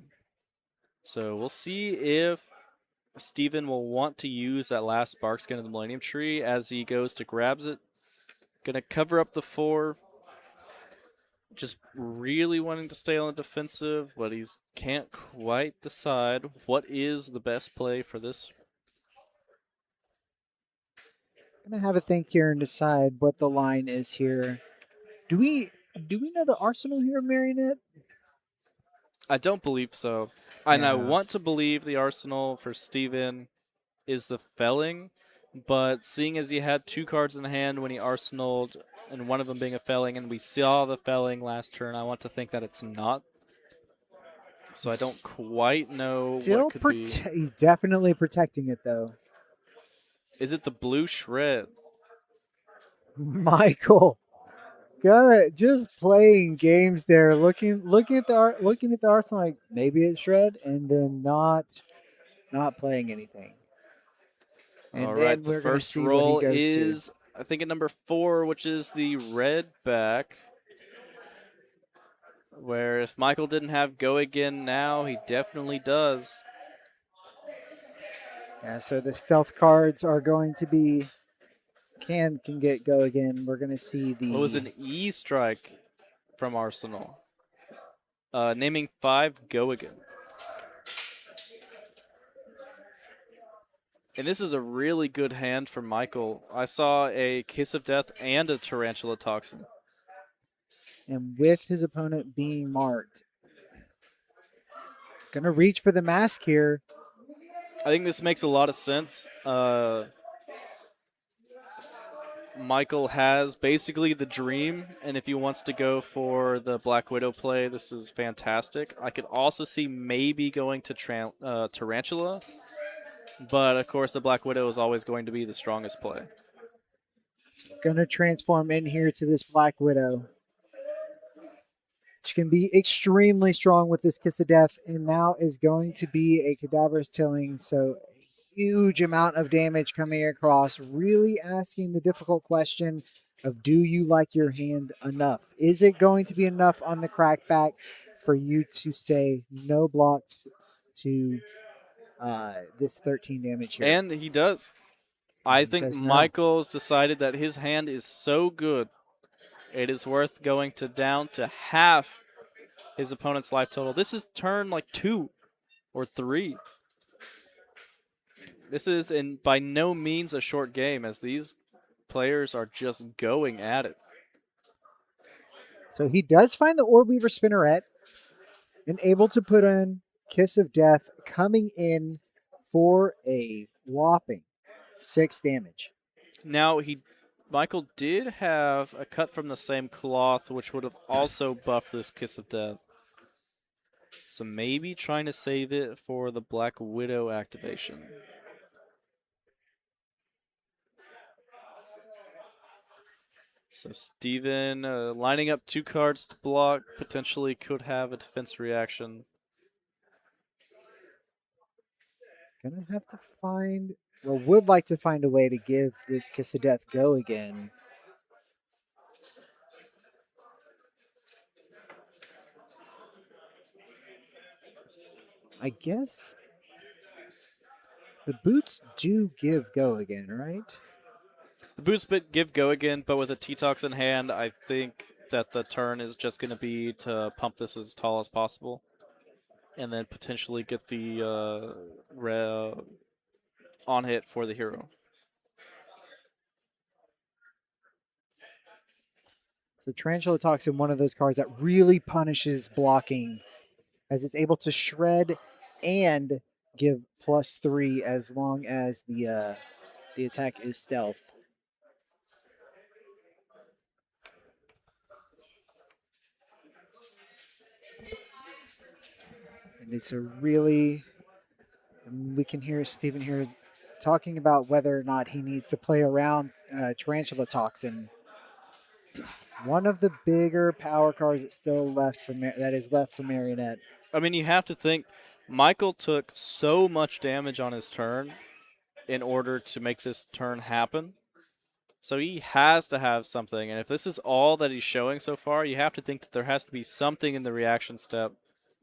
So we'll see if Steven will want to use that last Spark Skin of the Millennium Tree as he goes to grabs it. Gonna cover up the 4. Just really wanting to stay on the defensive, but he's can't quite decide what is the best play for this. Gonna have a think here and decide what the line is here. Do we know the arsenal here, Marionette? I don't believe so. And I Yeah. want to believe the arsenal for Steven is the felling, but seeing as he had 2 cards in hand when he arsenaled, and one of them being a felling, and we saw the felling last turn, I want to think that it's not. So I don't quite know Still what could be. he's definitely protecting it though. Is it the blue shred? Michael, just playing games there, looking at the arsenal like maybe it's shred, and then not playing anything. And All then right, we're the gonna first see what roll he goes is, I think, at number 4, which is the red back. Where if Michael didn't have go again now, he definitely does. Yeah, so the stealth cards are going to be can get go again. We're gonna see the It was an E strike from Arsenal. Naming 5 go again. And this is a really good hand for Michael. I saw a Kiss of Death and a Tarantula Toxin. and with his opponent being marked. Gonna reach for the mask here. I think this makes a lot of sense. Michael has basically the dream, and if he wants to go for the Black Widow play, this is fantastic. I could also see maybe going to Tarantula, but of course the Black Widow is always going to be the strongest play. Gonna transform in here to this Black Widow, which can be extremely strong with this Kiss of Death, and now is going to be a Cadaverous Tilling, so huge amount of damage coming across, really asking the difficult question of, do you like your hand enough? Is it going to be enough on the crackback for you to say no blocks to this 13 damage here? And he does. I think says no. Michael's decided that his hand is so good, it is worth going down to half his opponent's life total. This is turn like 2 or 3. This is by no means a short game, as these players are just going at it. So he does find the Orb Weaver Spinneret and able to put in Kiss of Death, coming in for a whopping 6 damage. Now, Michael did have a cut from the same cloth, which would have also buffed this Kiss of Death. So maybe trying to save it for the Black Widow activation. So Steven lining up 2 cards to block, potentially could have a defense reaction. Gonna have to find, well, would like to find a way to give this Kiss of Death go again. I guess the boots do give go again, right? The boots give go again, but with a T-Tox in hand, I think that the turn is just going to be to pump this as tall as possible. And then potentially get the on hit for the hero. So Tarantula Toxin, one of those cards that really punishes blocking, as it's able to shred and give +3 as long as the attack is stealth. And it's a really, we can hear Steven here talking about whether or not he needs to play around Tarantula Toxin. One of the bigger power cards that's still left for Marionette. I mean, you have to think, Michael took so much damage on his turn in order to make this turn happen. So he has to have something, and if this is all that he's showing so far, you have to think that there has to be something in the reaction step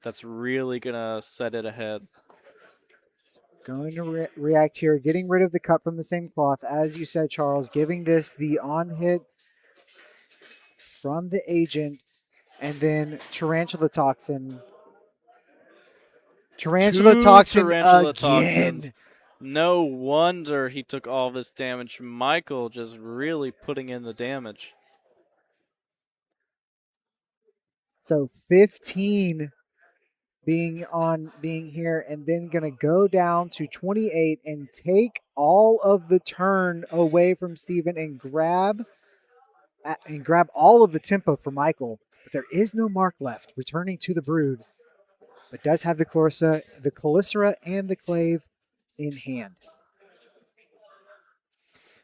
that's really going to set it ahead. Going to react here, getting rid of the cut from the same cloth, as you said, Charles, giving this the on-hit from the agent, and then Tarantula Toxin. Tarantula Toxin Tarantula again. Toxins. No wonder he took all this damage. Michael just really putting in the damage. So 15 being here, and then gonna go down to 28 and take all of the turn away from Steven and grab all of the tempo for Michael. But there is no mark left, returning to the Brood, but does have the Calicera and the Clave in hand.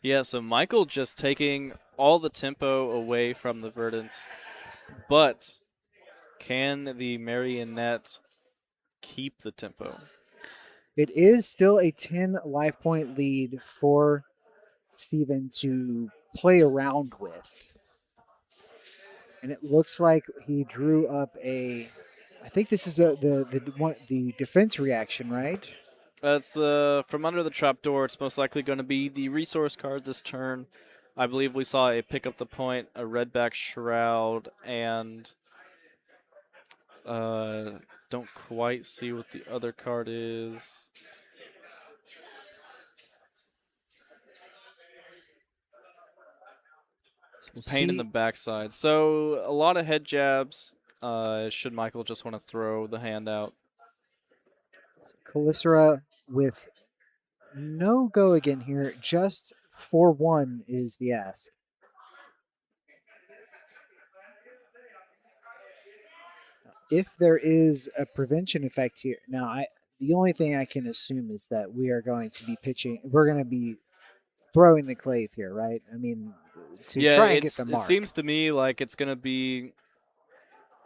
Yeah, so Michael just taking all the tempo away from the Verdants, but can the Marionette keep the tempo? It is still a 10 life point lead for Steven to play around with. And it looks like he drew up I think this is the defense reaction, right? It's from under the trapdoor. It's most likely going to be the resource card this turn. I believe we saw a pick up the point, a redback shroud, and don't quite see what the other card is. Pain in the backside. So a lot of head jabs. Should Michael just want to throw the hand out? Calicera with no go again here. Just 4-1 is the ask. If there is a prevention effect here, now the only thing I can assume is that we are going to be pitching. We're going to be throwing the Clave here, right? I mean, try and get the mark. It seems to me like it's going to be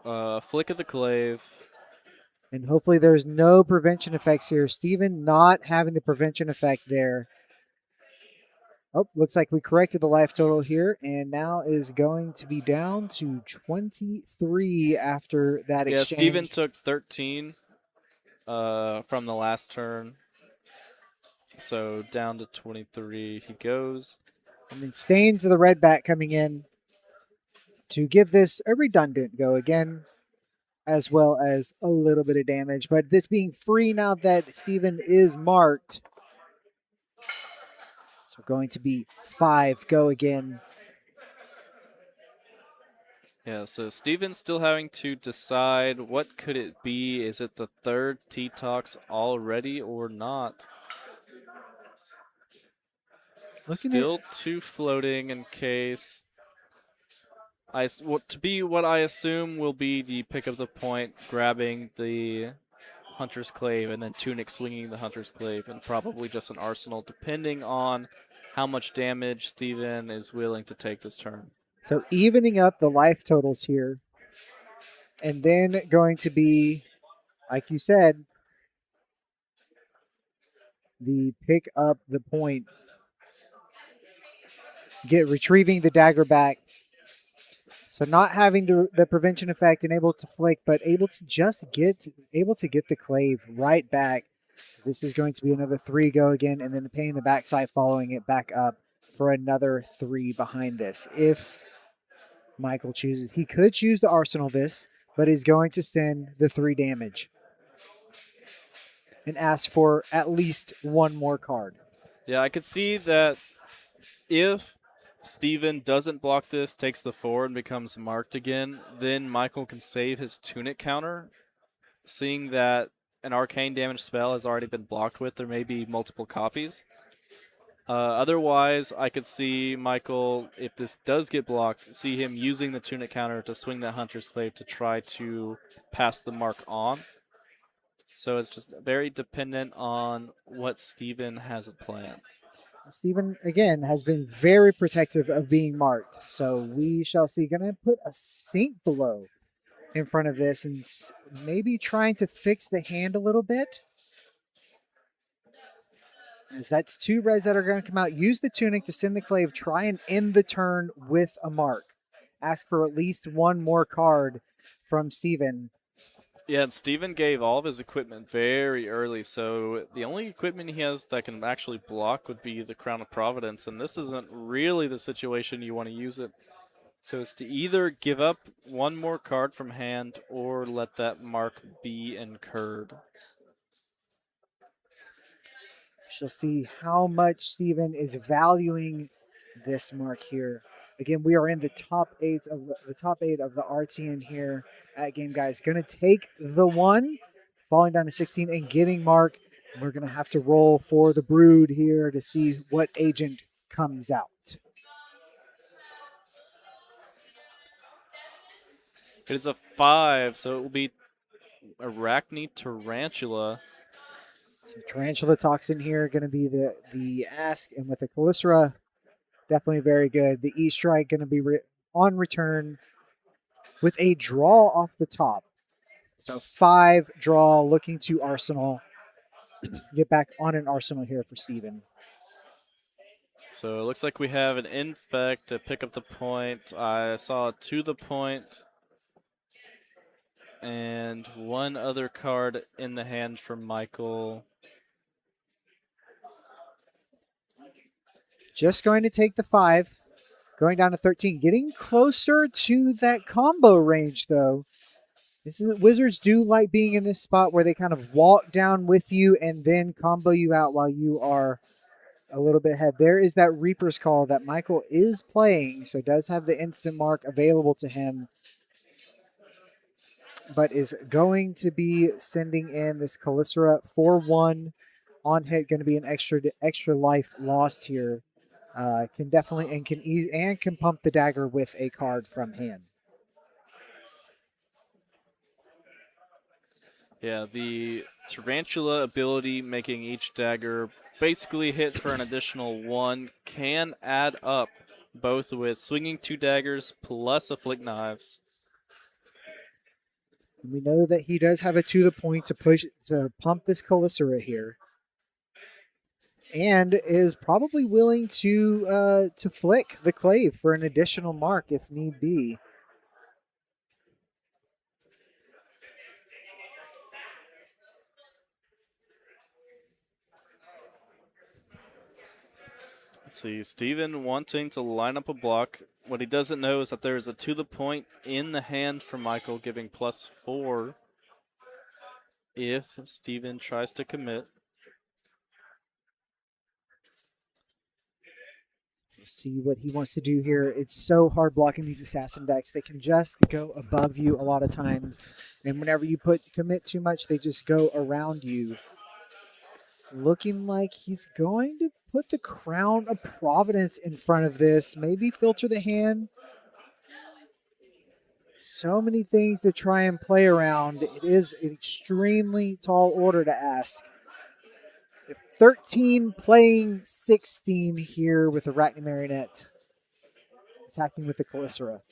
flick of the Clave. And hopefully there's no prevention effects here. Steven not having the prevention effect there. Oh, looks like we corrected the life total here, and now is going to be down to 23 after that exchange. Yeah, Steven took 13 from the last turn. So down to 23 he goes. And then Stains of the Redback coming in to give this a redundant go again, as well as a little bit of damage. But this being free now that Steven is marked. So going to be 5 go again. Yeah, so Steven's still having to decide what could it be. Is it the third T-Tox already or not? Still 2 floating in case. What I assume will be the pick of the point, grabbing the Hunter's Clave, and then Tunic swinging the Hunter's Clave, and probably just an arsenal, depending on how much damage Steven is willing to take this turn. So evening up the life totals here. And then going to be, like you said, the pick up the point. Retrieving the dagger back. So not having the prevention effect and able to flick, but able to get the Clave right back. This is going to be another 3 go again, and then the pain in the backside following it back up for another 3 behind this. If Michael chooses, he could choose to arsenal this, but he's going to send the 3 damage and ask for at least 1 more card. Yeah, I could see that if Steven doesn't block this, takes the 4 and becomes marked again, then Michael can save his Tunic counter. Seeing that an arcane damage spell has already been blocked with, there may be multiple copies. Otherwise, I could see Michael, if this does get blocked, see him using the Tunic counter to swing that Hunter's Clave to try to pass the mark on. So it's just very dependent on what Steven has planned. Steven, again, has been very protective of being marked. So we shall see. Going to put a sink below in front of this and maybe trying to fix the hand a little bit. As that's 2 res that are going to come out. Use the Tunic to send the Clave. Try and end the turn with a mark. Ask for at least 1 more card from Steven. Yeah, and Steven gave all of his equipment very early, so the only equipment he has that can actually block would be the Crown of Providence, and this isn't really the situation you want to use it. So it's to either give up one more card from hand or let that mark be incurred. She'll see how much Steven is valuing this mark here. Again, we are in the top eight of the RTN here at Game Guys. Going to take the 1, falling down to 16 and getting mark. We're going to have to roll for the brood here to see what agent comes out. It is a 5, so it will be Arachne Tarantula. So Tarantula Toxin here going to be the ask, and with the Calycera, definitely very good. The E-Strike going to be on return with a draw off the top. So 5 draw, looking to Arsenal. Get back on an Arsenal here for Steven. So it looks like we have an Infect to pick up the point. I saw a to the point. And one other card in the hand for Michael. Just going to take the 5. Going down to 13. Getting closer to that combo range, though. Wizards do like being in this spot where they kind of walk down with you and then combo you out while you are a little bit ahead. There is that Reaper's Call that Michael is playing, so does have the instant mark available to him, but is going to be sending in this Calycera 4-1 on hit. Going to be an extra life lost here. Can definitely can pump the dagger with a card from hand. Yeah, the Tarantula ability making each dagger basically hit for an additional 1 can add up, both with swinging 2 daggers plus afflict knives. We know that he does have a to the point to pump this Calycera here, and is probably willing to flick the Clave for an additional mark if need be. Let's see, Steven wanting to line up a block. What he doesn't know is that there's a to the point in the hand for Michael, giving +4 if Steven tries to commit. See what he wants to do here. It's so hard blocking these assassin decks. They can just go above you a lot of times, and whenever you commit too much, they just go around you. Looking like he's going to put the Crown of Providence in front of this. Maybe filter the hand. So many things to try and play around. It is an extremely tall order to ask. 13 playing 16 here with Arachne Marionette. Attacking with the Calycera.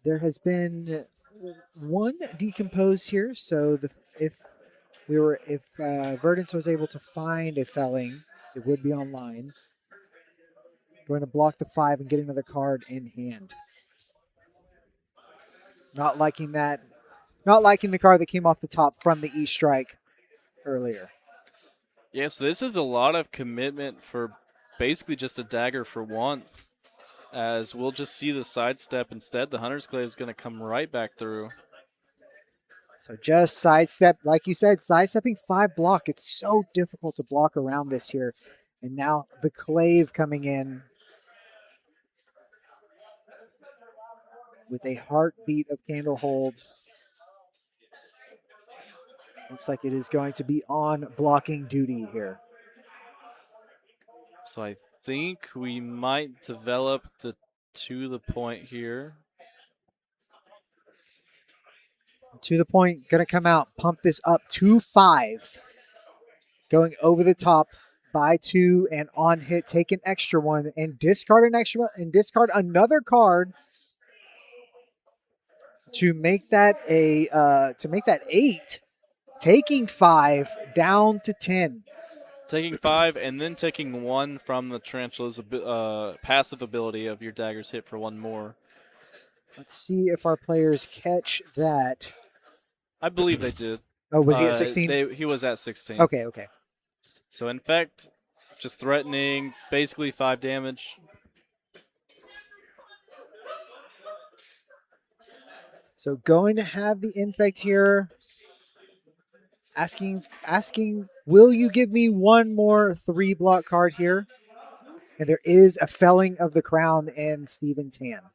There has been 1 decompose here, so if Verdance was able to find a felling, it would be online. Going to block the 5 and get another card in hand. Not liking that. Not liking the card that came off the top from the E-Strike earlier. Yes, this is a lot of commitment for basically just a dagger for 1. As we'll just see the sidestep instead. The Hunter's Glaive is going to come right back through. So just sidestep, like you said, sidestepping 5 block. It's so difficult to block around this here. And now the Clave coming in with a heartbeat of Candlehold. Looks like it is going to be on blocking duty here. So I think we might develop the to the point here. To the point, going to come out, pump this up to 5. Going over the top by 2 and on hit, take an extra 1 and discard an extra and discard another card to make that 8. Taking 5 down to 10. Taking 5 and then taking 1 from the Tarantula's passive ability of your daggers hit for 1 more. Let's see if our players catch that. I believe they did. Oh, was he at 16? He was at 16. Okay, okay. So infect, just threatening, basically 5 damage. So going to have the infect here. Asking, will you give me one more 3-block card here? And there is a felling of the crown in Steven's hand.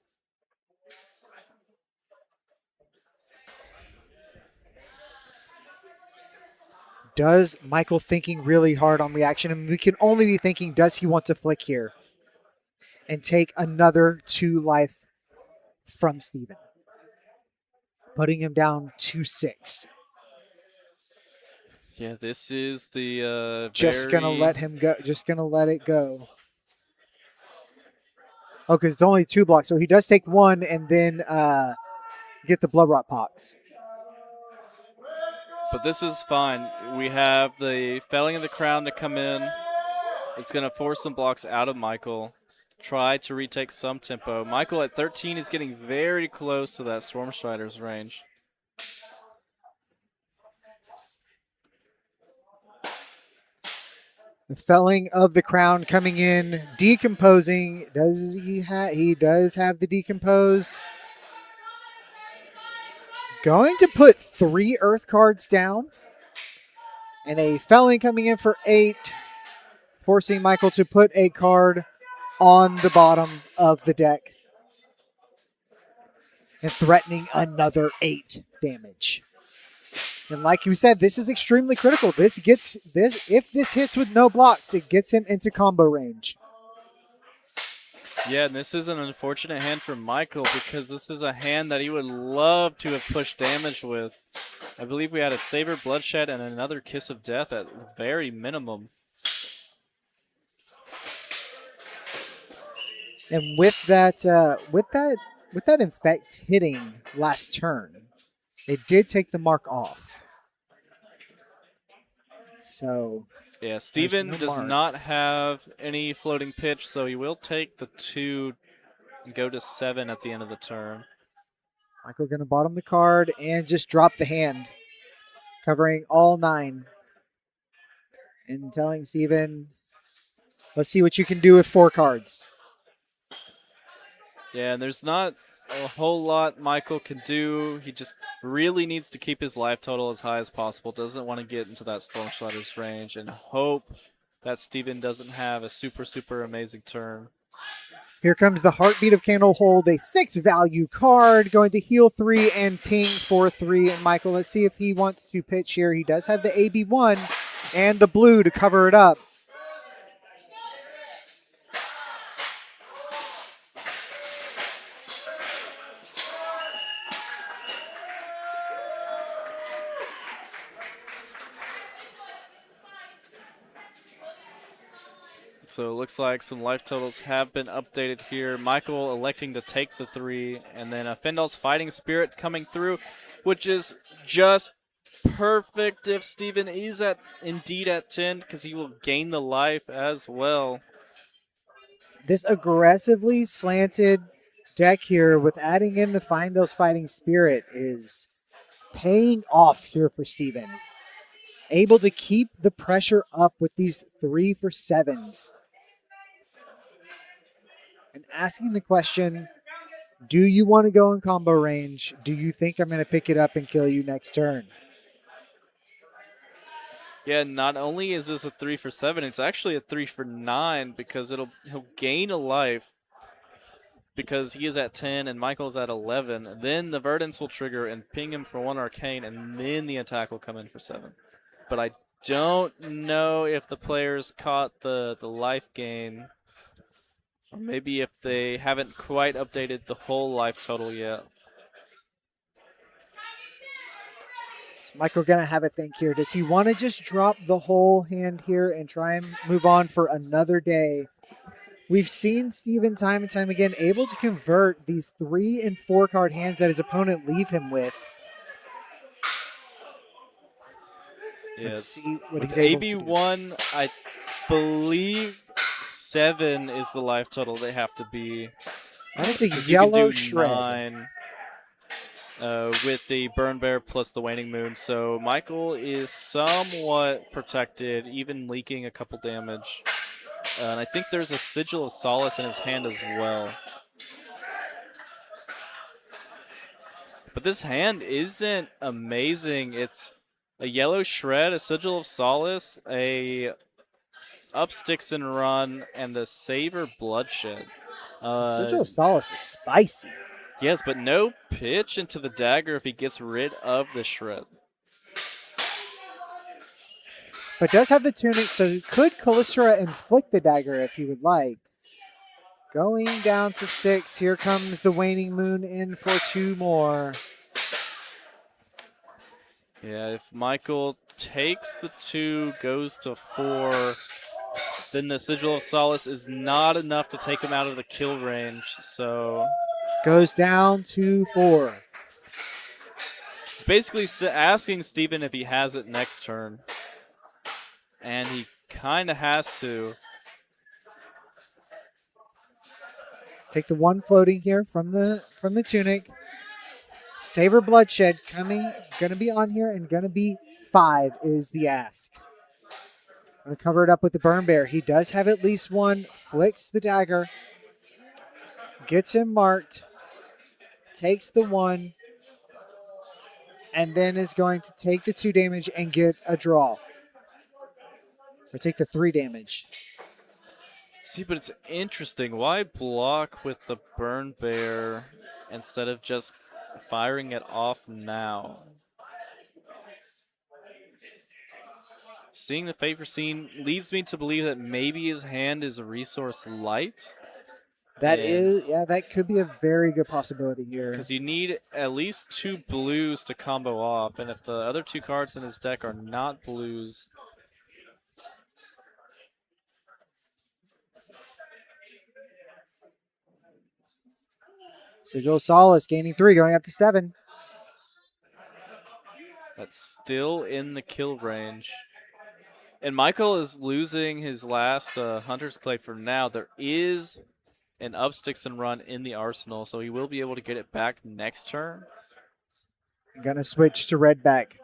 Does Michael thinking really hard on reaction? And we can only be thinking, does he want to flick here and take another 2 life from Steven? Putting him down to 6. Yeah, this is the just gonna let him go. Just gonna let it go. Oh, because it's only 2 blocks, so he does take 1 and then get the blood rot pox. But this is fine. We have the felling of the crown to come in. It's going to force some blocks out of Michael. Try to retake some tempo. Michael at 13 is getting very close to that Storm Strider's range. The felling of the crown coming in, decomposing. Does he does have the decompose. Going to put 3 earth cards down. And a felling coming in for 8. Forcing Michael to put a card on the bottom of the deck. And threatening another 8 damage. And like you said, this is extremely critical. If this hits with no blocks, it gets him into combo range. Yeah, and this is an unfortunate hand for Michael because this is a hand that he would love to have pushed damage with. I believe we had a Saber Bloodshed and another Kiss of Death at the very minimum. And with that infect hitting last turn, it did take the mark off. So yeah, Steven does not have any floating pitch, so he will take the 2 and go to 7 at the end of the turn. Michael going to bottom the card and just drop the hand, covering all 9. And telling Steven, let's see what you can do with 4 cards. Yeah, and there's not a whole lot Michael can do. He just really needs to keep his life total as high as possible. Doesn't want to get into that Storm Strider's range and hope that Steven doesn't have a super amazing turn. Here comes the Heartbeat of Candlehold, a 6 value card, going to heal 3 and ping for 3. And Michael, let's see if he wants to pitch here. He does have the AB1 and the blue to cover it up. So it looks like some life totals have been updated here. Michael electing to take the 3, and then Fendal's Fighting Spirit coming through, which is just perfect if Steven is indeed at 10, because he will gain the life as well. This aggressively slanted deck here with adding in the Findell's Fighting Spirit is paying off here for Steven. Able to keep the pressure up with these 3 for 7s. And asking the question, do you want to go in combo range? Do you think I'm going to pick it up and kill you next turn? Yeah, not only is this a 3 for 7, it's actually a 3 for 9 because he'll gain a life because he is at 10 and Michael's at 11. Then the Verdance will trigger and ping him for 1 Arcane, and then the attack will come in for 7. But I don't know if the players caught the life gain. Or maybe if they haven't quite updated the whole life total yet. So Michael going to have a think here. Does he want to just drop the whole hand here and try and move on for another day? We've seen Steven time and time again able to convert these 3 and 4 card hands that his opponent leave him with. Yes. Let's see what With he's able to do. AB1, I believe 7 is the life total they have to be. That is a 'Cause you can yellow do shred. 9 with the Burn Bear plus the Waning Moon. So Michael is somewhat protected, even leaking a couple damage. And I think there's a Sigil of Solace in his hand as well. But this hand isn't amazing. It's a yellow shred, a Sigil of Solace, a up sticks and run, and a Savor Bloodshed. Sigil of Solace is spicy. Yes, but no pitch into the dagger if he gets rid of the shred. But does have the tunic, so could Calycera inflict the dagger if he would like. Going down to 6. Here comes the Waning Moon in for 2 more. Yeah, if Michael takes the 2, goes to 4, then the Sigil of Solace is not enough to take him out of the kill range. So Goes down to 4. he's basically asking Steven if he has it next turn. And he kind of has to. Take the 1 floating here from the tunic. Savor Bloodshed coming, gonna be on here, and gonna be 5 is the ask. Gonna cover it up with the Burn Bear. He does have at least 1. Flicks the dagger. Gets him marked. Takes the 1. And then is going to take the 2 damage and get a draw. Or take the 3 damage. See, but it's interesting. Why block with the Burn Bear instead of just firing it off now? Seeing the favor scene leads me to believe that maybe his hand is resource light. That could be a very good possibility here. Because you need at least 2 blues to combo off, and if the other 2 cards in his deck are not blues, Sigil of Solace gaining 3, going up to 7. that's still in the kill range. And Michael is losing his last Hunter's Clay for now. There is an up sticks and run in the arsenal, so he will be able to get it back next turn. Gonna switch to red back.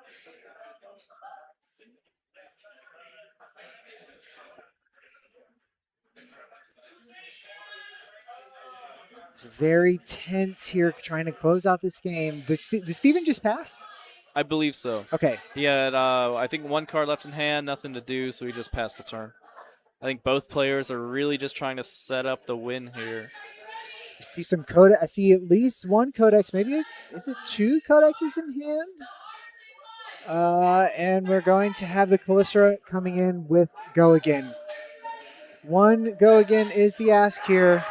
Very tense here, trying to close out this game. Did Steven just pass? I believe so. Okay. He had, I think, 1 card left in hand, nothing to do, so he just passed the turn. I think both players are really just trying to set up the win here. I see some codex. I see at least 1 codex. Maybe is it 2 codexes in hand? And we're going to have the Calycera coming in with Go Again. 1 Go Again is the ask here.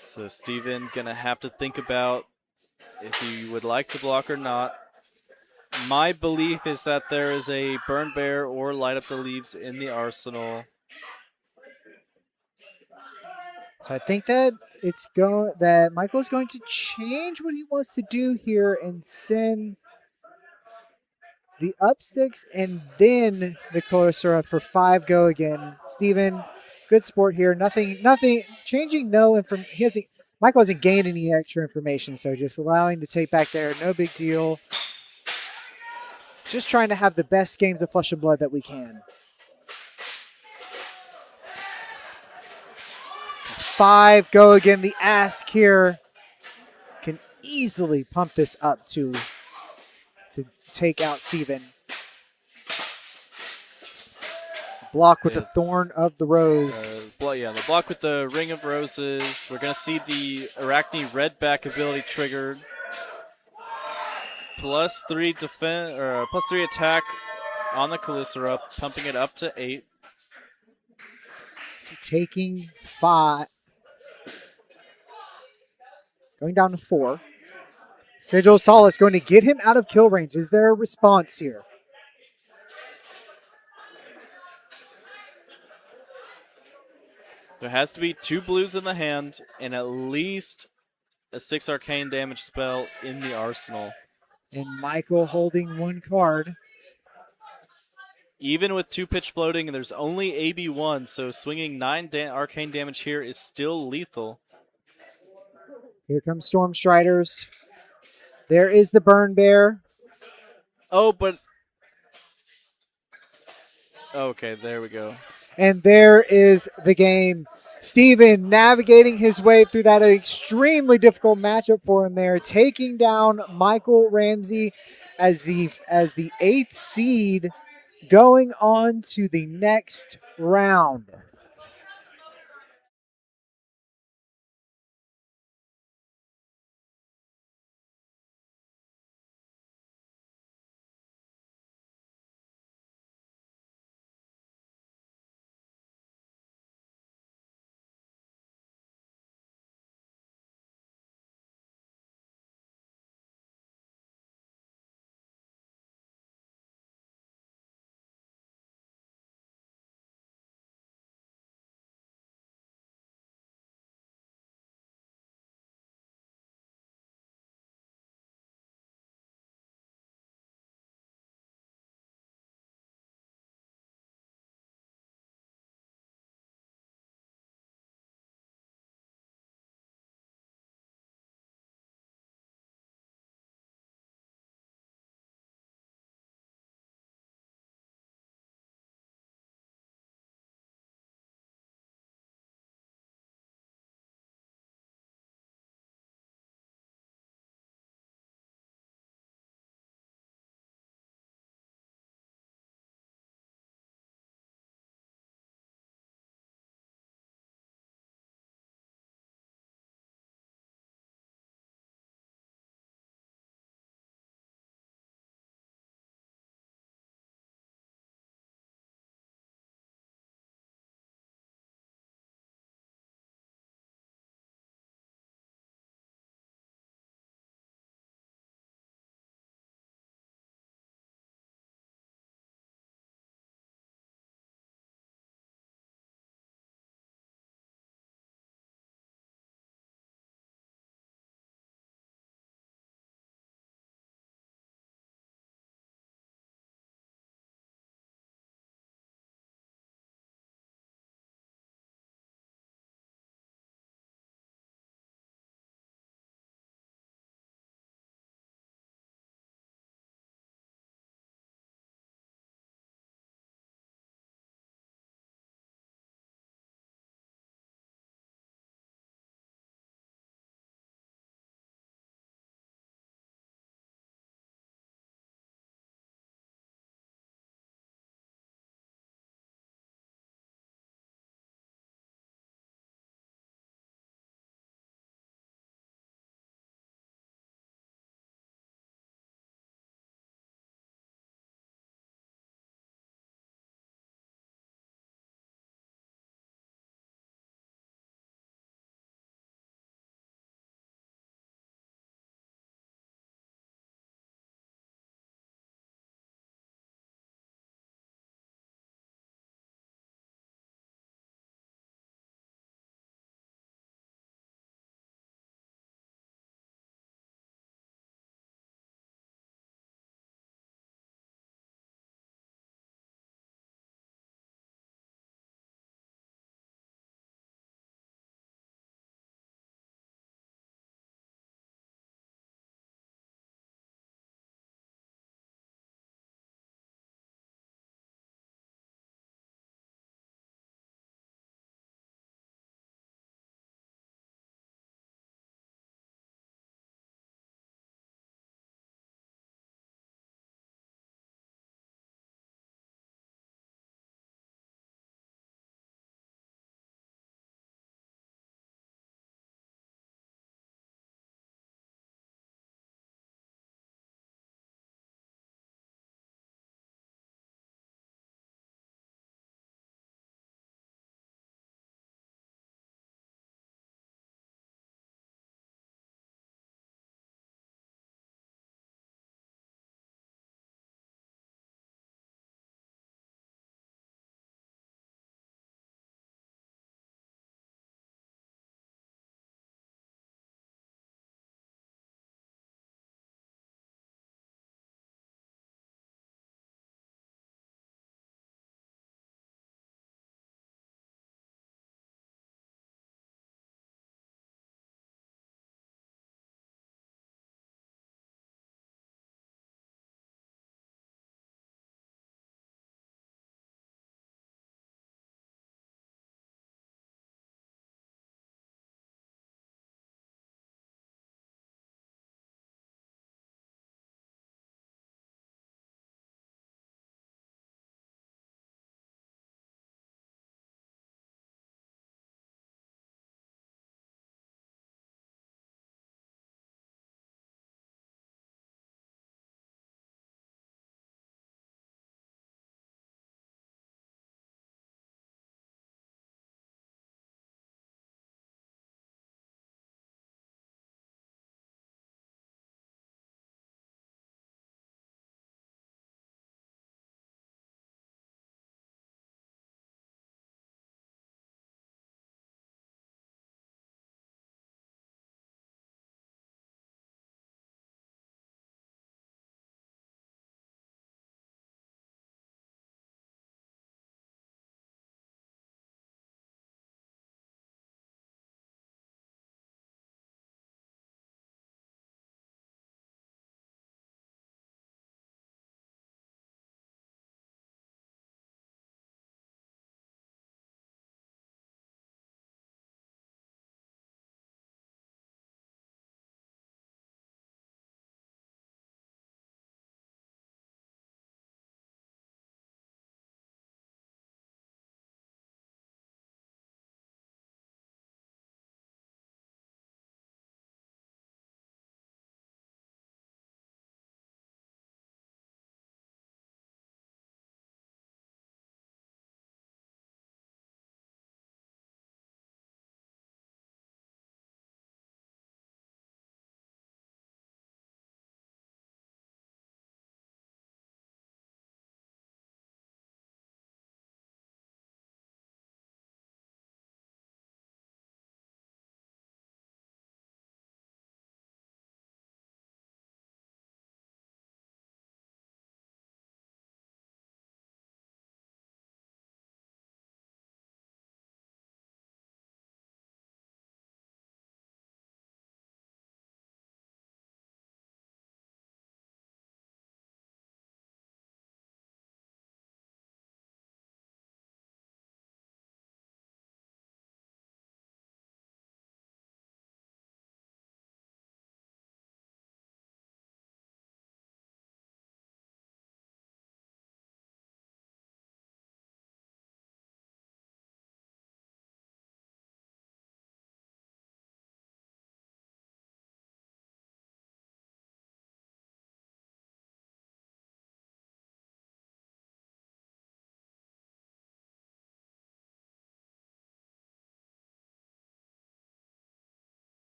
So Steven gonna have to think about if he would like to block or not. My belief is that there is a Burn Bear or Light Up the Leaves in the arsenal. So I think that that Michael's going to change what he wants to do here and send the up sticks and then the Calycera for 5 Go Again. Steven, good sport here. Nothing changing. Michael hasn't gained any extra information, so just allowing the take back there, no big deal. Just trying to have the best games of Flesh and Blood that we can. 5 Go Again. The ask here can easily pump this up to take out Steven. Block with the Thorn of the Rose. The block with the Ring of Roses. We're going to see the Arachne Redback ability triggered. +3 defense or +3 attack on the Calycera, pumping it up to 8. So taking 5. Going down to 4. Sigil of Solace going to get him out of kill range. Is there a response here? There has to be 2 blues in the hand and at least a 6 arcane damage spell in the arsenal. And Michael holding one card. Even with 2 pitch floating, and there's only AB1, so swinging 9 arcane damage here is still lethal. Here comes Storm Striders. There is the Burn Bear. Oh, but... Okay, there we go. And there is the game. Steven navigating his way through that extremely difficult matchup for him there, taking down Michael Ramsey as the 8th seed, going on to the next round.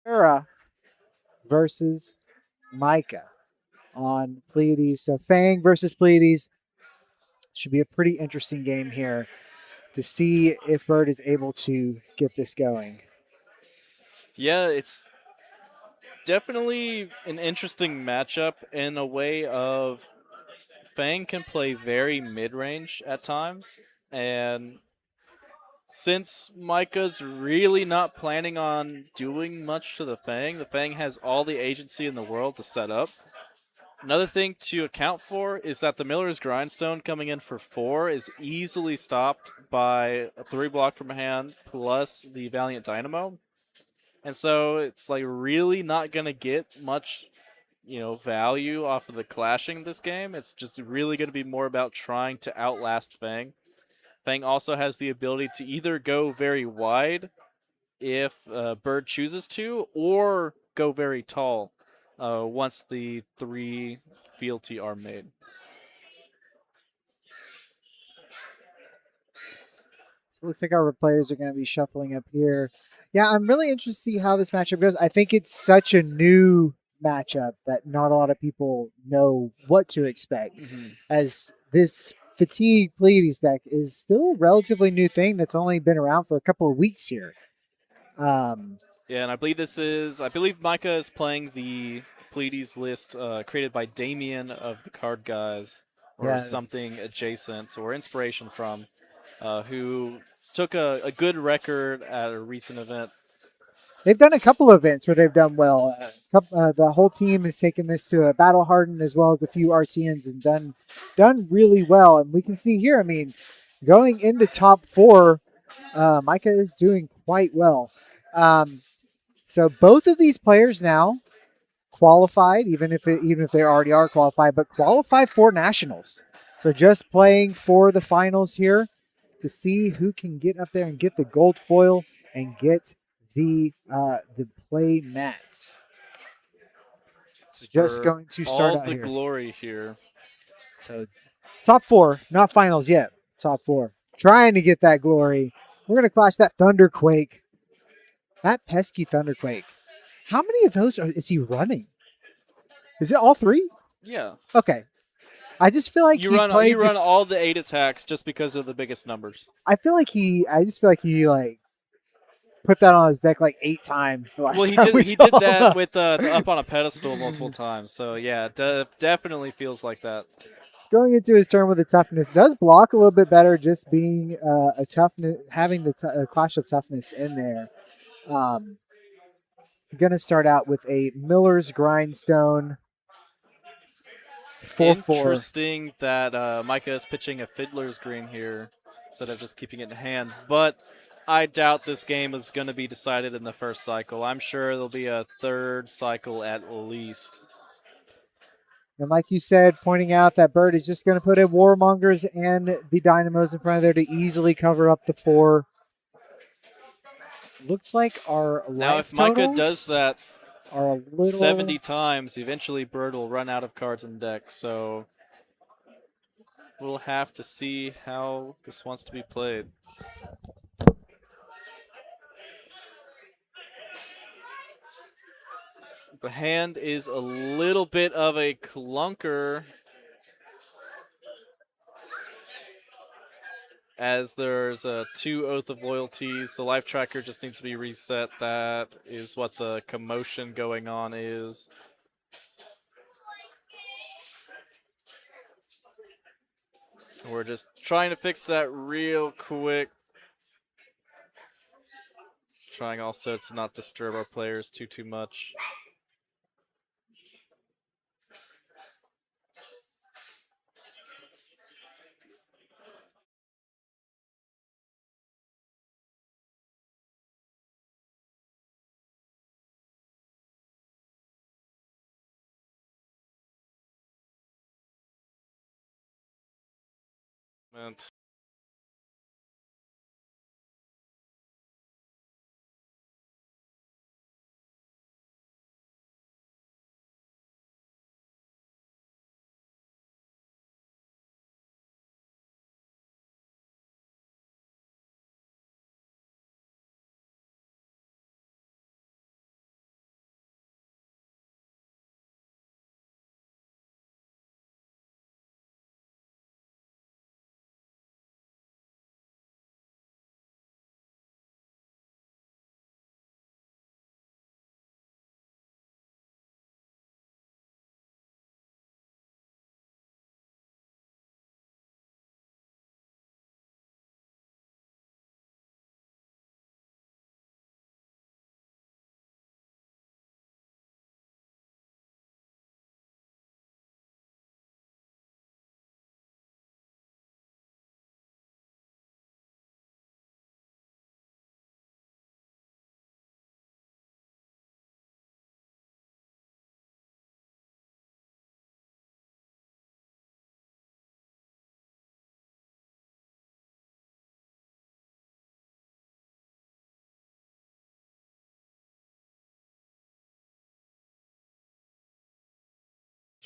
Era versus Micah on Pleiades. So Fang versus Pleiades should be a pretty interesting game here to see if Bird is able to get this going. Yeah, it's definitely an interesting matchup in a way of Fang can play very mid-range at times, and since Micah's really not planning on doing much to the Fang has all the agency in the world to set up. Another thing to account for is that the Miller's Grindstone coming in for 4 is easily stopped by a 3 block from hand plus the Valiant Dynamo. And so it's like really not going to get much, value off of the clashing this game. It's just really going to be more about trying to outlast Fang. Fang also has the ability to either go very wide if Bird chooses to, or go very tall once the 3 fealty are made. So it looks like our players are going to be shuffling up here. Yeah, I'm really interested to see how this matchup goes. I think it's such a new matchup that not a lot of people know what to expect, as this Fatigue Pleiades deck is still a relatively new thing that's only been around for a couple of weeks here. Yeah, and I believe Micah is playing the Pleiades list created by Damien of the Card Guys, or something adjacent, or inspiration from, who took a good record at a recent event. They've done a couple of events where they've done well. The whole team has taken this to a Battle Hardened as well as a few RTNs and done really well. And we can see here, I mean, going into top 4, Micah is doing quite well. So both of these players now qualified, even if they already are qualified, but qualified for nationals. So just playing for the finals here to see who can get up there and get the gold foil and get the play mats. So just going to start all out the here. glory here. So top 4, not finals yet. Top 4, trying to get that glory. We're gonna clash that Thunderquake. That pesky Thunderquake. How many of those is he running? Is it all 3? Yeah. Okay. I just feel like you run all the 8 attacks just because of the biggest numbers. I just feel like he like put that on his deck like 8 times the last time he did that with the up on a pedestal multiple times. So yeah, definitely feels like that. Going into his turn with a toughness does block a little bit better, just being a toughness, having the clash of toughness in there. Going to start out with a Miller's Grindstone. 4/4. Interesting that Micah is pitching a Fiddler's Green here instead of just keeping it in hand. But I doubt this game is going to be decided in the first cycle. I'm sure there'll be a 3rd cycle at least. And like you said, pointing out that Bird is just going to put in Warmongers and the Dynamos in front of there to easily cover up the 4. Looks like our now, life if Micah does that are a little 70 times, eventually Bird will run out of cards in deck. So we'll have to see how this wants to be played. The hand is a little bit of a clunker, as there's 2 Oath of Loyalties. The life tracker just needs to be reset. That is what the commotion going on is. We're just trying to fix that real quick. Trying also to not disturb our players too much. And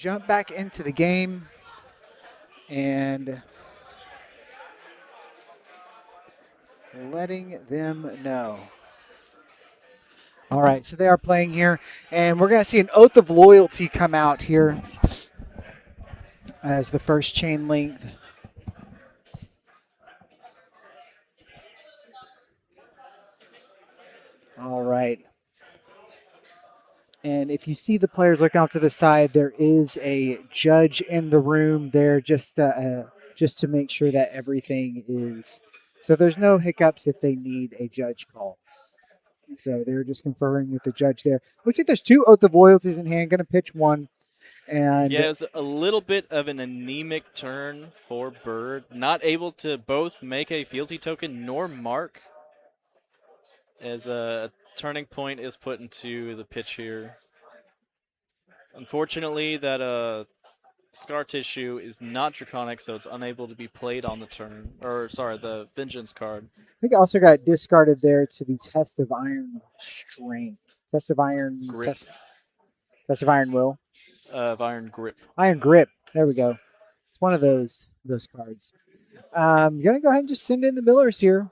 jump back into the game and letting them know. All right, so they are playing here, and we're going to see an Oath of Loyalty come out here as the first chain length. All right. And if you see the players looking off to the side, there is a judge in the room there just to make sure that everything is. So there's no hiccups if they need a judge call. So they're just conferring with the judge there. Looks like there's 2 Oath of Loyalties in hand. Going to pitch one. And yeah, it was a little bit of an anemic turn for Bird. Not able to both make a fealty token nor mark, as a turning point is put into the pitch here. Unfortunately, that Scar Tissue is not Draconic, so it's unable to be played on the turn. Or, sorry, the Vengeance card. I think it also got discarded there to the Test of Iron Strength. Test of Iron... Grip. Test of Iron Will. Of Iron Grip. Iron Grip. There we go. It's one of those cards. I'm going to go ahead and just send in the Millers here.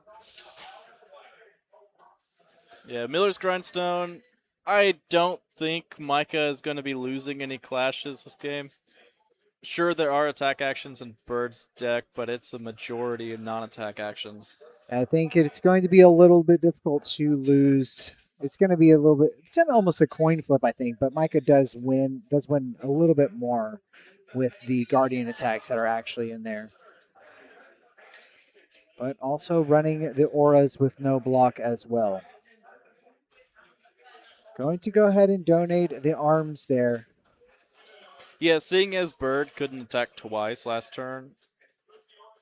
Yeah, Miller's Grindstone. I don't think Micah is going to be losing any clashes this game. Sure, there are attack actions in Bird's deck, but it's a majority of non-attack actions. I think it's going to be a little bit difficult to lose. It's going to be a little bit. It's almost a coin flip, I think. But Micah does win a little bit more with the Guardian attacks that are actually in there. But also running the auras with no block as well. Going to go ahead and donate the arms there. Yeah, seeing as Bird couldn't attack twice last turn,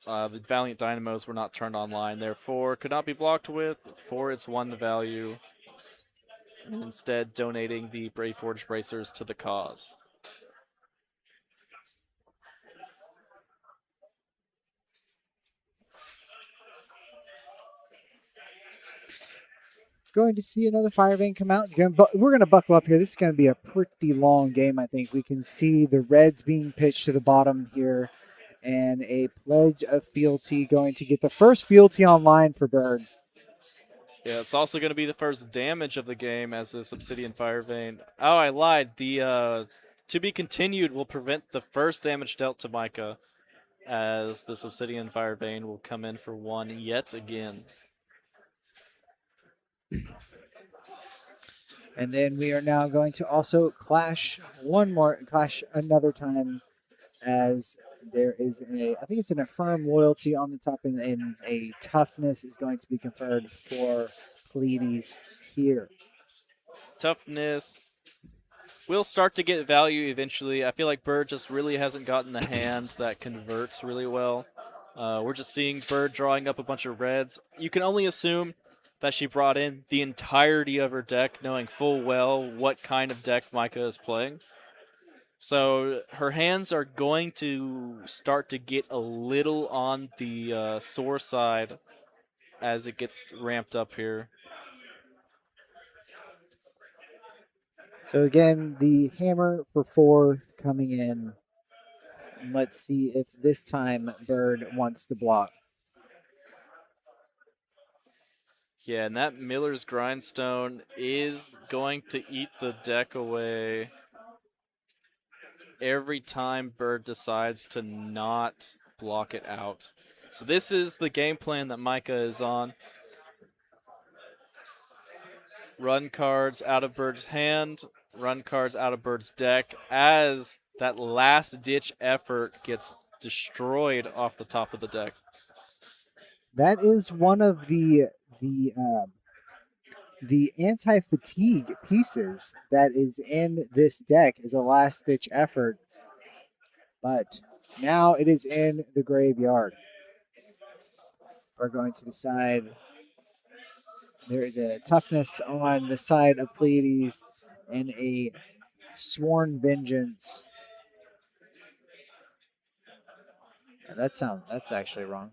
the Valiant Dynamos were not turned online, therefore could not be blocked with, for its 1 value, and instead donating the Brave Forge Bracers to the cause. Going to see another Fire Vein come out. We're going to buckle up here. This is going to be a pretty long game, I think. We can see the Reds being pitched to the bottom here, and a Pledge of Fealty going to get the first Fealty online for Bird. Yeah, it's also going to be the first damage of the game as this Obsidian Fire Vein. Oh, I lied. The to be continued will prevent the first damage dealt to Micah, as this Obsidian Fire Vein will come in for 1 yet again. And then we are now going to also clash another time, as there is I think it's an Affirm Loyalty on the top, and a Toughness is going to be conferred for Pleiades here. Toughness will start to get value eventually. I feel like Bird just really hasn't gotten the hand that converts really well. We're just seeing Bird drawing up a bunch of reds. You can only assume that she brought in the entirety of her deck, knowing full well what kind of deck Micah is playing. So her hands are going to start to get a little on the sore side as it gets ramped up here. So again, the hammer for 4 coming in. And let's see if this time Bird wants to block. Yeah, and that Miller's Grindstone is going to eat the deck away every time Bird decides to not block it out. So this is the game plan that Micah is on. Run cards out of Bird's hand, run cards out of Bird's deck, as that last-ditch effort gets destroyed off the top of the deck. That is one of the anti-fatigue pieces that is in this deck, is a last-ditch effort, but now it is in the graveyard. We're going to decide. There is a Toughness on the side of Pleiades and a Sworn Vengeance. That's actually wrong.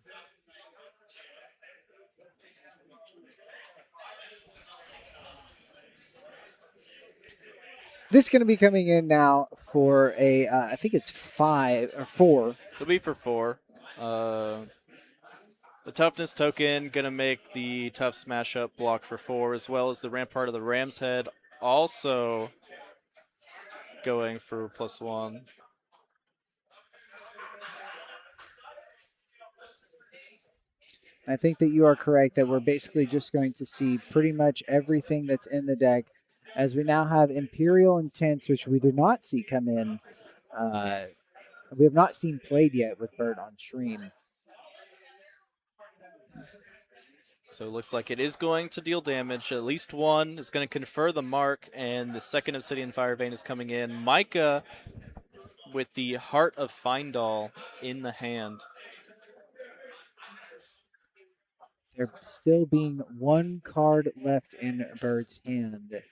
This is going to be coming in now for a, I think it's 5 or 4. It'll be for 4. The toughness token going to make the tough smash up block for 4, as well as the rampart of the Ram's Head also going for +1. I think that you are correct that we're basically just going to see pretty much everything that's in the deck, as we now have Imperial Intents, which we did not see come in. We have not seen played yet with Bird on stream. So it looks like it is going to deal damage. At least one. It's going to confer the mark, and the second Obsidian Fire Vein is coming in. Micah with the Heart of Findall in the hand. There still being one card left in Bird's hand.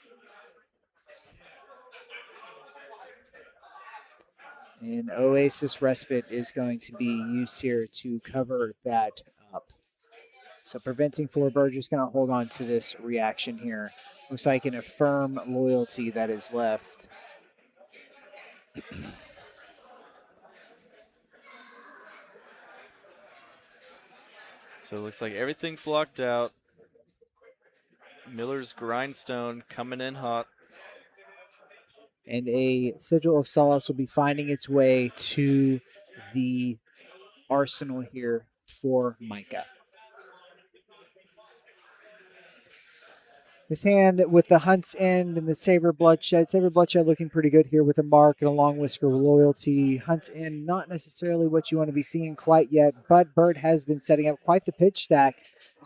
And Oasis Respite is going to be used here to cover that up. So preventing 4 Bird, just going to hold on to this reaction here. Looks like an Affirm Loyalty that is left. So it looks like everything blocked out. Miller's Grindstone coming in hot. And a Sigil of Solace will be finding its way to the arsenal here for Micah. This hand with the Hunt's End and the Saber Bloodshed. Saber Bloodshed looking pretty good here with a mark and a Long Whisker Loyalty. Hunt's End, not necessarily what you want to be seeing quite yet, but Bird has been setting up quite the pitch stack.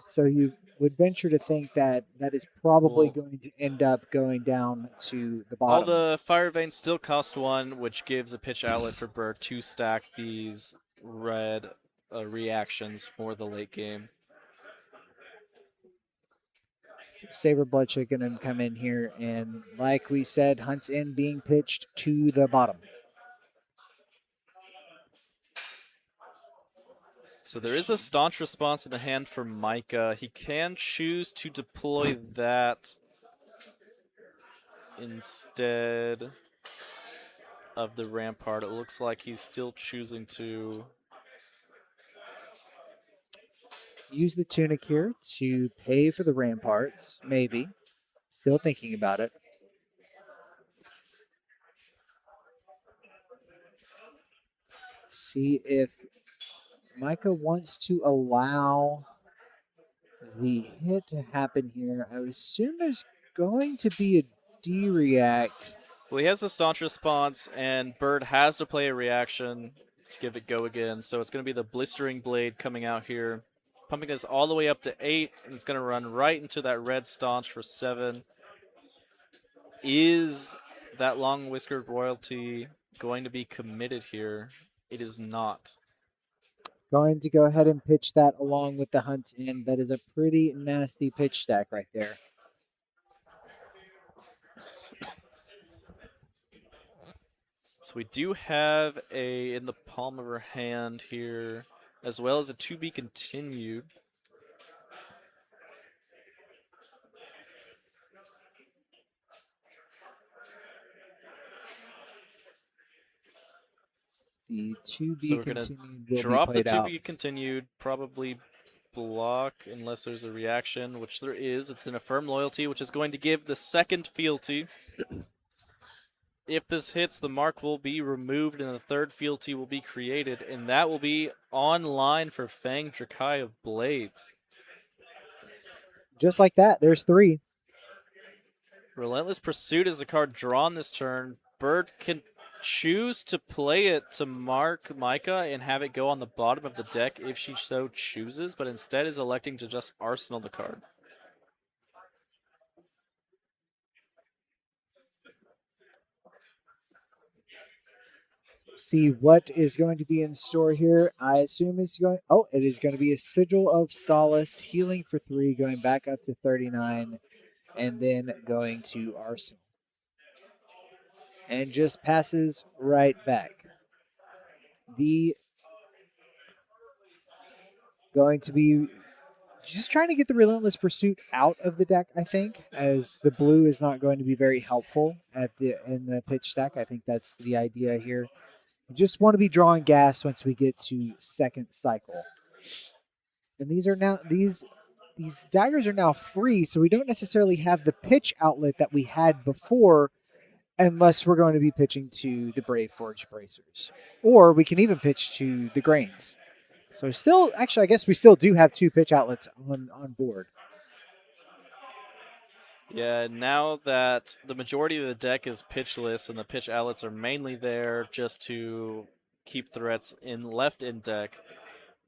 So you would venture to think that that is probably going to end up going down to the bottom. All the Fire Veins still cost 1, which gives a pitch outlet for Bird to stack these red reactions for the late game. So Saber Bloodshed going to come in here, and like we said, Hunt's End being pitched to the bottom. So there is a staunch response in the hand for Micah. He can choose to deploy that instead of the Rampart. It looks like he's still choosing to use the Tunic here to pay for the Ramparts, maybe. Still thinking about it. See if Micah wants to allow the hit to happen here. I would assume there's going to be a D-react. Well, he has a staunch response, and Bird has to play a reaction to give it go again. So it's going to be the Blistering Blade coming out here, pumping this all the way up to 8, and it's going to run right into that red staunch for 7. Is that Long Whiskered Royalty going to be committed here? It is not. Going to go ahead and pitch that along with the Hunt's End. That is a pretty nasty pitch stack right there. So we do have a in the palm of her hand here, as well as a to be continued. The to be So we're continued gonna will drop be the played to out. be continued, probably block unless there's a reaction, which there is. It's an Affirm Loyalty, which is going to give the second fealty. If this hits, the mark will be removed and the third fealty will be created, and that will be online for Fang Drakai of Blades. Just like that, there's 3. Relentless Pursuit is the card drawn this turn. Bird can choose to play it to mark Micah and have it go on the bottom of the deck if she so chooses, but instead is electing to just arsenal the card. See what is going to be in store here. I assume it's going. Oh, it is going to be a Sigil of Solace, healing for 3, going back up to 39, and then going to Arsenal. And just passes right back. The going to be just trying to get the Relentless Pursuit out of the deck, I think, as the blue is not going to be very helpful in the pitch stack. I think that's the idea here. You just want to be drawing gas once we get to second cycle. And these daggers are now free, so we don't necessarily have the pitch outlet that we had before, unless we're going to be pitching to the Brave Forge Bracers. Or we can even pitch to the Grains. So still, actually, I guess we still do have 2 pitch outlets on board. Yeah, now that the majority of the deck is pitchless and the pitch outlets are mainly there just to keep threats left in deck,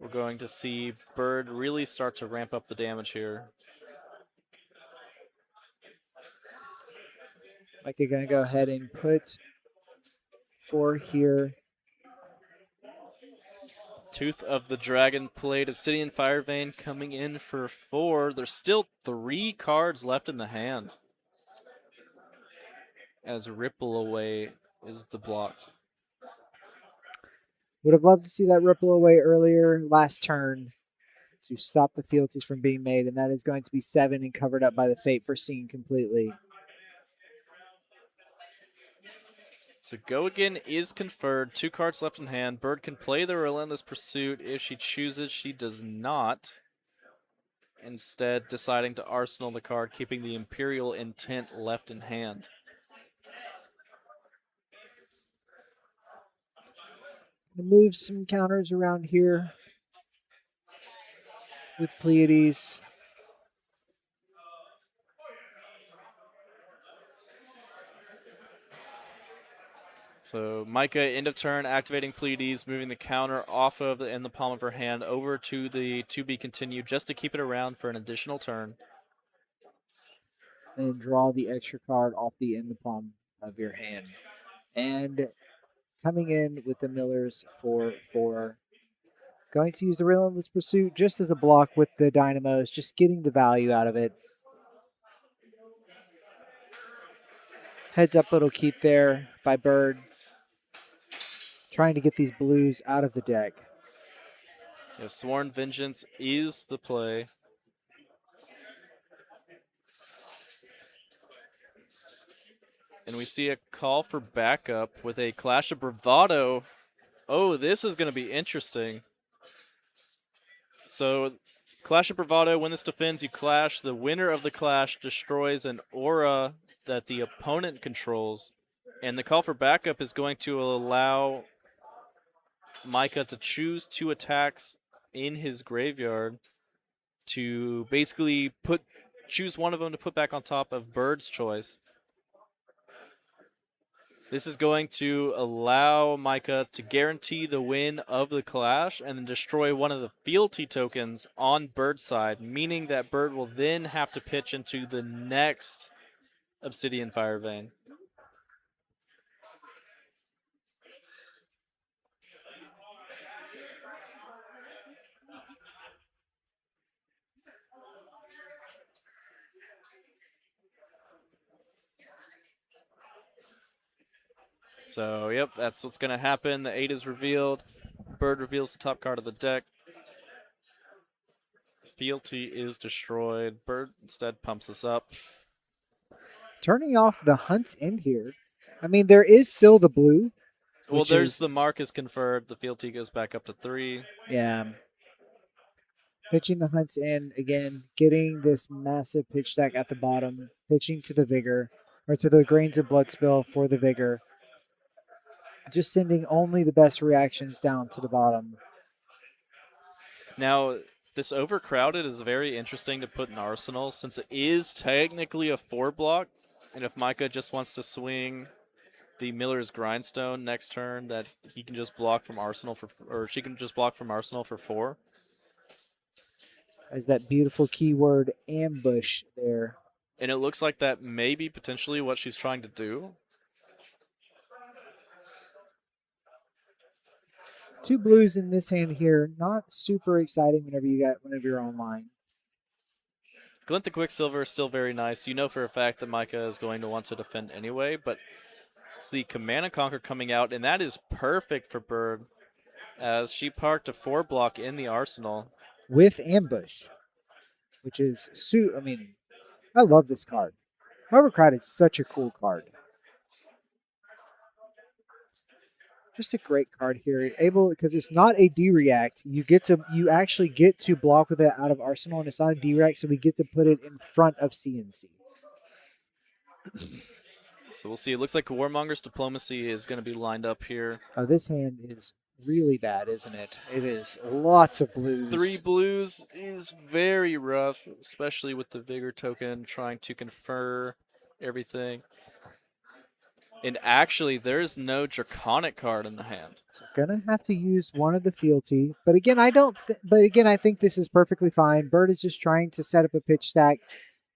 we're going to see Bird really start to ramp up the damage here. Like they're going to go ahead and put 4 here. Tooth of the Dragon Plate, Obsidian Firevein coming in for 4. There's still 3 cards left in the hand, as Ripple Away is the block. Would have loved to see that Ripple Away earlier last turn to stop the fealties from being made, and that is going to be 7 and covered up by the Fate Foreseen completely. So Go Again is conferred. 2 cards left in hand. Bird can play the Relentless Pursuit if she chooses. She does not. Instead, deciding to arsenal the card, keeping the Imperial Intent left in hand. Move some counters around here with Pleiades. So Micah, end of turn, activating Pleiades, moving the counter off of in the palm of her hand over to the to be continued, just to keep it around for an additional turn. And draw the extra card off the in the palm of your hand. And coming in with the Millers for 4. Going to use the Relentless Pursuit just as a block with the Dynamos, just getting the value out of it. Heads up little keep there by Bird. Trying to get these blues out of the deck. Yeah, Sworn Vengeance is the play. And we see a call for backup with a Clash of Bravado. Oh, this is going to be interesting. So, Clash of Bravado, when this defends, you clash. The winner of the clash destroys an aura that the opponent controls. And the call for backup is going to allow Micah to choose 2 attacks in his graveyard to basically choose one of them to put back on top of Bird's choice. This is going to allow Micah to guarantee the win of the clash and then destroy one of the fealty tokens on Bird's side, meaning that Bird will then have to pitch into the next Obsidian Firevein. So, yep, that's what's going to happen. The 8 is revealed. Bird reveals the top card of the deck. Fealty is destroyed. Bird instead pumps us up. Turning off the Hunt's End here. I mean, there is still the blue. Well, the mark is conferred. The fealty goes back up to 3. Yeah. Pitching the Hunt's End again, getting this massive pitch deck at the bottom, pitching to the Vigor, or to the Grains of Bloodspill for the Vigor. Just sending only the best reactions down to the bottom. Now, this Overcrowded is very interesting to put in Arsenal since it is technically a 4 block. And if Micah just wants to swing the Miller's Grindstone next turn, that he can just block from Arsenal or she can just block from Arsenal for 4. As that beautiful keyword ambush there. And it looks like that may be potentially what she's trying to do. 2 blues in this hand here. Not super exciting whenever you're online. Glint the Quicksilver is still very nice. You know for a fact that Micah is going to want to defend anyway, but it's the Command and Conquer coming out, and that is perfect for Bird as she parked a 4 block in the arsenal. With ambush. which is I mean, I love this card. Overcrowd is such a cool card. Just a great card here. Able because it's not a D-react. You actually get to block with it out of Arsenal, and it's not a D-react, so we get to put it in front of CNC. So we'll see. It looks like Warmonger's Diplomacy is going to be lined up here. Oh, this hand is really bad, isn't it? It is lots of blues. 3 blues is very rough, especially with the Vigor token trying to confer everything. And actually, there's no Draconic card in the hand. So gonna have to use one of the fealty, but again, I think this is perfectly fine. Bird is just trying to set up a pitch stack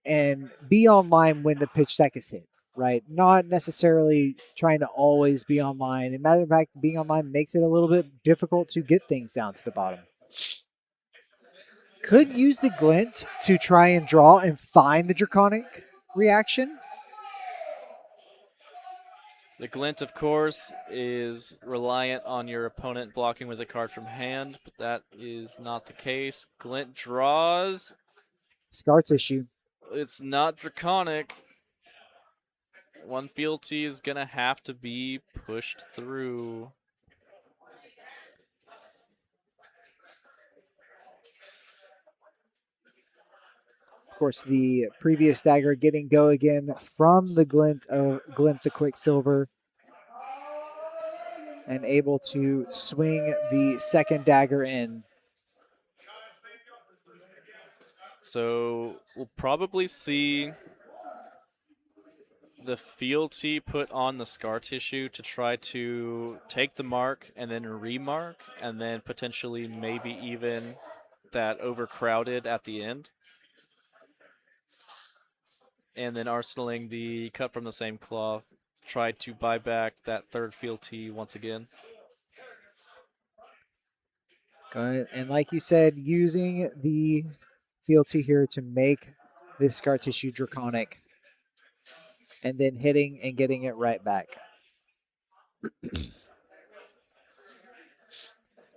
and be online when the pitch stack is hit, right? Not necessarily trying to always be online. As a matter of fact, being online makes it a little bit difficult to get things down to the bottom. Could use the glint to try and draw and find the Draconic reaction. The glint, of course, is reliant on your opponent blocking with a card from hand, but that is not the case. Glint draws. Scar tissue. It's not Draconic. One fealty is going to have to be pushed through. Of course, the previous dagger getting go again from the Glint the Quicksilver, and able to swing the second dagger in. So we'll probably see the fealty put on the scar tissue to try to take the mark and then remark, and then potentially maybe even that overcrowded at the end. And then arsenaling the cut from the same cloth, try to buy back that third fealty once again. And like you said, using the fealty here to make this scar tissue Draconic, and then hitting and getting it right back.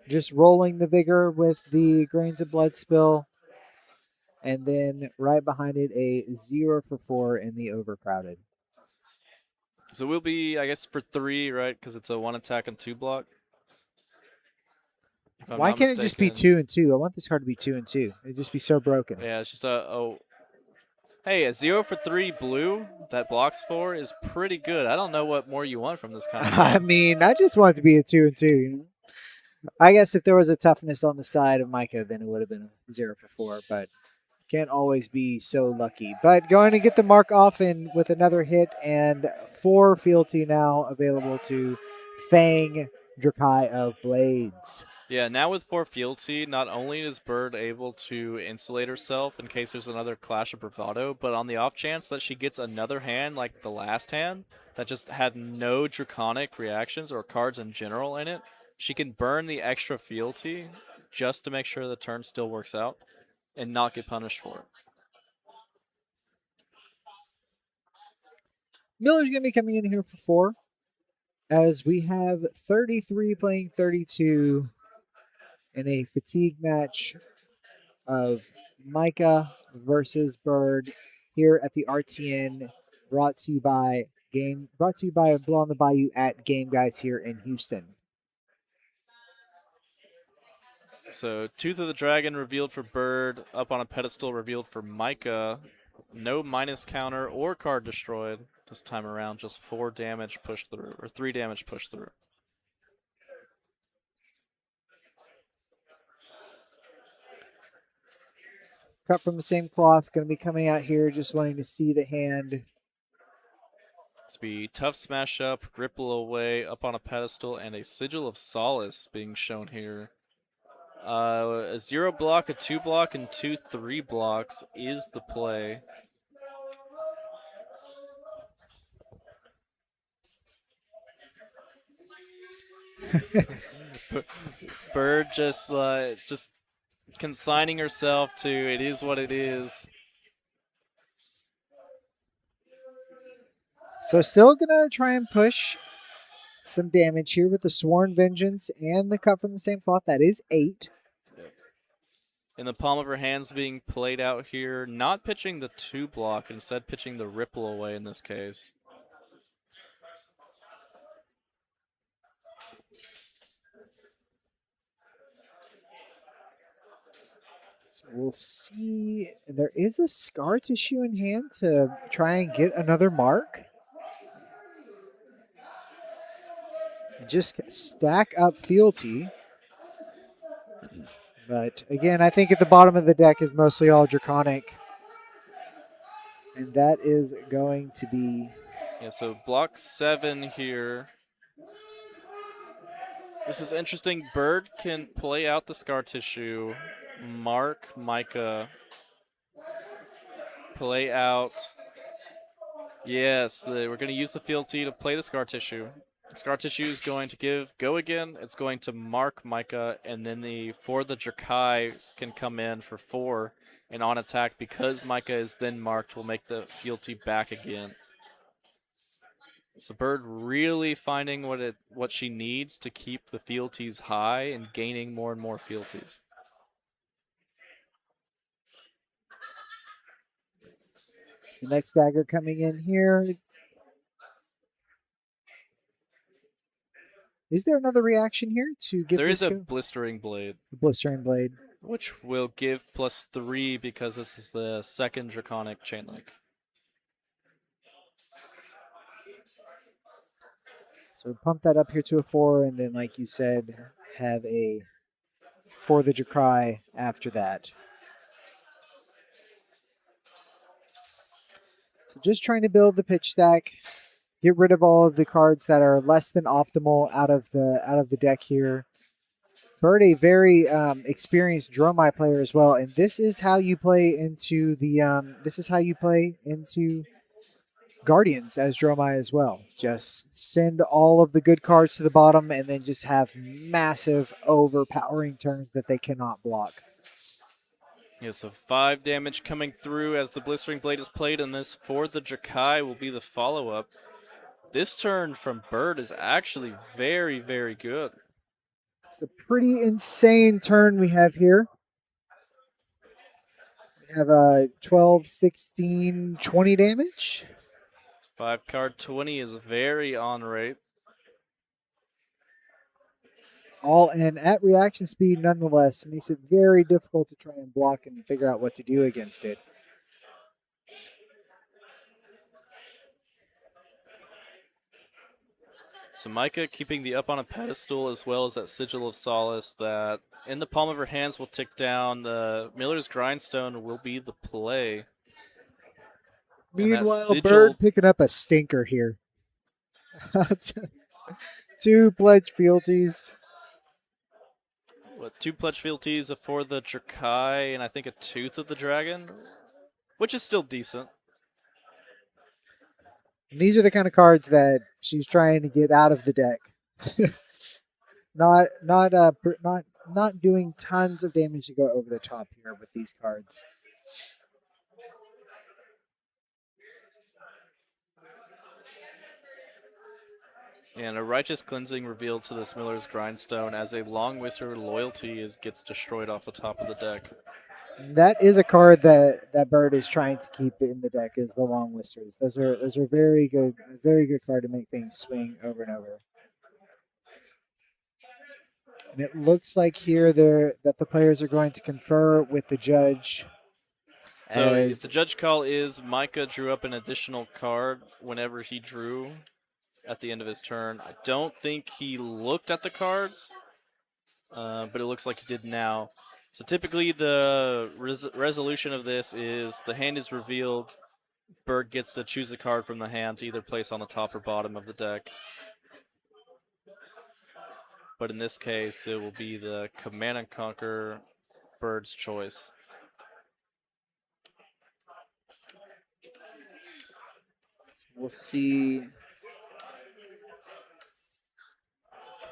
Just rolling the Vigor with the Grains of Blood Spill, and then right behind it a 0 for 4 in the Overcrowded. So we'll be, I guess, for 3, right? Because it's a 1 attack and 2 block. Why can't it just be 2 and 2? I want this card to be 2 and 2. It'd just be so broken. Yeah, it's just hey, a 0 for 3 blue that blocks 4 is pretty good. I don't know what more you want from this kind of I mean, I just want it to be a 2 and 2. You know? I guess if there was a toughness on the side of Micah, then it would have been a 0 for 4, but can't always be so lucky. But going to get the mark off in with another hit, and 4 fealty now available to Fang Drakai of Blades. Yeah, now with 4 fealty, not only is Bird able to insulate herself in case there's another Clash of Bravado, but on the off chance that she gets another hand like the last hand that just had no Draconic reactions or cards in general in it, she can burn the extra fealty just to make sure the turn still works out and not get punished for it. Miller's going to be coming in here for 4, as we have 33 playing 32 in a fatigue match of Micah versus Bird here at the RTN, brought to you by Blow on the Bayou at Game Guys here in Houston. So Tooth of the Dragon revealed for Bird, up on a pedestal revealed for Micah. No minus counter or card destroyed this time around, just 4 damage pushed through, or 3 damage pushed through. Cut from the same cloth, going to be coming out here, just wanting to see the hand. It's be Tough Smash Up, Ripple Away, up on a pedestal, and a Sigil of Solace being shown here. A 0 block, a 2 block, and 2 3 blocks is the play. Bird just consigning herself to it is what it is. So still going to try and push some damage here with the Sworn Vengeance and the Cut from the Same Cloth. That is 8. In the palm of her hands being played out here, not pitching the 2-block, instead pitching the ripple away in this case. So we'll see. There is a scar tissue in hand to try and get another mark. And just stack up fealty. But again, I think at the bottom of the deck is mostly all Draconic. And that is going to be... Yeah, so block 7 here. This is interesting. Bird can play out the scar tissue, mark Micah, play out. Yes, we're going to use the fealty to play the scar tissue. Scar tissue is going to go again. It's going to mark Micah, and then the Drakai can come in for 4, and on attack, because Micah is then marked, will make the fealty back again. So Bird really finding what she needs to keep the fealties high and gaining more and more fealties. The next dagger coming in here. Is there another reaction here to get There this? is a Blistering Blade. Blistering Blade. Which will give +3 because this is the second Draconic Chain Link. So pump that up here to a 4, and then, like you said, have a for the Dracry after that. So just trying to build the pitch stack, get rid of all of the cards that are less than optimal out of the deck here. Bird, a very experienced Dromai player as well, and this is how you play into Guardians as Dromai as well. Just send all of the good cards to the bottom and then just have massive overpowering turns that they cannot block. Yeah, so 5 damage coming through as the Blistering Blade is played, and this for the Drakai will be the follow-up. This turn from Bird is actually very, very good. It's a pretty insane turn we have here. We have a 12, 16, 20 damage. 5-card 20 is very on rate. All and at reaction speed nonetheless. It makes it very difficult to try and block and figure out what to do against it. So Micah keeping the up on a pedestal as well as that Sigil of Solace that in the palm of her hands will tick down. The Miller's Grindstone will be the play. Meanwhile, Bird picking up a stinker here. 2 pledge fealties. 2 pledge fealties for the Drakai and I think a Tooth of the Dragon, which is still decent. These are the kind of cards that she's trying to get out of the deck. not doing tons of damage to go over the top here with these cards. And a Righteous Cleansing revealed to this Miller's Grindstone as a Long Whisper loyalty gets destroyed off the top of the deck. That is a card that Bird is trying to keep in the deck, is the Long Whispers. Those are very good card to make things swing over and over. And it looks like here that the players are going to confer with the judge. So the judge call is Micah drew up an additional card whenever he drew at the end of his turn. I don't think he looked at the cards, but it looks like he did now. So typically the resolution of this is the hand is revealed. Bird gets to choose a card from the hand to either place on the top or bottom of the deck. But in this case, it will be the Command and Conquer Bird's choice. We'll see.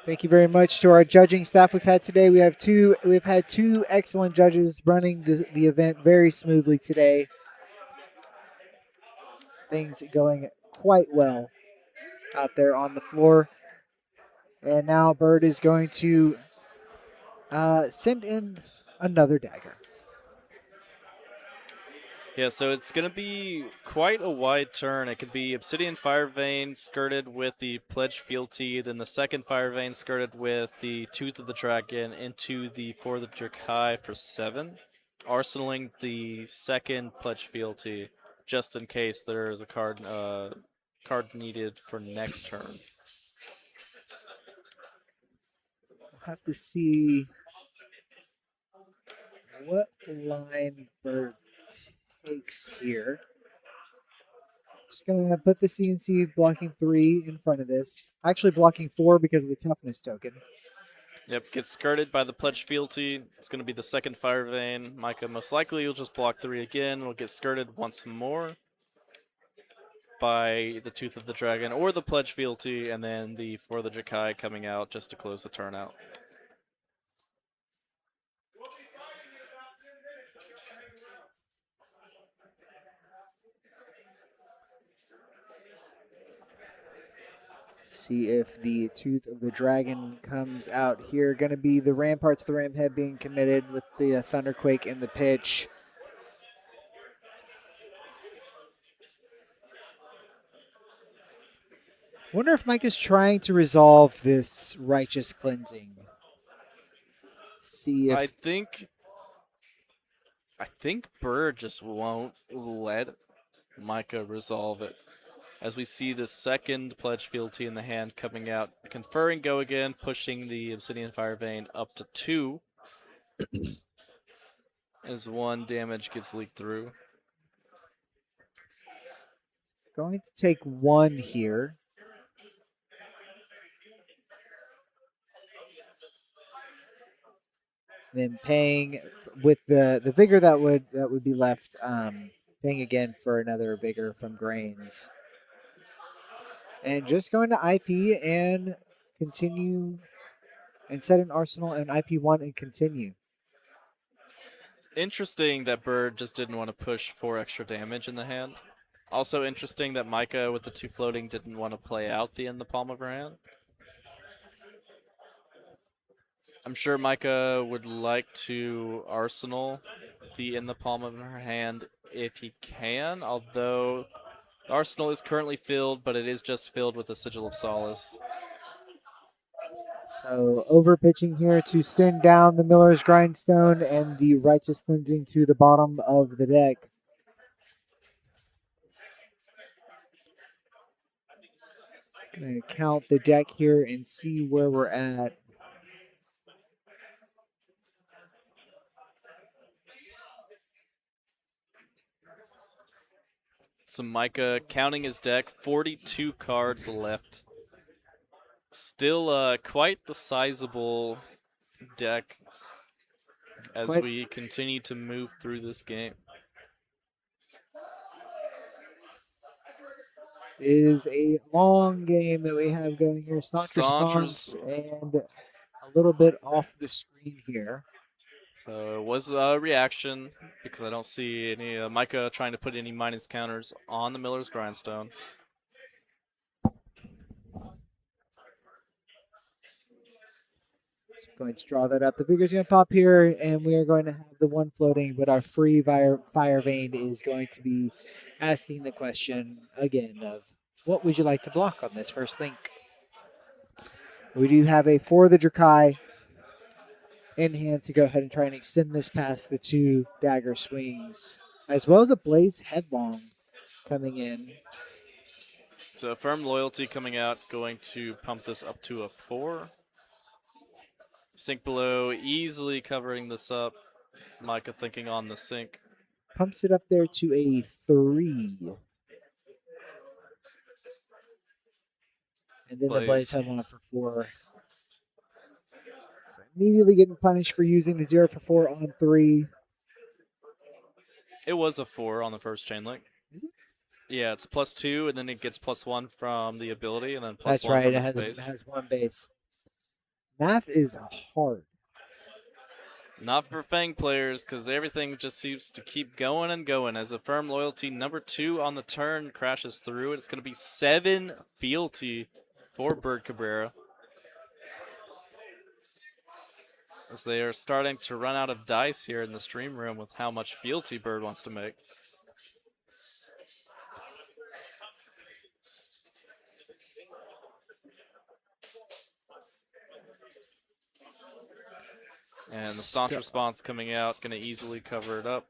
Thank you very much to our judging staff we've had today. We've had two excellent judges running the event very smoothly today. Things going quite well out there on the floor. And now Bird is going to send in another dagger. Yeah, so it's going to be quite a wide turn. It could be Obsidian Fire Vein skirted with the Pledge Fealty, then the second Fire Vein skirted with the Tooth of the Dragon into the For the Drakai for 7, arsenaling the second Pledge Fealty just in case there is a card needed for next turn. We'll have to see what line Bird takes here. Just gonna put the CNC blocking 3 in front of this. Actually blocking 4 because of the toughness token. Yep, gets skirted by the Pledge Fealty. It's going to be the second Fire Vein. Micah most likely will just block 3 again. It'll get skirted once more by the Tooth of the Dragon or the Pledge Fealty, and then the For the Jakai coming out just to close the turn out. See if the Tooth of the Dragon comes out here. Going to be the Rampart to the Ramhead being committed with the Thunderquake in the pitch. Wonder if Mike is trying to resolve this Righteous Cleansing. See if I think Bird just won't let Micah resolve it. As we see the second Pledge Fealty in the hand coming out, conferring go again, pushing the Obsidian Fire Vein up to 2 as 1 damage gets leaked through. going to take 1 here. Then paying with the vigor that would be left, paying again for another vigor from Grains. And just going to IP and continue and set an arsenal and IP1 and continue. Interesting that Bird just didn't want to push 4 extra damage in the hand. Also interesting that Micah with the 2 floating didn't want to play out the in the palm of her hand. I'm sure Micah would like to arsenal the in the palm of her hand if he can, although the arsenal is currently filled, but it is just filled with the Sigil of Solace. So over pitching here to send down the Miller's Grindstone and the Righteous Cleansing to the bottom of the deck. Gonna count the deck here and see where we're at. So Micah counting his deck, 42 cards left. Still quite the sizable deck as we continue to move through this game. It is a long game that we have going here. Staunch response and a little bit off the screen here. So it was a reaction because I don't see any Micah trying to put any minus counters on the Miller's Grindstone. Going to draw that up. The vigor's going to pop here, and we are going to have the 1 floating, but our free fire vein is going to be asking the question again of what would you like to block on this first link? We do have a For the Drakai in hand to go ahead and try and extend this past the 2 dagger swings, as well as a Blaze Headlong coming in. So Firm Loyalty coming out, going to pump this up to a 4. Sink below, easily covering this up. Micah thinking on the sink. Pumps it up there to a 3. And then the Blaze Headlong for 4. So immediately getting punished for using the 0 for 4 on 3. It was a 4 on the first chain link. Is it? Yeah, it's +2, and then it gets +1 from the ability, and then +1 That's right, from it its has, base. it has 1 base. Math is hard. Not for Fang players, because everything just seems to keep going and going. As a Firm Loyalty number 2 on the turn crashes through it, it's going to be 7 fealty for Bird Cabrera. As they are starting to run out of dice here in the stream room with how much fealty Bird wants to make. And the Staunch Response coming out, going to easily cover it up.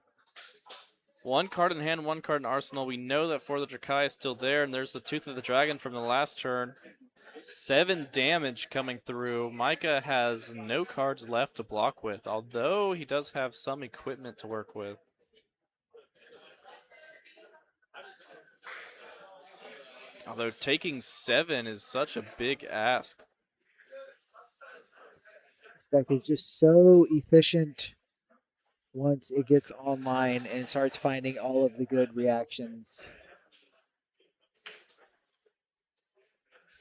1 card in hand, 1 card in arsenal. We know that for the Drakai is still there, and there's the Tooth of the Dragon from the last turn. 7 damage coming through. Micah has no cards left to block with, although he does have some equipment to work with. Although taking 7 is such a big ask. This deck is just so efficient once it gets online and it starts finding all of the good reactions.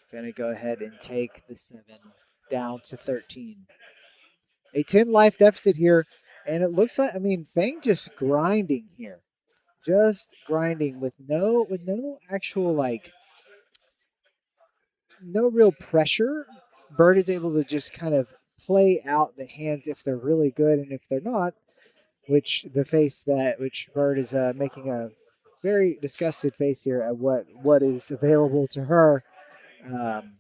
Gonna go ahead and take the 7 down to 13. A 10 life deficit here, and it looks like, I mean, Fang just grinding here. Just grinding with no actual, like, no real pressure. Bird is able to just kind of play out the hands if they're really good, and if they're not, which Bird is making a very disgusted face here at what is available to her. And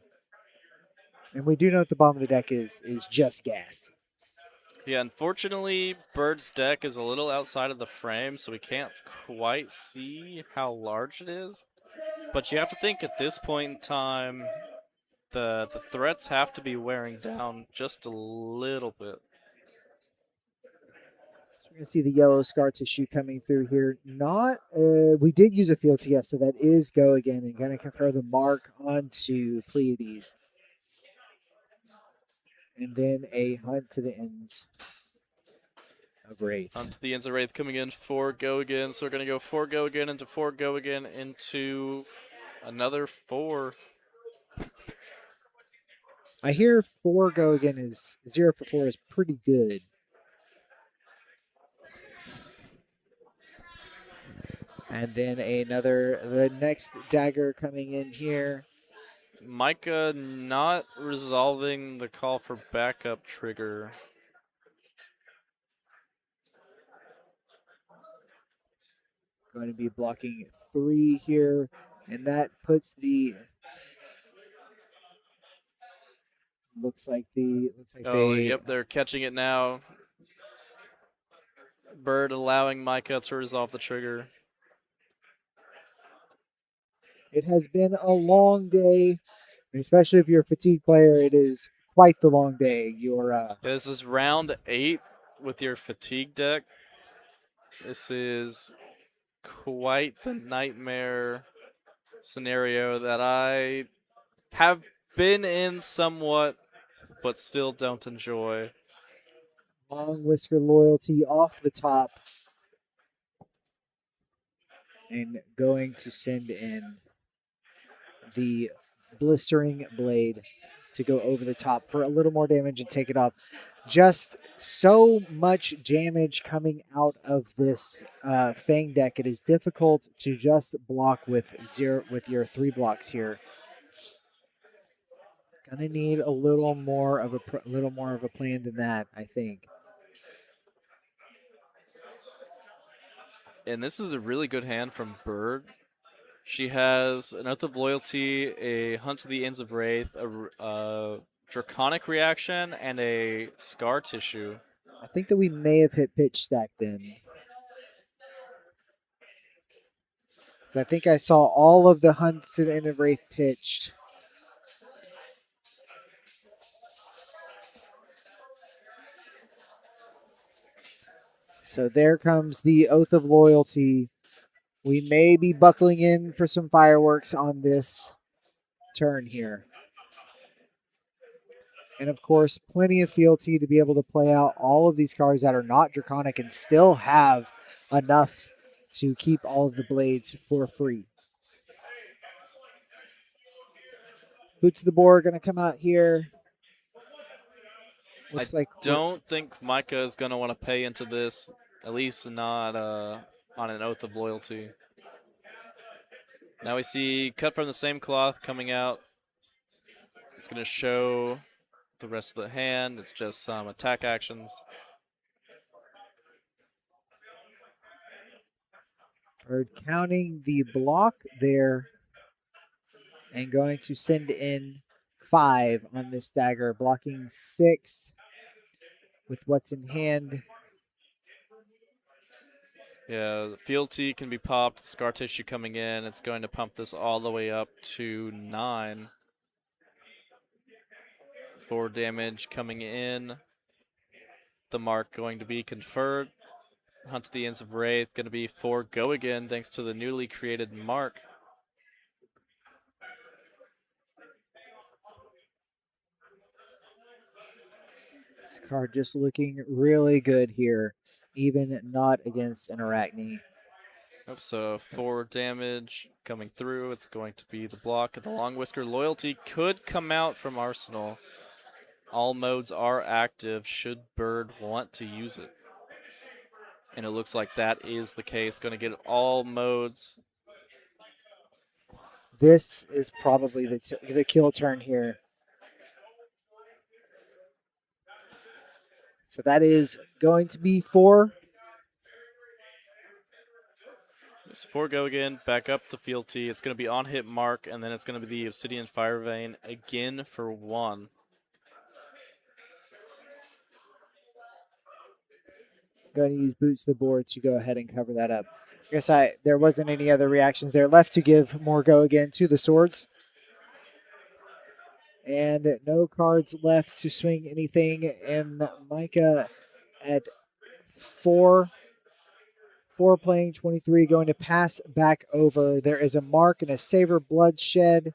we do know at the bottom of the deck is just gas. Yeah, unfortunately, Bird's deck is a little outside of the frame, so we can't quite see how large it is. But you have to think at this point in time, the threats have to be wearing down just a little bit. So we're going to see the yellow scar tissue coming through here. Not, we did use a field TS, so that is go again, and going to confer the mark onto Pleiades. And then a hunt to the ends of Wraith. Hunt to the ends of Wraith coming in for go again. So we're going to go 4 go again into 4 go again into another 4. I hear 4 go again is 0 for 4 is pretty good. And then the next dagger coming in here. Micah not resolving the call for backup trigger. Going to be blocking 3 here, and that puts the looks like yep, they're catching it now. Bird allowing Micah to resolve the trigger. It has been a long day, especially if you're a fatigue player. It is quite the long day. This is round 8 with your fatigue deck. This is quite the nightmare scenario that I have been in somewhat, but still don't enjoy. Long Whisker Loyalty off the top. And going to send in the Blistering Blade to go over the top for a little more damage and take it off. Just so much damage coming out of this Fang deck. It is difficult to just block with your 3 blocks here. Gonna need a little more of a plan than that, I think. And this is a really good hand from Bird. She has an Oath of Loyalty, a Hunt to the Ends of Wraith, a Draconic Reaction, and a Scar Tissue. I think that we may have hit pitch stack then. So I think I saw all of the Hunts to the End of Wraith pitched. So there comes the Oath of Loyalty. We may be buckling in for some fireworks on this turn here. And of course, plenty of fealty to be able to play out all of these cards that are not Draconic and still have enough to keep all of the blades for free. Boots of the Boar going to come out here. Looks like don't think Micah is going to want to pay into this, at least not on an Oath of Loyalty. Now we see Cut from the Same Cloth coming out. It's going to show the rest of the hand. It's just some attack actions. Bird counting the block there and going to send in 5 on this dagger, blocking 6 with what's in hand. Yeah, the fealty can be popped. Scar tissue coming in. It's going to pump this all the way up to 9. 4 damage coming in. The mark going to be conferred. Hunt to the Ends of Wraith going to be 4 go again thanks to the newly created mark. This card just looking really good here, even not against an Arachne. Oops, so 4 damage coming through. It's going to be the block. The Long Whisker Loyalty could come out from Arsenal. All modes are active should Bird want to use it. And it looks like that is the case. Going to get all modes. This is probably the kill turn here. So that is going to be 4. It's 4 go again, back up to fealty. It's going to be on hit mark, and then it's going to be the Obsidian Fire Vein again for 1. Going to use boots to the board to go ahead and cover that up. I guess there wasn't any other reactions there left to give more go again to the swords. And no cards left to swing anything. And Micah at 4 playing 23, going to pass back over. There is a mark and a Savor Bloodshed.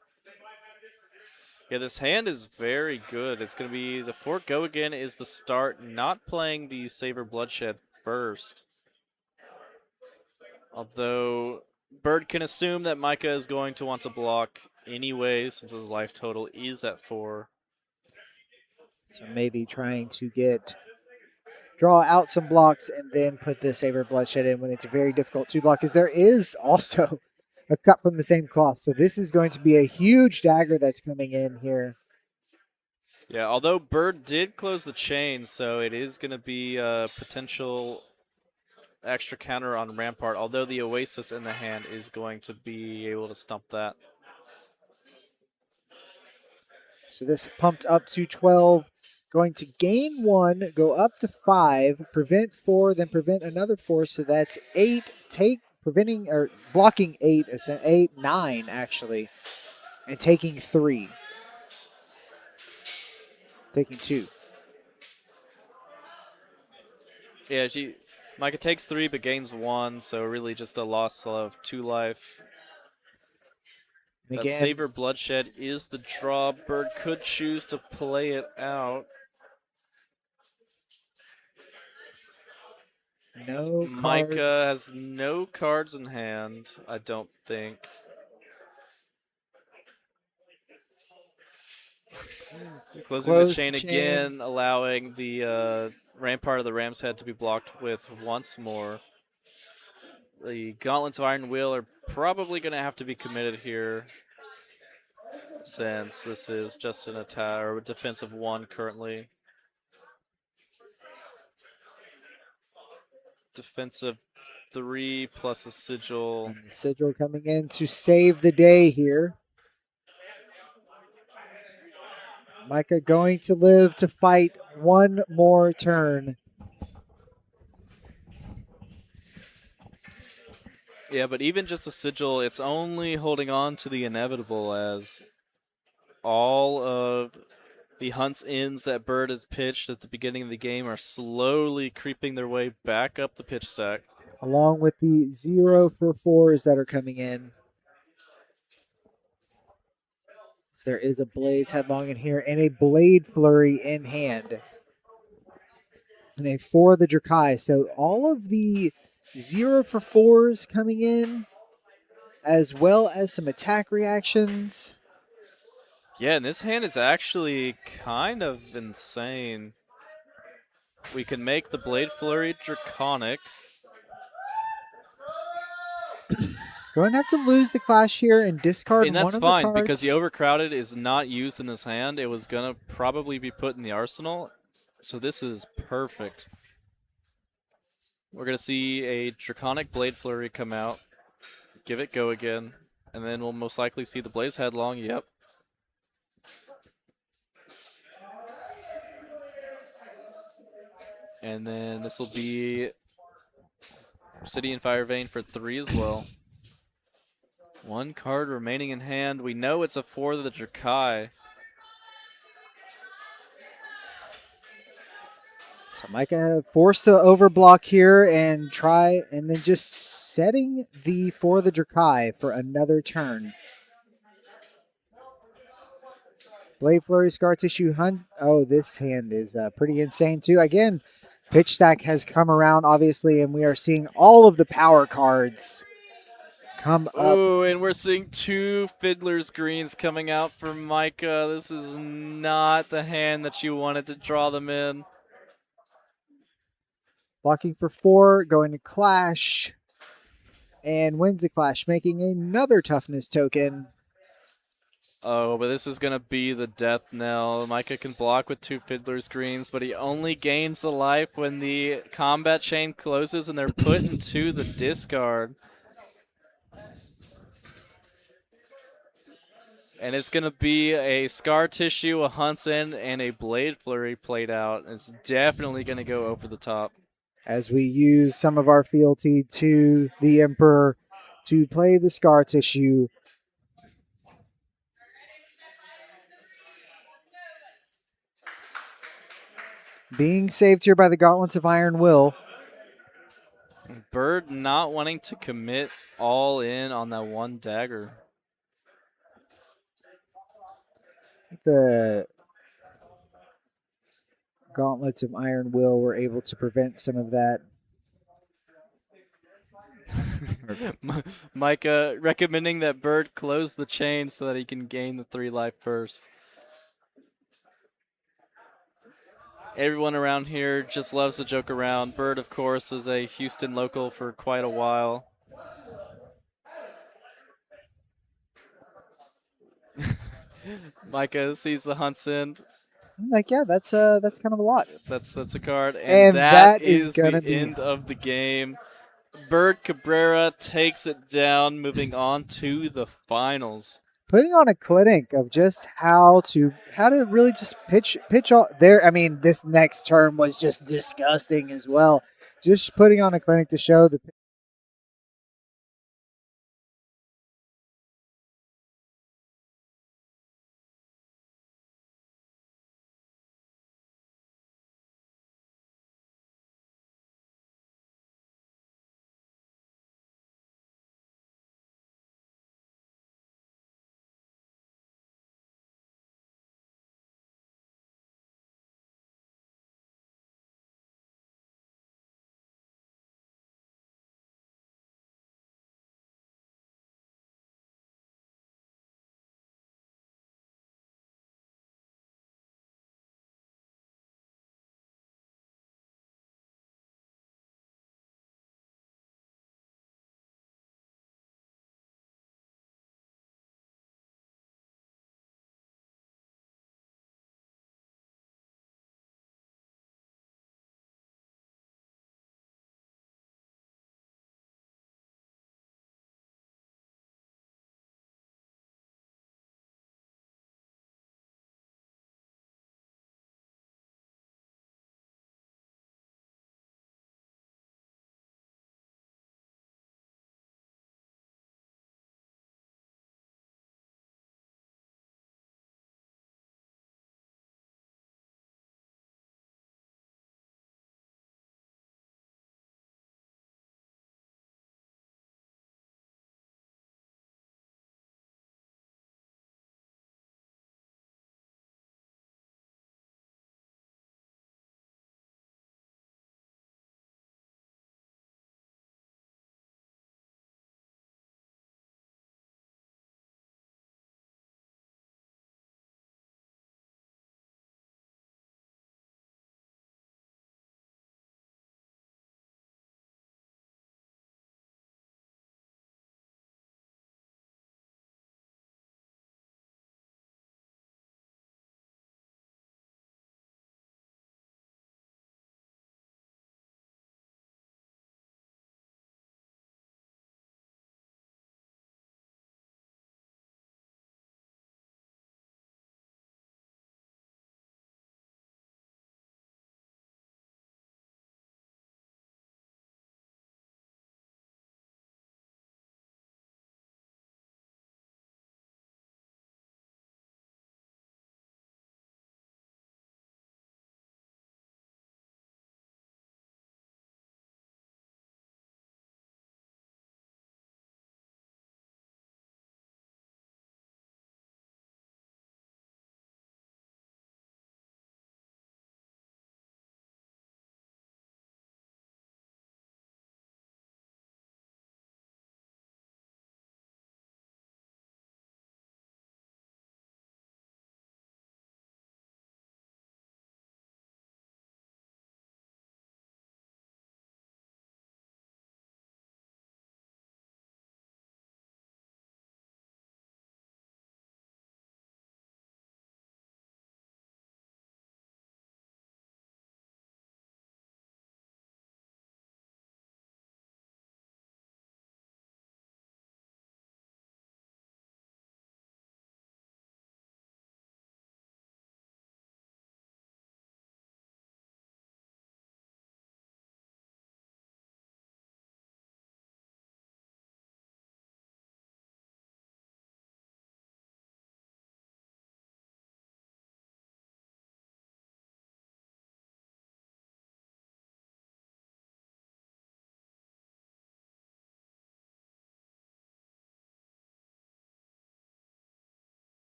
Yeah, this hand is very good. It's going to be the 4 go again is the start, not playing the Savor Bloodshed first. Although Bird can assume that Micah is going to want to block anyway since his life total is at 4. So maybe trying to draw out some blocks and then put the Savor Bloodshed in when it's very difficult to block, because there is also a cut from the same cloth. So this is going to be a huge dagger that's coming in here. Yeah, although Bird did close the chain, so it is going to be a potential extra counter on Rampart, although the Oasis in the hand is going to be able to stump that. So this pumped up to 12. Going to gain 1, go up to 5, prevent 4, then prevent another 4. So that's 8. Blocking 8, 9 actually, and taking 3. Taking 2. Yeah, Micah takes 3 but gains 1, so really just a loss of 2 life. That Again, Savor Bloodshed is the draw. Bird could choose to play it out. no Micah cards. has no cards in hand, I don't think. Closing the chain again, allowing the Rampart of the Ram's Head to be blocked with once more. The Gauntlets of Iron Will are probably going to have to be committed here, since this is just an attack or defensive 1 currently. Defensive 3 plus a sigil. And the sigil coming in to save the day here. Micah going to live to fight one more turn. Yeah, but even just a sigil, it's only holding on to the inevitable, as all of the Hunt's Inns that Bird has pitched at the beginning of the game are slowly creeping their way back up the pitch stack. Along with the 0 for 4s that are coming in. There is a Blaze Headlong in here and a Blade Flurry in hand. And a 4 the Drakai. So all of the 0 for 4s coming in, as well as some attack reactions. Yeah, and this hand is actually kind of insane. We can make the Blade Flurry Draconic. Going to have to lose the Clash here and discard And that's one of the fine, cards. because the Overcrowded is not used in this hand. It was going to probably be put in the arsenal. So this is perfect. We're going to see a Draconic Blade Flurry come out. Give it go again. And then we'll most likely see the Blaze Headlong. Yep. And then this will be Obsidian Fire Vein for 3 as well. 1 card remaining in hand. We know it's a 4 of the Drakai. So Micah forced to overblock here and try, and then just setting the for the Drakai for another turn. Blade Flurry, Scar Tissue, Hunt. Oh, this hand is pretty insane too. Again, Pitch Stack has come around, obviously, and we are seeing all of the power cards come up. Oh, and we're seeing 2 Fiddler's Greens coming out for Micah. This is not the hand that you wanted to draw them in. Blocking for 4, going to Clash, and wins the Clash, making another toughness token. Oh, but this is going to be the death knell. Micah can block with 2 Fiddler's Greens, but he only gains the life when the combat chain closes and they're put into the discard. And it's going to be a Scar Tissue, a Hunt's End, and a Blade Flurry played out. It's definitely going to go over the top. As we use some of our fealty to the Emperor to play the Scar Tissue. Being saved here by the Gauntlets of Iron Will. Bird not wanting to commit all in on that 1 dagger. The Gauntlets of Iron Will were able to prevent some of that. Micah recommending that Bird close the chain so that he can gain the 3 life first. Everyone around here just loves to joke around. Bird, of course, is a Houston local for quite a while. Micah sees the Hunt's End. I'm like, yeah, that's kind of a lot. That's a card, And that is gonna the be end of the game. Bird Cabrera takes it down, moving on to the finals. Putting on a clinic of just how to really just pitch all there. I mean, this next term was just disgusting as well. Just putting on a clinic to show the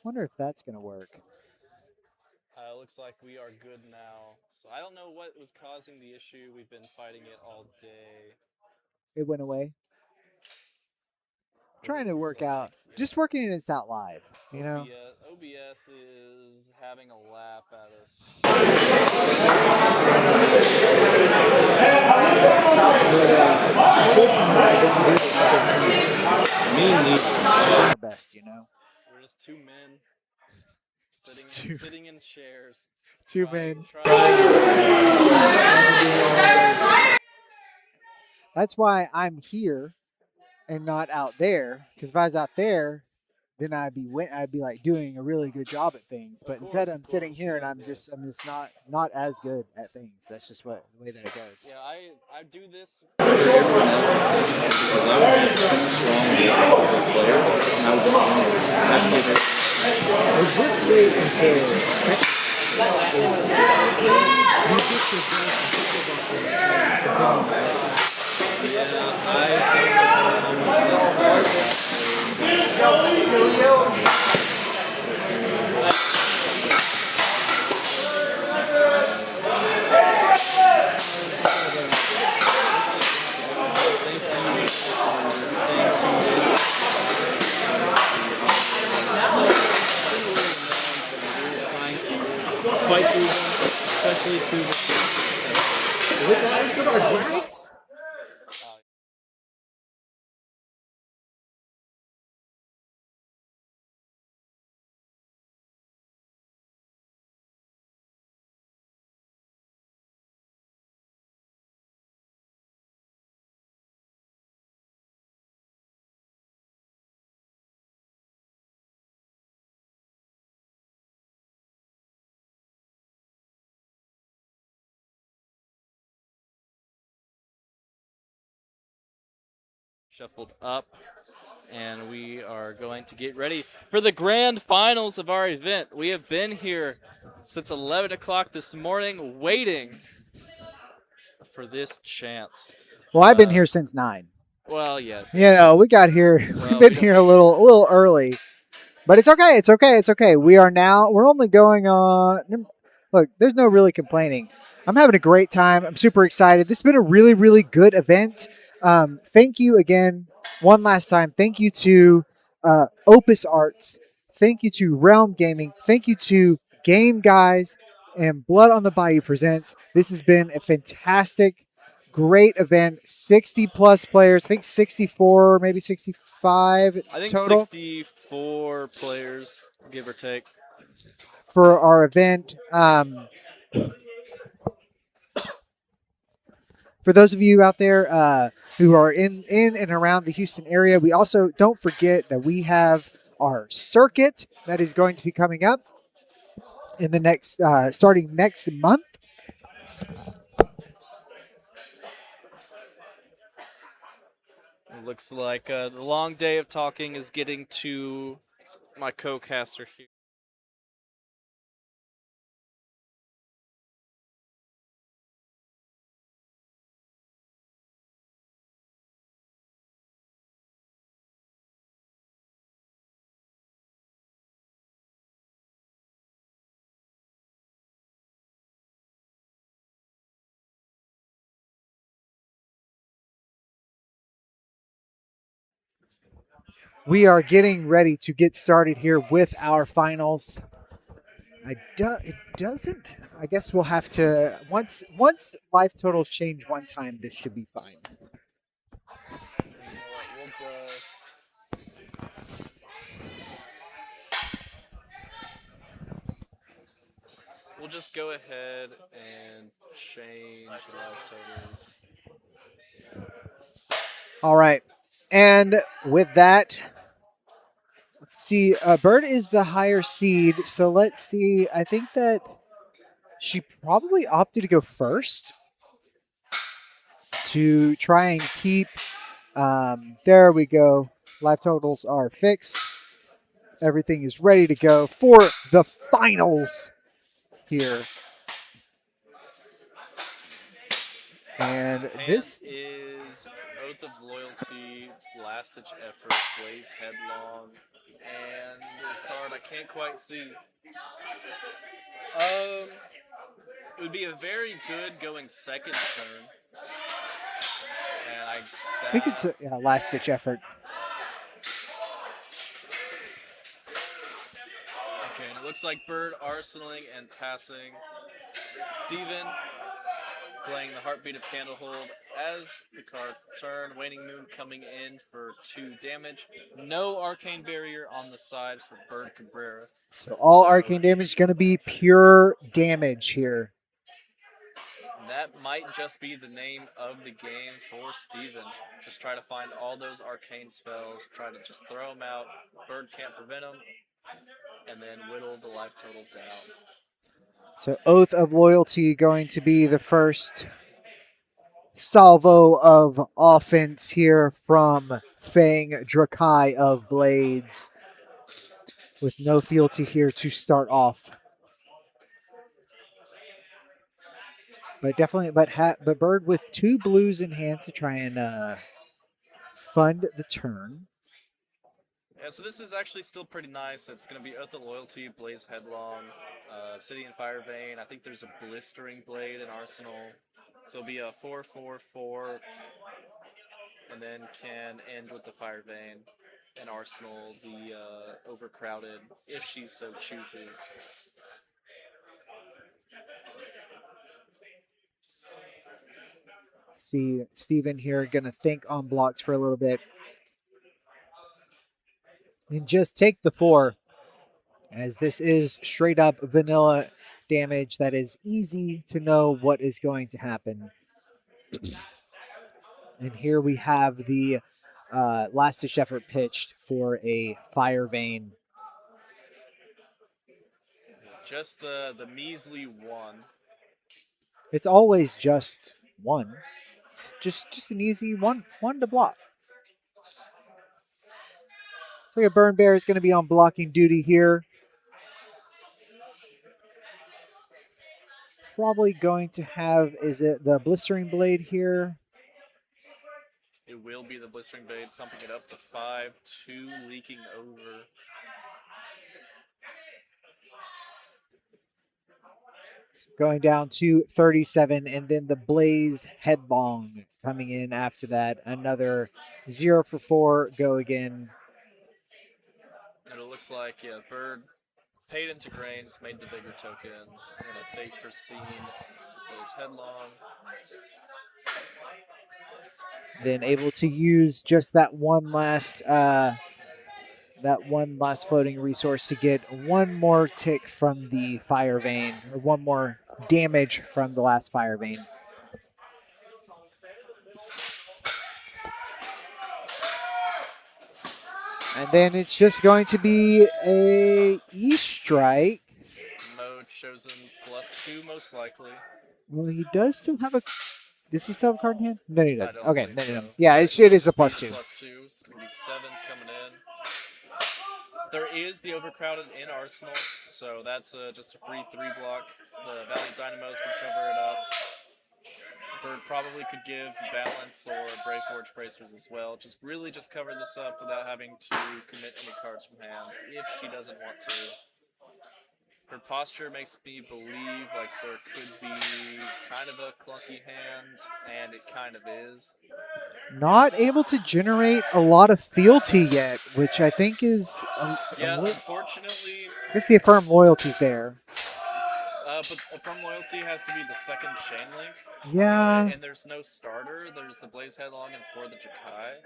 Wonder if that's gonna work. Looks like we are good now. So I don't know what was causing the issue. We've been fighting it all day. It went away. Trying to work out, just working this out live, you know. OBS is having a laugh at us. Our best, you know. We're just two men sitting in chairs. Two men. That's why I'm here and not out there. Because if I was out there, then I'd be like doing a really good job at things. But instead, I'm sitting here and I'm just not as good at things. That's just the way that it goes. Yeah, I do this because I would be too strong to be a good player, and I would have to get Is this way until fight through them, especially through the Thanks. shuffled up, and we are going to get ready for the grand finals of our event. We have been here since 11 o'clock this morning waiting for this chance. Well, I've been here since 9. Well, yes. You know, we got here. We've been here a little early, but it's okay. It's okay. It's okay. We're only going on. Look, there's no really complaining. I'm having a great time. I'm super excited. This has been a really, really good event. Thank you again, one last time. Thank you to Opus Arts. Thank you to Realm Gaming. Thank you to Game Guys and Blood on the Bayou Presents. This has been a fantastic, great event. 60 plus players. I think 64, maybe 65 I think total. 64 players, give or take. For our event. For those of you out there who are in and around the Houston area, we also don't forget that we have our circuit that is going to be coming up in the next, starting next month. It looks like the long day of talking is getting to my co-caster here. We are getting ready to get started here with our finals. It doesn't. I guess we'll have to once life totals change one time. This should be fine. We'll just go ahead and change life totals. All right, and with that. Let's see. Bird is the higher seed, so let's see. I think that she probably opted to go first to try and keep. There we go. Life totals are fixed. Everything is ready to go for the finals here. And this is Oath of Loyalty, Last Ditch Effort, Blaze Headlong, And the card I can't quite see. It would be a very good going second turn. And I think it's a last ditch effort. Okay, and it looks like Bird arsenaling and passing. Steven playing the Heartbeat of Candlehold as the card turn. Waning Moon coming in for 2 damage. No Arcane Barrier on the side for Bird Cabrera. So all arcane damage going to be pure damage here. That might just be the name of the game for Steven. Just try to find all those arcane spells, try to just throw them out. Bird can't prevent them, and then whittle the life total down. So Oath of Loyalty going to be the first salvo of offense here from Fang Drakai of Blades, with no fealty here to start off. But definitely, but Bird with 2 blues in hand to try and fund the turn. Yeah, so this is actually still pretty nice. It's going to be Oath of Loyalty, Blaze Headlong, Obsidian Fire Vein. I think there's a Blistering Blade in Arsenal. So it'll be a 4/4/4, and then can end with the Fire Vein. And Arsenal, the Overcrowded, if she so chooses. See Steven here going to think on blocks for a little bit. And just take the 4, as this is straight up vanilla damage that is easy to know what is going to happen. And here we have the last ditch effort pitched for a Fire Vein. Just the measly 1. It's always just 1. It's just an easy one to block. So a Burn Bear is going to be on blocking duty here. Probably going to have, is it the Blistering Blade here? It will be the Blistering Blade, pumping it up to 5, 2 leaking over. Going down to 37, and then the Blaze Headlong coming in after that. Another 0 for 4, go again. And it looks like, yeah, Bird paid into grains, made the bigger token, and a Fate Foreseen to Blaze Headlong. Then able to use just that one last floating resource to get one more tick from the Fire Vein, or one more damage from the last Fire Vein. And then it's just going to be a E-Strike. Mode chosen +2 most likely. Well, he does still have a... Does he still have a card in hand? No, he doesn't. Okay, no. So. Yeah, it is a +2. +2. It's going to be 7 coming in. There is the Overcrowded in Arsenal, so that's just a free 3 block. The Valiant Dynamos can cover it up. Bird probably could give Balance or Brave Forge Bracers as well. Just cover this up without having to commit any cards from hand if she doesn't want to. Her posture makes me believe like there could be kind of a clunky hand, and it kind of is. Not able to generate a lot of fealty yet, which I think is... unfortunately... I guess the Affirm Loyalty's there. But Affirm Loyalty has to be the second chain link. Yeah. And there's no starter. There's the Blaze Headlong and for the Jakai.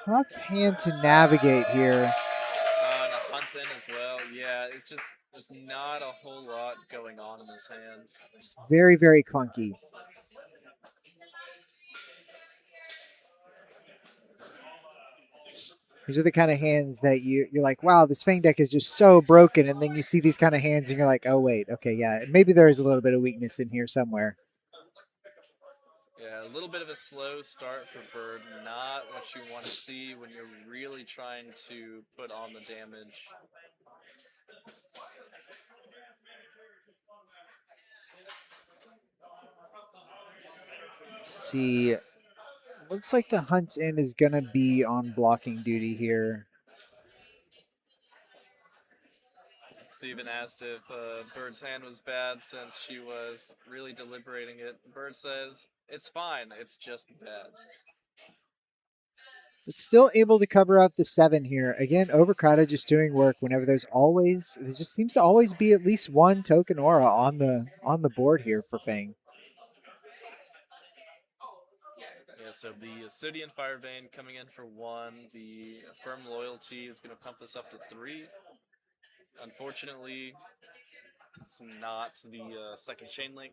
Tough hand to navigate here. And a Hunt's in as well. Yeah, it's just, there's not a whole lot going on in this hand. It's very, very clunky. These are the kind of hands that you're like, wow, this Fang deck is just so broken. And then you see these kind of hands and you're like, oh, wait, okay, yeah, maybe there is a little bit of weakness in here somewhere. Yeah, a little bit of a slow start for Bird. Not what you want to see when you're really trying to put on the damage. See, looks like the Hunt's Inn is going to be on blocking duty here. Steven asked if Bird's hand was bad since she was really deliberating it. Bird says, it's fine, it's just bad. But still able to cover up the 7 here. Again, Overcrowded just doing work whenever there just seems to always be at least one token aura on the board here for Fang. Yeah, so the Obsidian Fire Vein coming in for 1. The Firm Loyalty is going to pump this up to 3. Unfortunately, it's not the second Chain Link,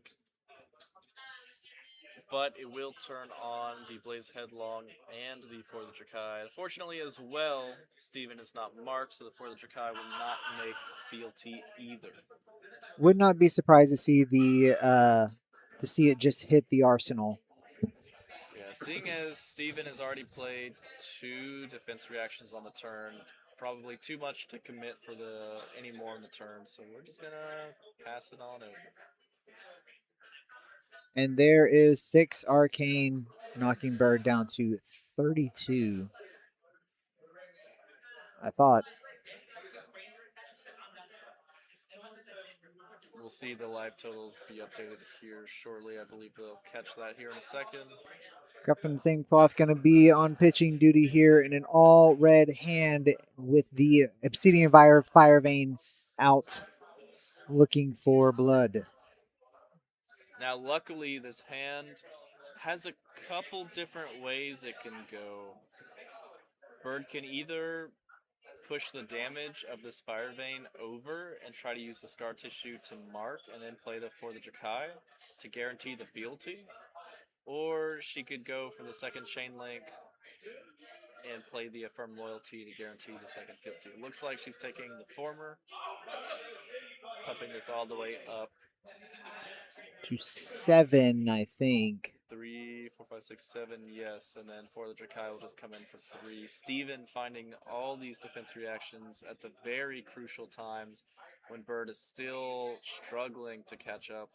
but it will turn on the Blaze Headlong and the For the Drakai. Unfortunately as well, Steven is not marked, so the For the Drakai will not make fealty either. Would not be surprised to see it just hit the arsenal. Yeah, seeing as Steven has already played 2 defense reactions on the turn, it's probably too much to commit for any more on the turn, so we're just gonna pass it on over. And there is 6 Arcane, knocking Bird down to 32. I thought. We'll see the live totals be updated here shortly. I believe they'll catch that here in a second. Cut from the same cloth, going to be on pitching duty here in an all red hand with the Obsidian Fire Vein out, looking for blood. Now, luckily, this hand has a couple different ways it can go. Bird can either push the damage of this Fire Vein over and try to use the Scar Tissue to mark and then play For the Drakai to guarantee the fealty. Or she could go for the second Chain Link and play the Affirm Loyalty to guarantee the second fealty. It looks like she's taking the former, pumping this all the way up to 7, I think. 3, 4, 5, 6, 7, yes, and then For the Drakai will just come in for 3. Steven finding all these defense reactions at the very crucial times when Bird is still struggling to catch up.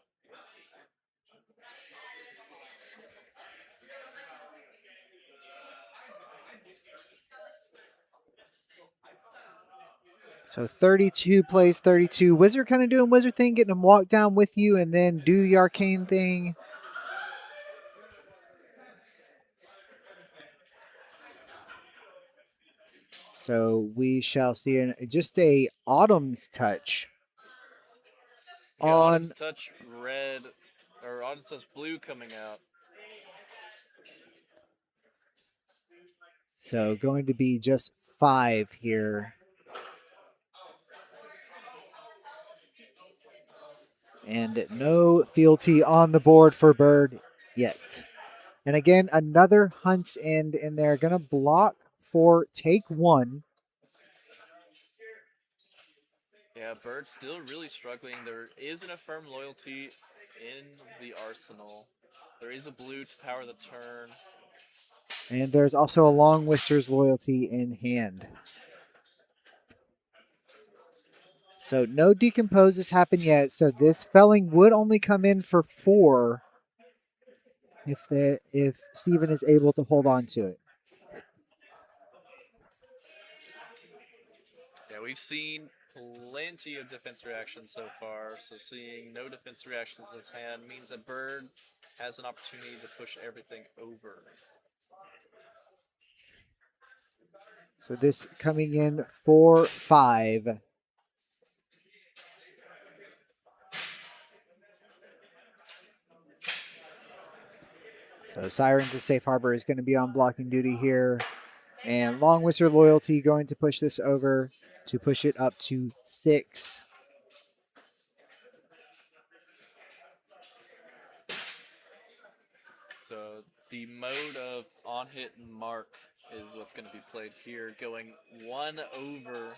So 32 plays 32. Wizard kind of doing Wizard thing, getting him walk down with you and then do the Arcane thing. So we shall see just a Autumn's Touch. Yeah, Autumn's Touch red, or Autumn's Touch blue coming out. So going to be just 5 here. And no fealty on the board for Bird yet. And again, another Hunt's End in there. Going to block for take 1. Yeah, Bird's still really struggling. There is an Affirm Loyalty in the arsenal. There is a blue to power the turn. And there's also a Long Whiskers Loyalty in hand. So no Decompose has happened yet. So this felling would only come in for 4 if Steven is able to hold on to it. Yeah, we've seen plenty of defense reactions so far, so seeing no defense reactions in his hand means that Bird has an opportunity to push everything over. So this coming in for 5. So Siren to Safe Harbor is going to be on blocking duty here. And Long Whisker Loyalty going to push this over to push it up to 6. So the mode of on-hit and mark is what's going to be played here, going 1 over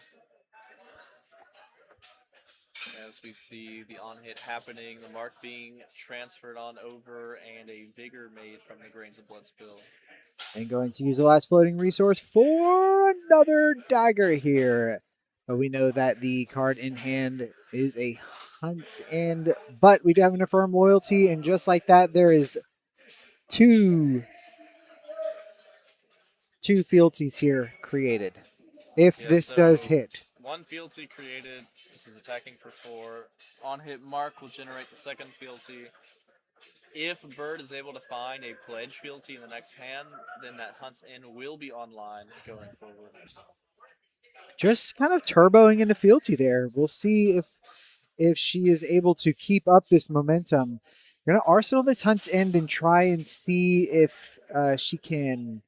as we see the on-hit happening, the mark being transferred on over, and a vigor made from the Grains of Blood Spill. And going to use the last floating resource for another dagger here. But we know that the card in hand is a Hunt's End, but we do have an Affirm Loyalty, and just like that, there is two fealties here created. If this does hit. one fealty created. This is attacking for 4. On hit, Mark will generate the second fealty. If Bird is able to find a pledge fealty in the next hand, then that Hunt's End will be online going forward. Just kind of turboing into fealty there. We'll see if she is able to keep up this momentum. Gonna arsenal this Hunt's End and try and see if she can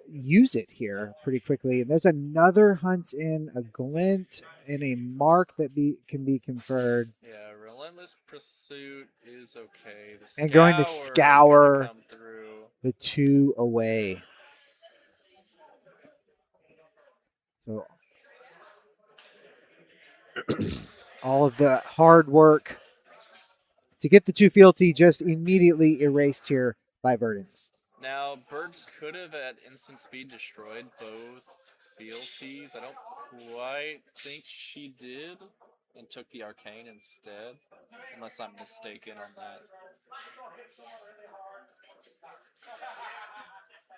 use it here pretty quickly. And there's another Hunt's End, a glint, and a mark that can be conferred. Yeah, Relentless Pursuit is okay. And going to scour the 2 away. So all of the hard work to get the 2 fealty just immediately erased here by Verdance. Now, Bird could have at instant speed destroyed both fealties. I don't quite think she did and took the Arcane instead, unless I'm mistaken on that.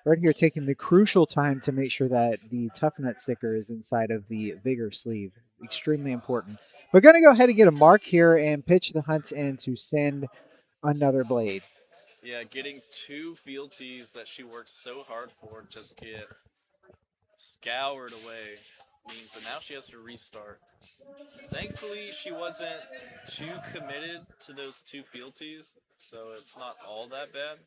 Bird here taking the crucial time to make sure that the Tough Nut sticker is inside of the Vigor sleeve. Extremely important. We're going to go ahead and get a mark here and pitch the Hunt's End to send another blade. Yeah, getting 2 fealties that she worked so hard for just get scoured away means that now she has to restart. Thankfully, she wasn't too committed to those 2 fealties, so it's not all that bad.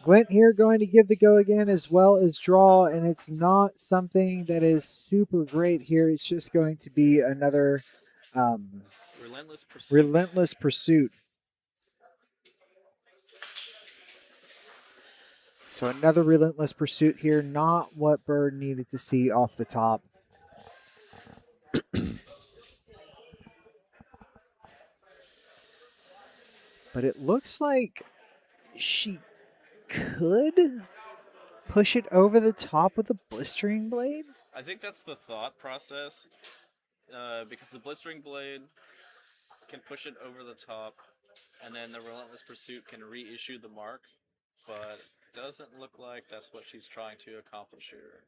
Glint here going to give the go again as well as draw, and it's not something that is super great here. It's just going to be another Relentless Pursuit. So another Relentless Pursuit here, not what Bird needed to see off the top. But it looks like she could push it over the top with a Blistering Blade. I think that's the thought process, because the Blistering Blade can push it over the top, and then the Relentless Pursuit can reissue the mark, but it doesn't look like that's what she's trying to accomplish here.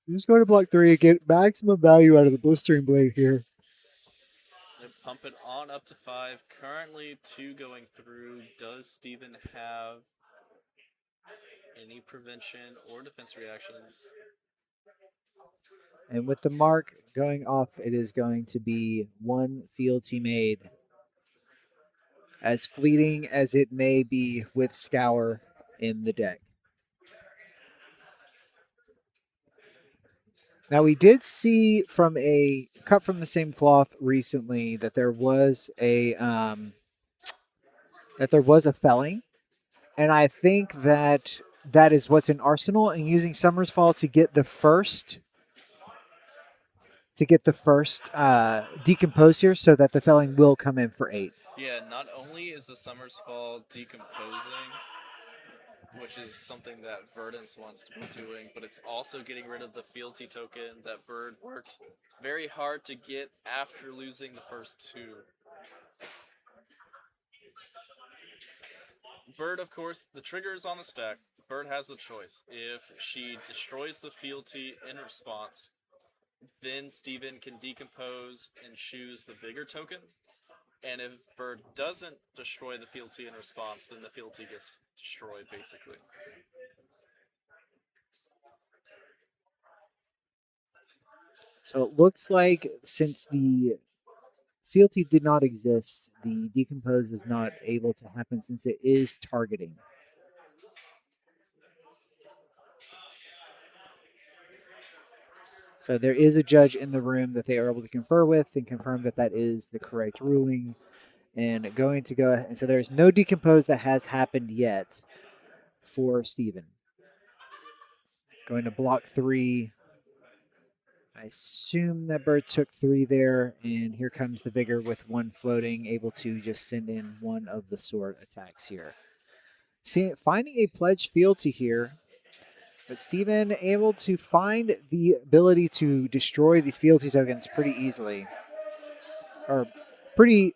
Who's going to block 3 and get maximum value out of the Blistering Blade here? They pump it on up to 5. Currently 2 going through. Does Steven have any prevention or defense reactions? And with the mark going off, it is going to be 1 fealty made. As fleeting as it may be with Scour in the deck. Now we did see from a cut from the same cloth recently that there was a felling, and I think that is what's in Arsenal, and using Summer's Fall to get the first decompose here, so that the felling will come in for 8. Yeah, not only is the Summer's Fall decomposing, which is something that Verdance wants to be doing, but it's also getting rid of the fealty token that Bird worked very hard to get after losing the first 2. Bird, of course, the trigger is on the stack. Bird has the choice. If she destroys the fealty in response, then Steven can decompose and choose the Vigor token. And if Bird doesn't destroy the fealty in response, then the fealty gets destroyed, basically. So it looks like since the fealty did not exist, the decompose is not able to happen since it is targeting. So there is a judge in the room that they are able to confer with and confirm that that is the correct ruling. And going to go, and so there's no decompose that has happened yet for Steven. Going to block 3. I assume that Bird took 3 there, and here comes the Vigor with 1 floating, able to just send in 1 of the sword attacks here. See, finding a pledge fealty here, but Steven able to find the ability to destroy these fealty tokens pretty easily, or pretty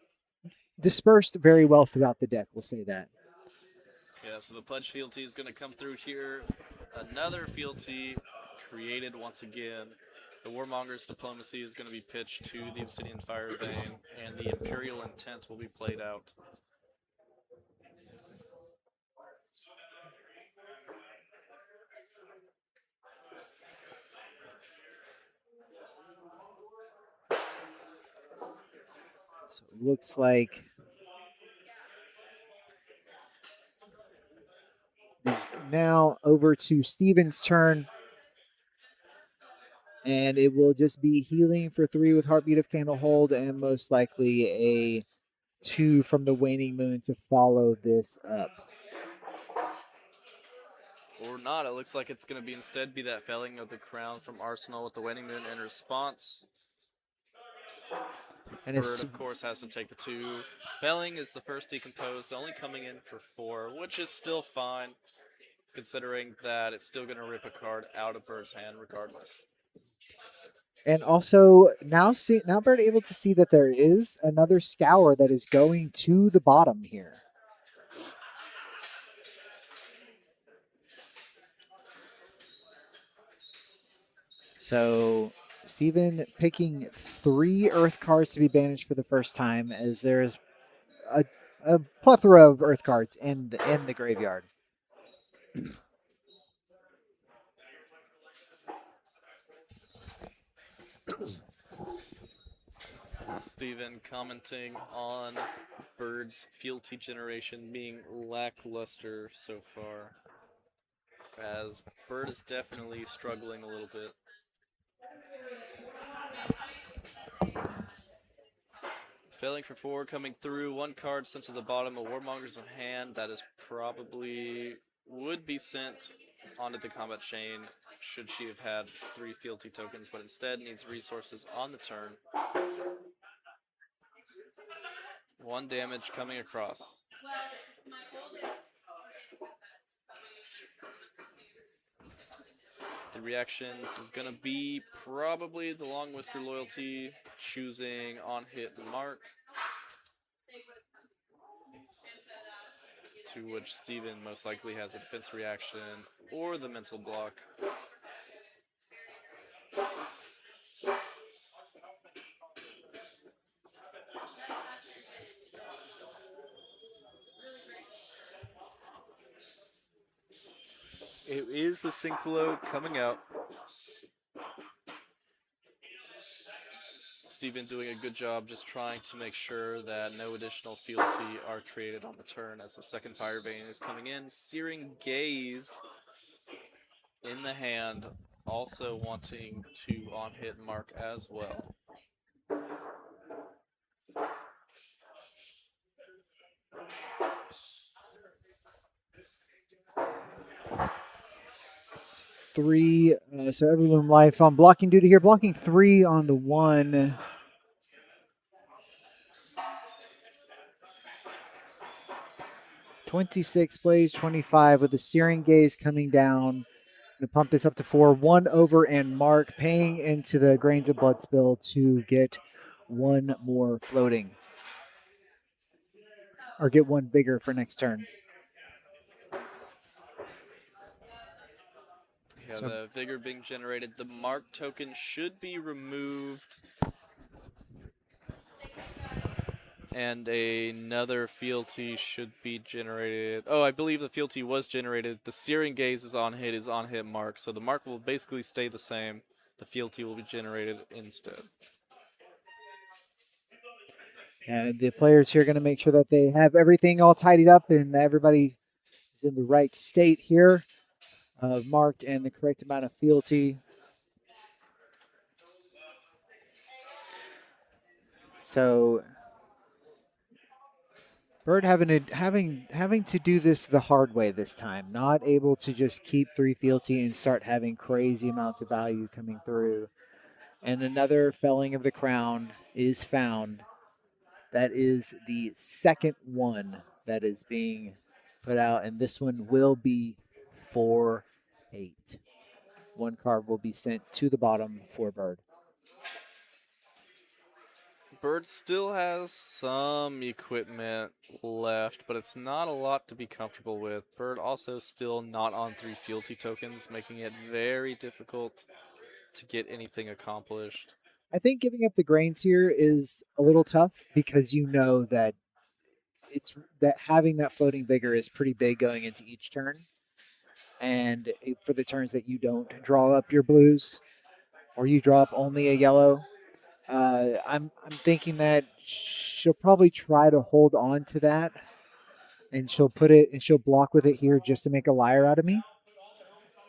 dispersed very well throughout the deck, we'll say that. Yeah, so the pledge fealty is going to come through here. Another fealty created once again. The Warmonger's Diplomacy is going to be pitched to the Obsidian Fire Vein, and the Imperial Intent will be played out. So it looks like it's now over to Steven's turn. And it will just be healing for 3 with Heartbeat of Candlehold, and most likely a 2 from the Waning Moon to follow this up. Or not, it looks like it's going to be instead be that Felling of the Crown from Arsenal with the Waning Moon in response. And Bird, of course, has to take the 2. Felling is the first decomposed, only coming in for 4, which is still fine, considering that it's still going to rip a card out of Bird's hand regardless. And also, now Bird able to see that there is another Scour that is going to the bottom here. So, Steven picking 3 Earth cards to be banished for the first time, as there is a plethora of Earth cards in the graveyard. Steven commenting on Bird's fealty generation being lackluster so far, as Bird is definitely struggling a little bit. Failing for 4, coming through, 1 card sent to the bottom, a Warmonger's in hand, that is probably would be sent onto the combat chain should she have had 3 fealty tokens, but instead needs resources on the turn. 1 damage coming across. The reactions is going to be probably the Long Whisker Loyalty, choosing on hit mark. To which Steven most likely has a defense reaction or the mental block. It is the Synchro coming out. Steven doing a good job just trying to make sure that no additional fealty are created on the turn as the second Fire Vein is coming in. Searing Gaze in the hand, also wanting to on-hit mark as well. Three, so Everloom Life on blocking duty here. Blocking 3 on the 1. $26 plays 25 with the Searing Gaze coming down. Going to pump this up to 4. 1 over and mark, paying into the Grains of Blood Spill to get 1 more floating. Or get 1 bigger for next turn. Yeah, so the Vigor being generated. The mark token should be removed. And another fealty should be generated. Oh, I believe the fealty was generated. The Searing Gaze is on hit mark. So the mark will basically stay the same. The fealty will be generated instead. And the players here are going to make sure that they have everything all tidied up and everybody is in the right state here. Marked and the correct amount of fealty. So Bird having to do this the hard way this time. Not able to just keep 3 fealty and start having crazy amounts of value coming through. And another Felling of the Crown is found. That is the second one that is being put out, and this one will be 4-8. 1 card will be sent to the bottom for Bird. Bird still has some equipment left, but it's not a lot to be comfortable with. Bird also still not on 3 fealty tokens, making it very difficult to get anything accomplished. I think giving up the grains here is a little tough because you know that it's that having that floating vigor is pretty big going into each turn. And for the turns that you don't draw up your blues or you draw up only a yellow, I'm thinking that she'll probably try to hold on to that, and she'll block with it here just to make a liar out of me.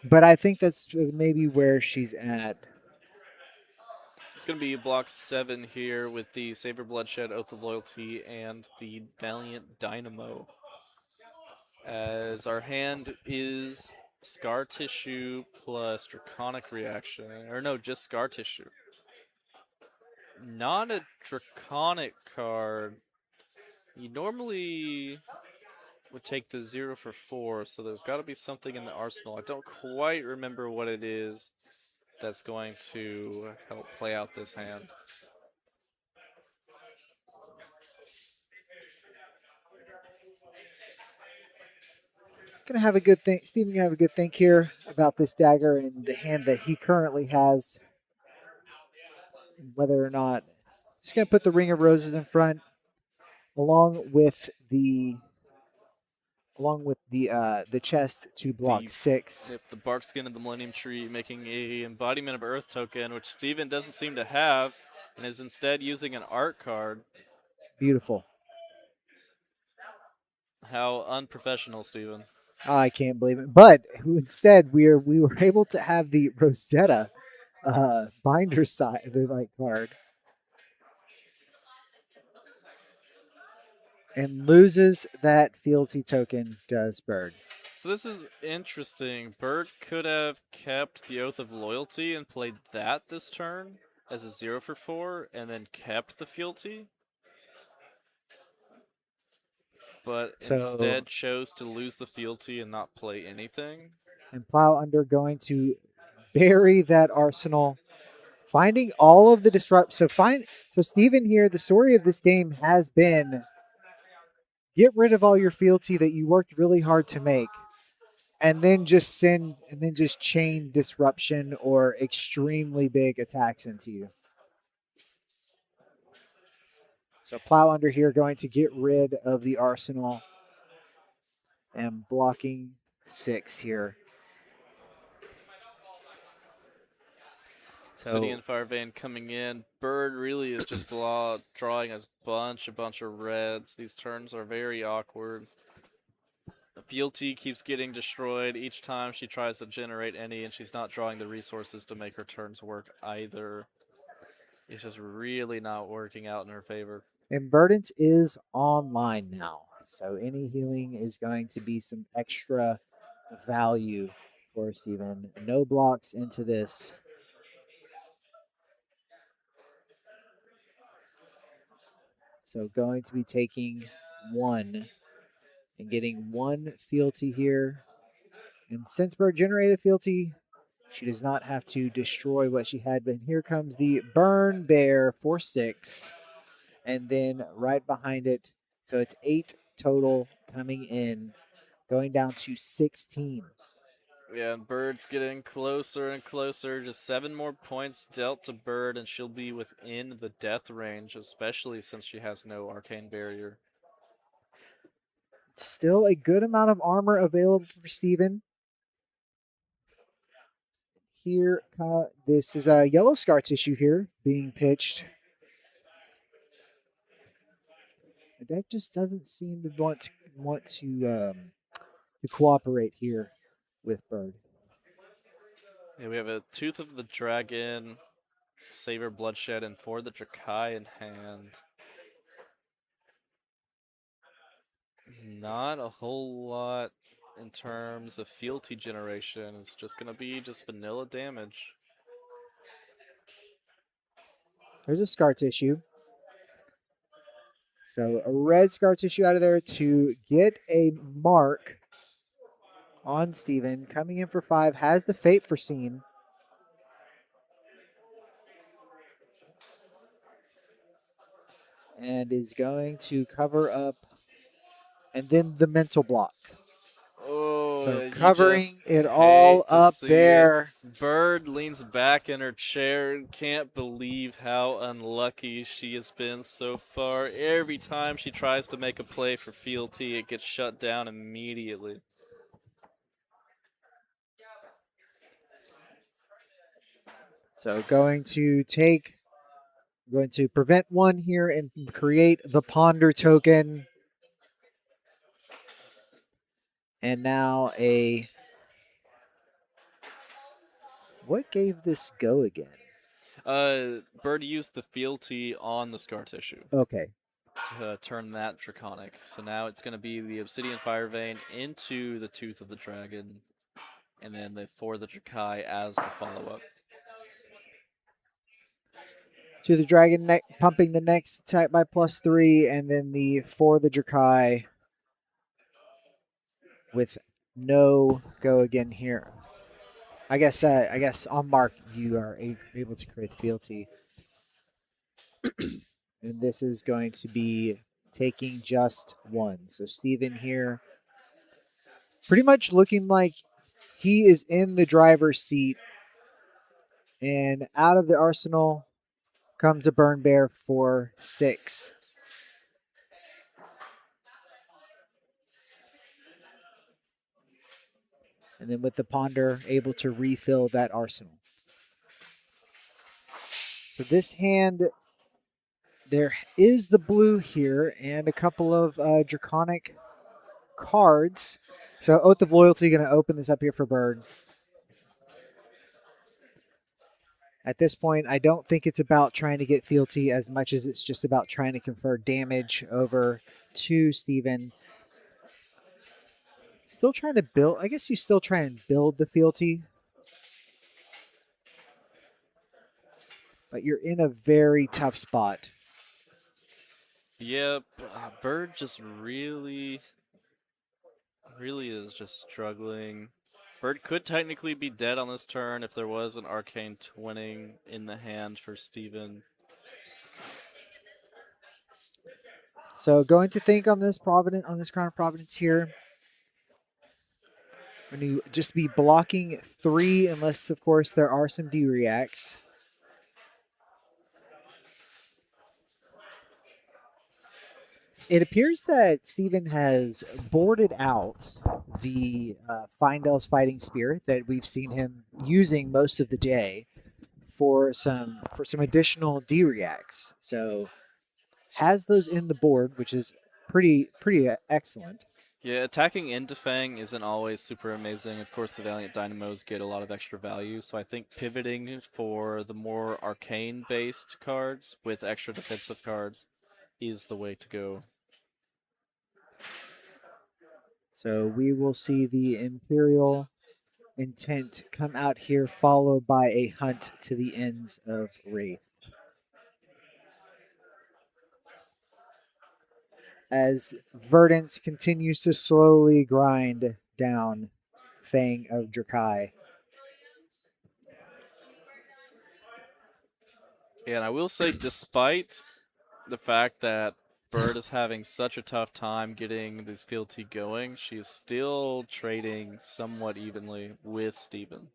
But I think that's maybe where she's at. It's going to be block 7 here with the Saber Bloodshed, Oath of Loyalty, and the Valiant Dynamo. As our hand is Scar Tissue plus Draconic Reaction. Or no, just Scar Tissue. Not a Draconic card. You normally would take the 0 for 4, so there's got to be something in the arsenal. I don't quite remember what it is that's going to help play out this hand. Gonna have a good think. Steven gonna have a good think here about this dagger and the hand that he currently has. Whether or not just gonna put the Ring of Roses in front, along with the the chest to block 6. Yep, the bark skin of the Millennium Tree, making a embodiment of Earth token, which Steven doesn't seem to have, and is instead using an art card. Beautiful. How unprofessional, Steven. I can't believe it. But instead, we were able to have the Rosetta binder side, the like card, and loses that fealty token. Does Bird? So this is interesting. Bird could have kept the Oath of Loyalty and played that this turn as a 0 for 4, and then kept the fealty. But instead chose to lose the fealty and not play anything. And Plow Under going to bury that arsenal, finding all of the disrupt. So Steven here, the story of this game has been get rid of all your fealty that you worked really hard to make, and then just chain disruption or extremely big attacks into you. So Plow Under here going to get rid of the arsenal and blocking 6 here. City and Firevein coming in. Bird really is just drawing a bunch of reds. These turns are very awkward. The fealty keeps getting destroyed each time she tries to generate any, and she's not drawing the resources to make her turns work either. It's just really not working out in her favor. And Verdance is online now, so any healing is going to be some extra value for Steven. No blocks into this. So going to be taking 1 and getting 1 fealty here. And since Bird generated fealty, she does not have to destroy what she had. But here comes the Burn Bear for 6. And then right behind it, so it's 8 total coming in, going down to 16. Yeah, and Bird's getting closer and closer. Just 7 more points dealt to Bird, and she'll be within the death range, especially since she has no arcane barrier. Still a good amount of armor available for Steven. Here, this is a yellow scar tissue here being pitched. The deck just doesn't seem to want to cooperate here with Bird. Yeah, we have a Tooth of the Dragon, Saber Bloodshed, and for the Drakai in hand. Not a whole lot in terms of fealty generation. It's just going to be just vanilla damage. There's a scar tissue. So a red scar tissue out of there to get a mark on Steven. Coming in for 5, has the fate foreseen. and is going to cover up, and then the mental block. Oh, So you covering just it all hate to up see there. it. Bird leans back in her chair. Can't believe how unlucky she has been so far. Every time she tries to make a play for fealty, it gets shut down immediately. So going to prevent one here and create the ponder token. And now what gave this go again? Bird used the fealty on the scar tissue Okay. to turn that draconic. So now it's going to be the Obsidian Fire Vein into the Tooth of the Dragon, and then for the Drakai as the follow-up. To the dragon, pumping the next attack by +3, and then for the Drakai with no go again here. I guess on mark you are able to create the fealty. And this is going to be taking just one. So Steven here pretty much looking like he is in the driver's seat. And out of the arsenal comes a burn bear for 6. And then with the ponder, able to refill that arsenal. So this hand, there is the blue here and a couple of draconic cards. So Oath of Loyalty going to open this up here for Bird. At this point, I don't think it's about trying to get fealty as much as it's just about trying to confer damage over to Steven. Still trying to build, I guess you still try and build the fealty. But you're in a very tough spot. Yep, Bird just really is just struggling. Bird could technically be dead on this turn if there was an Arcane Twinning in the hand for Steven. So going to think on this Crown of Providence here. When you just be blocking 3 unless of course there are some D-reacts. It appears that Steven has boarded out the Feindel's Fighting Spirit that we've seen him using most of the day for some additional D-reacts. So has those in the board, which is pretty excellent. Yeah, attacking into Fang isn't always super amazing. Of course, the Valiant Dynamos get a lot of extra value, so I think pivoting for the more arcane-based cards with extra defensive cards is the way to go. So we will see the Imperial Intent come out here, followed by a hunt to the ends of Wraith. As Verdance continues to slowly grind down Fang of Drakai. And I will say, despite the fact that Bird is having such a tough time getting this fealty going, she is still trading somewhat evenly with Steven.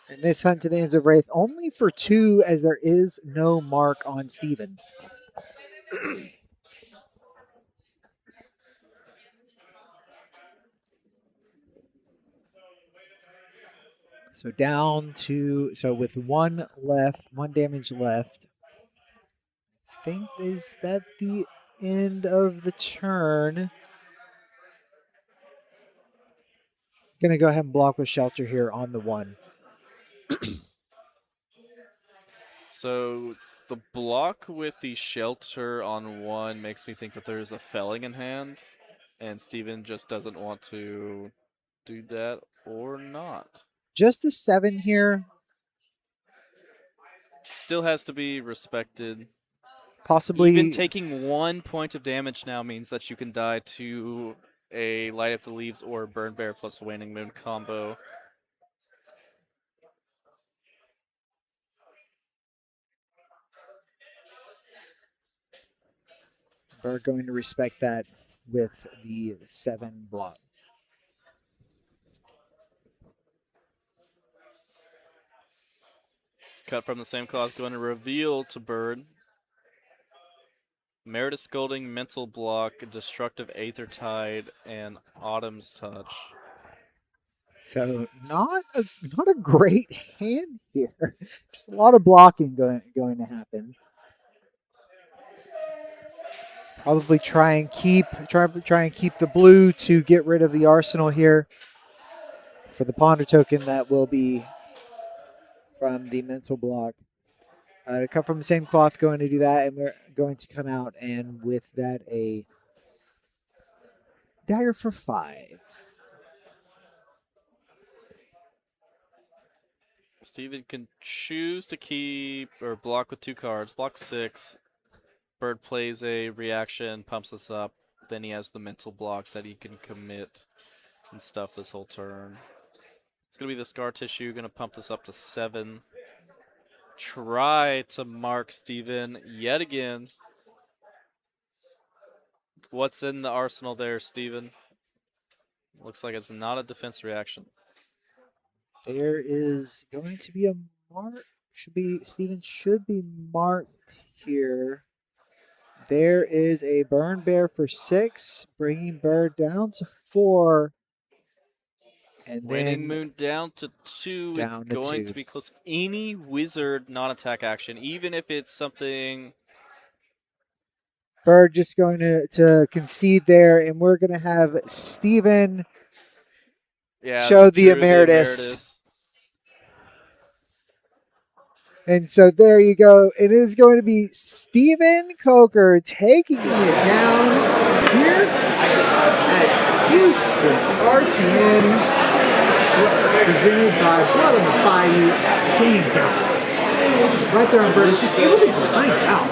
And this hunt to the ends of Wraith only for 2, as there is no mark on Steven. So with 1 left, 1 damage left. I think is that the end of the turn. Gonna go ahead and block with Shelter here on the 1. So the block with the Shelter on 1 makes me think that there's a Felling in hand, and Steven just doesn't want to do that or not. Just a 7 here. Still has to be respected. Possibly. Even taking 1 point of damage now means that you can die to a Light Up the Leaves or Burn Bear plus Waning Moon combo. We're going to respect that with the 7 block. Cut from the same cloth, going to reveal to Bird. Meredith Scolding, Mental Block, Destructive Aether Tide, and Autumn's Touch. So not a great hand here. Just a lot of blocking going to happen. Probably try and keep the blue to get rid of the arsenal here for the ponder token that will be from the mental block. To cut from the same cloth, going to do that, and we're going to come out and with that a dagger for 5. Steven can choose to keep or block with 2 cards. Block 6. Bird plays a reaction, pumps this up. Then he has the mental block that he can commit and stuff this whole turn. It's going to be the Scar Tissue. Going to pump this up to 7. Try to mark Steven yet again. What's in the arsenal there, Steven? Looks like it's not a defense reaction. There is going to be a mark. Steven should be marked here. There is a burn bear for 6, bringing Bird down to 4. And Waning then Moon down to 2 is down to going 2. to be close. Any wizard non-attack action, even if it's something... Bird just going to concede there, and we're going to have Steven show the emeritus. And so there you go. It is going to be Steven Coker taking it Down here at Houston RTN, presented by Blood on the Bayou at Game Guys. Right there on Bird, just able to find out.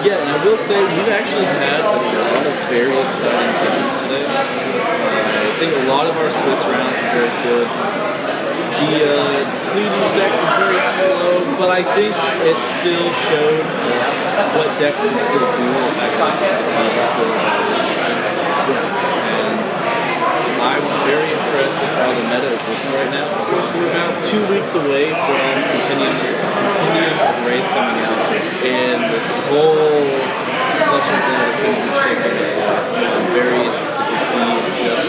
Yeah, and I will say we've actually had a lot of very exciting games today. I think a lot of our Swiss rounds are very good. The Cluties deck is very slow, but I think it still showed what decks can still do. The fact that the team is still and I'm very impressed with how the meta is looking right now. Of course, we're about 2 weeks away from Compendium of Wraith coming out, and this whole collection of things is going to be shaking the floor. So I'm very interested to see just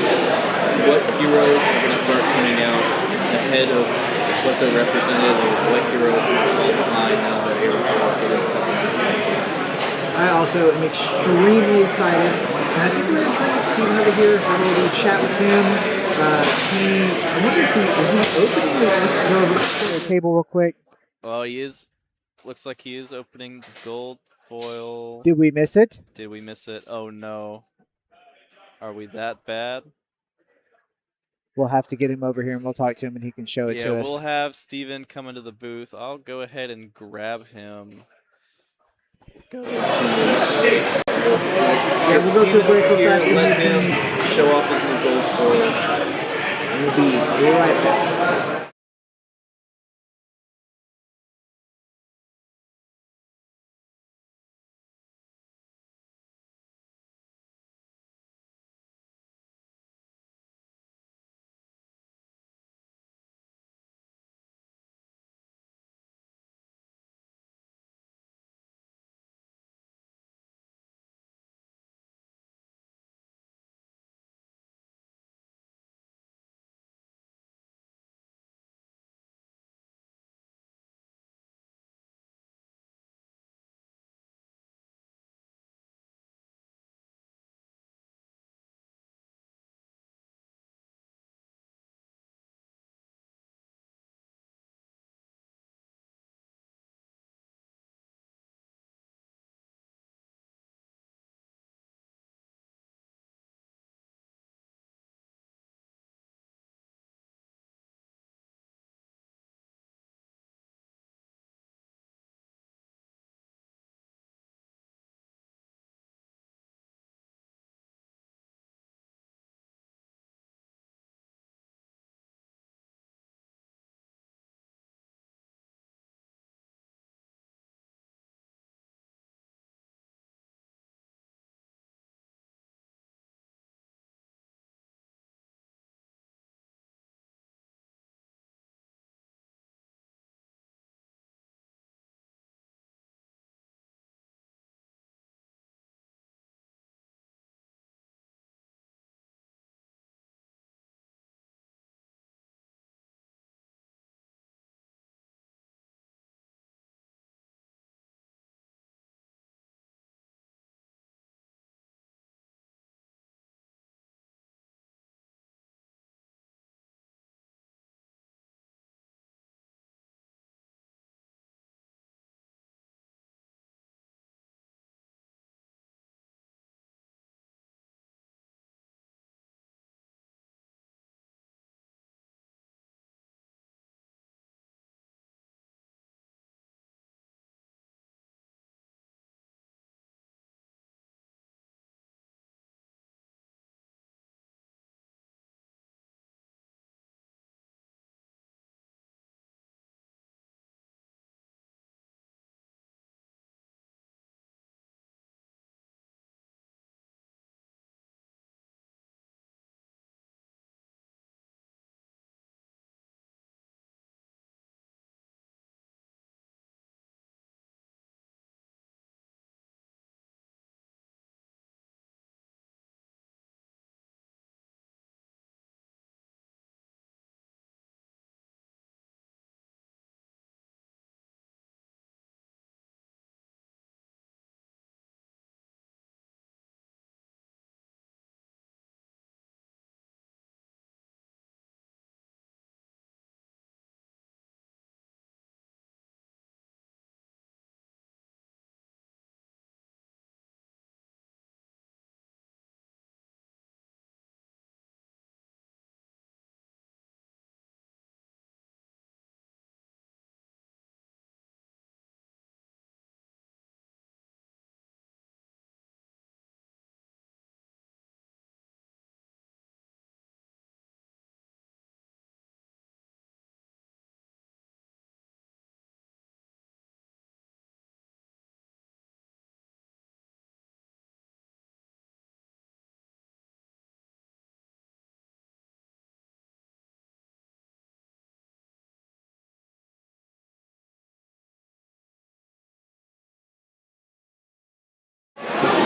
what heroes are going to start coming out ahead of what they're represented, or what heroes might fall behind now that Hero Falls get into these things. I also am extremely excited. And I think we're going to try to get Steven over here, have a little chat with him. I wonder if is he opening the table real quick. Oh, he is. Looks like he is opening the gold foil. Did we miss it? Did we miss it? Oh, no. Are we that bad? We'll have to get him over here and we'll talk to him and he can show it to us. Yeah, we'll have Steven come into the booth. I'll go ahead and grab him. Yeah, we'll go to a break real fast and let him show off his new gold foil. We'll be right back.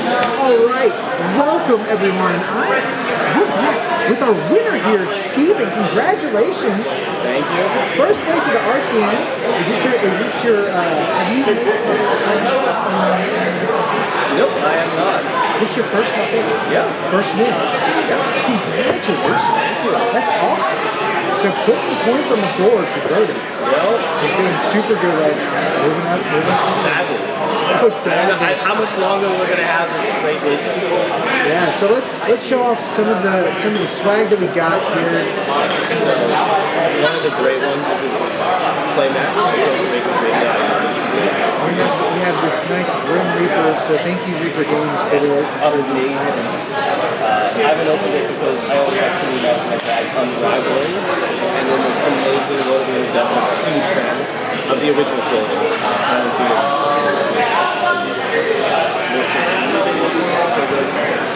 All right, welcome everyone. We're back with our winner here, Steven. Congratulations. Thank you. First place of the RTN. Is this your, have you? Nope, I am not. This your first one? Yeah. First win? Yeah. Congratulations. That's awesome. So put the points on the board for Rodents. Well, They're doing super good right now. Moving up. sadly. So sad. How much longer we're gonna have this great race? Yeah, so let's show off some of the swag that we got here. So one of the great ones was this playmat. We have this nice Grim Reaper, so thank you Reaper Games for the Amazing. I haven't opened it because I only have 2 emails in my bag, Unraveling, and then this amazing Lord of the Rings deck. I'm a huge fan of the original trilogy. I haven't seen it.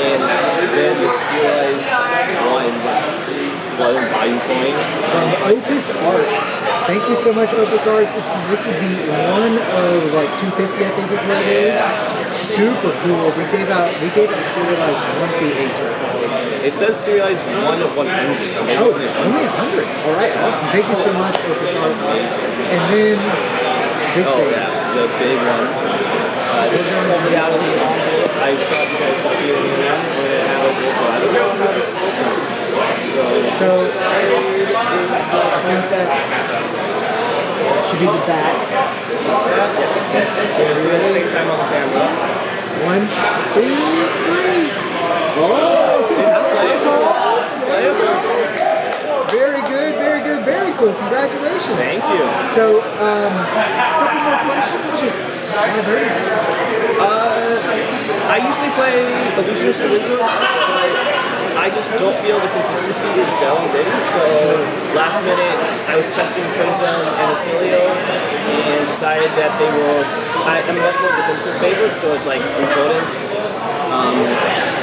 And then the serialized one, Blood and Bayou coin from Opus Arts. Thank you so much, Opus Arts. This is the one of like 250, I think is what it is. Super cool. We gave out a serialized 1 through 8 to our top. It says serialized 1 of 100. Oh, only 100. All right, awesome. Thank you so much, Opus Arts. And then big thing. Yeah, the big one. This is going to be out of the envelope. I thought you guys could see it in there. We're going to have it, but I don't know how this opens. So I think that should be the back. So you'll see it at the same time on the camera. 1, 2, 3. Oh, some very good, very cool. Congratulations. Thank you. So, a couple more questions. Just I've heard it. I usually play Illusionist Wizard, but I just don't feel the consistency is there already. So last minute, I was testing Prism and Acilio and decided that they were. I'm much more defensive favorite, so it's like Impotence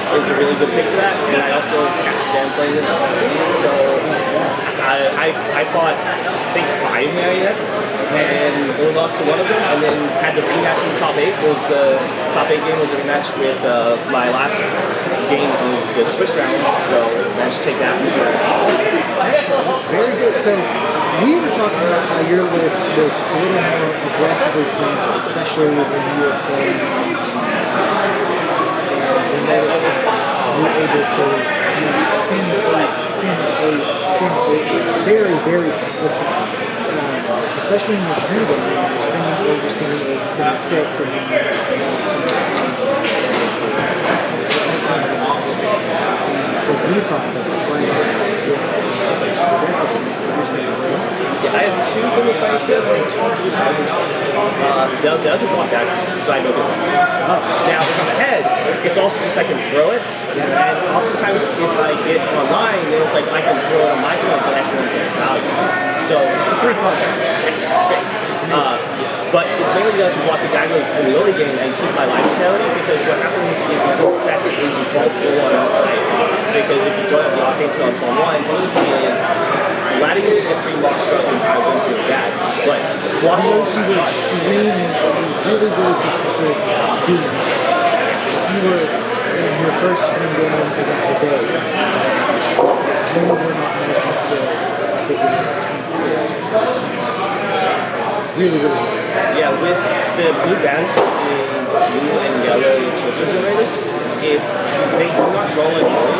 is a really good pick for that. And I also can't stand playing this assassin. So I fought, I think, 5 marionettes and only lost to one of them, and then had the rematch in the top 8. The top 8 game was a rematch with my last game of the Swiss rounds, so managed to take that. Very good. So we were talking about how your list looked a little more aggressively slanted, especially when you were playing and we noticed that you were able to send 8 very, very consistently. Especially in your stream game, you're sending 8, you're sending 6, and then so we thought that playing aggressive yeah, I have 2 Famous Fighting Spells and 2 Blue Silence Spells. The other block back so I know good. Now, if I'm ahead, it's also just I can throw it, and oftentimes if I get online, then it's like I can throw it on my turn for extra value. So, 3 block back. But it's mainly to block the daggers in the early game and keep my life parity, because what happens if you go second is you fall for because if you don't have the arcane spell on turn 1, and letting you get free marks stuff in time going to your dad. But blocking those two were extremely, really good beat. You were in your first stream game against Jose. You were not managing to get your 26. Really good. Yeah, with the blue bands in blue and yellow Chilster generators, if they do not draw a gold,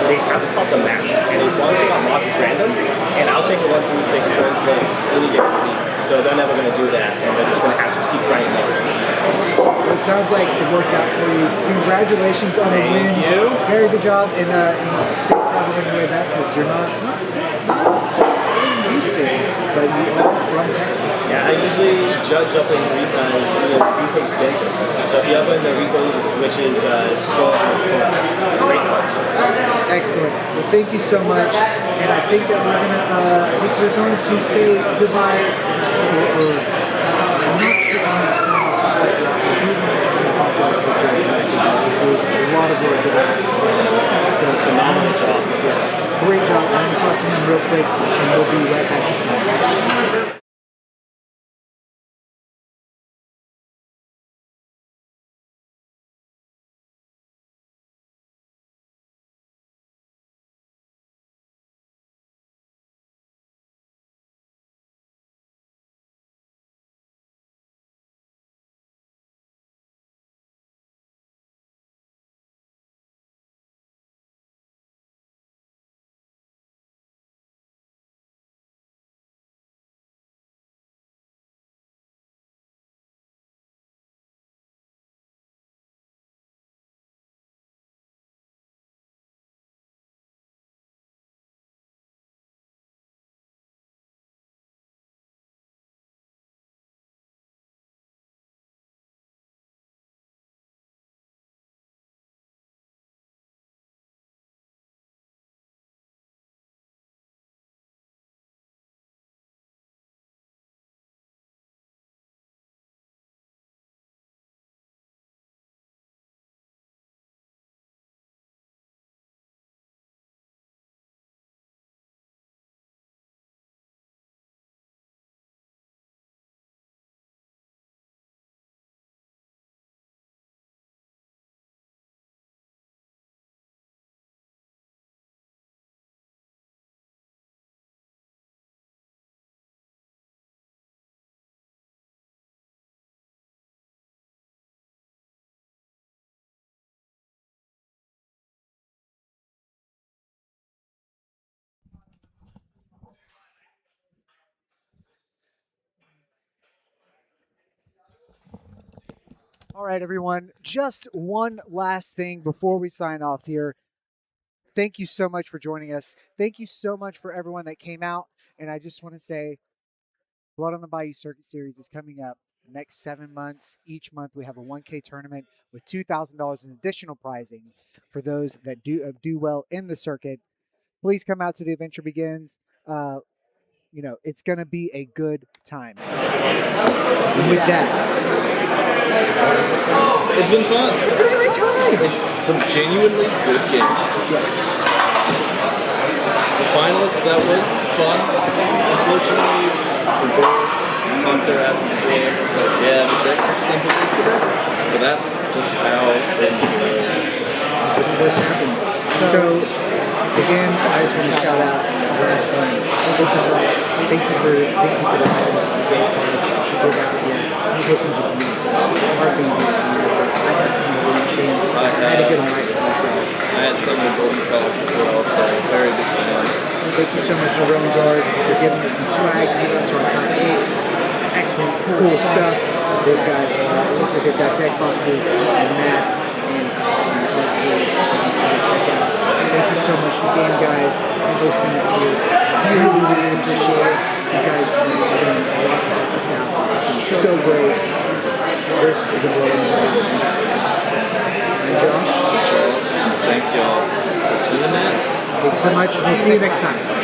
they have to pop the mats, and as long as they got marked as random, and I'll take a 1, 3, 6 gold play any game for me. So they're never going to do that, and they're just going to have to keep trying more. Well, it sounds like it worked out for you. Congratulations on the win. Thank you. Very good job, and safe travel on your way back, because you're not in Houston, but you are from Texas. Yeah, I usually judge up in Rico's Dental. So if you have in the Rico's, which is still great cards. Excellent. Well, thank you so much. And I think that we're going to say goodbye. I'm not sure on the sign off. We're going to talk about the judge match. A lot of work with that. So phenomenal job. Yeah. Great job. I'm going to talk to him real quick, and we'll be right back to sign off. All right, everyone. Just one last thing before we sign off here. Thank you so much for joining us. Thank you so much for everyone that came out. And I just want to say, Blood on the Bayou Circuit Series is coming up next 7 months. Each month we have a 1K tournament with $2,000 in additional prizing for those that do well in the circuit. Please come out to the Adventure Begins. It's going to be a good time. And with that, It's been fun. It's some genuinely good games. yes. The finals, that was fun. Unfortunately, the board talked to her after the game. It was like, yeah, but that's implicated to that. But that's just how certain people is. This is what's happening. So, again, I just want to shout out last time. This is us. Thank you for the opportunity to go back here. Two victims of beautiful. Our being beautiful. I had some of the machines. I had a good night myself. I had some of the golden colors as well, so very big fan. Thank you so much to Rowan Guard for giving us some swag to get us to our top 8. Excellent, cool stuff. They've got, it looks like they've got deck boxes and mats and art sleeves that you can check out. Thank you so much to Game Guys for hosting us here. Really appreciate it. You guys are doing a lot to help us out. It's been so great. This is a Blood on the Bayou. And Josh? Charles, thank y'all for tuning in. Thanks so much. We'll see you next time.